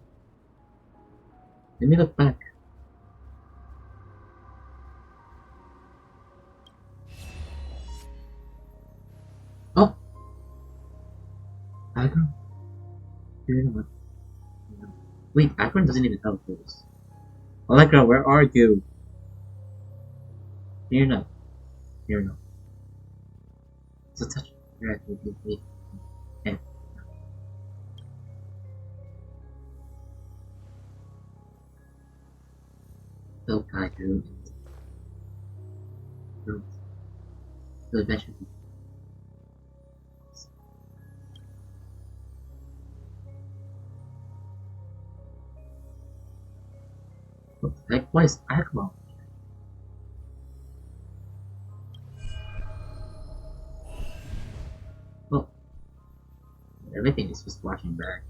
Let me look back. Oh! Akron? You're not. Wait, Akron doesn't even help this. Allegra, where are you? You're not. You're not. So touch. Right, wait. Yeah. Don't guide you. No. So that should be. What the heck? Why is Akron? Oh. Everything is just flashing back.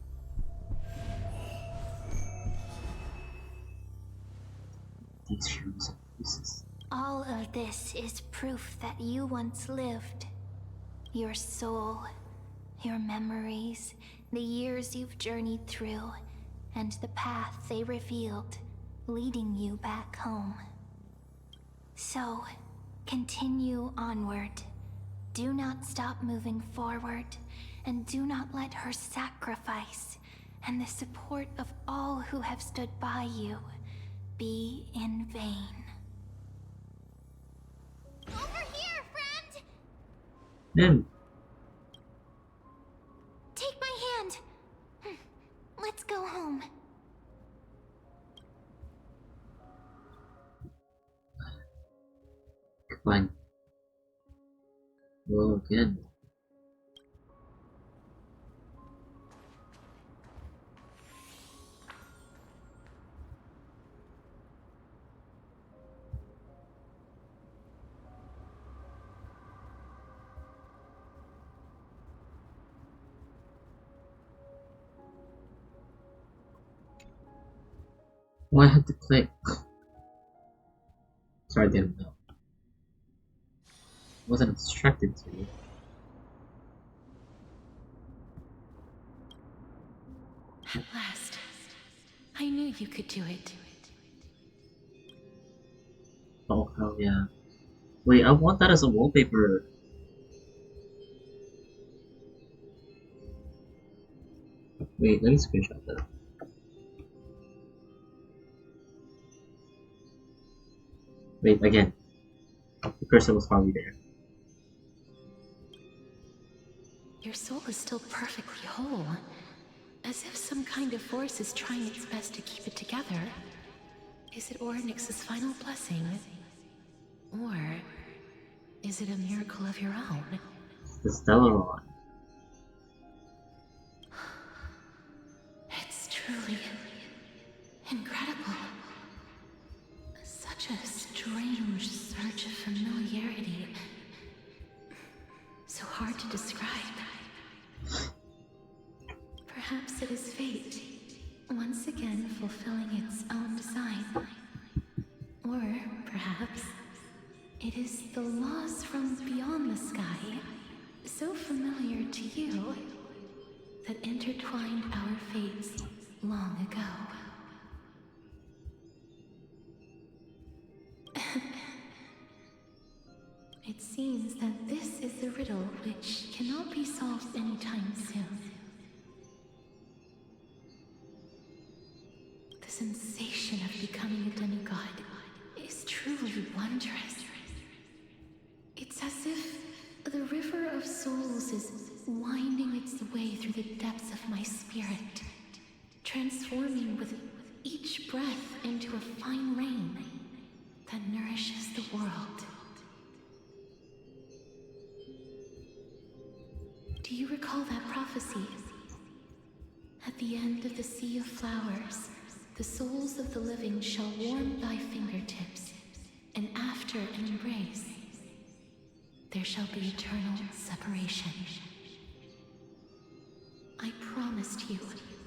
These shoes are pieces. All of this is proof that you once lived. Your soul, your memories, the years you've journeyed through, and the path they revealed, leading you back home. So, continue onward. Do not stop moving forward, and do not let her sacrifice and the support of all who have stood by you be in vain. Over here, friend! No. Take my hand. Let's go home. Fine. Well, again. Why I had to click? Sorry, I didn't know. Wasn't instructed to. At last. I knew you could do it. Oh, hell yeah. Wait, I want that as a wallpaper. Wait, let me screenshot that. Wait, again. The cursor was probably there. Your soul is still perfectly whole. As if some kind of force is trying its best to keep it together. Is it Ornyx's final blessing? Or is it a miracle of your own? The Stellaron. It's truly incredible. Such a strange surge of familiarity. So hard to describe. Perhaps it is fate, once again fulfilling its own design. Or perhaps it is the laws from beyond the sky, so familiar to you, that intertwined our fates long ago. It seems that this is the riddle which cannot be solved anytime soon. The sensation of becoming a demigod is truly wondrous. It's as if the river of souls is winding its way through the depths of my spirit, transforming with each breath into a fine rain that nourishes the world. Do you recall that prophecy? At the end of the Sea of Flowers, the souls of the living shall warm thy fingertips, and after an embrace, there shall be eternal separation. I promised you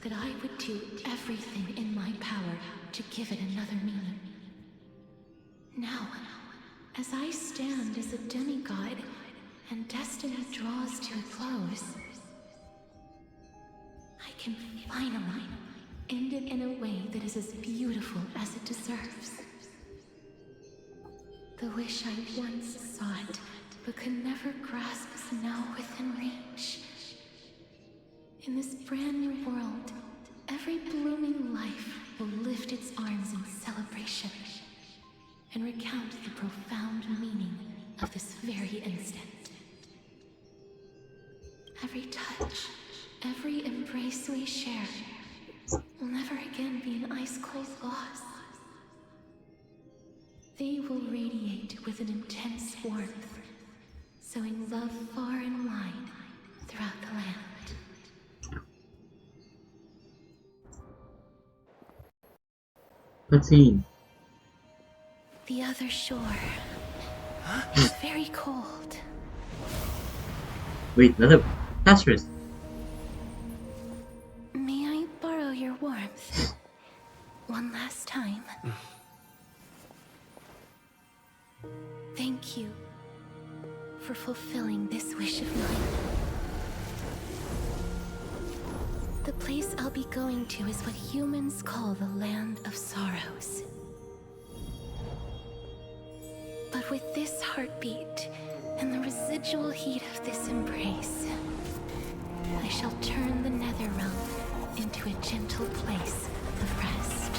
that I would do everything in my power to give it another meaning. Now, as I stand as a demigod, and destiny draws to a close, I can finally end it in a way that is as beautiful as it deserves. The wish I once sought, but could never grasp, is now within reach. In this brand new world, every blooming life will lift its arms in celebration and recount the profound meaning of this very instant. Every touch, every embrace we share will never again be an ice-cold loss. They will radiate with an intense warmth, sowing love far and wide throughout the land. Cutscene. The other shore is very cold. Wait, another Casper's. May I borrow your warmth one last time? Thank you for fulfilling this wish of mine. The place I'll be going to is what humans call the Land of Sorrows. But with this heartbeat and the residual heat of this embrace, I shall turn the nether realm into a gentle place of rest.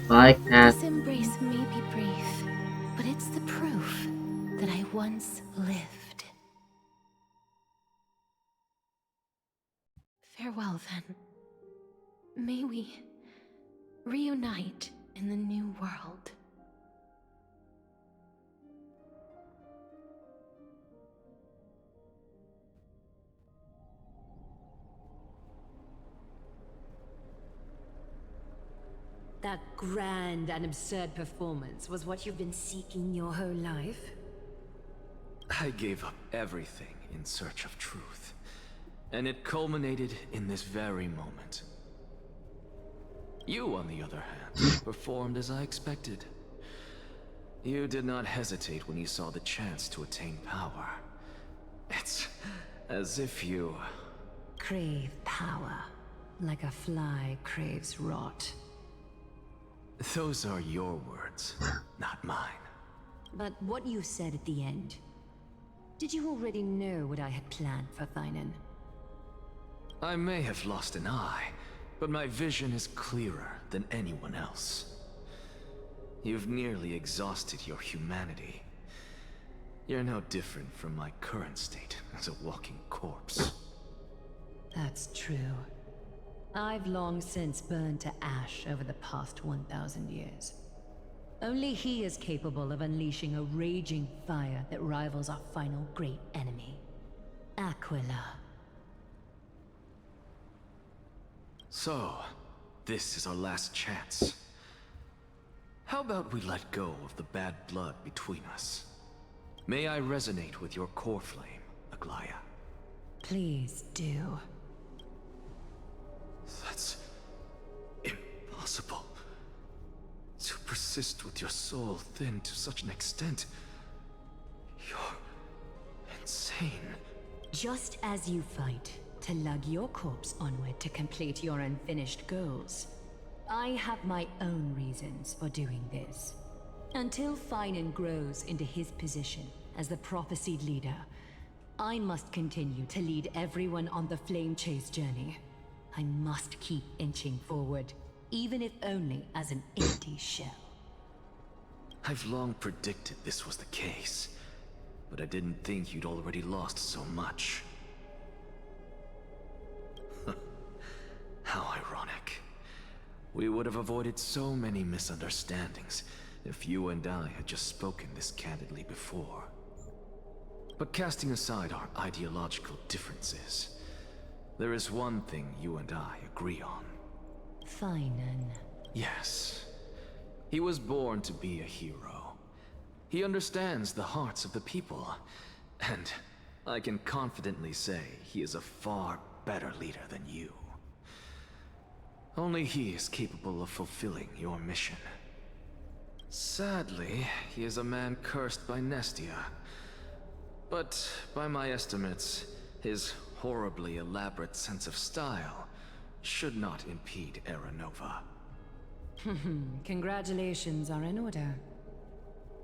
Bye, Cass. This embrace may be brief, but it's the proof that I once lived. Farewell, then. May we reunite in the new world. That grand and absurd performance was what you've been seeking your whole life? I gave up everything in search of truth, and it culminated in this very moment. You, on the other hand, performed as I expected. You did not hesitate when you saw the chance to attain power. It's as if you... Crave power, like a fly craves rot. Those are your words, not mine. But what you said at the end, did you already know what I had planned for Thynan? I may have lost an eye, but my vision is clearer than anyone else. You've nearly exhausted your humanity. You're no different from my current state as a walking corpse. That's true. I've long since burned to ash over the past 1,000 years. Only he is capable of unleashing a raging fire that rivals our final great enemy, Aquila. So, this is our last chance. How about we let go of the bad blood between us? May I resonate with your core flame, Aglaya? Please do. That's... impossible. To persist with your soul thinned to such an extent... You're... insane. Just as you fight to lug your corpse onward to complete your unfinished goals, I have my own reasons for doing this. Until Thynan grows into his position as the prophesied leader, I must continue to lead everyone on the flame chase journey. I must keep inching forward, even if only as an empty shell. I've long predicted this was the case, but I didn't think you'd already lost so much. How ironic. We would have avoided so many misunderstandings if you and I had just spoken this candidly before. But casting aside our ideological differences, there is one thing you and I agree on. Thynan. Yes. He was born to be a hero. He understands the hearts of the people, and I can confidently say he is a far better leader than you. Only he is capable of fulfilling your mission. Sadly, he is a man cursed by Nestia. But by my estimates, his horribly elaborate sense of style should not impede Aranova. Congratulations are in order.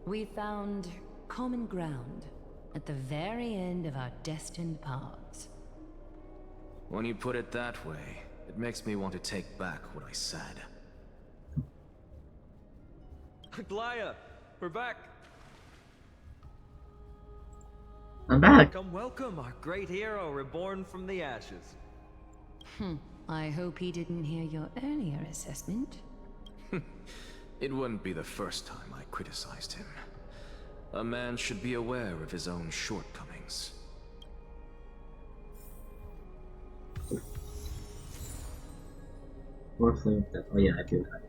We found common ground at the very end of our destined paths. When you put it that way, it makes me want to take back what I said. Aglaya, we're back. I'm back. Come welcome our great hero reborn from the ashes. I hope he didn't hear your earlier assessment. It wouldn't be the first time I criticized him. A man should be aware of his own shortcomings. More flame that. Oh yeah, I do that.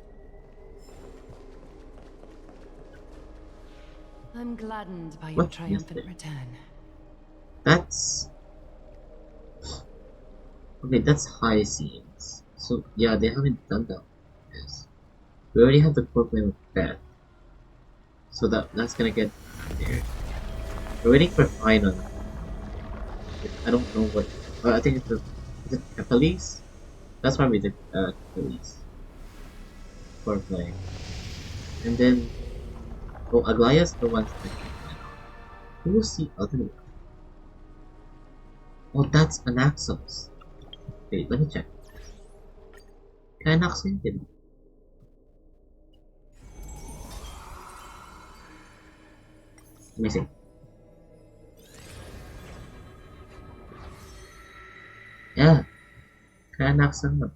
I'm gladdened by your What? triumphant return. That's... Okay, that's high scenes. So yeah, they haven't done that. Yes. We already have the core flame of Beth. So that's gonna get there. We're waiting for final. I don't know what. I think it's the police. That's why we did police for play. And then, oh, Aglaya's the one that who was the other one? Oh, that's Anaxos. Wait, let me check. Can I Anaxos him? Let me see. Yeah. anak sana.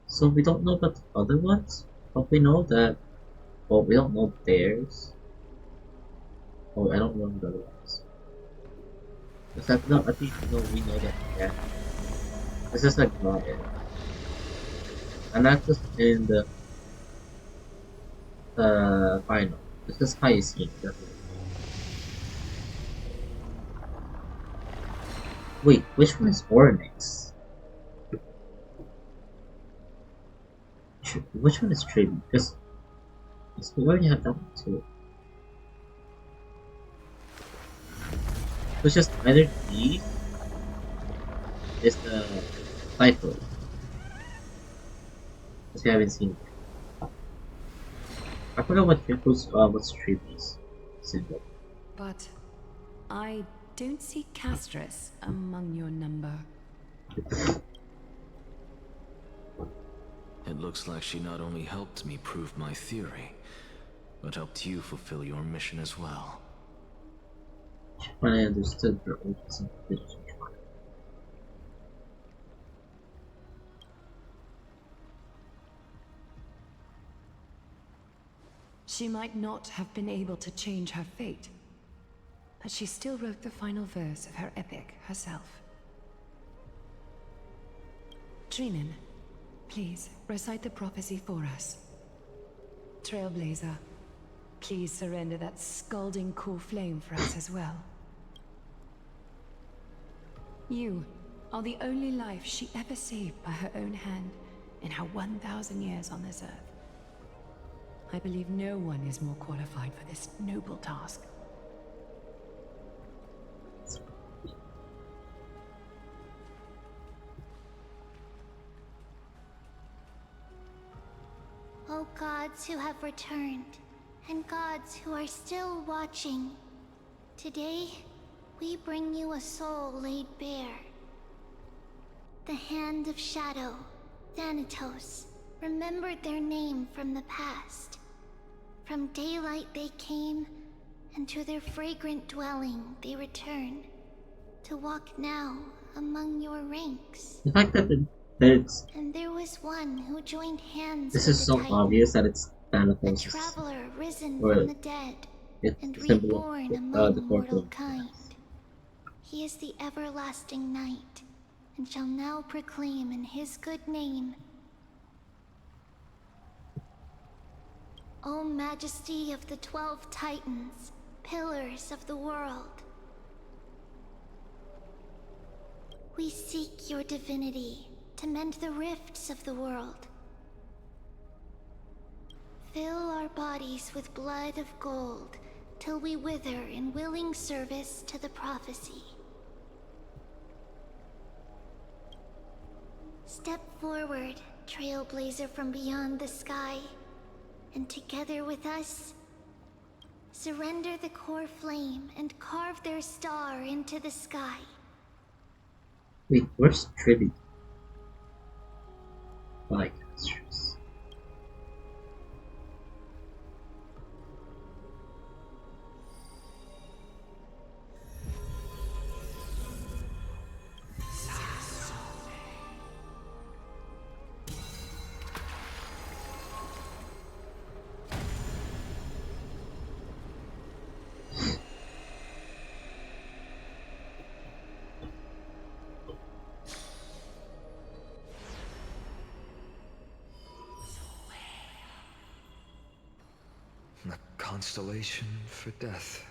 So we don't know about the other ones, but we know that. Well, we don't know theirs. Oh, I don't know the other ones. Is that no? I think no. We know that. Yeah. This is like not it. And that's just in the final. This is Hyacinth. Wait, which one is Oryx? Which one is Tribute? Because we already have that one too. It's just either these is the title. Because we haven't seen it. I forgot what's Tribute's symbol. But I don't see Castress among your number. It looks like she not only helped me prove my theory, but helped you fulfill your mission as well. When I understood her origins. She might not have been able to change her fate, but she still wrote the final verse of her epic herself. Trinan, please recite the prophecy for us. Trailblazer, please surrender that scalding cool flame for us as well. You are the only life she ever saved by her own hand in her 1,000 years on this earth. I believe no one is more qualified for this noble task. O gods who have returned, and gods who are still watching, today we bring you a soul laid bare. The Hand of Shadow, Thanatos, remembered their name from the past. From daylight they came, and to their fragrant dwelling they return, to walk now among your ranks. The fact that it's And there was one who joined hands this with is the so Titan, obvious that it's a Thanatos' traveler risen or from the dead, it's and the symbol reborn of among the mortal corporate. kind. He is the everlasting night, and shall now proclaim in his good name, O Majesty of the 12 Titans, pillars of the world. We seek your divinity to mend the rifts of the world. Fill our bodies with blood of gold, till we wither in willing service to the prophecy. Step forward, trailblazer from beyond the sky, and together with us, surrender the core flame and carve their star into the sky. Wait, where's Tribute? Like, Castress. The constellation for death.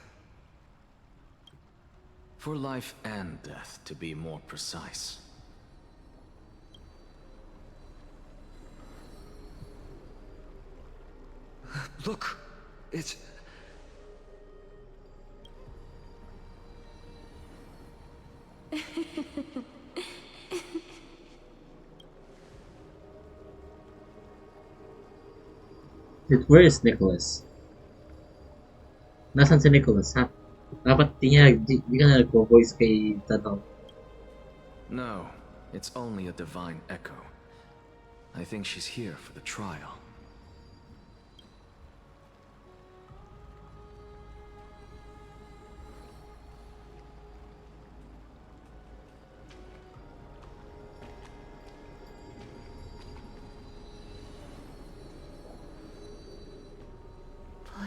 For life and death, to be more precise. Look, it's... Dude, where is Nicholas? Nasaan si Nicholas, ha? Dapat di ka na nagpo-voice kay Tanong. No, it's only a divine echo. I think she's here for the trial.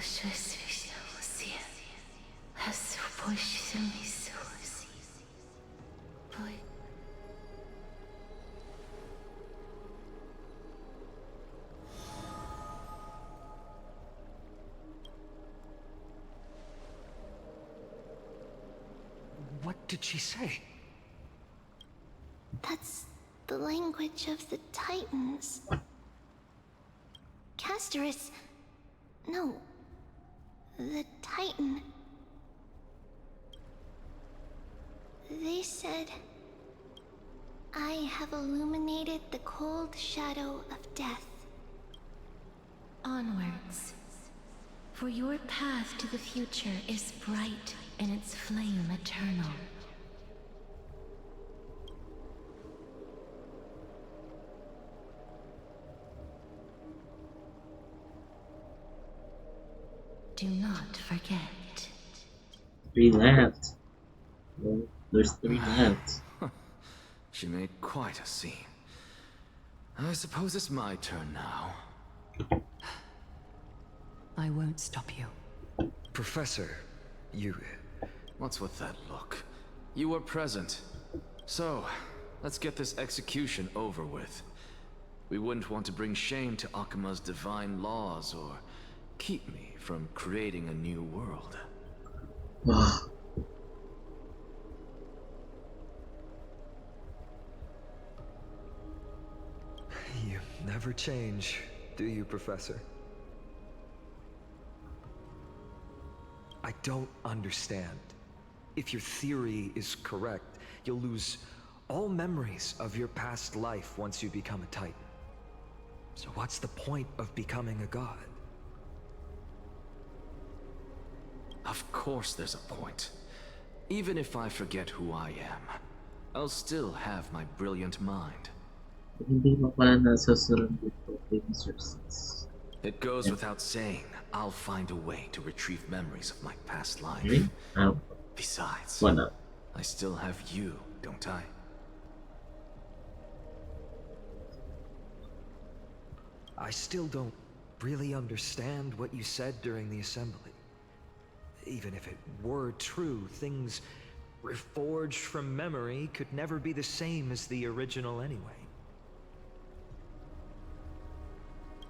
je suis aussi la supposition aussi. Boy. What did she say? That's the language of the Titans. Castorus... No. The Titan. They said... I have illuminated the cold shadow of death. Onwards. For your path to the future is bright and its flame eternal. Do not forget. 3 left. Well, there's 3 left. She made quite a scene. I suppose it's my turn now. I won't stop you. Professor, you... What's with that look? You were present. So, let's get this execution over with. We wouldn't want to bring shame to Akima's divine laws or keep me from creating a new world. You never change, do you, Professor? I don't understand. If your theory is correct, you'll lose all memories of your past life once you become a Titan. So what's the point of becoming a god? Of course there's a point. Even if I forget who I am, I'll still have my brilliant mind. It goes without saying, I'll find a way to retrieve memories of my past life. Really? Oh. Besides, Why not? I still have you, don't I? I still don't really understand what you said during the assembly. Even if it were true, things reforged from memory could never be the same as the original anyway.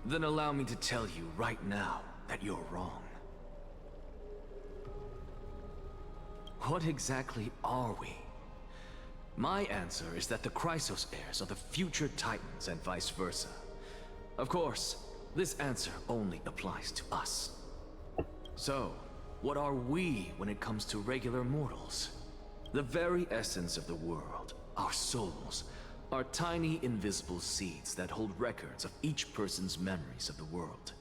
Then allow me to tell you right now that you're wrong. What exactly are we? My answer is that the Chrysos heirs are the future Titans and vice versa. Of course, this answer only applies to us. So, what are we when it comes to regular mortals? The very essence of the world, our souls, are tiny invisible seeds that hold records of each person's memories of the world.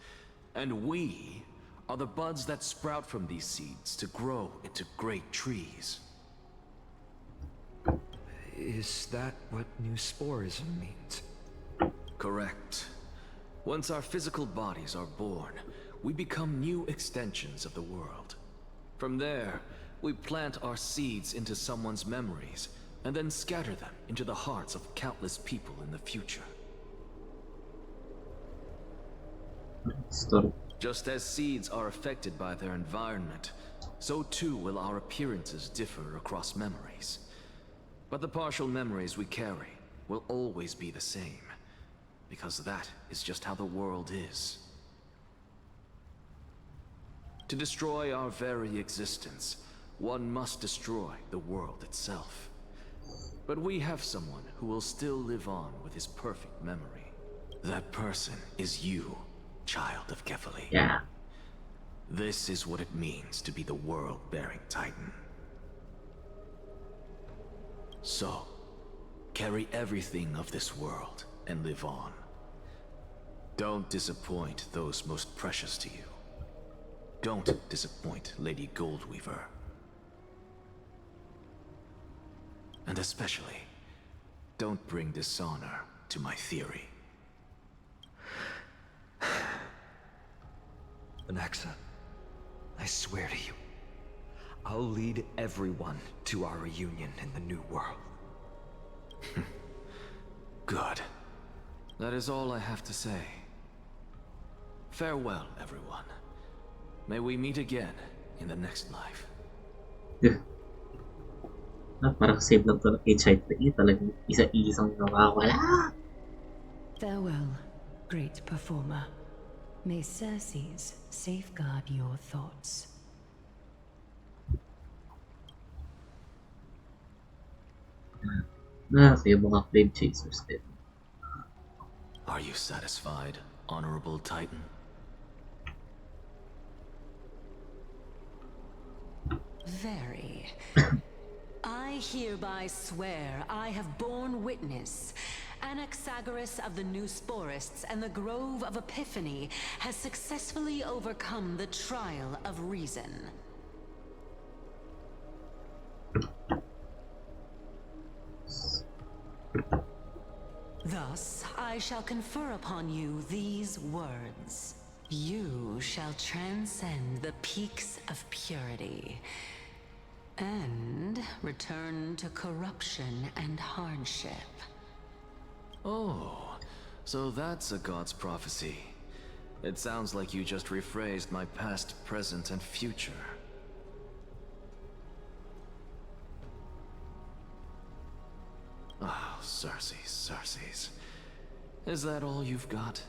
And we are the buds that sprout from these seeds to grow into great trees. Is that what new sporism means? Correct. Once our physical bodies are born, we become new extensions of the world. From there, we plant our seeds into someone's memories, and then scatter them into the hearts of countless people in the future. Just as seeds are affected by their environment, so too will our appearances differ across memories. But the partial memories we carry will always be the same, because that is just how the world is. To destroy our very existence, one must destroy the world itself. But we have someone who will still live on with his perfect memory. That person is you, child of Kefali. Yeah. This is what it means to be the world-bearing Titan. So, carry everything of this world and live on. Don't disappoint those most precious to you. Don't disappoint Lady Goldweaver. And especially, don't bring dishonor to my theory. Anaxa, I swear to you, I'll lead everyone to our reunion in the new world. Good. That is all I have to say. Farewell, everyone. May we meet again in the next life. Parang save lang to ng HIP. Talagang isa-isang nawawala. Farewell, great performer. May Circes safeguard your thoughts. So yung mga flame chasers din. Are you satisfied, Honorable Titan? Very. I hereby swear I have borne witness. Anaxagoras of the Newsporists and the Grove of Epiphany has successfully overcome the trial of reason. Thus, I shall confer upon you these words. You shall transcend the peaks of purity and return to corruption and hardship. Oh, so that's a god's prophecy. It sounds like you just rephrased my past, present, and future. Oh, Circes. Is that all you've got?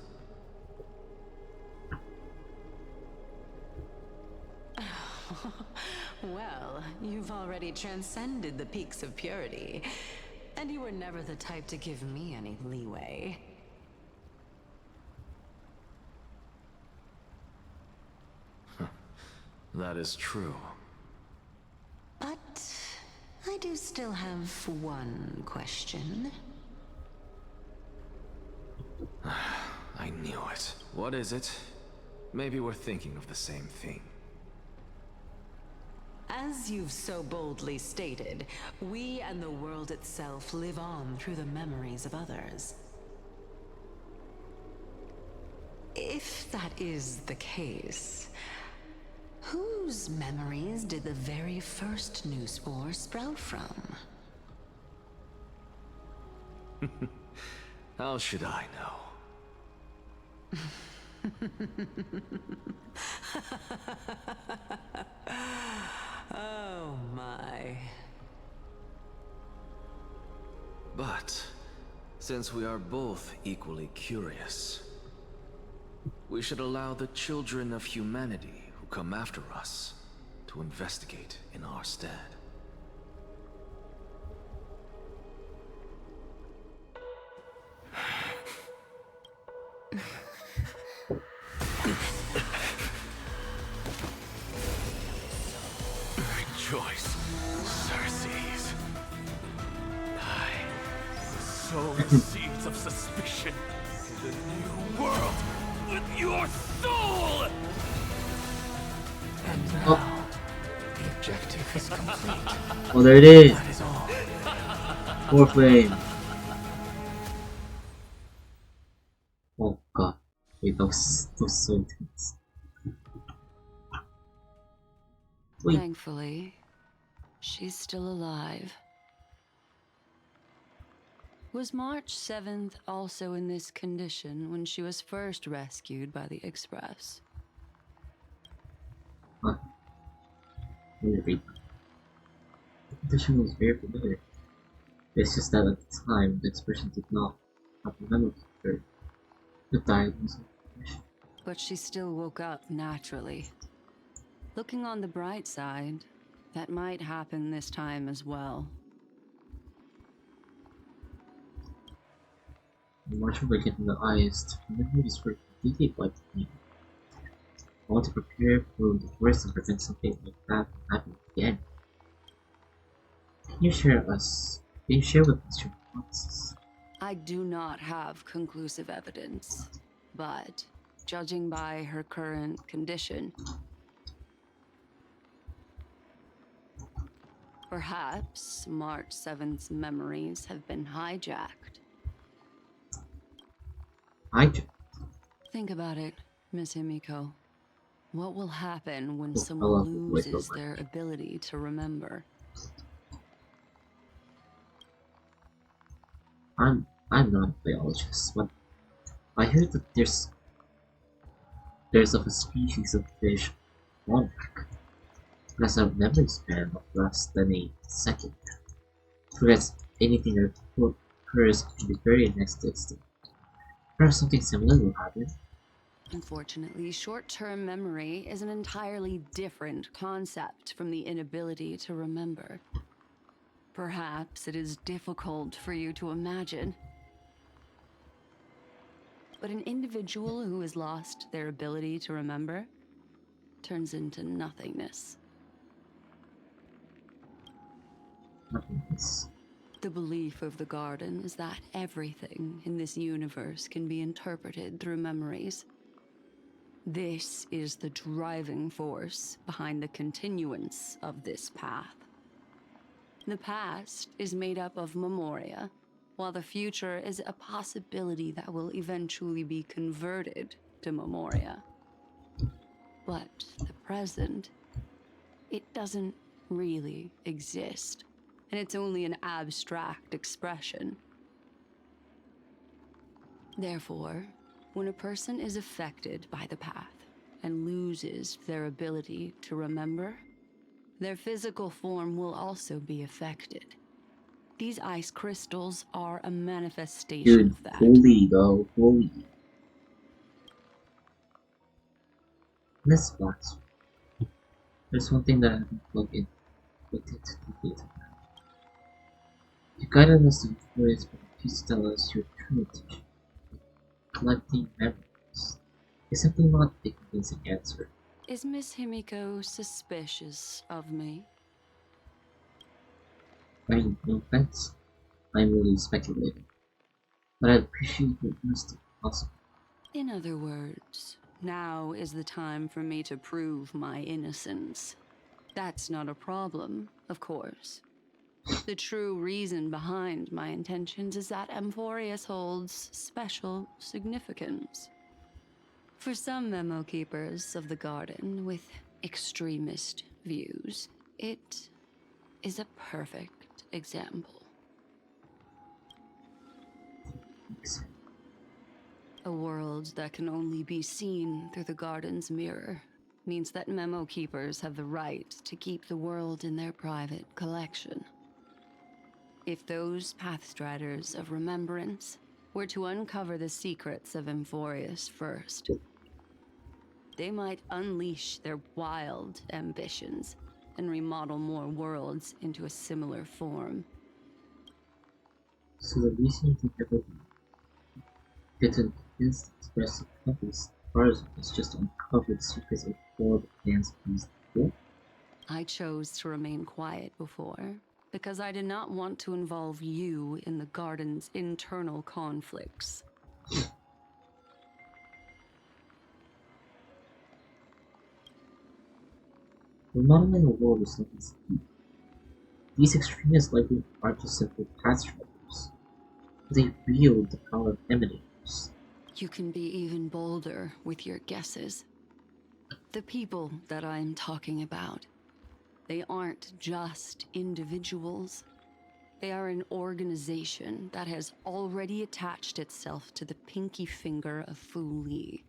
Well, you've already transcended the peaks of purity, and you were never the type to give me any leeway. That is true. But I do still have one question. I knew it. What is it? Maybe we're thinking of the same thing. As you've so boldly stated, we and the world itself live on through the memories of others. If that is the case, whose memories did the very first new spore sprout from? How should I know? Oh my. But, since we are both equally curious, we should allow the children of humanity who come after us to investigate in our stead. Rejoice, Circes. I sow seeds of suspicion in the new world with your soul! And now, the objective is complete. Oh, there it is. That is all. More flame. Oh god. Wait, that was so intense. Wait. Thankfully, she's still alive. Was March 7th also in this condition when she was first rescued by the Express? Huh. Let me read. The condition was very familiar. It's just that at the time, the expression did not have the memory of her. The diagnosis. But she still woke up naturally. Looking on the bright side, that might happen this time as well. The marshal will get in the eyes. The memories were completely wiped clean. I want to prepare for the worst and prevent something like that from happening again. Can you share with us your hypothesis? I do not have conclusive evidence, but judging by her current condition, perhaps March 7th's memories have been hijacked. Hijacked? Think about it, Miss Himiko. What will happen when someone loses their ability to remember? I'm not a biologist, but I heard that there's of a species of fish long it has a memory span of less than a second. Forgets anything that occurs in the very next instant. Perhaps something similar will happen. Unfortunately, short-term memory is an entirely different concept from the inability to remember. Perhaps it is difficult for you to imagine, but an individual who has lost their ability to remember turns into nothingness. Nothingness. The belief of the Garden is that everything in this universe can be interpreted through memories. This is the driving force behind the continuance of this path. The past is made up of memoria, while the future is a possibility that will eventually be converted to memoria. But the present, it doesn't really exist, and it's only an abstract expression. Therefore, when a person is affected by the path and loses their ability to remember, their physical form will also be affected. These ice crystals are a manifestation of that. Fully though, fully. Miss Box. There's one thing that I haven't looked into detail. You guided us to words, but please tell us your true intention. Collecting memories is simply not a convincing answer. Is Miss Himiko suspicious of me? I mean, no offense. I'm really speculating. But I appreciate your honesty if possible. In other words, now is the time for me to prove my innocence. That's not a problem, of course. The true reason behind my intentions is that Amphorius holds special significance. For some memo keepers of the Garden with extremist views, it is a perfect example. A world that can only be seen through the Garden's mirror means that memo keepers have the right to keep the world in their private collection. If those Pathstriders of Remembrance were to uncover the secrets of Amphorius first, they might unleash their wild ambitions and remodel more worlds into a similar form. So the reason you ever didn't express the purpose first is just to uncover the secrets of all the plans used before? I chose to remain quiet before, because I did not want to involve you in the Garden's internal conflicts. Remodeling a world is not easy. These extremists likely aren't just simple path travelers. They wield the power of emanators. You can be even bolder with your guesses. The people that I'm talking about, they aren't just individuals. They are an organization that has already attached itself to the pinky finger of Fu Li.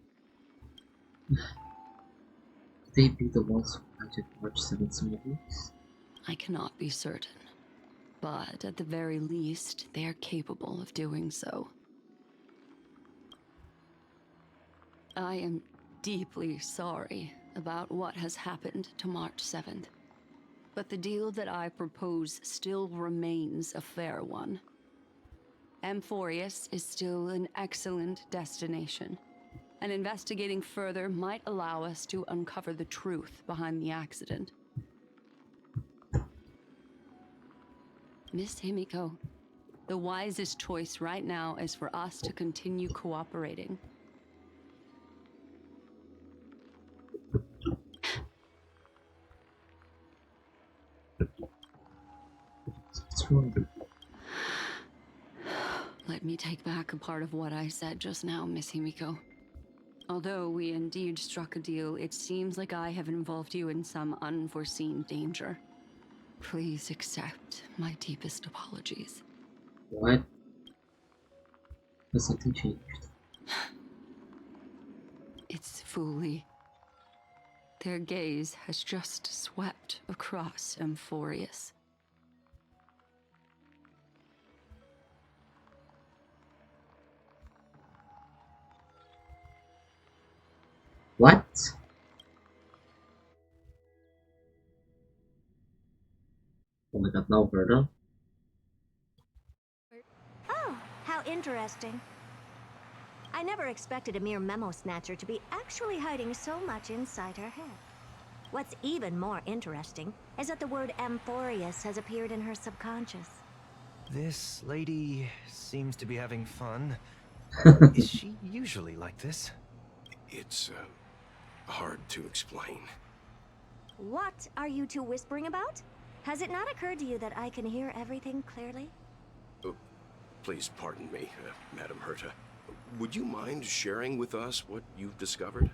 Could they be the ones who planted March 7th symbols? I cannot be certain, but at the very least, they are capable of doing so. I am deeply sorry about what has happened to March 7th, but the deal that I propose still remains a fair one. Amphorius is still an excellent destination, and investigating further might allow us to uncover the truth behind the accident. Miss Himiko, the wisest choice right now is for us to continue cooperating. What's wrong? Let me take back a part of what I said just now, Miss Himiko. Although we indeed struck a deal, it seems like I have involved you in some unforeseen danger. Please accept my deepest apologies. What? Has something changed? It's Fu Li. Their gaze has just swept across Amphorius. What? Oh my god, now Verda? Oh, how interesting. I never expected a mere memo snatcher to be actually hiding so much inside her head. What's even more interesting is that the word Amphorius has appeared in her subconscious. This lady seems to be having fun. Is she usually like this? It's, hard to explain. What are you two whispering about? Has it not occurred to you that I can hear everything clearly? Please pardon me, Madam Herta. Would you mind sharing with us what you've discovered?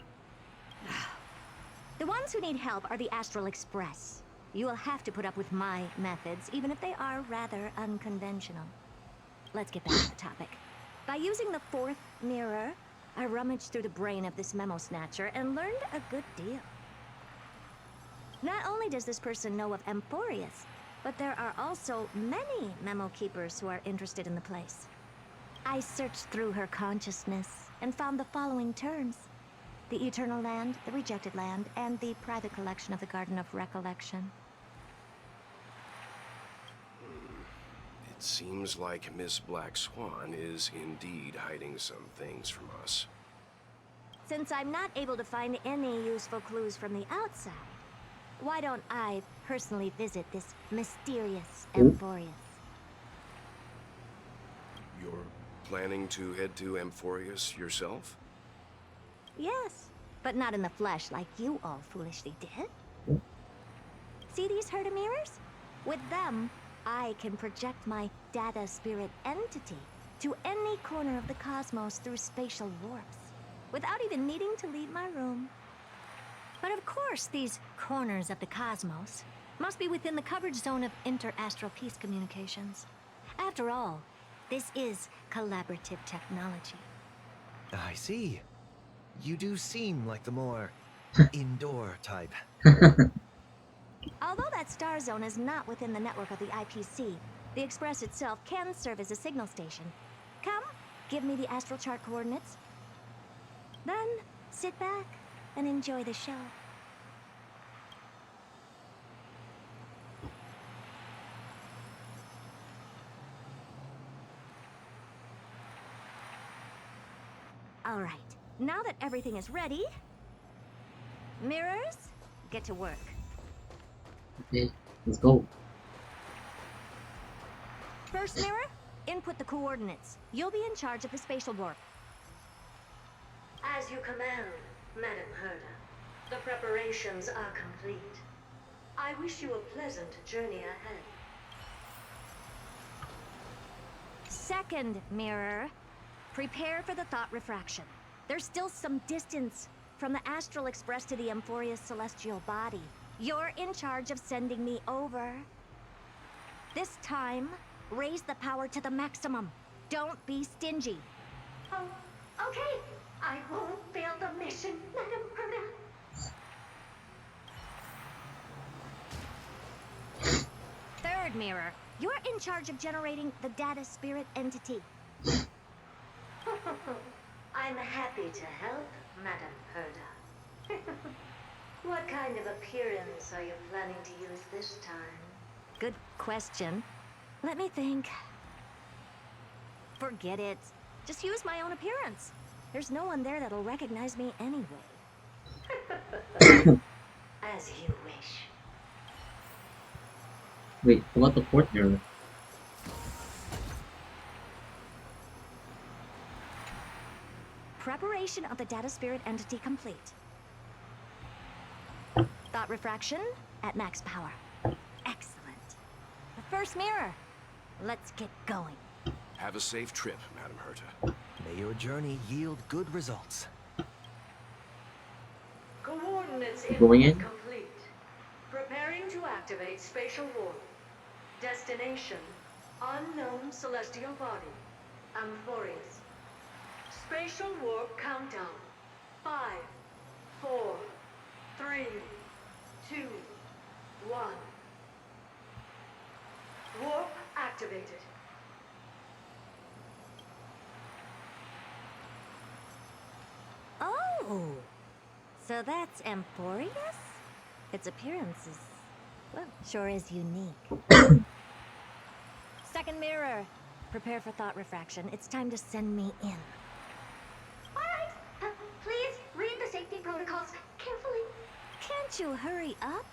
The ones who need help are the Astral Express. You will have to put up with my methods, even if they are rather unconventional. Let's get back to the topic. By using the fourth mirror, I rummaged through the brain of this memo snatcher and learned a good deal. Not only does this person know of Amphorius, but there are also many memo keepers who are interested in the place. I searched through her consciousness and found the following terms: the Eternal Land, the Rejected Land, and the private collection of the Garden of Recollection. It seems like Miss Black Swan is indeed hiding some things from us. Since I'm not able to find any useful clues from the outside, why don't I personally visit this mysterious Amphorius? You're planning to head to Amphorius yourself? Yes, but not in the flesh like you all foolishly did. See these Herta mirrors? With them, I can project my data spirit entity to any corner of the cosmos through spatial warps, without even needing to leave my room. But of course, these corners of the cosmos must be within the coverage zone of inter-astral peace communications. After all, this is collaborative technology. I see. You do seem like the more indoor type. Although that star zone is not within the network of the IPC, the Express itself can serve as a signal station. Come, give me the astral chart coordinates. Then, sit back and enjoy the show. All right, now that everything is ready, mirrors, get to work. Okay, let's go. First mirror, input the coordinates. You'll be in charge of the spatial warp. As you command, Madam Herta. The preparations are complete. I wish you a pleasant journey ahead. Second mirror, prepare for the thought refraction. There's still some distance from the Astral Express to the Amphorius celestial body. You're in charge of sending me over. This time, raise the power to the maximum. Don't be stingy. Oh, okay. I won't fail the mission, Madam Herta. Third mirror, you're in charge of generating the data spirit entity. I'm happy to help, Madam Herta. What kind of appearance are you planning to use this time? Good question. Let me think. Forget it. Just use my own appearance. There's no one there that'll recognize me anyway. As you wish. Wait, what the fourth mirror? Preparation of the data spirit entity complete. Thought refraction at max power. Excellent. The first mirror. Let's get going. Have a safe trip, Madam Herta. May your journey yield good results. Coordinates Going in? complete. Preparing to activate spatial warp. Destination: unknown celestial body. Amphorius. Spatial warp countdown. 5, 4, 3, 2, 1. Warp activated. Oh! So that's Amphorius? Its appearance is, well, sure is unique. Second mirror. Prepare for thought refraction. It's time to send me in. Alright, please read the safety protocols carefully. Can't you hurry up?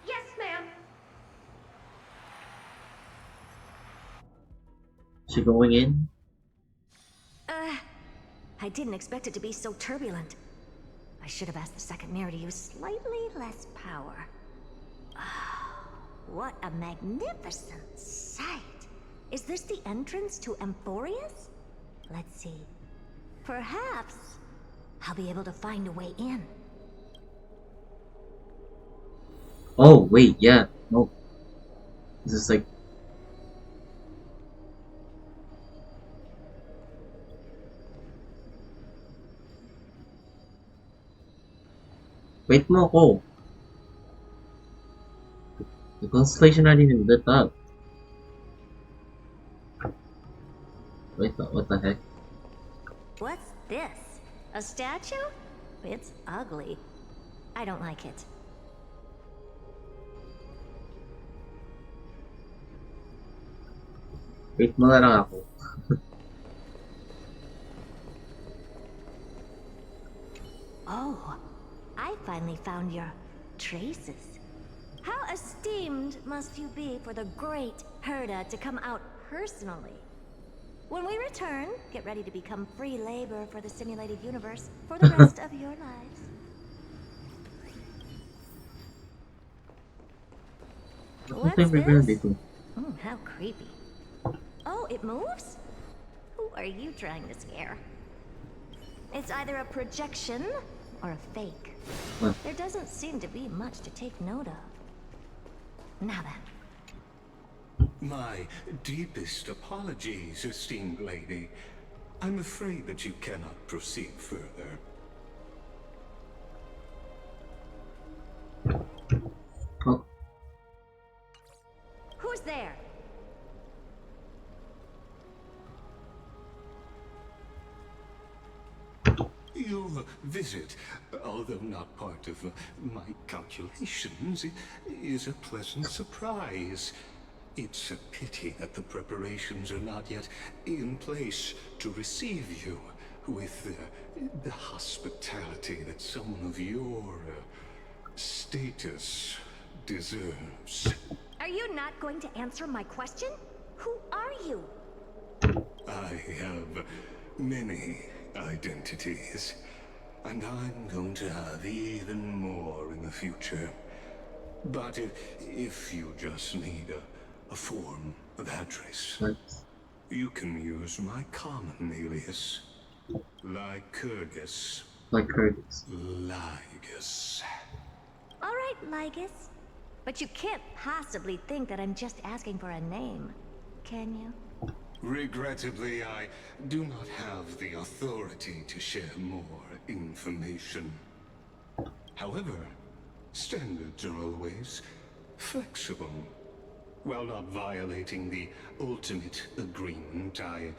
Yes, ma'am. She going in? I didn't expect it to be so turbulent. I should have asked the second mirror to use slightly less power. What a magnificent sight! Is this the entrance to Amphorius? Let's see. Perhaps I'll be able to find a way in. Oh, wait, yeah. No. This is like... Wait mo ako! The constellation not even lit up. Wait, what the heck? What's this? A statue? It's ugly. I don't like it. Wait mo na lang ako. Oh, I finally found your traces. How esteemed must you be for the great Herda to come out personally? When we return, get ready to become free labor for the simulated universe for the rest of your lives. What's this? How creepy. Oh, it moves? Who are you trying to scare? It's either a projection or a fake. What? There doesn't seem to be much to take note of. Now then. My deepest apologies, esteemed lady. I'm afraid that you cannot proceed further. Oh. Who's there? Your visit, although not part of my calculations, is a pleasant surprise. It's a pity that the preparations are not yet in place to receive you with the hospitality that someone of your status deserves. Are you not going to answer my question? Who are you? I have many identities, and I'm going to have even more in the future. But if you just need a form of address, you can use my common alias, Lycurgus. Lycurgus. Lygus. All right, Lygus. But you can't possibly think that I'm just asking for a name, can you? Regrettably, I do not have the authority to share more information. However, standards are always flexible. While not violating the ultimate agreement, I'm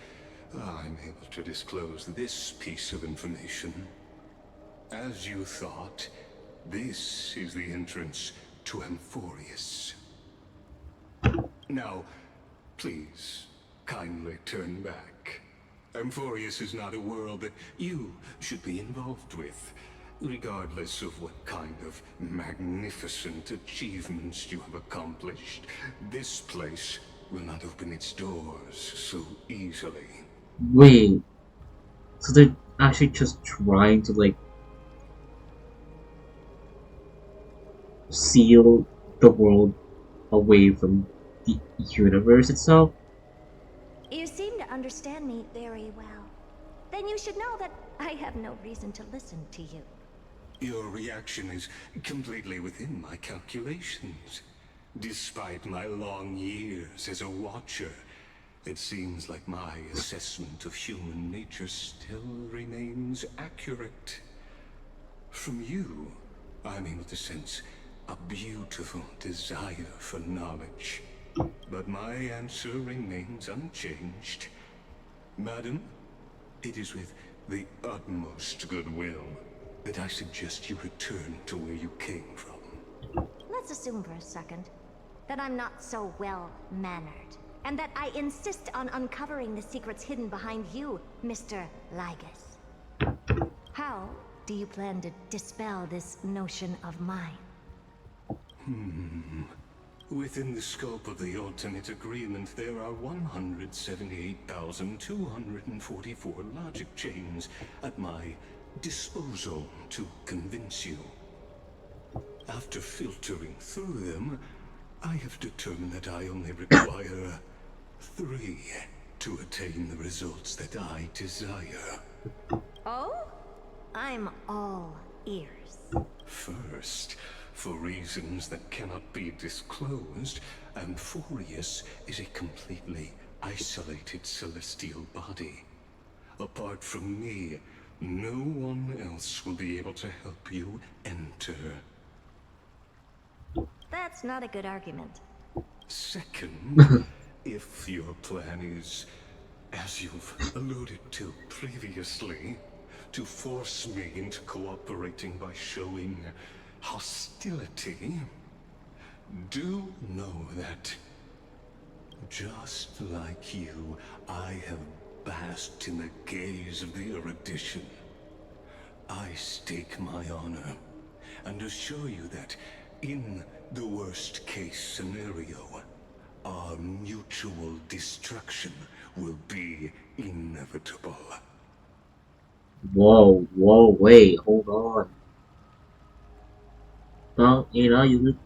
able to disclose this piece of information. As you thought, this is the entrance to Amphorius. Now, please, kindly turn back. Amphorius is not a world that you should be involved with, regardless of what kind of magnificent achievements you have accomplished. This place will not open its doors so easily. Wait. So they're actually just trying to, like, seal the world away from the universe itself? You seem to understand me very well. Then you should know that I have no reason to listen to you. Your reaction is completely within my calculations. Despite my long years as a watcher, it seems like my assessment of human nature still remains accurate. From you, I'm able to sense a beautiful desire for knowledge. But my answer remains unchanged. Madam, it is with the utmost goodwill that I suggest you return to where you came from. Let's assume for a second that I'm not so well-mannered, and that I insist on uncovering the secrets hidden behind you, Mr. Lygus. How do you plan to dispel this notion of mine? Within the scope of the alternate agreement, there are 178,244 logic chains at my disposal to convince you. After filtering through them, I have determined that I only require 3 to attain the results that I desire. Oh? I'm all ears. First, for reasons that cannot be disclosed, Amphorius is a completely isolated celestial body. Apart from me, no one else will be able to help you enter. That's not a good argument. Second, if your plan is, as you've alluded to previously, to force me into cooperating by showing hostility, do know that, just like you, I have basked in the gaze of the erudition. I stake my honor, and assure you that, in the worst-case scenario, our mutual destruction will be inevitable. Whoa, whoa, wait, hold on. No, you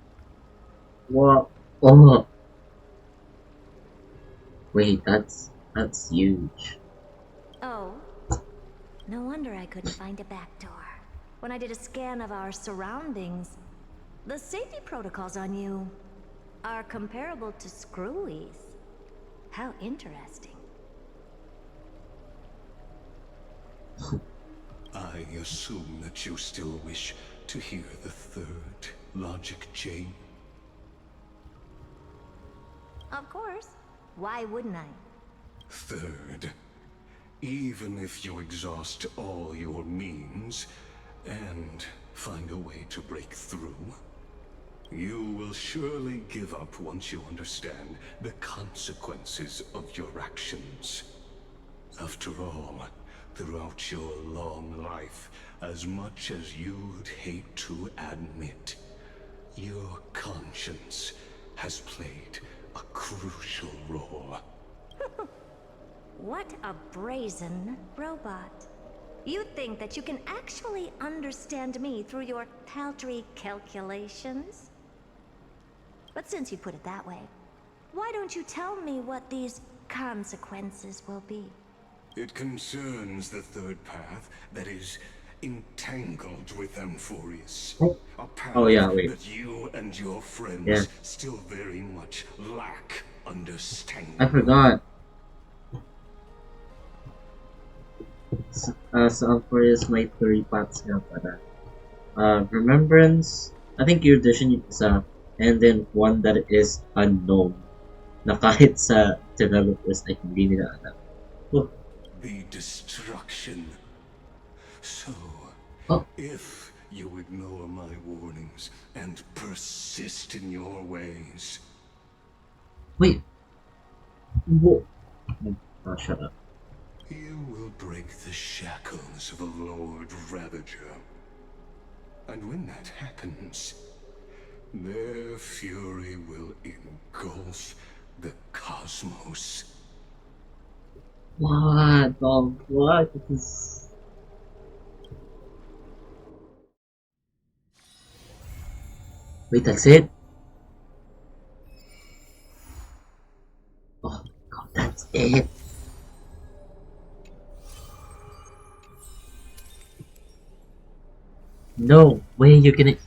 what? Oh, wait, that's huge. Oh? No wonder I couldn't find a back door. When I did a scan of our surroundings, the safety protocols on you are comparable to Screwy's. How interesting. I assume that you still wish to hear the third logic chain? Of course. Why wouldn't I? Third, even if you exhaust all your means and find a way to break through, you will surely give up once you understand the consequences of your actions. After all, throughout your long life, as much as you'd hate to admit, your conscience has played a crucial role. What a brazen robot. You think that you can actually understand me through your paltry calculations? But since you put it that way, why don't you tell me what these consequences will be? It concerns the third path that is entangled with Amphorius. A path that you and your friends still very much lack understanding. I forgot. So for this, my 3 parts nga pala. Remembrance, I think your edition is and then one that is unknown. Na kahit sa developers ay hindi nila alam. The destruction. So, if you ignore my warnings and persist in your ways... Wait. What? Oh, shut up. You will break the shackles of a Lord Ravager. And when that happens, their fury will engulf the cosmos. What? Oh, what? Wait, that's it? Oh god, that's it? No way you're gonna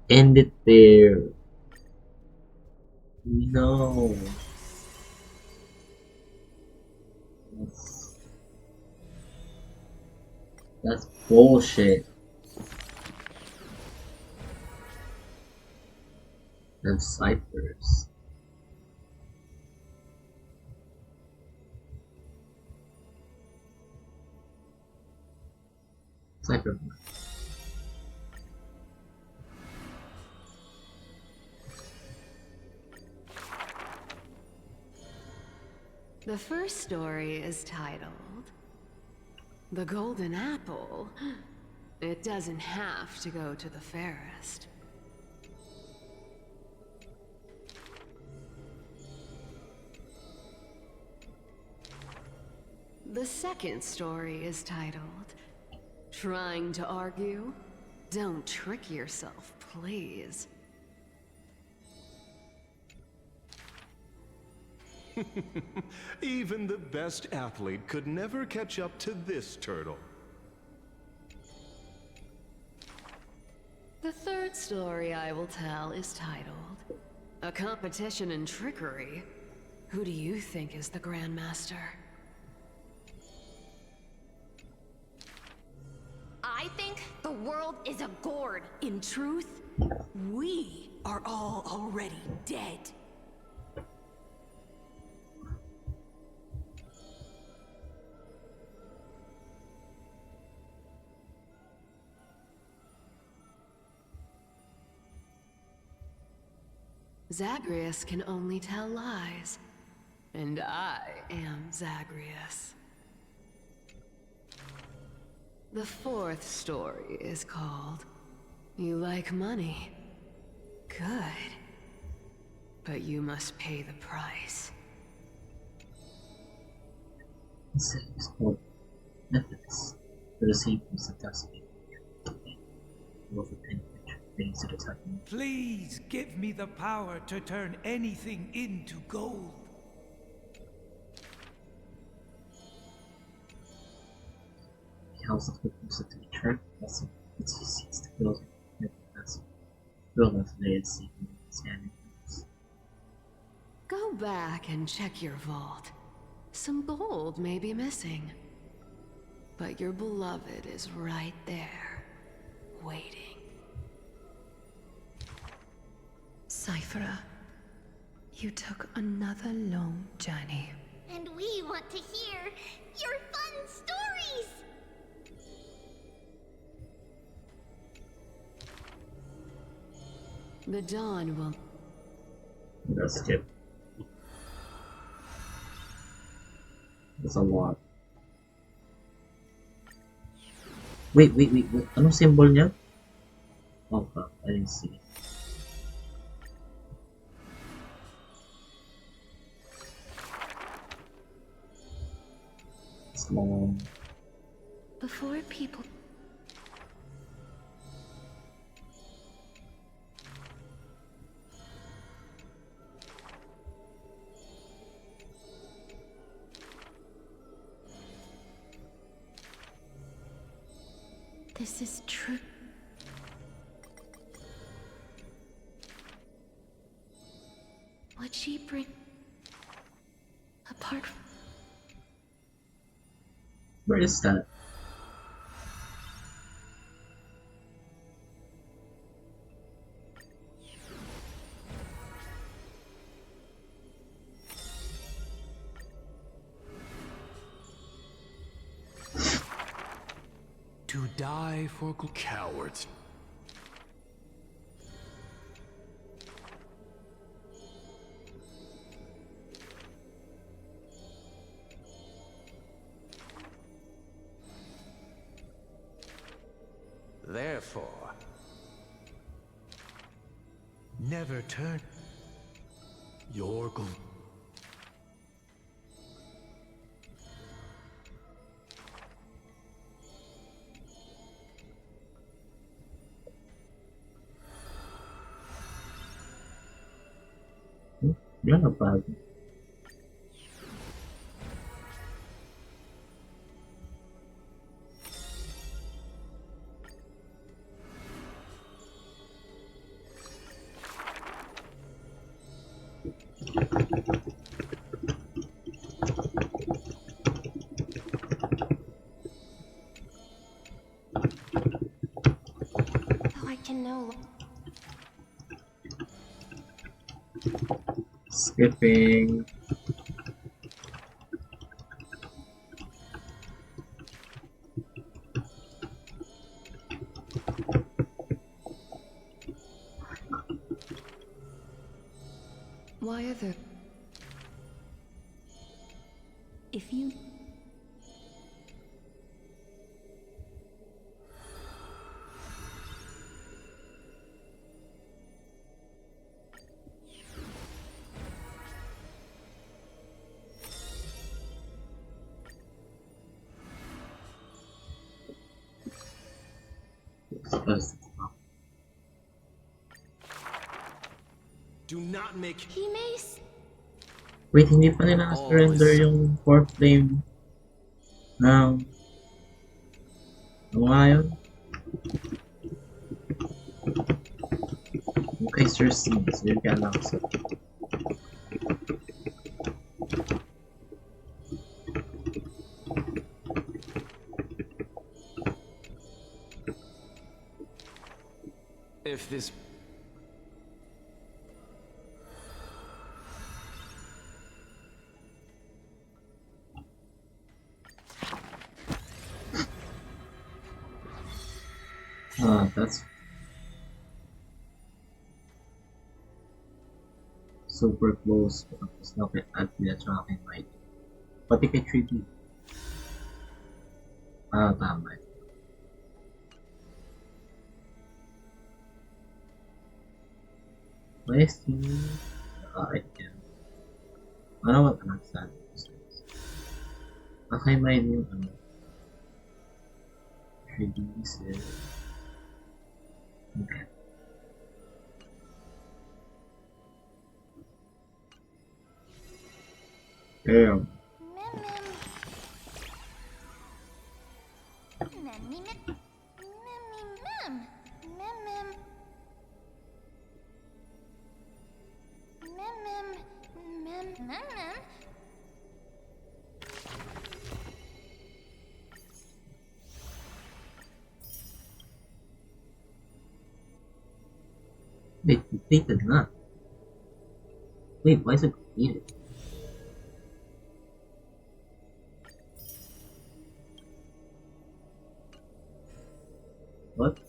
end it there. No. That's bullshit. and ciphers. Cipher. The first story is titled The Golden Apple. It doesn't have to go to the fairest. The second story is titled Trying to Argue? Don't trick yourself, please. Even the best athlete could never catch up to this turtle. The third story I will tell is titled A Competition in Trickery. Who do you think is the Grandmaster? I think the world is a gourd. In truth, we are all already dead. Zagreus can only tell lies. And I am Zagreus. The fourth story is called You Like Money. Good. But you must pay the price. This is called methods for the same as the destiny. Please give me the power to turn anything into gold. The house of the person to return vessel, which he seeks to build a vessel. Build as they had seen in his hand. Go back and check your vault. Some gold may be missing. But your beloved is right there, waiting. Cyphera, you took another long journey. And we want to hear your fun stories! The dawn will... Let's skip. That's a lot. Wait. Anong symbol niya? Oh, fuck. I didn't see. It's long. Before people... This is true. What she bring apart from... Where is that? To die for cowards. Therefore, never turn your goal. You're not bad. Though I can no Skipping. Why are the... If you... Do not make. He may. Wait, hindi pa nila surrender yung fourth flame. Now. Ano nga yun? Okay, Sir Seeds. Yun ka lang sa... If this... That's super close. Tapos na kay Adli at saka kay Mike. Pati kay 3D. Tama. Let's see. Item. Ano ba anak sa kay Mike yung ano. 3D is... Okay. Damn. Wait, completed na. Wait, why is it completed? What?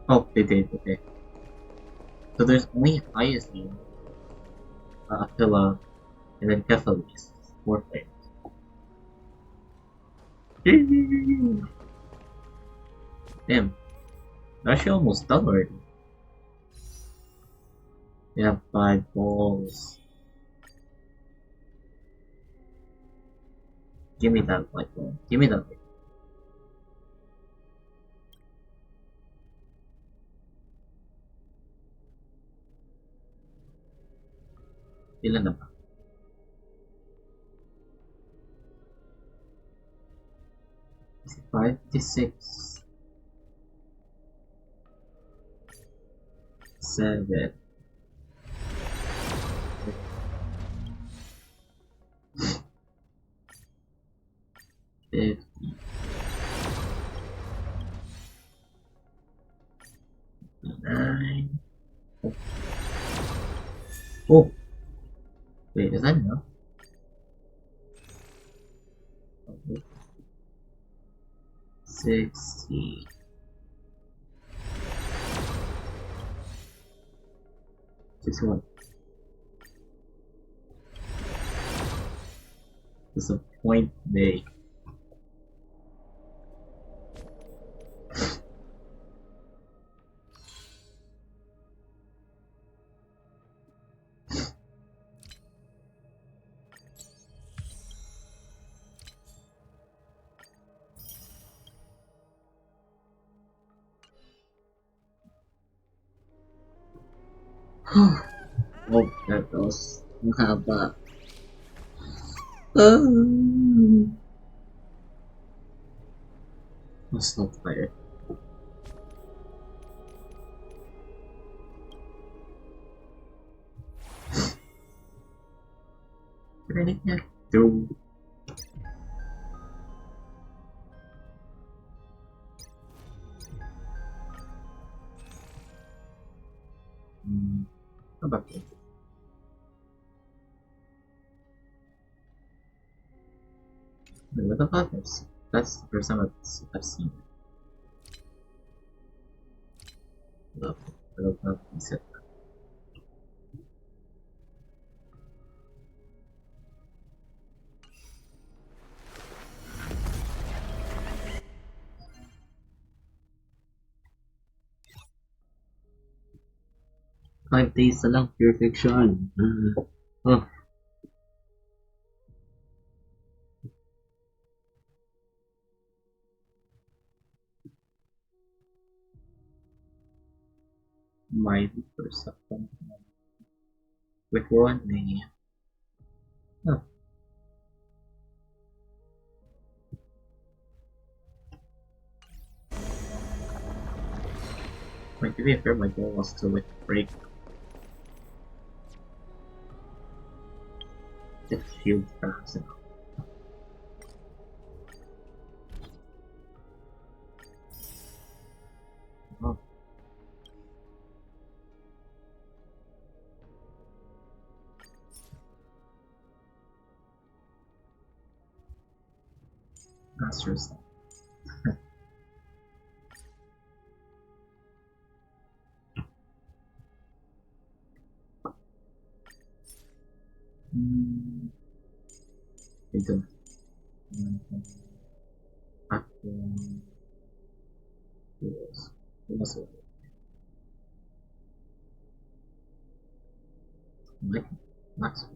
Oh, they did, okay. So there's only highest name, Attila, and then Kephalis, 4 flames. Damn. They're actually almost done already. They have 5 balls. Give me that light ball. Give me that light. Ilan na ba? Is it 56? 7. Nine. Oh. Wait, is that enough? Okay. 60. Just one. Disappoint me. Oh, there goes. Mahaba. Let's not fire. Ready? Yeah. Do. How about that? Wait, what about this? That's the first time I've seen it. Look, I don't know if he said that. Five days na lang, pure fiction. Oh, my first account. With one name. Oh. Like, to be fair, my goal was to like break the shield fast enough. Oh. Master stuff. Ito. Ako. Yes. Yes. Like, max.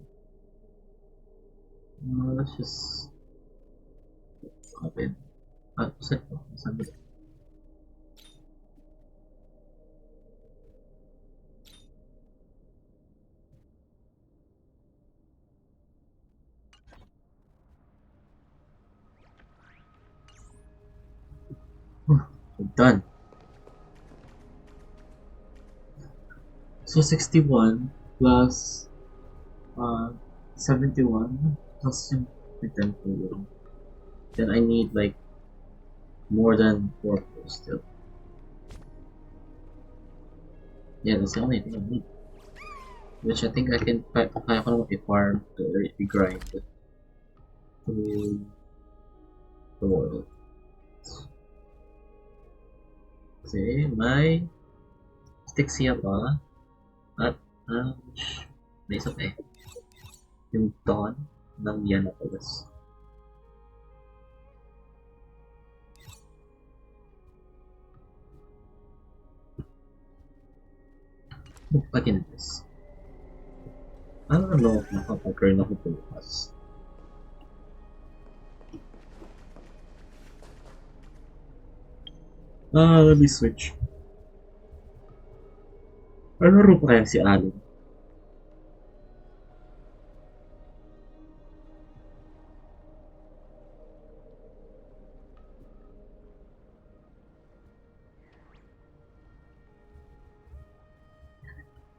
Let's just hop in. Set po. Sabi. Done. So 61 plus 71 plus yung return for you. Then I need like more than 4 still. Yeah, that's the only thing I need. Which I think I can kaya ko naman i-farm or i-grind through the world. Kasi may stick siya pa at may isa pa eh. Yung Dawn ng Yanapolis. What in this? I don't know if nakapag-earn ako bukas. Let me switch. Ano pa kaya si Alan?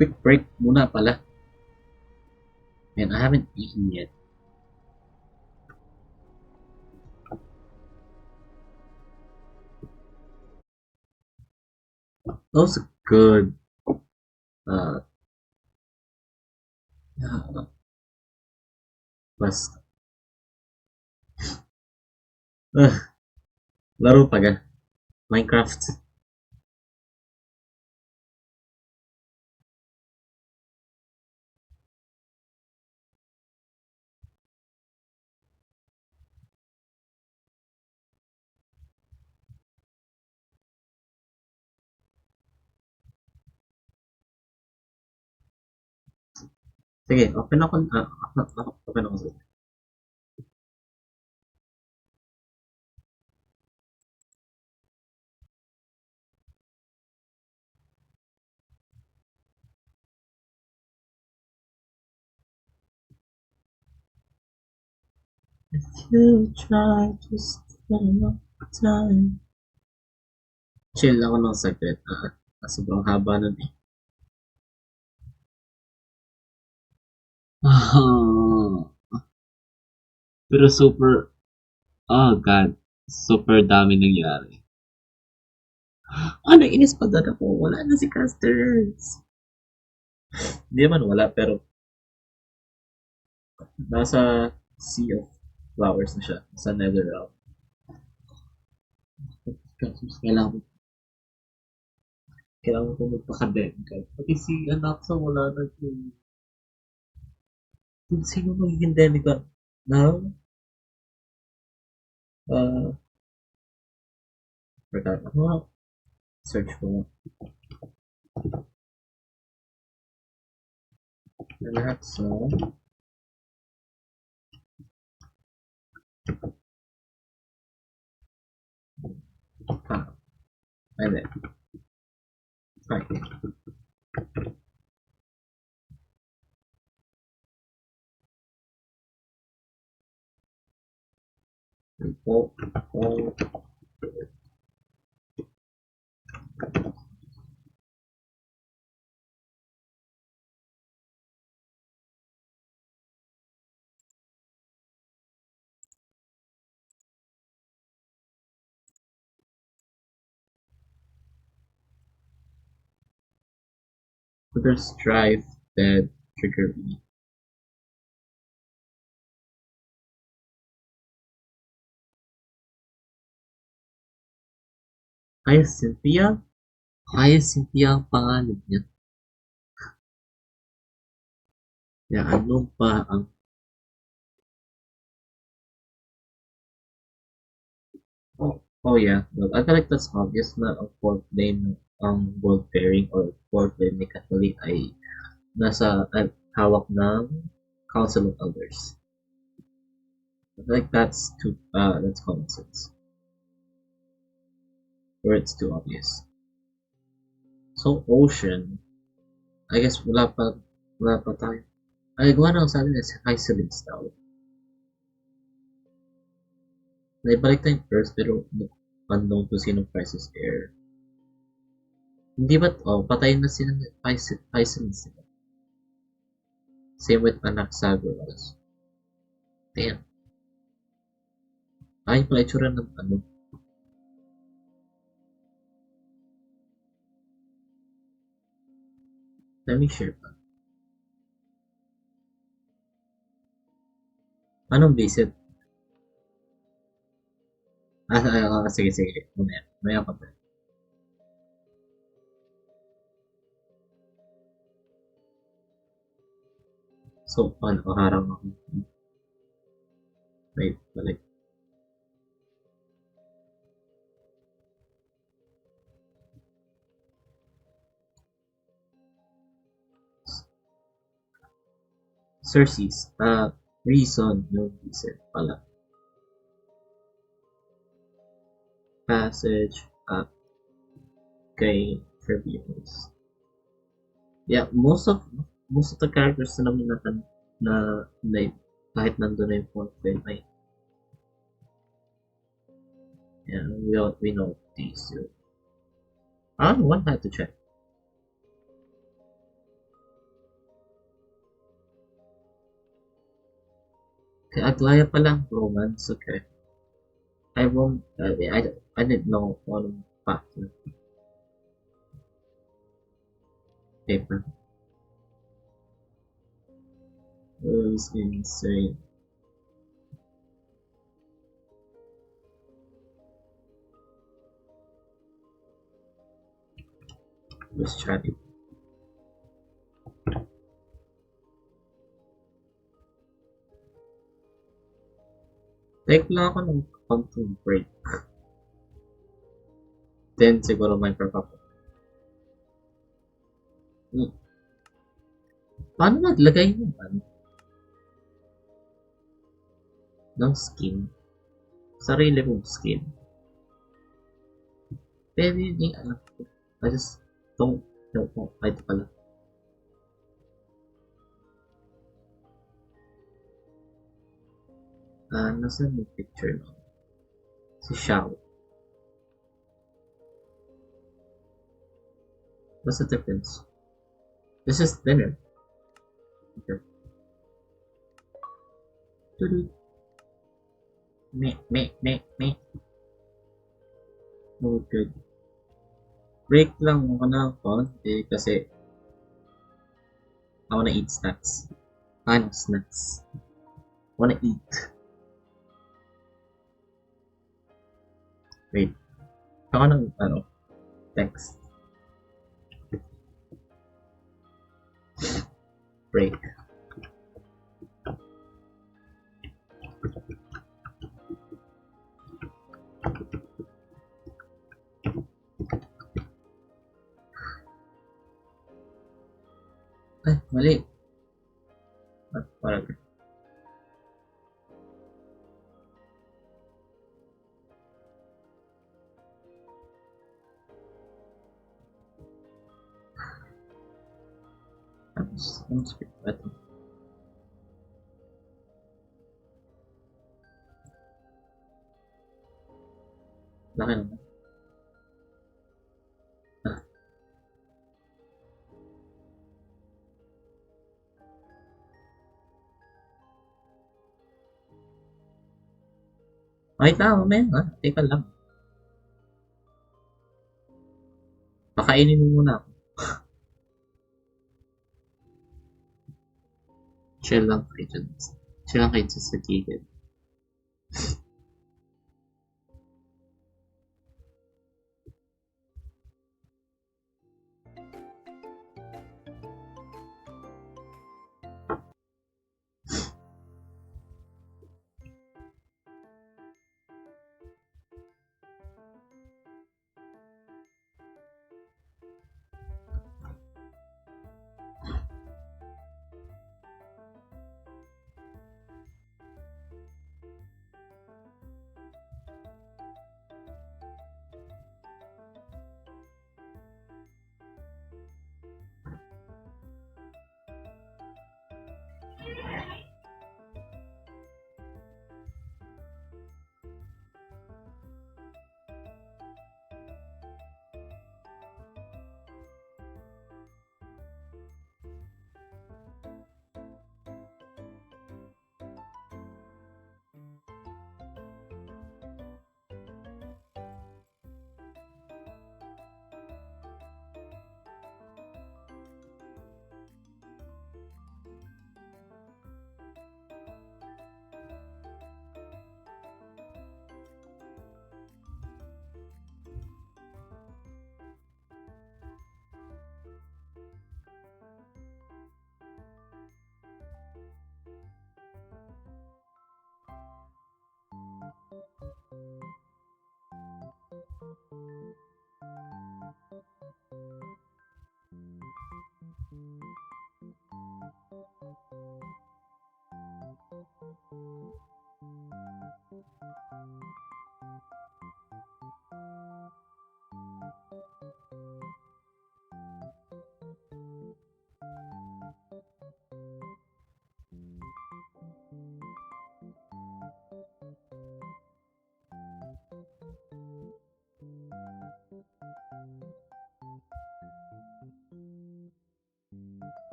Quick break muna pala. Man, I haven't eaten yet. That was a good quest. Laro pa ga? Minecraft. Sige, open ako. Open ako sa If you try to stay up time. Chill ako ng saglit. Sobrang haba nun eh. Pero super, oh god, super dami nangyari. Nainis pa doon ako. Wala na si Casters. Hindi naman wala, pero nasa Sea of Flowers na siya. Sa Netherrealm. Kailangan ko magpaka-demigod. Pati si anak sa wala na yung... Sino magiging demigod? Now? Forgot. Ano? Search ko. Lahat sa... Ayun eh. Okay. Other strife that trigger me. Cynthia? Cynthia ang pangalan niya. Yeah, ano pa ang... Oh yeah, no, I feel like that's obvious na ang fourth name ang gold pairing or fourth name ni Catholic ay nasa hawak ng Council of Elders. I feel like that's common sense. Or it's too obvious. So Ocean, I guess wala pa tayo. Ay, gawa na sa atin is Isolate daw. Naibalik tayong first pero unknown to sino Crisis Air. Hindi ba? Patayin na sila ng Isolate sila. Same with Anak Saguras. Damn. Ay, pala itsura ng ano. Let me share pa. Anong visit? Sige. Mamaya pa ba? So, harang ako. Wait, balik. Cersei's, reason yung visit pala. Passage up kay Trevious. Yeah, most of the characters na namin na kahit nandun na yung fourth film ay yeah, we know these two. One had to check. Okay, Aglaya pala romance, okay. I didn't know on factor. Paper. It was insane. Just chatting. Take lang ako ng pumpkin break. Then siguro may prep. Paano naglagay mo ng skin? Sarili mong skin. Pero hindi alam ko. I just don't know. Ito pala. Nasaan yung picture na? Si Xiao. What's the difference? This is thinner. Okay. Me. Oh, good. Break lang ako ng konti kasi I wanna eat snacks. Ano, snacks. Wanna eat. Wait. Ako ng, text. Break. Ay, mali. Whatever. Vamos ver. Laki naman. Wait lang, mamaya. Teka lang. Pakainin mo muna ako. Chill lang kayo dyan. Chill lang kayo sa gilid.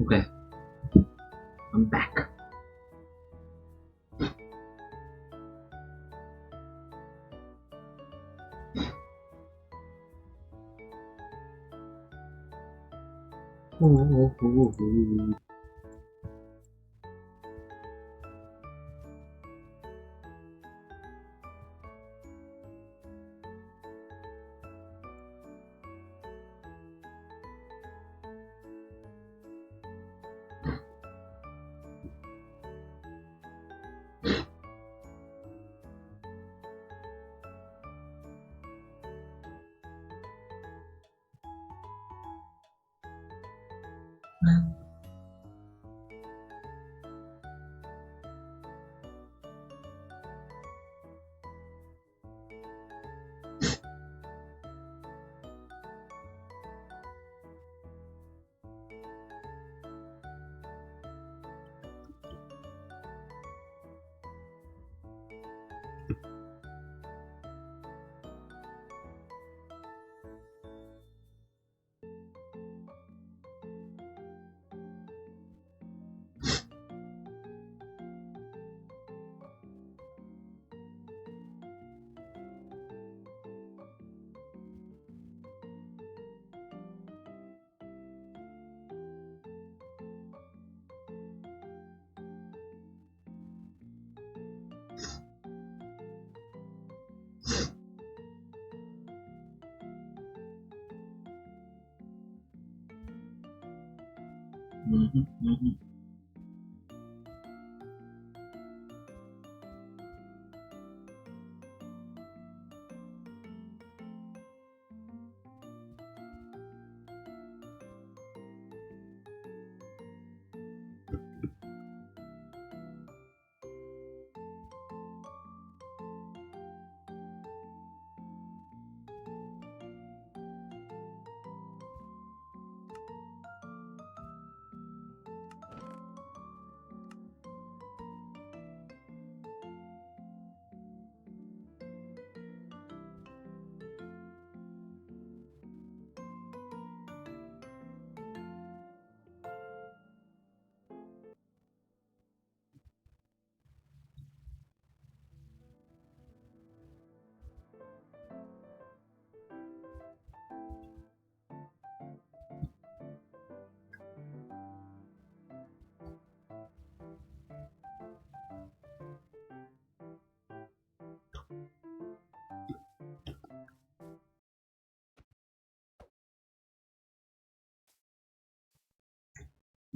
Okay, I'm back. Ooh.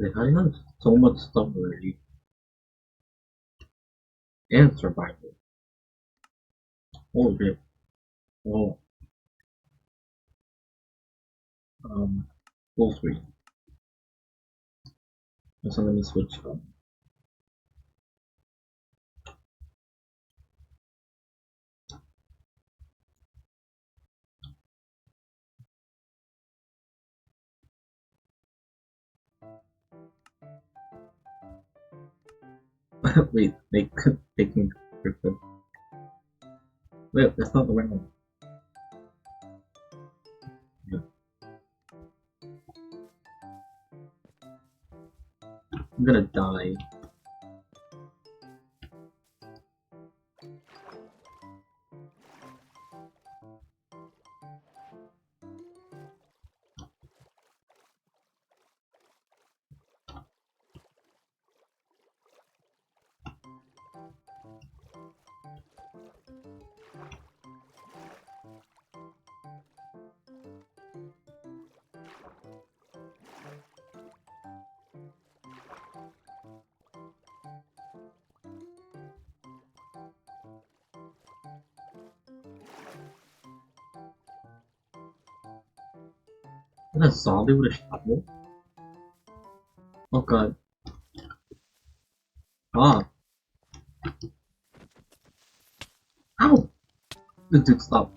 Like, I have so much stuff already. And survival. Oh shit. Oh. Full screen. So let me switch up. Wait, making Griffin. Wait, that's not the right one. Yeah. I'm gonna die. And a zombie with a shovel? Oh god. Ah. Ow! Dude, stop.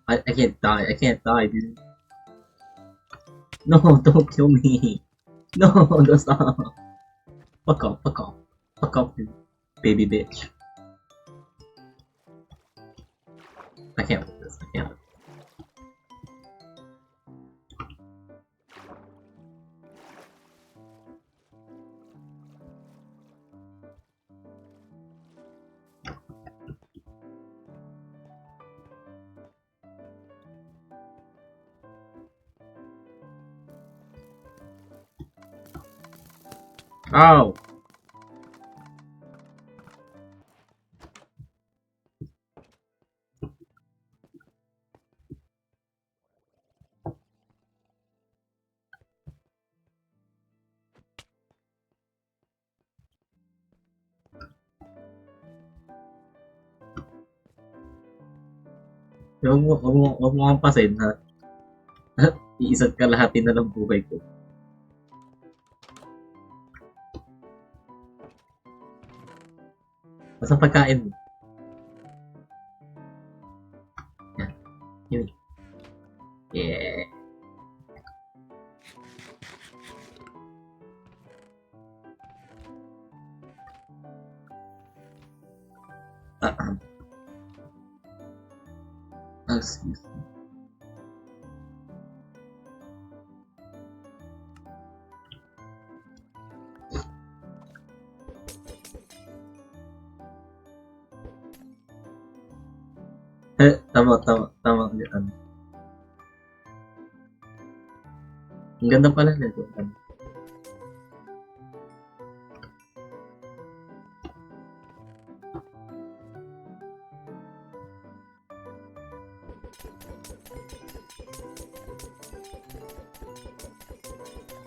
I can't die. I can't die, dude. No, don't kill me. No, don't stop. Fuck off, fuck off. Fuck off, you baby bitch. I can't with this. I can't. Ow! Huwag mo kang pasin, ha? Iisat ka lahatin na ng buhay ko. Basta pagkain mo. Yan. Yun. Yeah. Excuse me. Tama. Ano. Ang ganda pala nito. Ano.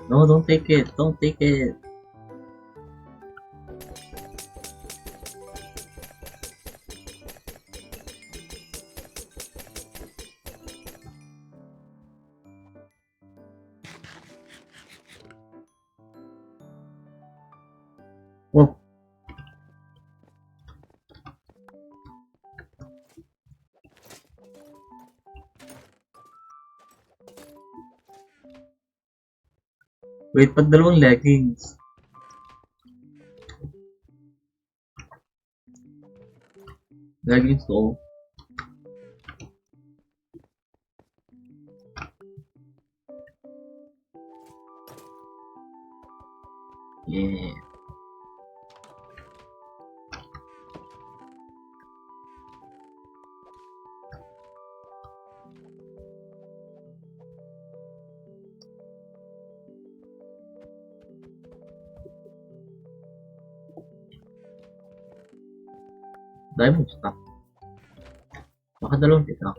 No, don't take it. Don't take it. Whoa. Wait, ba't dalawang leggings? Leggings to. Yeah. Diamond stock. Baka dalawang tika.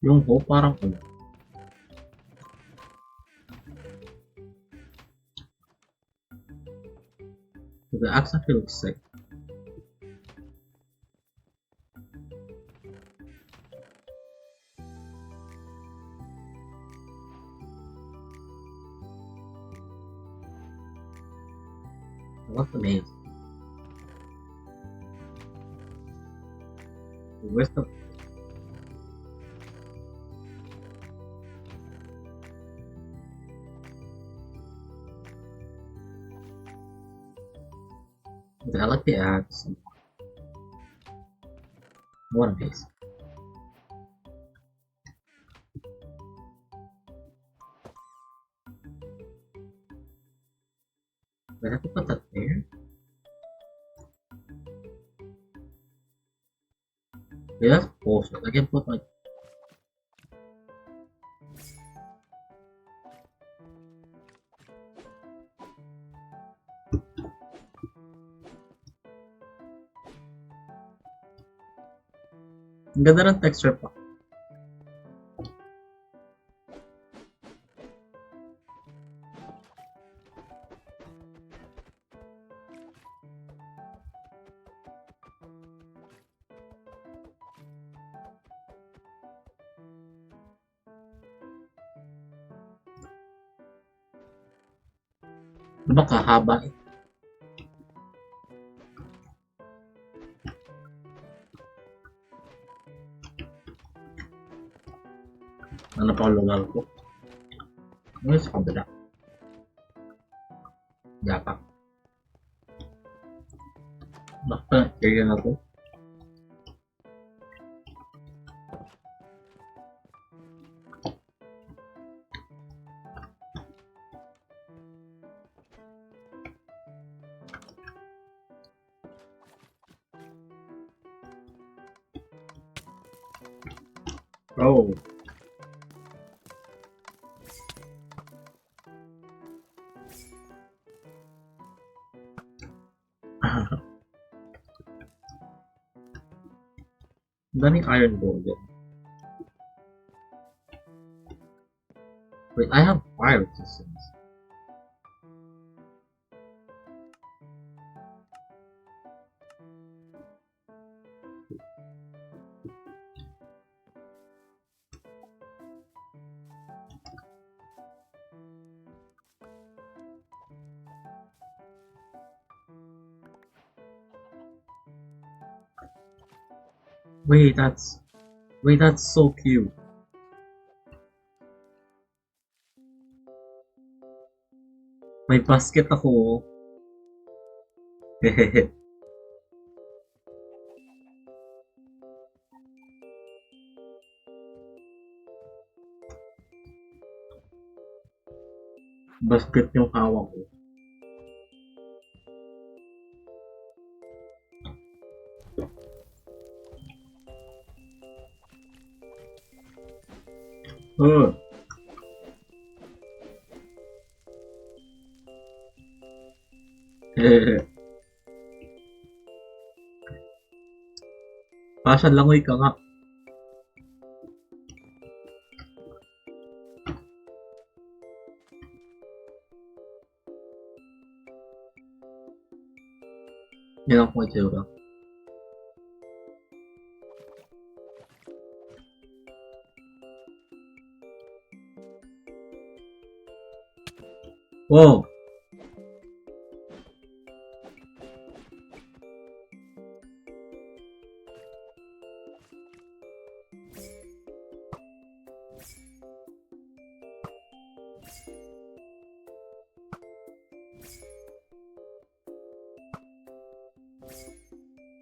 Yung ho parang ano. The axe actually looks sick. What the maze? Where's the... I like the axe. What a maze. Do I have to put that there? Yeah, that's bullshit. I can put like... Ang ganda ng texture pa. Ano ba kahaba eh? Ano pa ang lugar ko? Ano sa kabila? Yapak. Baka kaya na to. Oh. Daming iron golem. Wait, I have fire resistance. Wait, that's so cute. May basket ako. Hehehe. Basket yung hawak ko. Oh. Hehehe. Pasal langoy ka nga. Yan ang itsura. Wow!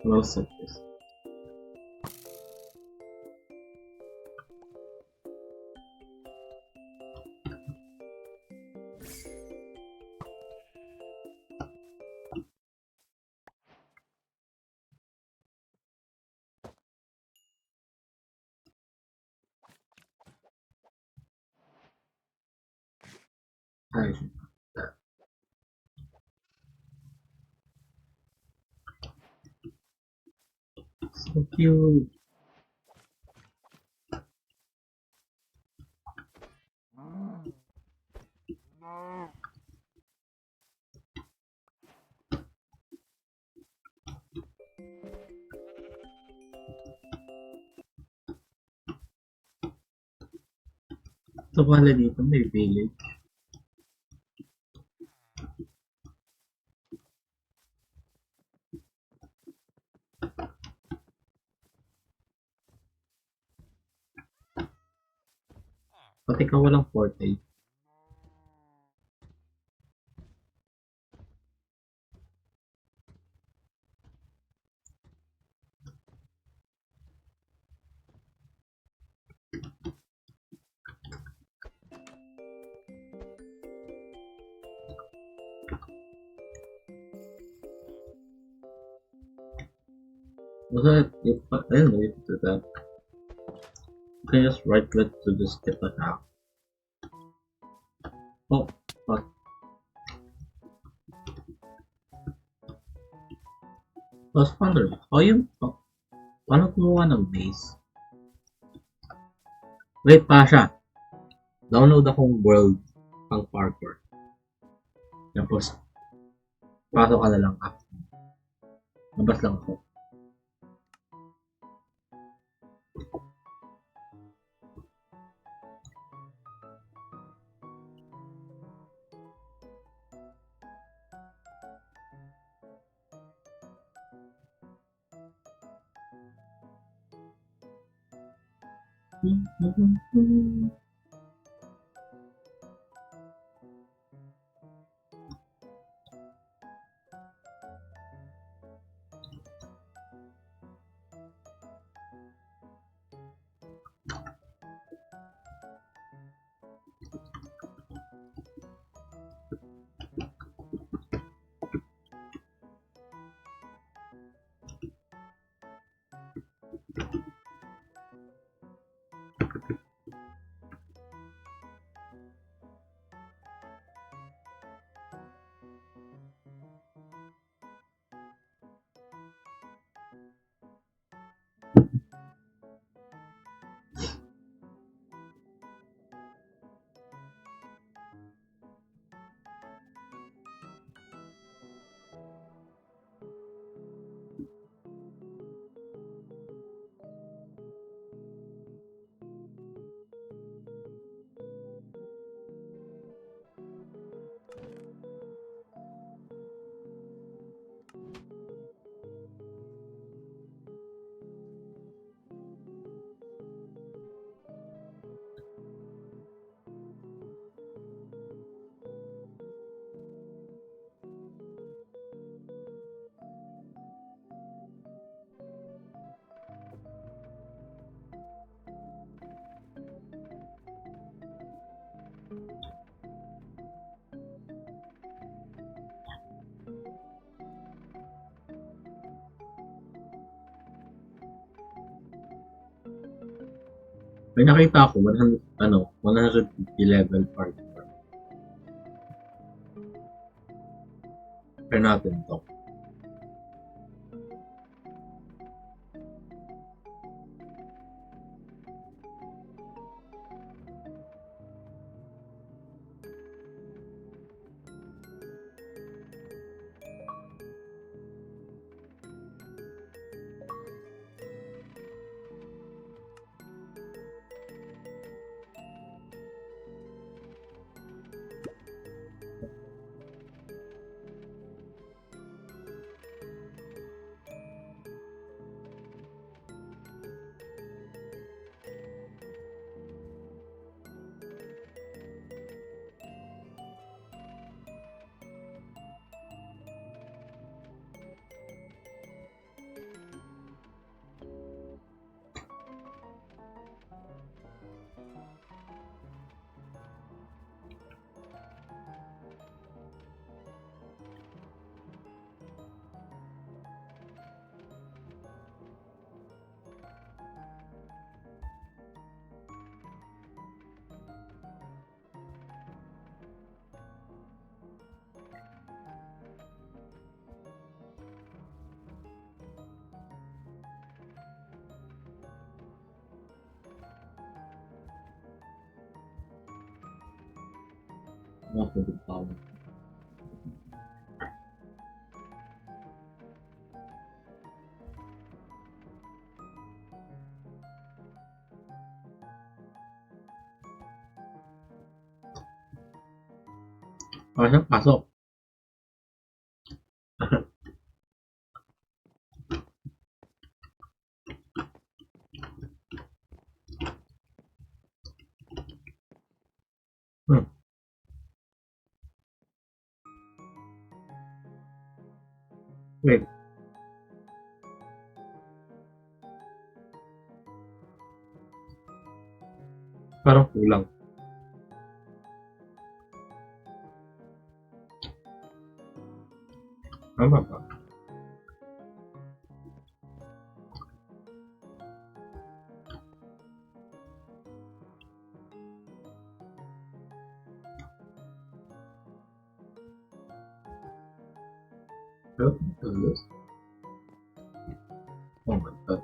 Well said this. Ay, so cute. So pala dito may village. Pati ka walang forte. Was that if I don't know if you do that. You can just right click to just get that out. Oh, fuck. I was wondering, paano gumawa ng base? Wait, Pasha! Download akong world pang parkour. Tapos, pasok ka na lang after. Labas lang ako. May nakita ako 150 level parkour. Try natin to. Not a good power. Pasok, pasok. Wait. Parang kulang. Tama ba? Oh my god.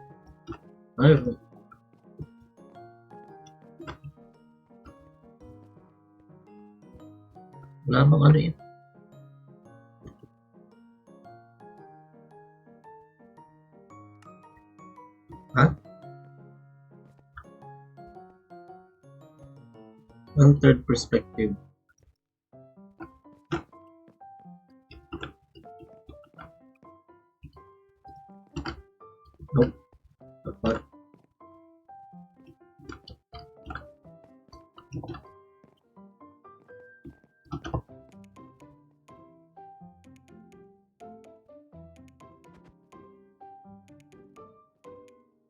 Ayun. Wala namang ano eh. Ha? Ang third perspective. Nope. Dapat.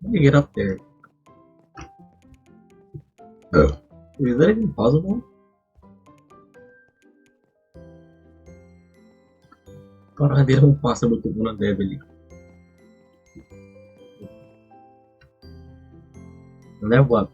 How do you get up there? Is that even possible? Parang hindi naman possible kung unang level eh. And then what?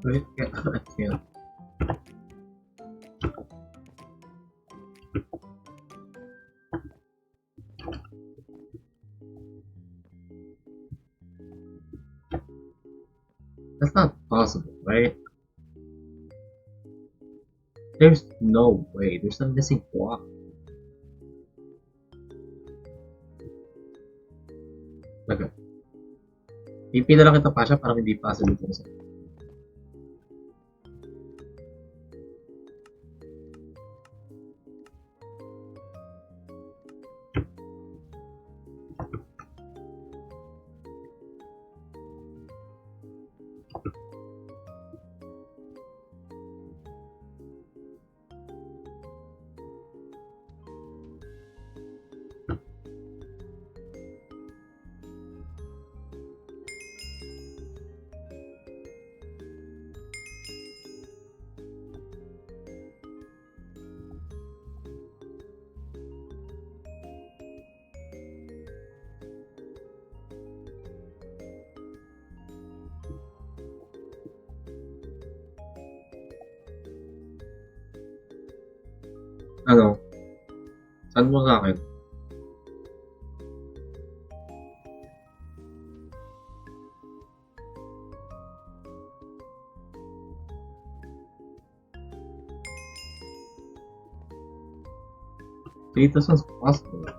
Wait, I can't. That's not possible, right? There's no way. There's a missing block. Okay. PP na lang kita pa siya parang hindi possible ito kasi. Ano? Saan mo sa akin? Data sounds possible.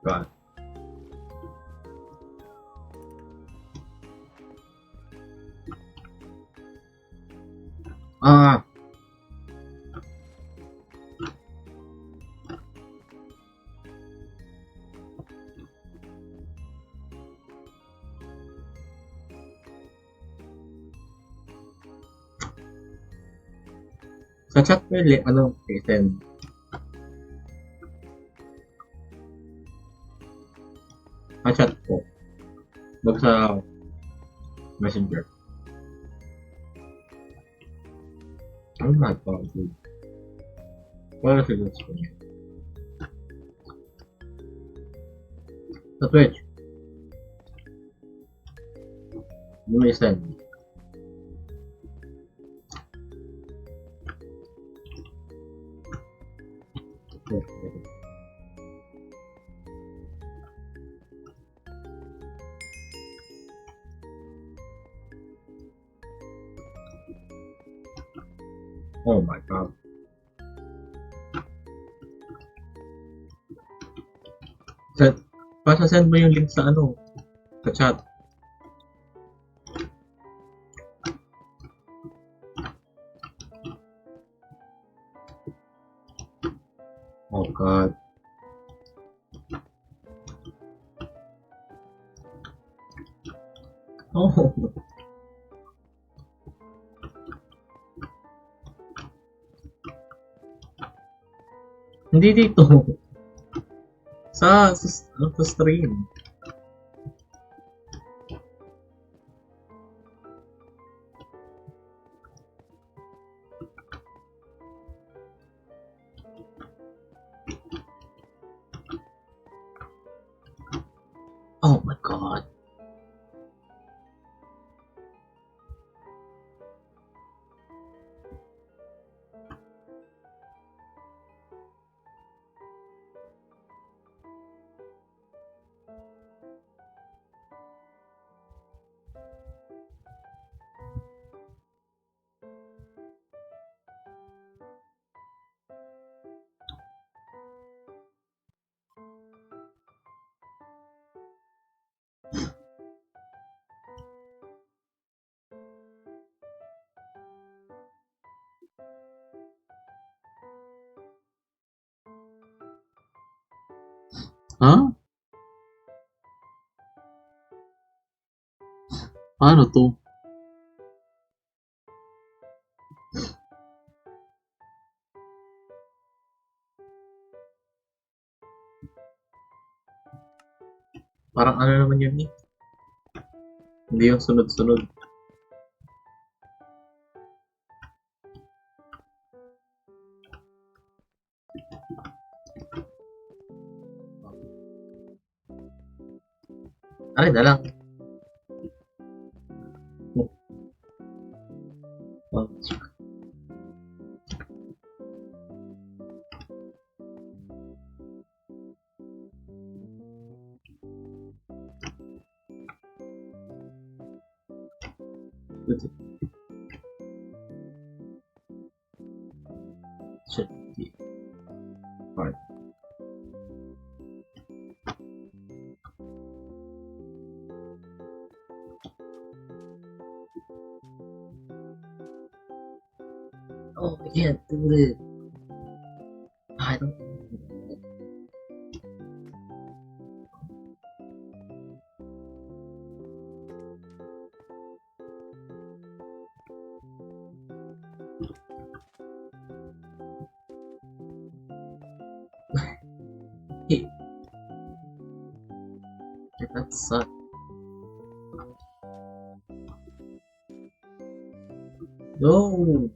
God. Ah! Sa chat mo yung ano, send. Sa chat ko. Wag sa messenger. Oh my god, dude. What if it's for me? Sa Twitch. You may send. Oh my god. Send mo yung link sa ano, sa chat. Oh god. Oh. Hindi dito. Sa stream. Oh my god. Huh? Paano to? Parang ano naman yun eh. Hindi yung sunod-sunod. Ay na lang. Oh. Shit. Alright. Oh, I can't do it. I don't. Hey. That sucks. No!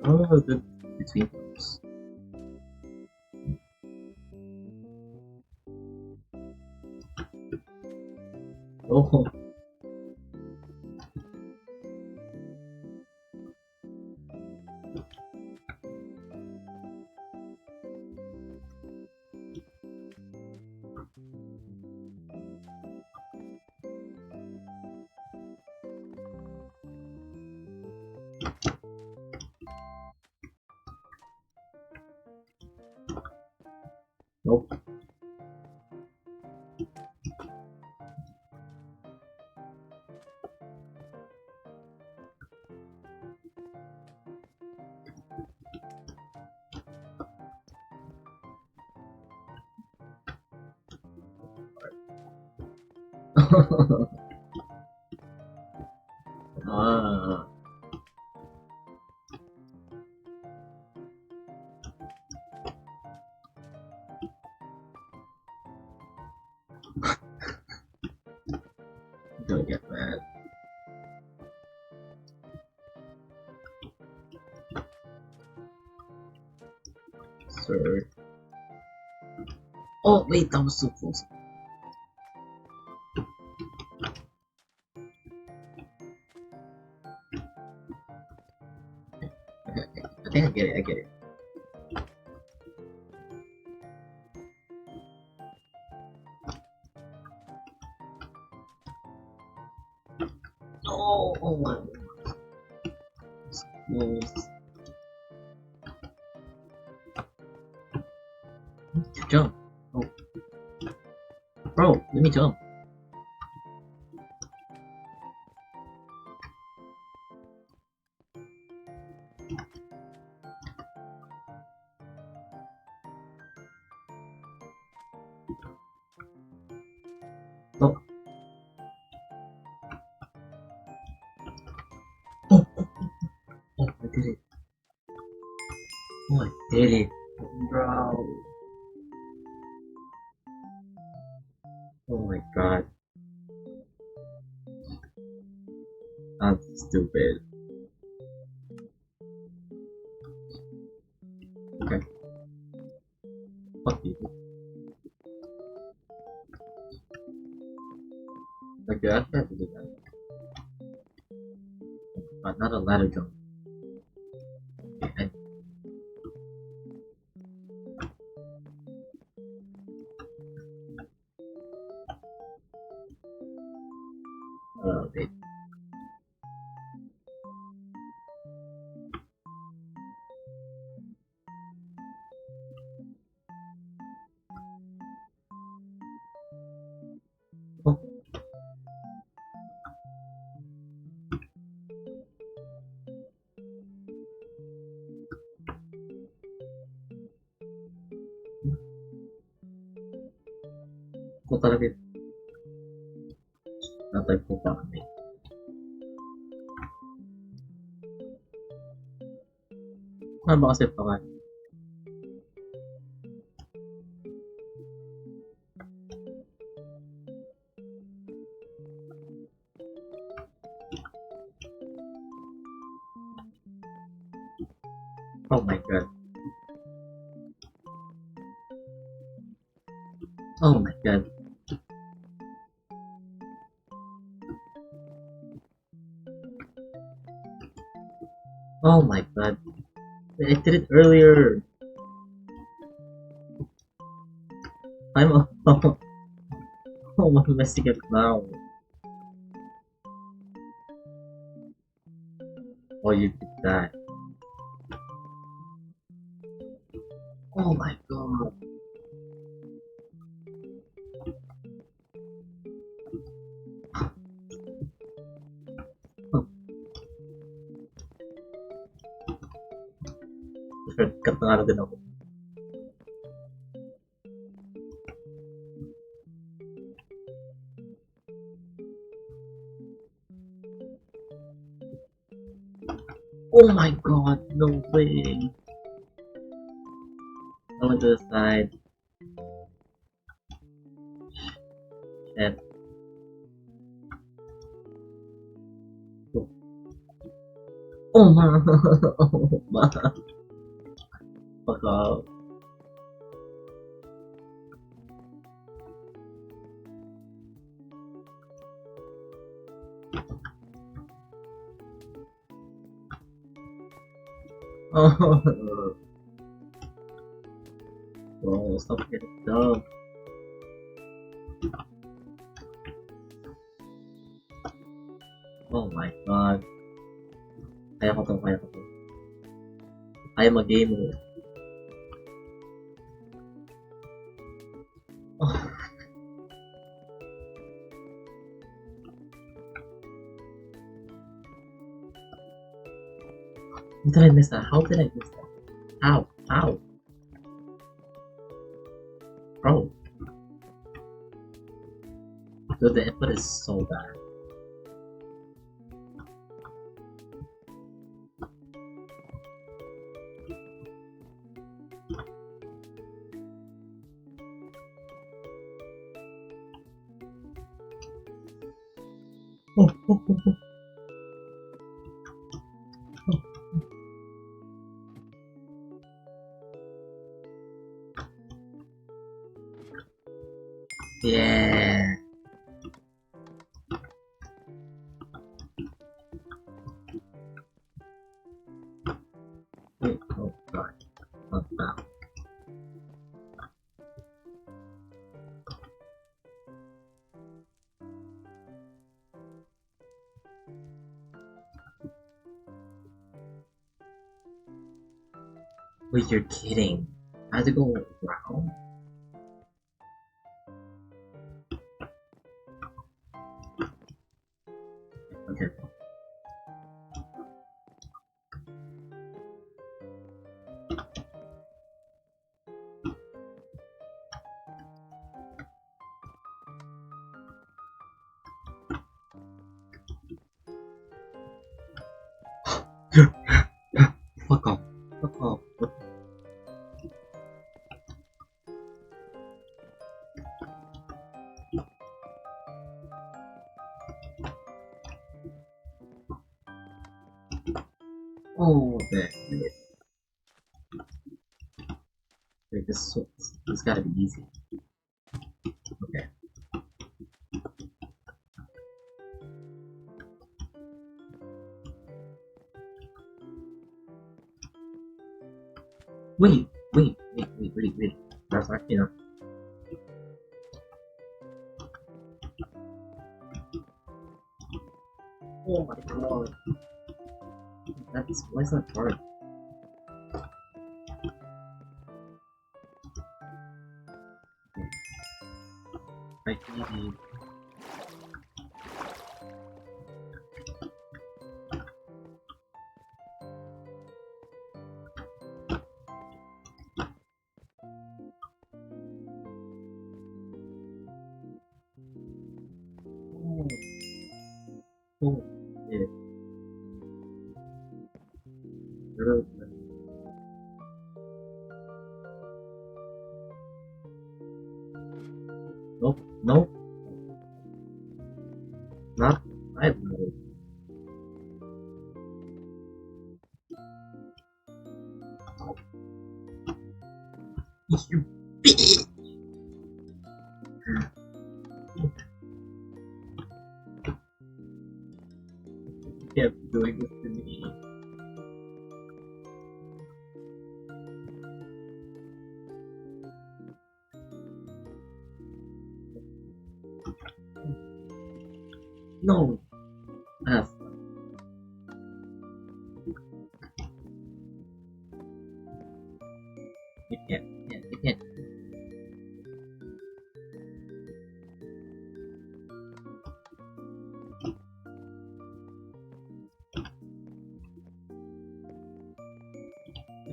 Oh, the between those. Oh. Nope. Ah. Don't get mad. Sir. Oh wait, that was so close. Okay, I think I get it, I get it. Oh my god. Close. Jump. Oh. Bro, let me jump. Oh. Oh, I did it. Oh, I did it. Bro. Oh my god. That's stupid. Okay. Fuck you. Like, I have to do that. But not a ladder jump. Okay. Okay. Oh. Kok talaga natay po pa kami. Ano ba kasi pa kami? Oh my god. Oh my god. Oh my god. I did it earlier. I'm oh, I'm messing it now. Oh, you did that. Oh my god. Shortcut na nga din ako. Oh my god, no way. I went to the side. Shit. Oh man! Oh man! Fuck off. Oh, bro, stop getting dumb. Oh my god. Kaya ko to, kaya ko to. I am a gamer. Oh. How did I miss that? How did I miss that? How? How? Bro. Dude, the input is so bad. Oh, oh, oh, oh. Yeah. Wait, oh god. Not that. Wait, you're kidding. I had to go around? Okay. Fuck off. Fuck off. Oh, okay. Wait, this gotta be easy. Okay. Wait. That's actually not. Oh my god. Why is that hard? Right, easy. Oh, yeah. Nope, nope. Not. I have no. You bitch! You can't be doing this to me. No! Ah, you can't.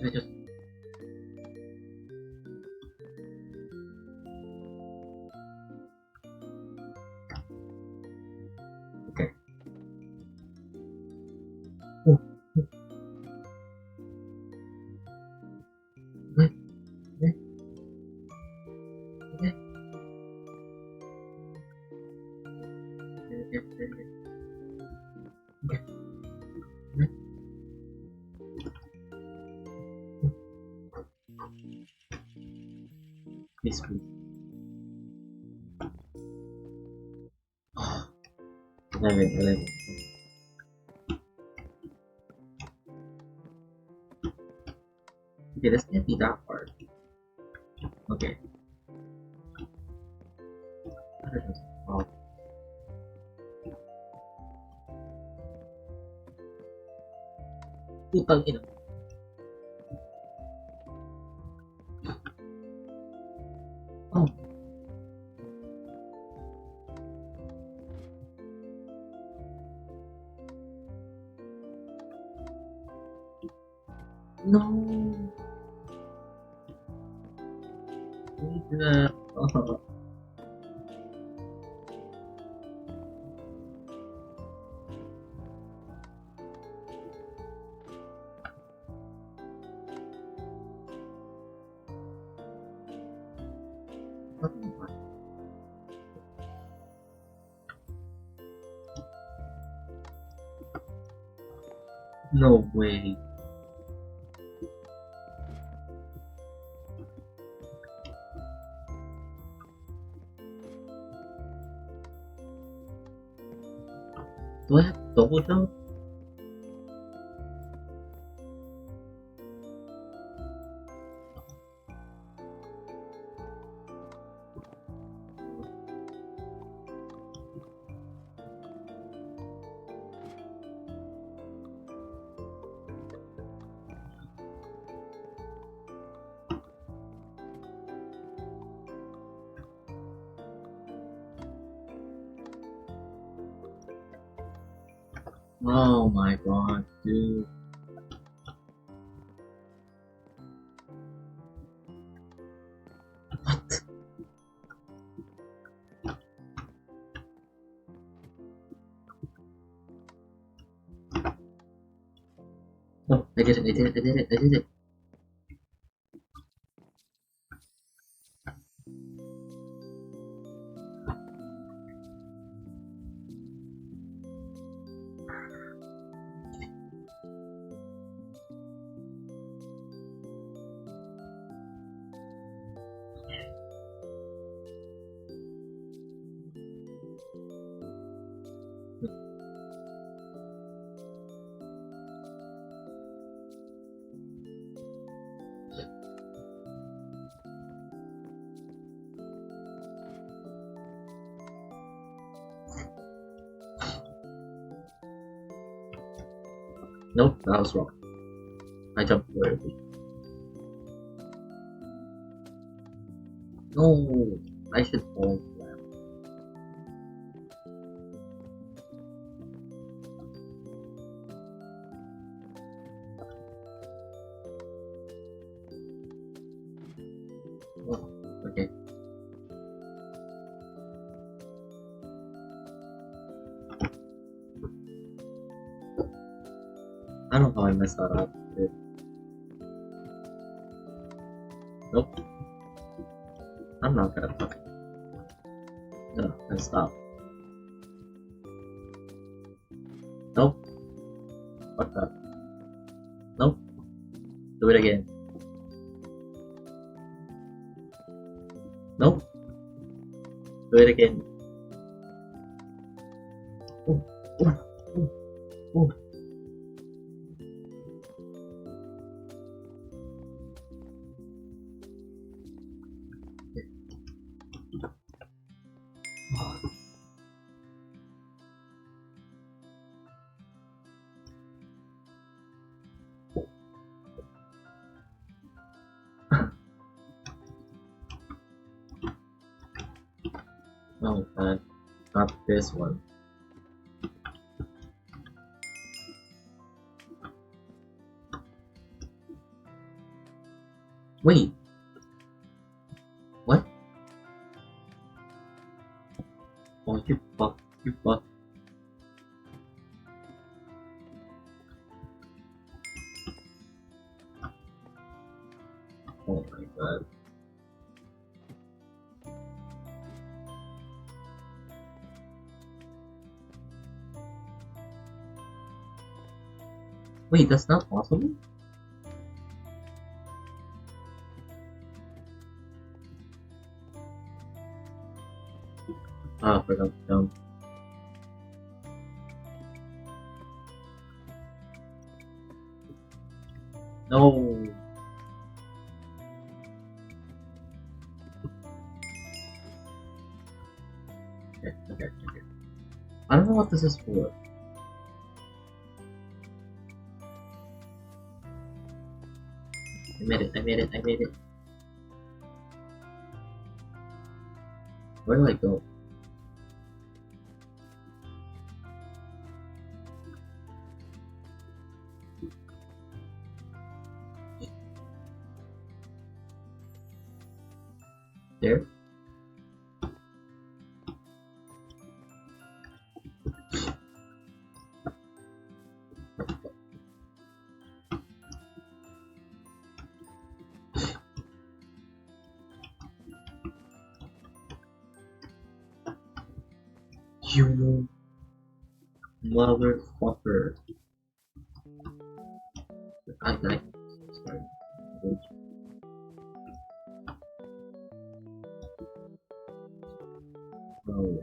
I just. Okay. Oh. Okay. Okay. Okay. Okay. Okay. Okay. screw. 11. Okay, this can't be that hard. Okay. Oh. Putang ina. Oh. No. Oh. No way. Do I have double jump? Oh my god, dude. What? Oh, I did it. Nope, that was wrong. I jumped early. No, I should fall flat. Oh, okay. I don't know how I messed that up. Dude. Nope. I'm not gonna fuck it. No, and stop. Nope. Fuck that. Nope. Do it again. Nope. Do it again. Ooh, ooh, ooh, ooh. Oh man, not this one. Wait. What? Oh, you fuck. You fuck. Oh my god. Wait, that's not possible? Ah, I forgot to jump. No! Okay. I don't know what this is for. I made it. Where do I go? There? You motherfucker. Sorry. Oh.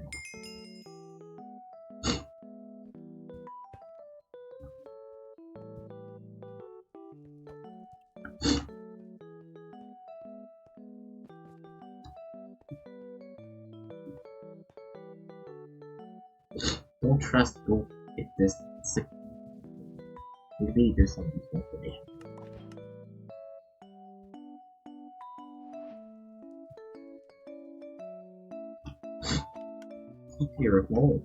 Don't trust go if this sick. Maybe there's some information. Keep your home.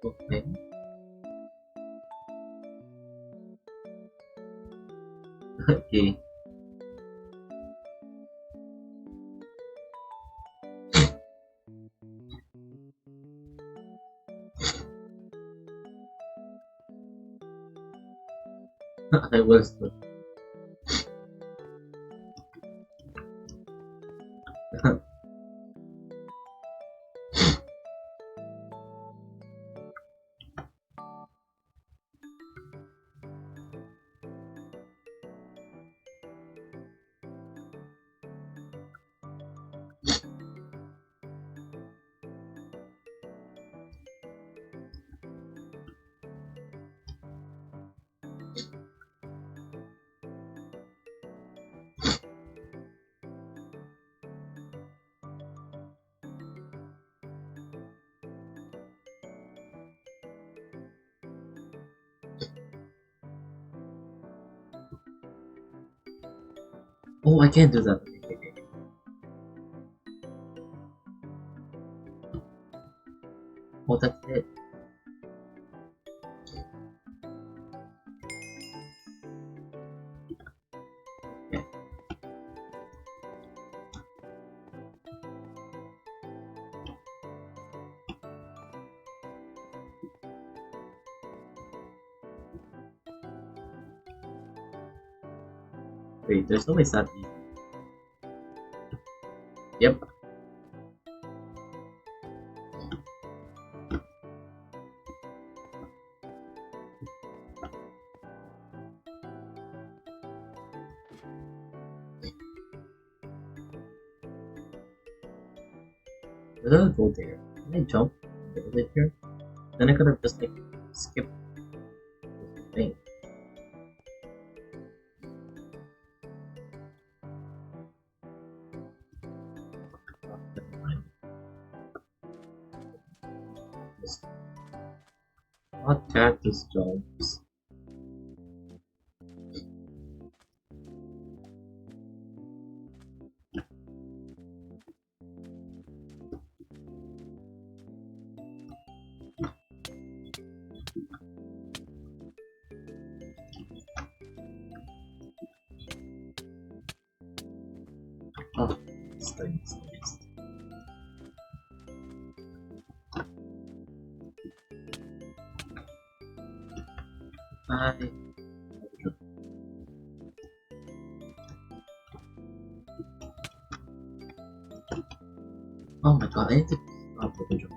Okay. Okay. I was. Oh, I can't do that. Oh, that's it. Okay. Wait, there's no way it's that easy. Yep. Where did I go there? Can I jump? Is it here? Then I could have just like skipped the thing. Not cactus jumps. Oh, this thing is nice. Bye. Oh my god, I need to stop the video.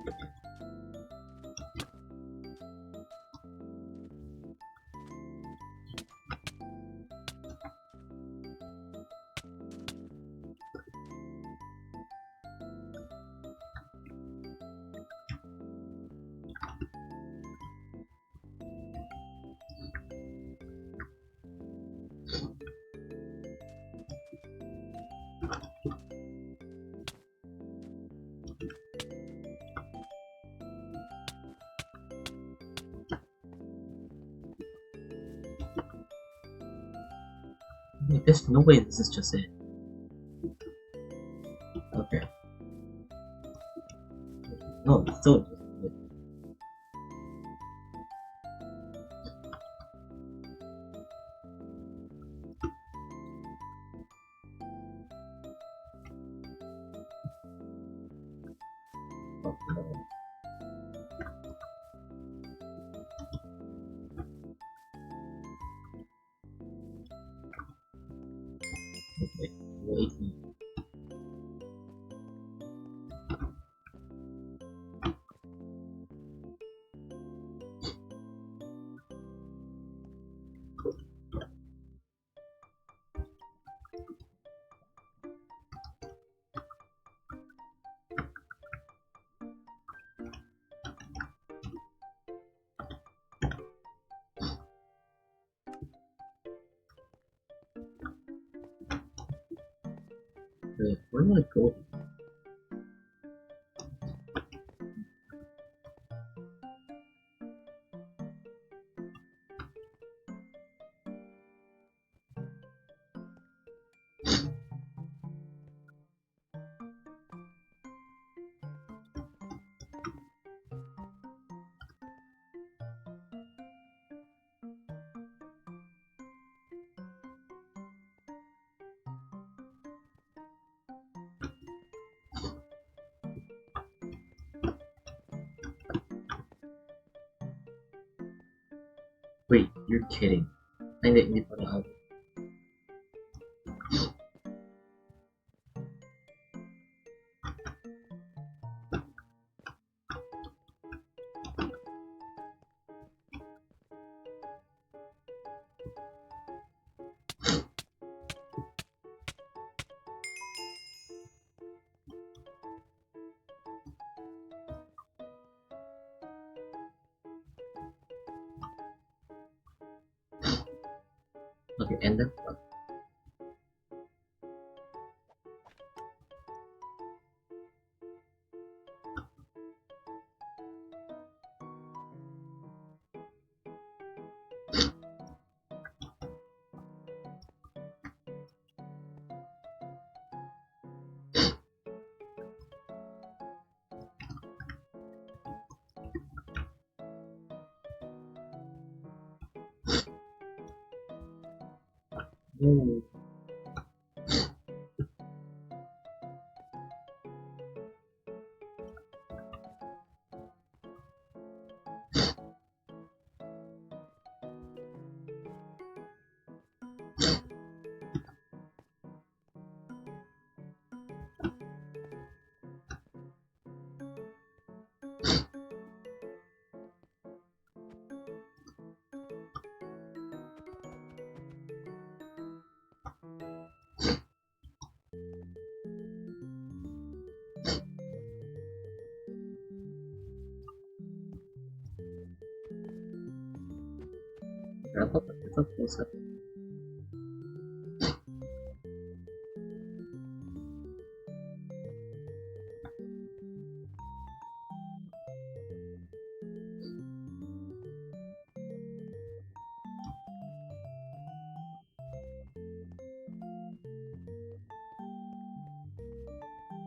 There's no way this is just it. Okay. No, it's still just it. Oh, no. Okay, wait. Wait, where do I go? Wait, you're kidding. I need to out. Okay, and then Ooh. I thought that was it.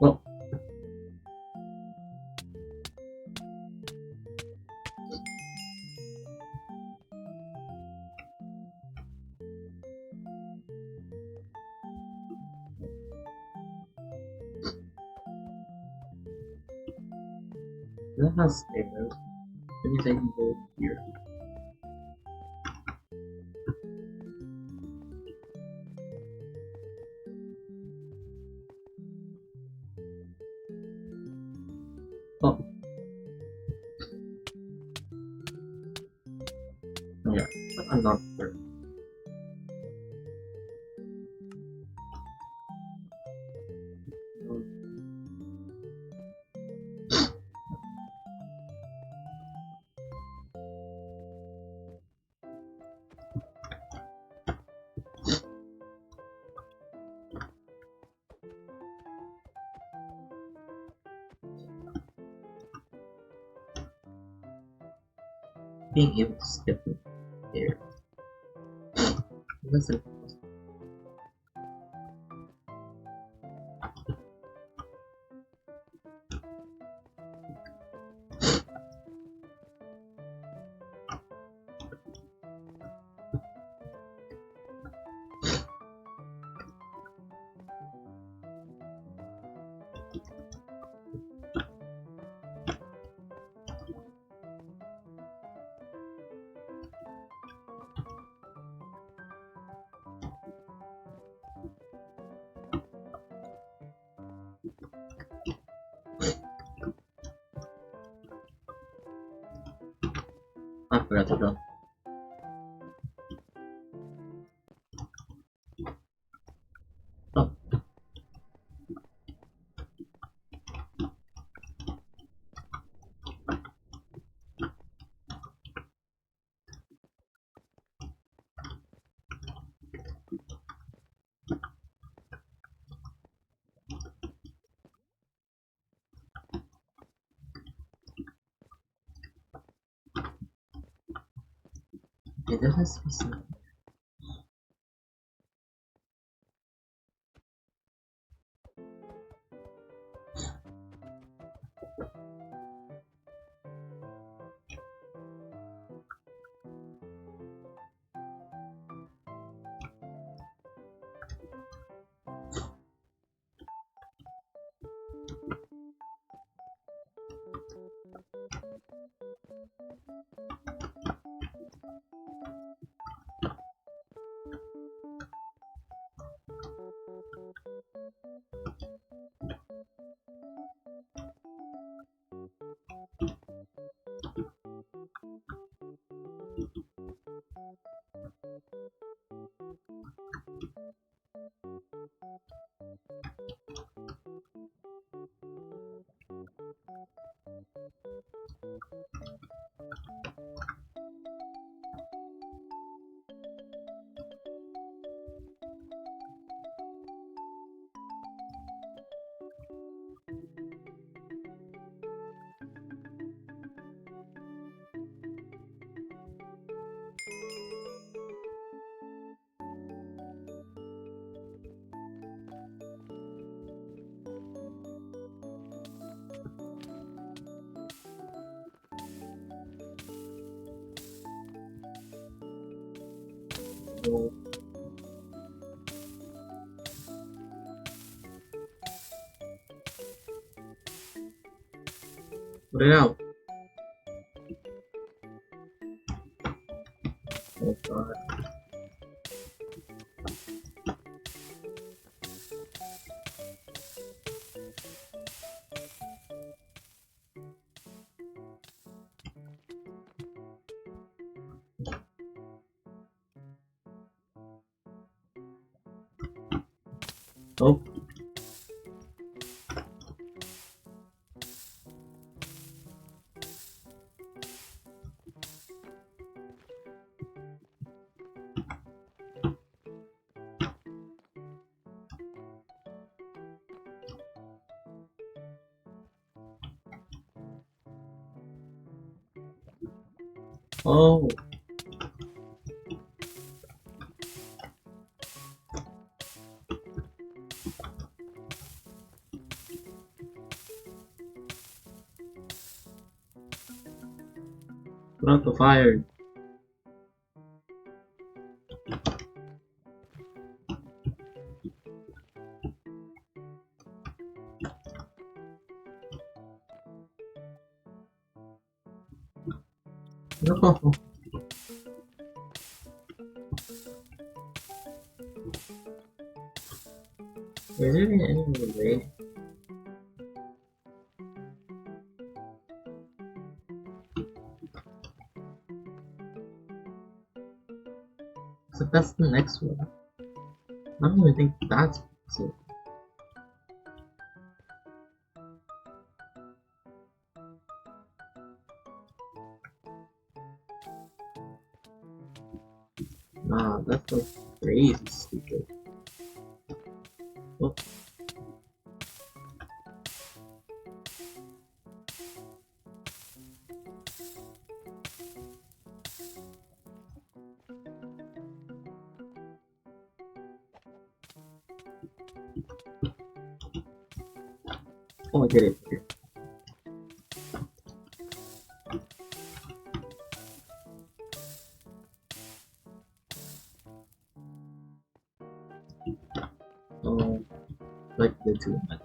Well, that has stairs. Let me take go here. Oh. Yeah, but I'm not sure. being able to skip the air. Listen. I forgot to go. Oh. Okay, there has to be something. Put it out. Oh god. Oh. Oh. Put out the fire. No. Is there any other way? So that's the next one. I don't even think that's possible. Nah, that's like crazy stupid. Oh. Oh, I did it. Okay. Oh, like the too much.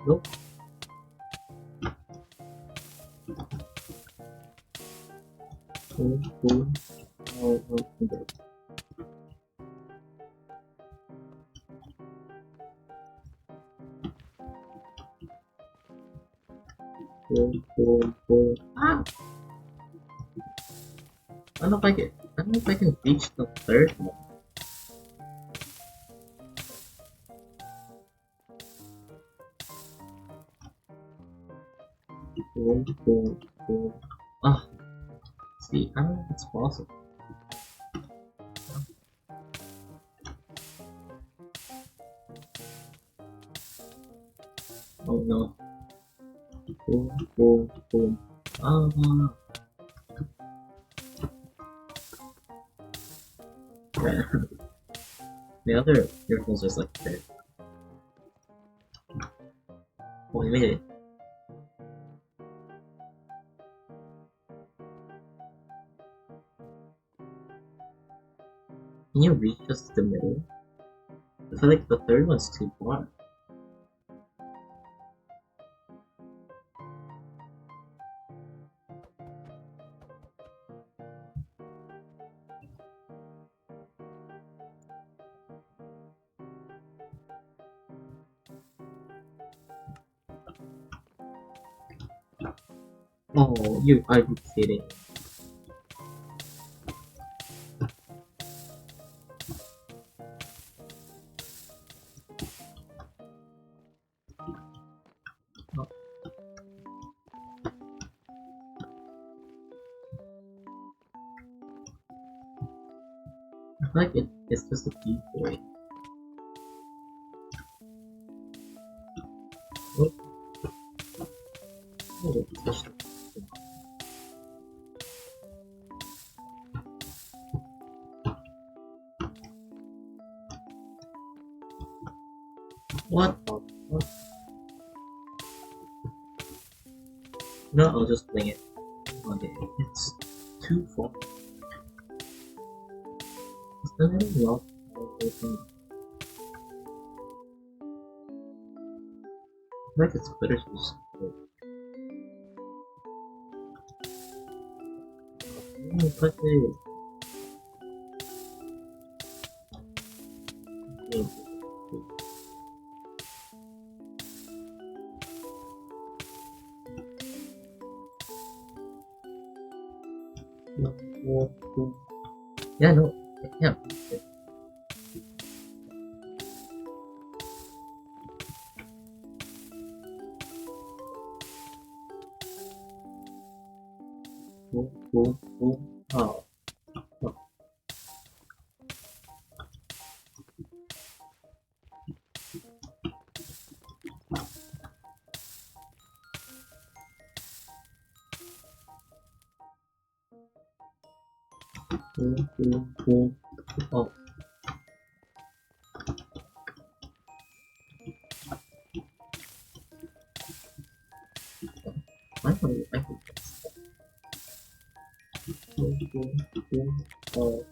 Nope. Oh, okay. Ah! I don't know if I can reach the third one. Ah, see, I don't know if it's possible. Oh no. Boom. Ah. Yeah. The other earphones just like dead. Oh, he made it. Can you reach just the middle? I feel like the third one's too far. Oh, you are you kidding? Oh. I feel like it's just a decoy. Oh, oh, touched it. What the fuck? No, I'll just wing it. Okay, it's too far. Is there any lock? I feel like it's better to just go. Oh, touch it. Okay. Yeah, no, I can't. Oh. Oh. Oh. I can Oh.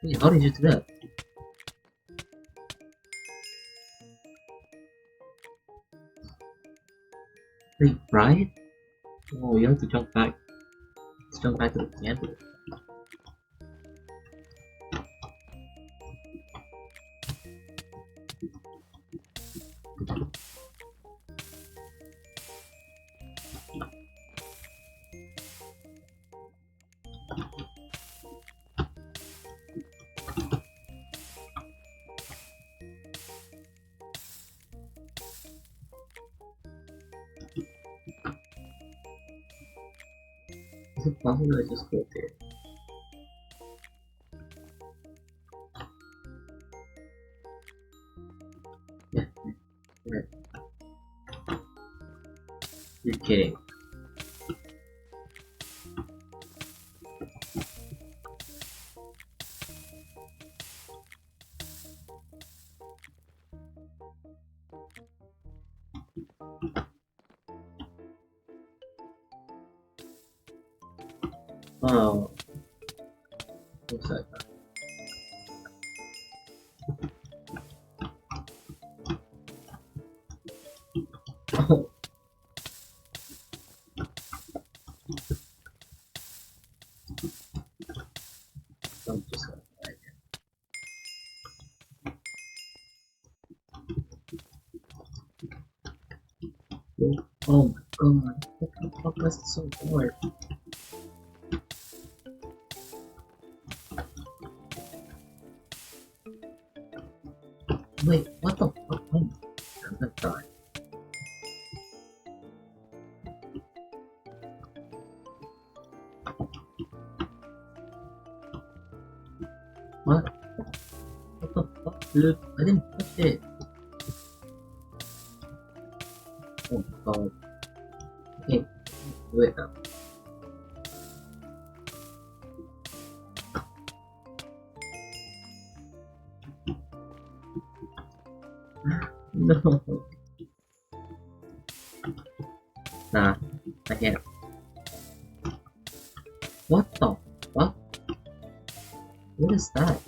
Wait, how did you do that? Wait, right? Oh, you have to jump back. Let's jump back to the candle. Is it possible I just go there? Yeah, right. You're kidding. Oh, what's that? Oh, I'm just gonna die again. Oh my god, what the fuck is this so hard? Wait, what the fuck? Oh, I'm gonna die. What? What the fuck, dude? I didn't touch it. Oh my god. Okay, do it now. No. Nah, I can't. What the fuck? What is that?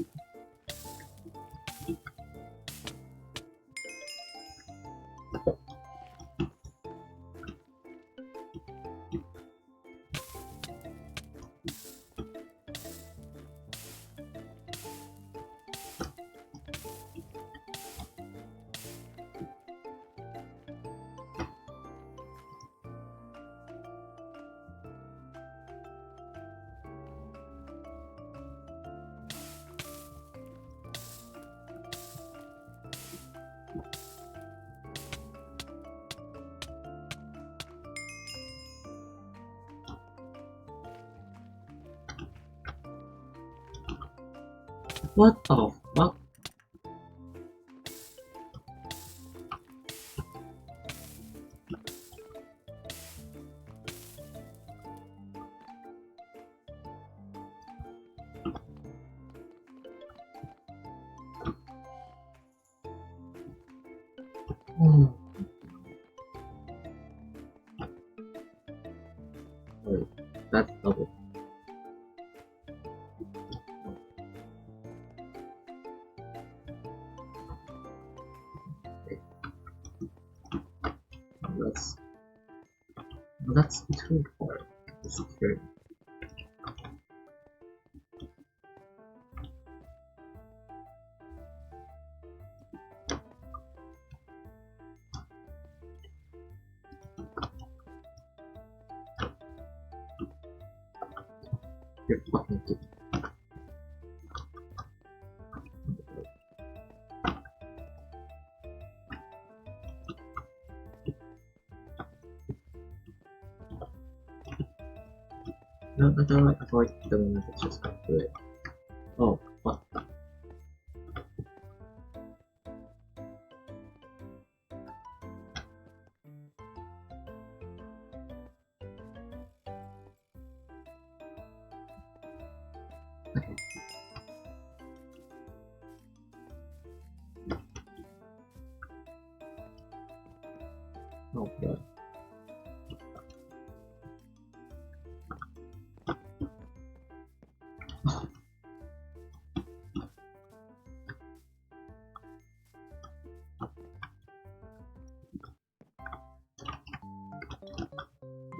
What the fuck? Oh. Wait, that's double. Wait, that's that's too hard. It's true. You're fucking kidding. No, I thought the one that's just gonna do it. Oh, what the? Oh god.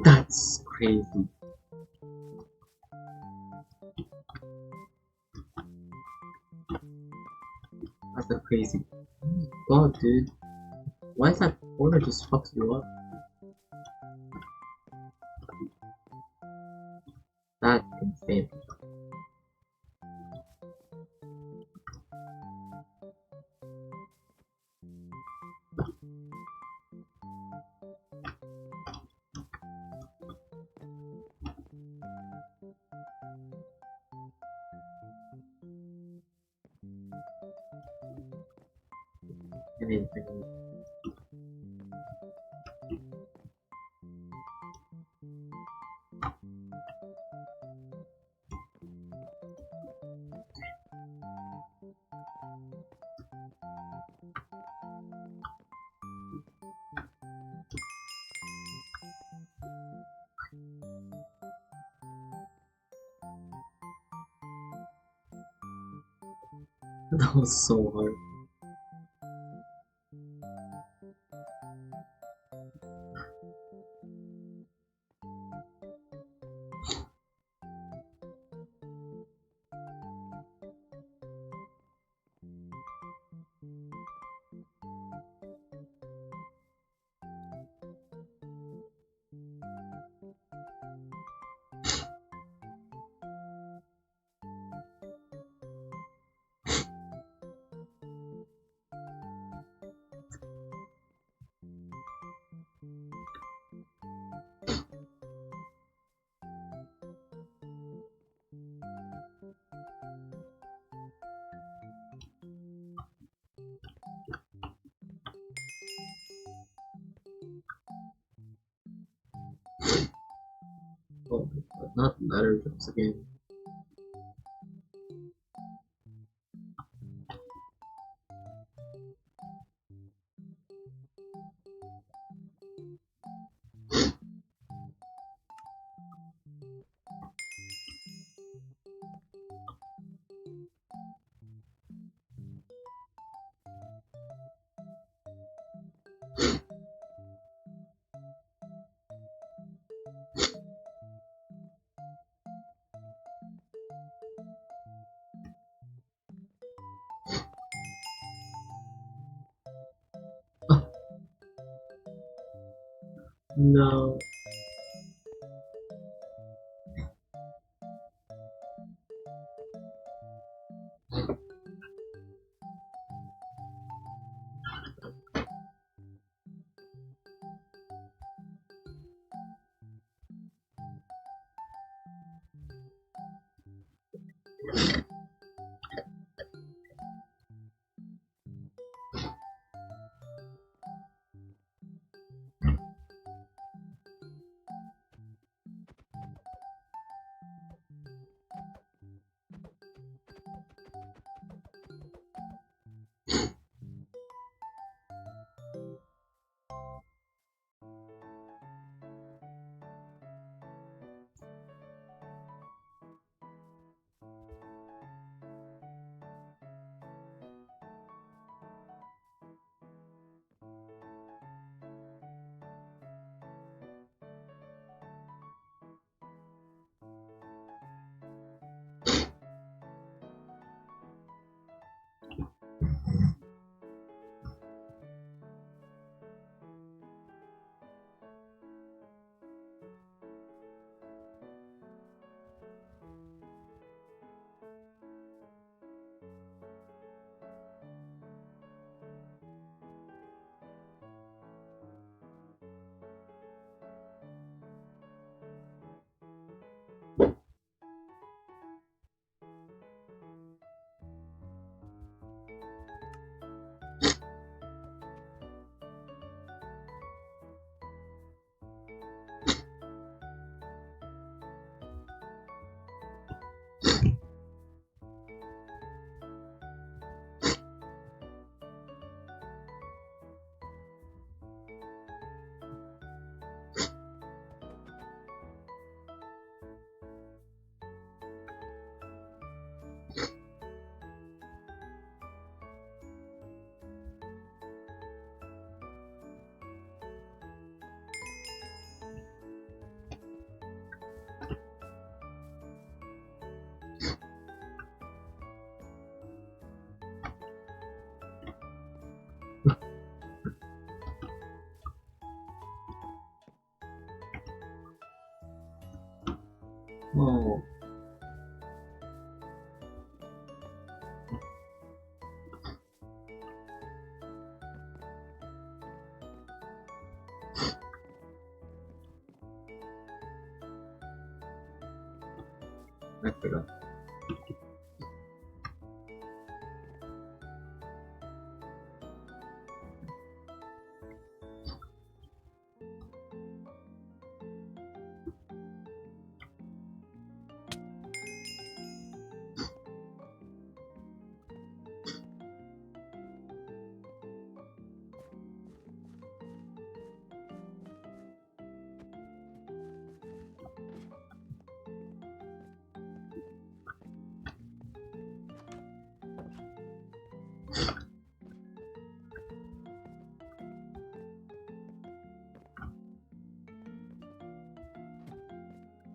That's crazy. That's the crazy. Oh my god, dude. Why is that corner just fucks you up? That's insane. I mean, that was so hard. Oh, but not ladder jumps again. No. Oh. I forgot.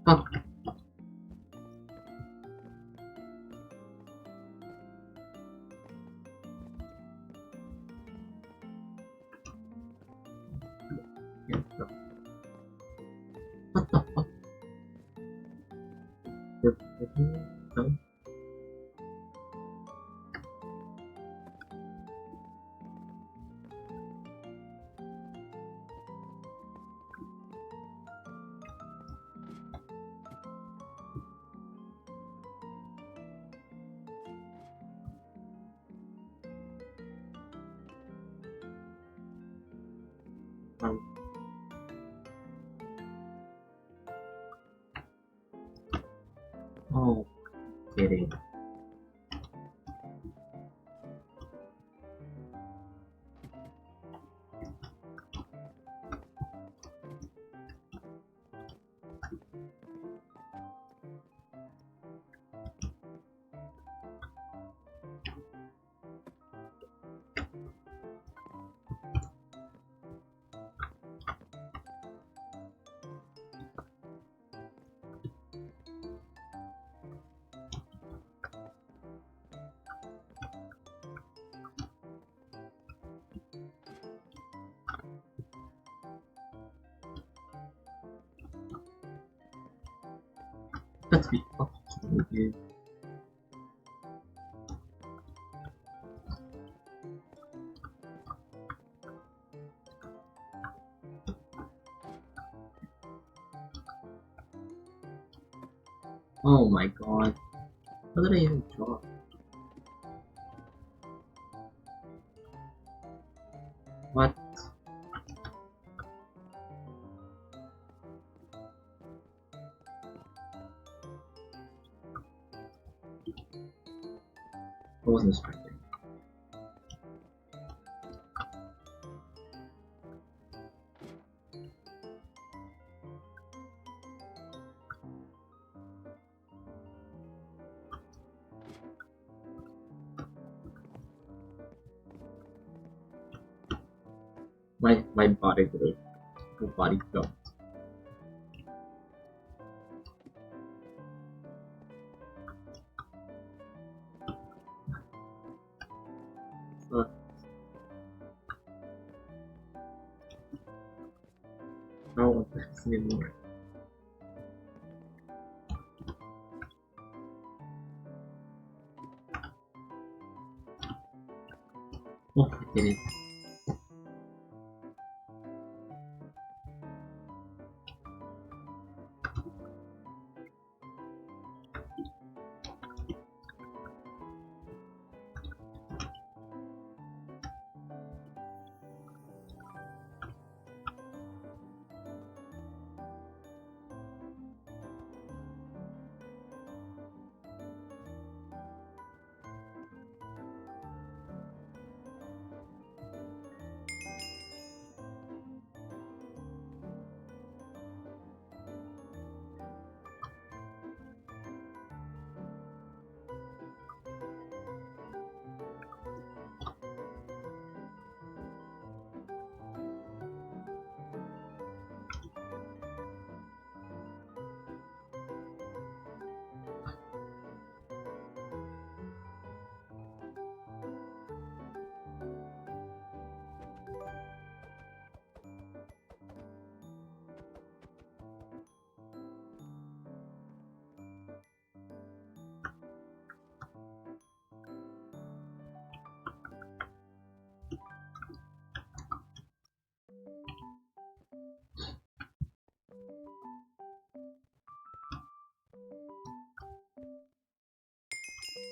Oh. No. Oh, kidding. Let's be fucking weird. Oh my god. How did I even draw? What? I wasn't expecting. My body grew. My body felt. I don't want this anymore. Oh, I did it.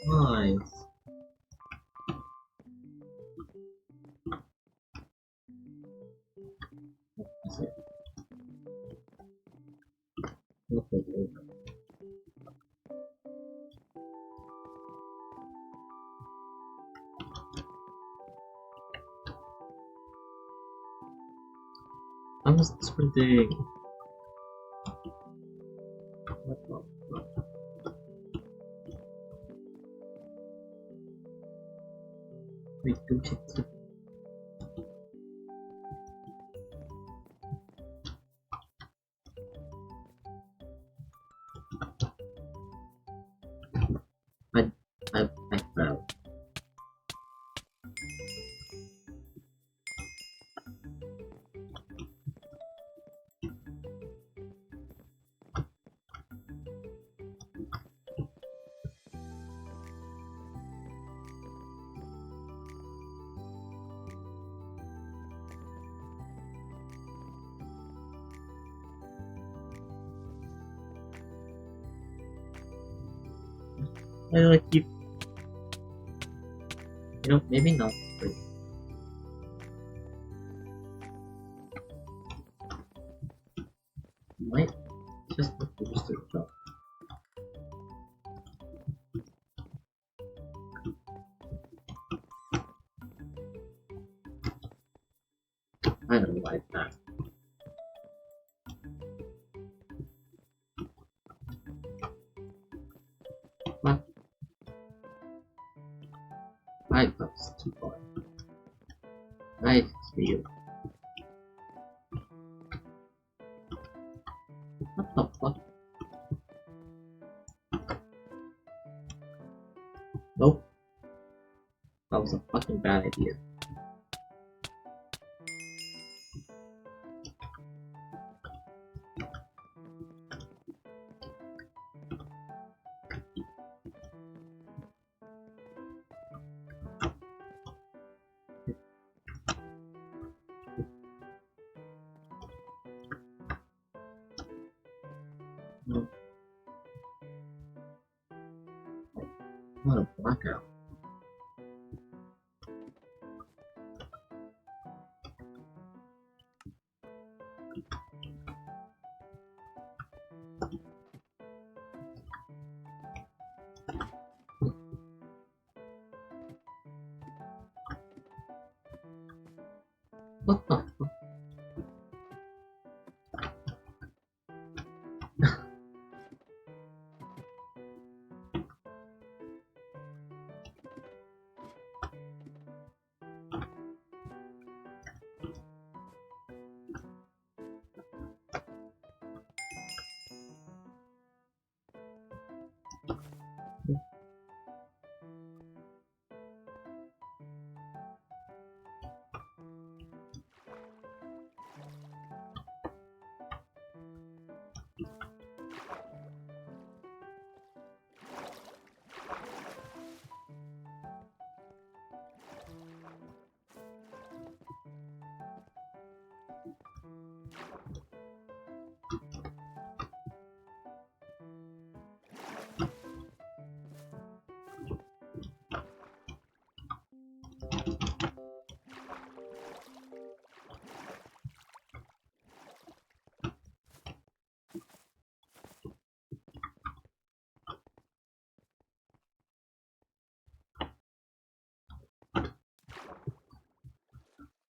Nice. That's it. Look at it. I'm just sprinting. What the fuck? Wait, go check the... I fell. Why do I keep... You know, maybe not. Wait. Might just have to just do a job. I don't like that. What? I thought it was too far. I feel. What the fuck? Nope. That was a fucking bad idea. No. What a blackout. What the fuck?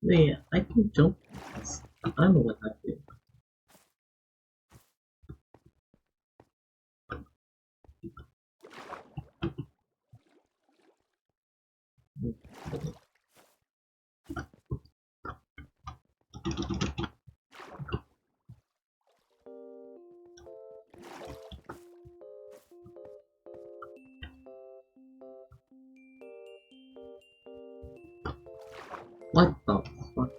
Wait, I can jump this. I don't know what happened. What the fuck?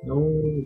No.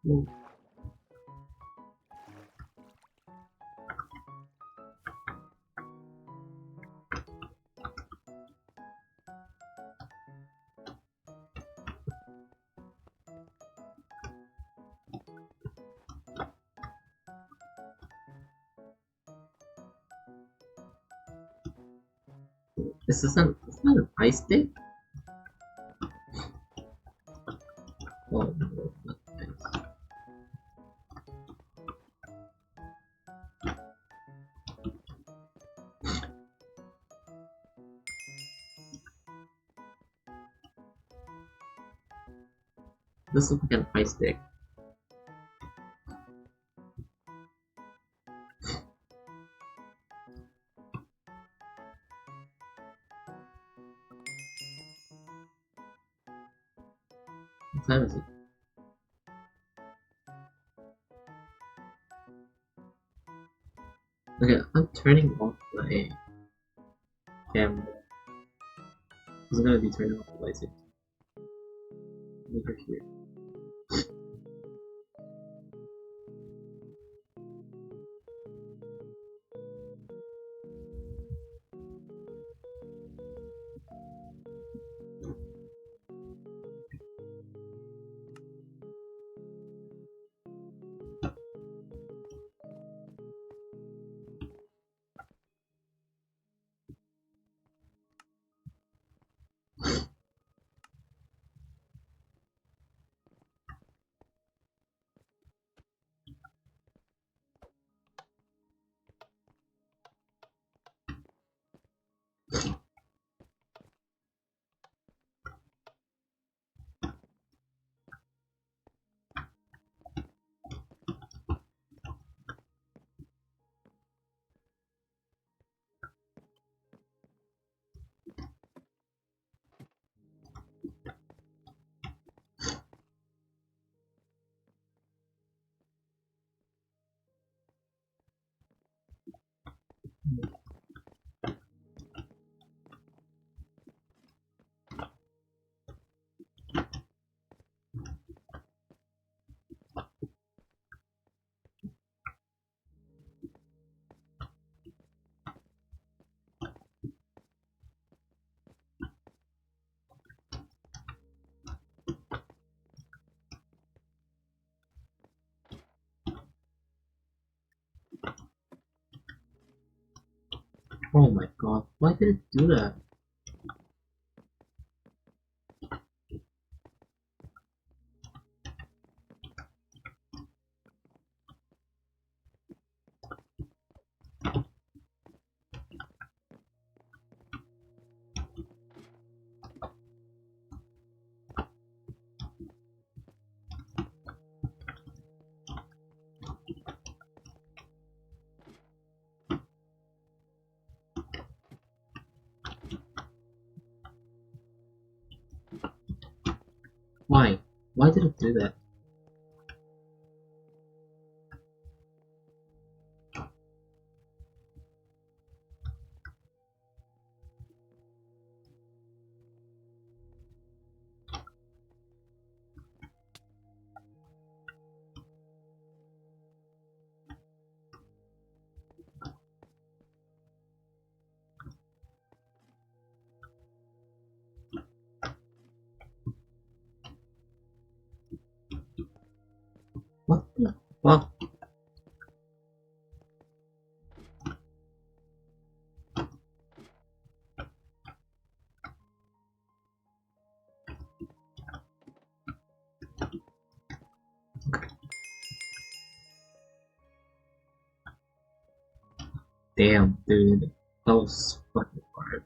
Ooh. Is that an ice stick? Oh no, not ice. This looks like an ice stick. What time is it? Okay, I'm turning off the camera. I'm gonna be turning off the lights over here. Oh my god, why did it do that? Why? Why did it do that? What the fuck? Damn, dude. That was fucking hard.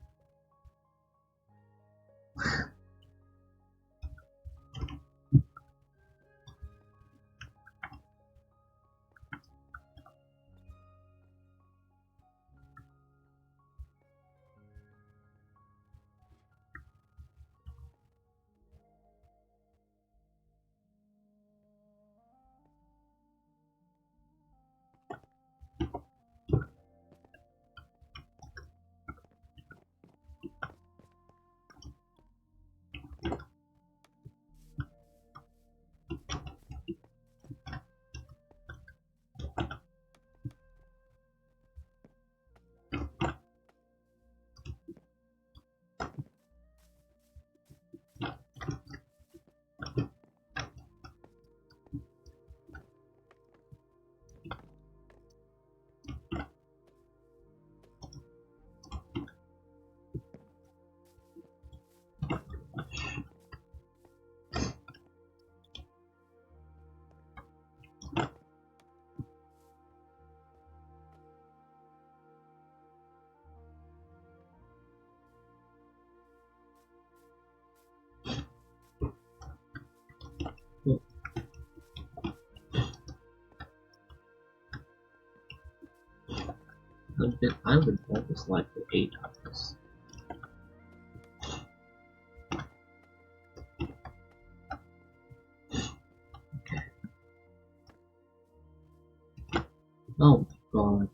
I would almost like the 8 hours. Okay. Oh god.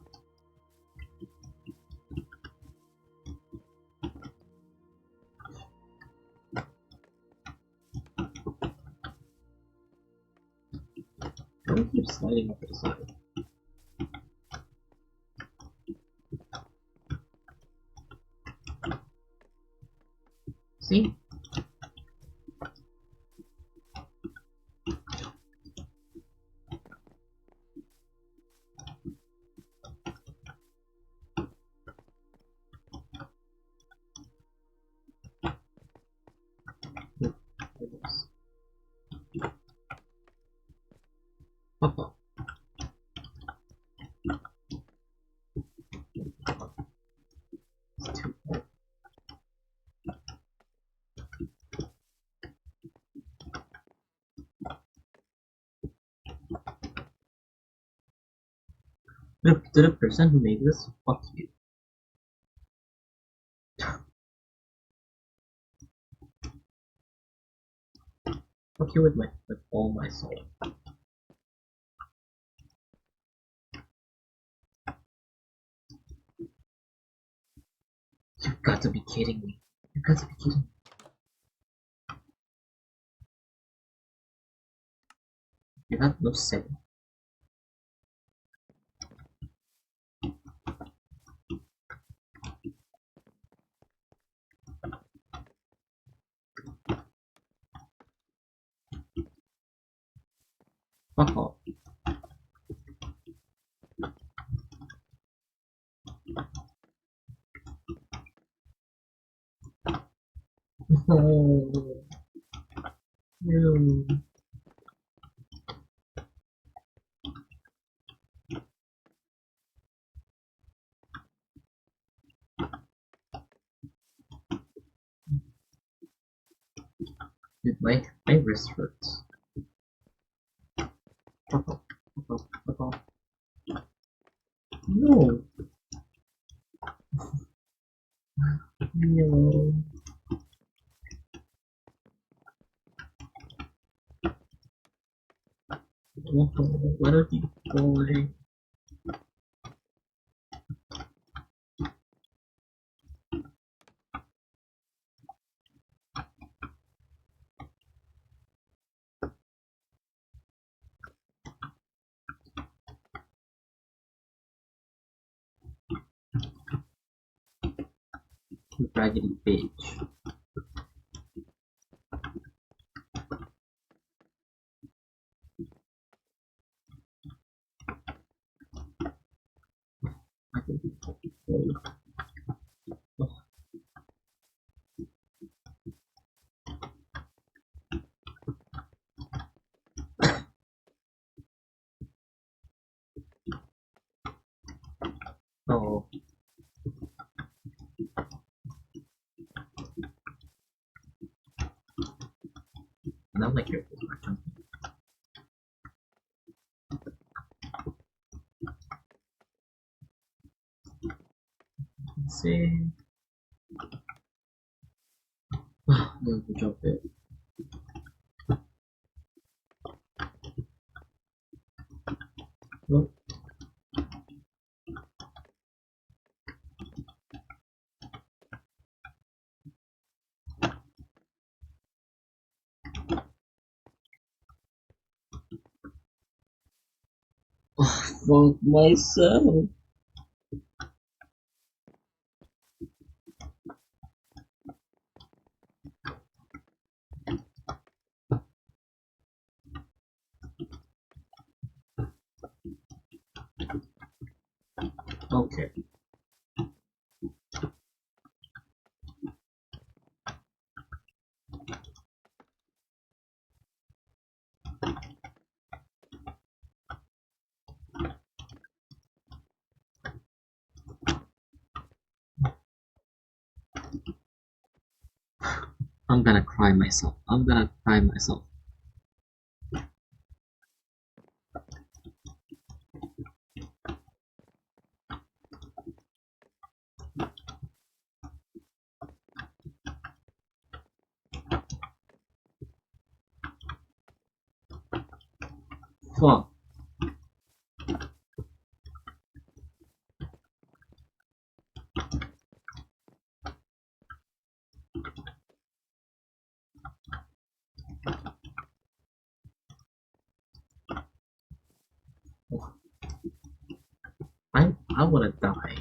Don't keep sliding up to the side. See? Papa. To the person who made this, fuck you. Fuck you with all my soul. You've got to be kidding me. You've got to be kidding me. You have no sense. Fuck off. No. No. Dude, my wrist hurts. Fuck off. Fuck off. Fuck off. No. No. Why don't you go away? You raggedy bitch. I can be fucking cold. Oh. Now my character's not jumping. Let's see. No, we jumped it. Nope. Fuck myself. Okay. I'm gonna cry myself. I'm gonna cry myself. Fuck. I wanna die.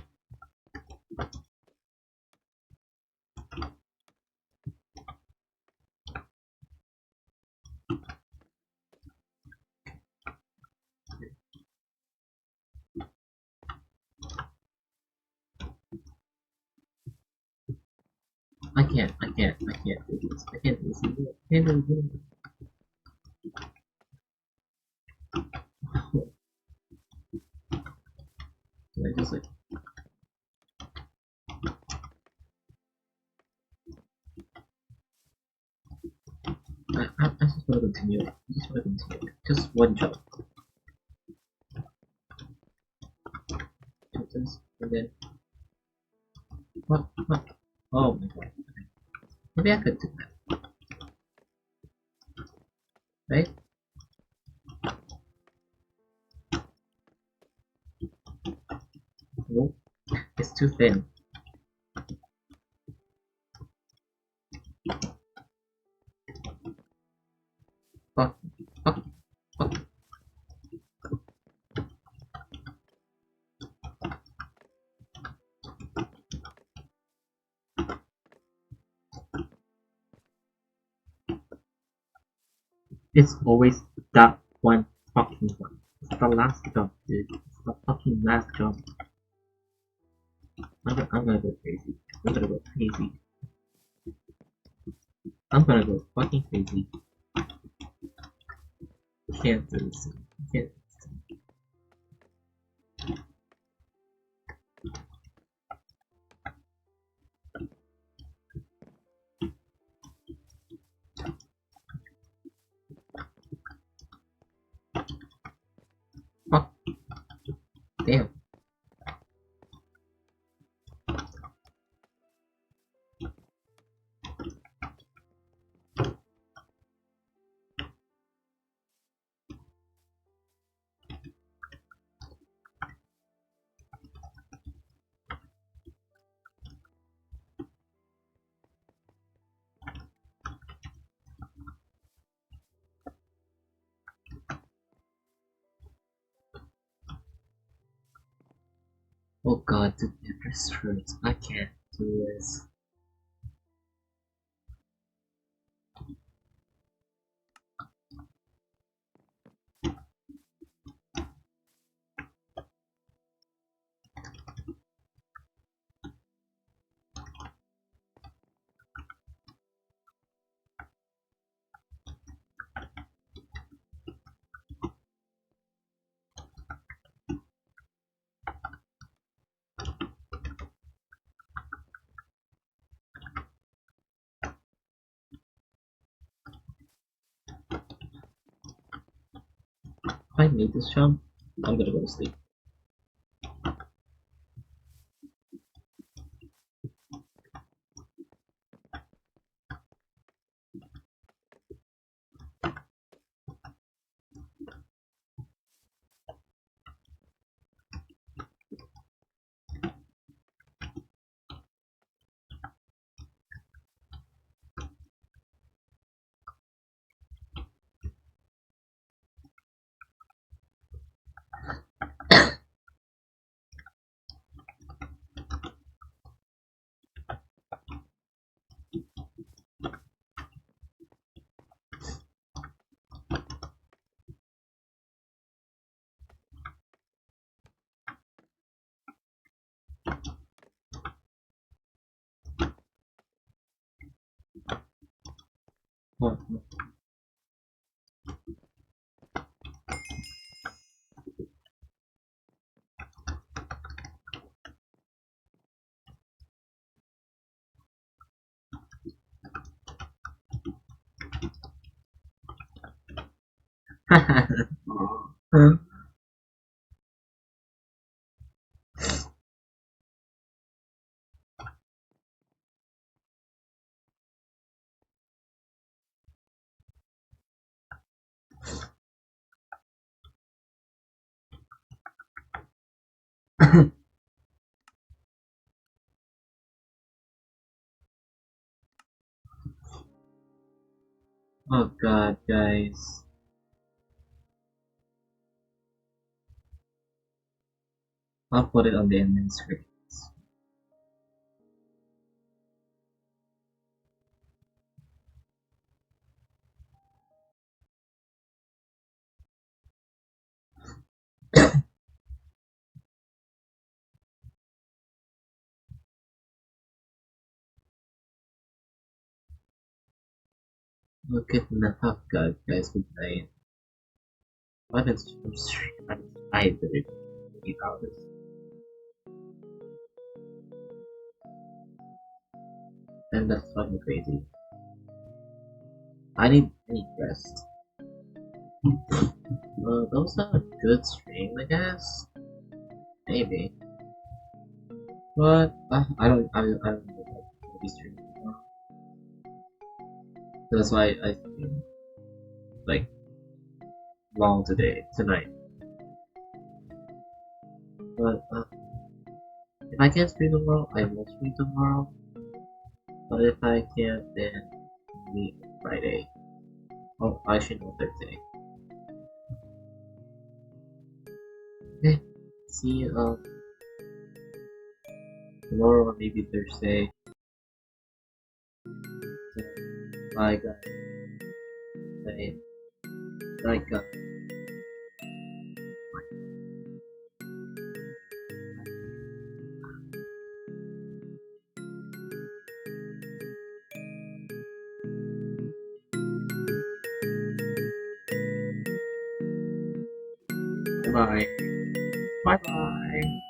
I can't do this. I can't do this. I can't do this. I just like I just wanna continue. I just wanna continue. Just one jump. Do this and then what? Oh my god. Maybe I could do that. Right? Nope. It's too thin. Fuck. Fuck. Fuck. It's always that one fucking one. It's the last jump, dude. It's the fucking last jump. I'm gonna go crazy. I'm gonna go crazy. I'm gonna go fucking crazy. Can't do this. Can't. Fuck. Damn. Oh god, dude, it just hurts. I can't do this. If I make this jump, I'm gonna go to sleep. What? Oh god, guys. I'll put it on the ending screen. Look at the hot god, guys, good night. Weapons from I did it. 8 hours. And that's fucking crazy. I need rest. That was a good stream, I guess. Maybe. But I don't know if be streaming anymore. That's why I stream like long tonight. But if I can't stream tomorrow, I will stream tomorrow. But if I can't, then maybe Friday. Oh, I should know Thursday. Okay. See you tomorrow or maybe Thursday. So, bye guys. Bye. Bye guys. Bye. Bye bye.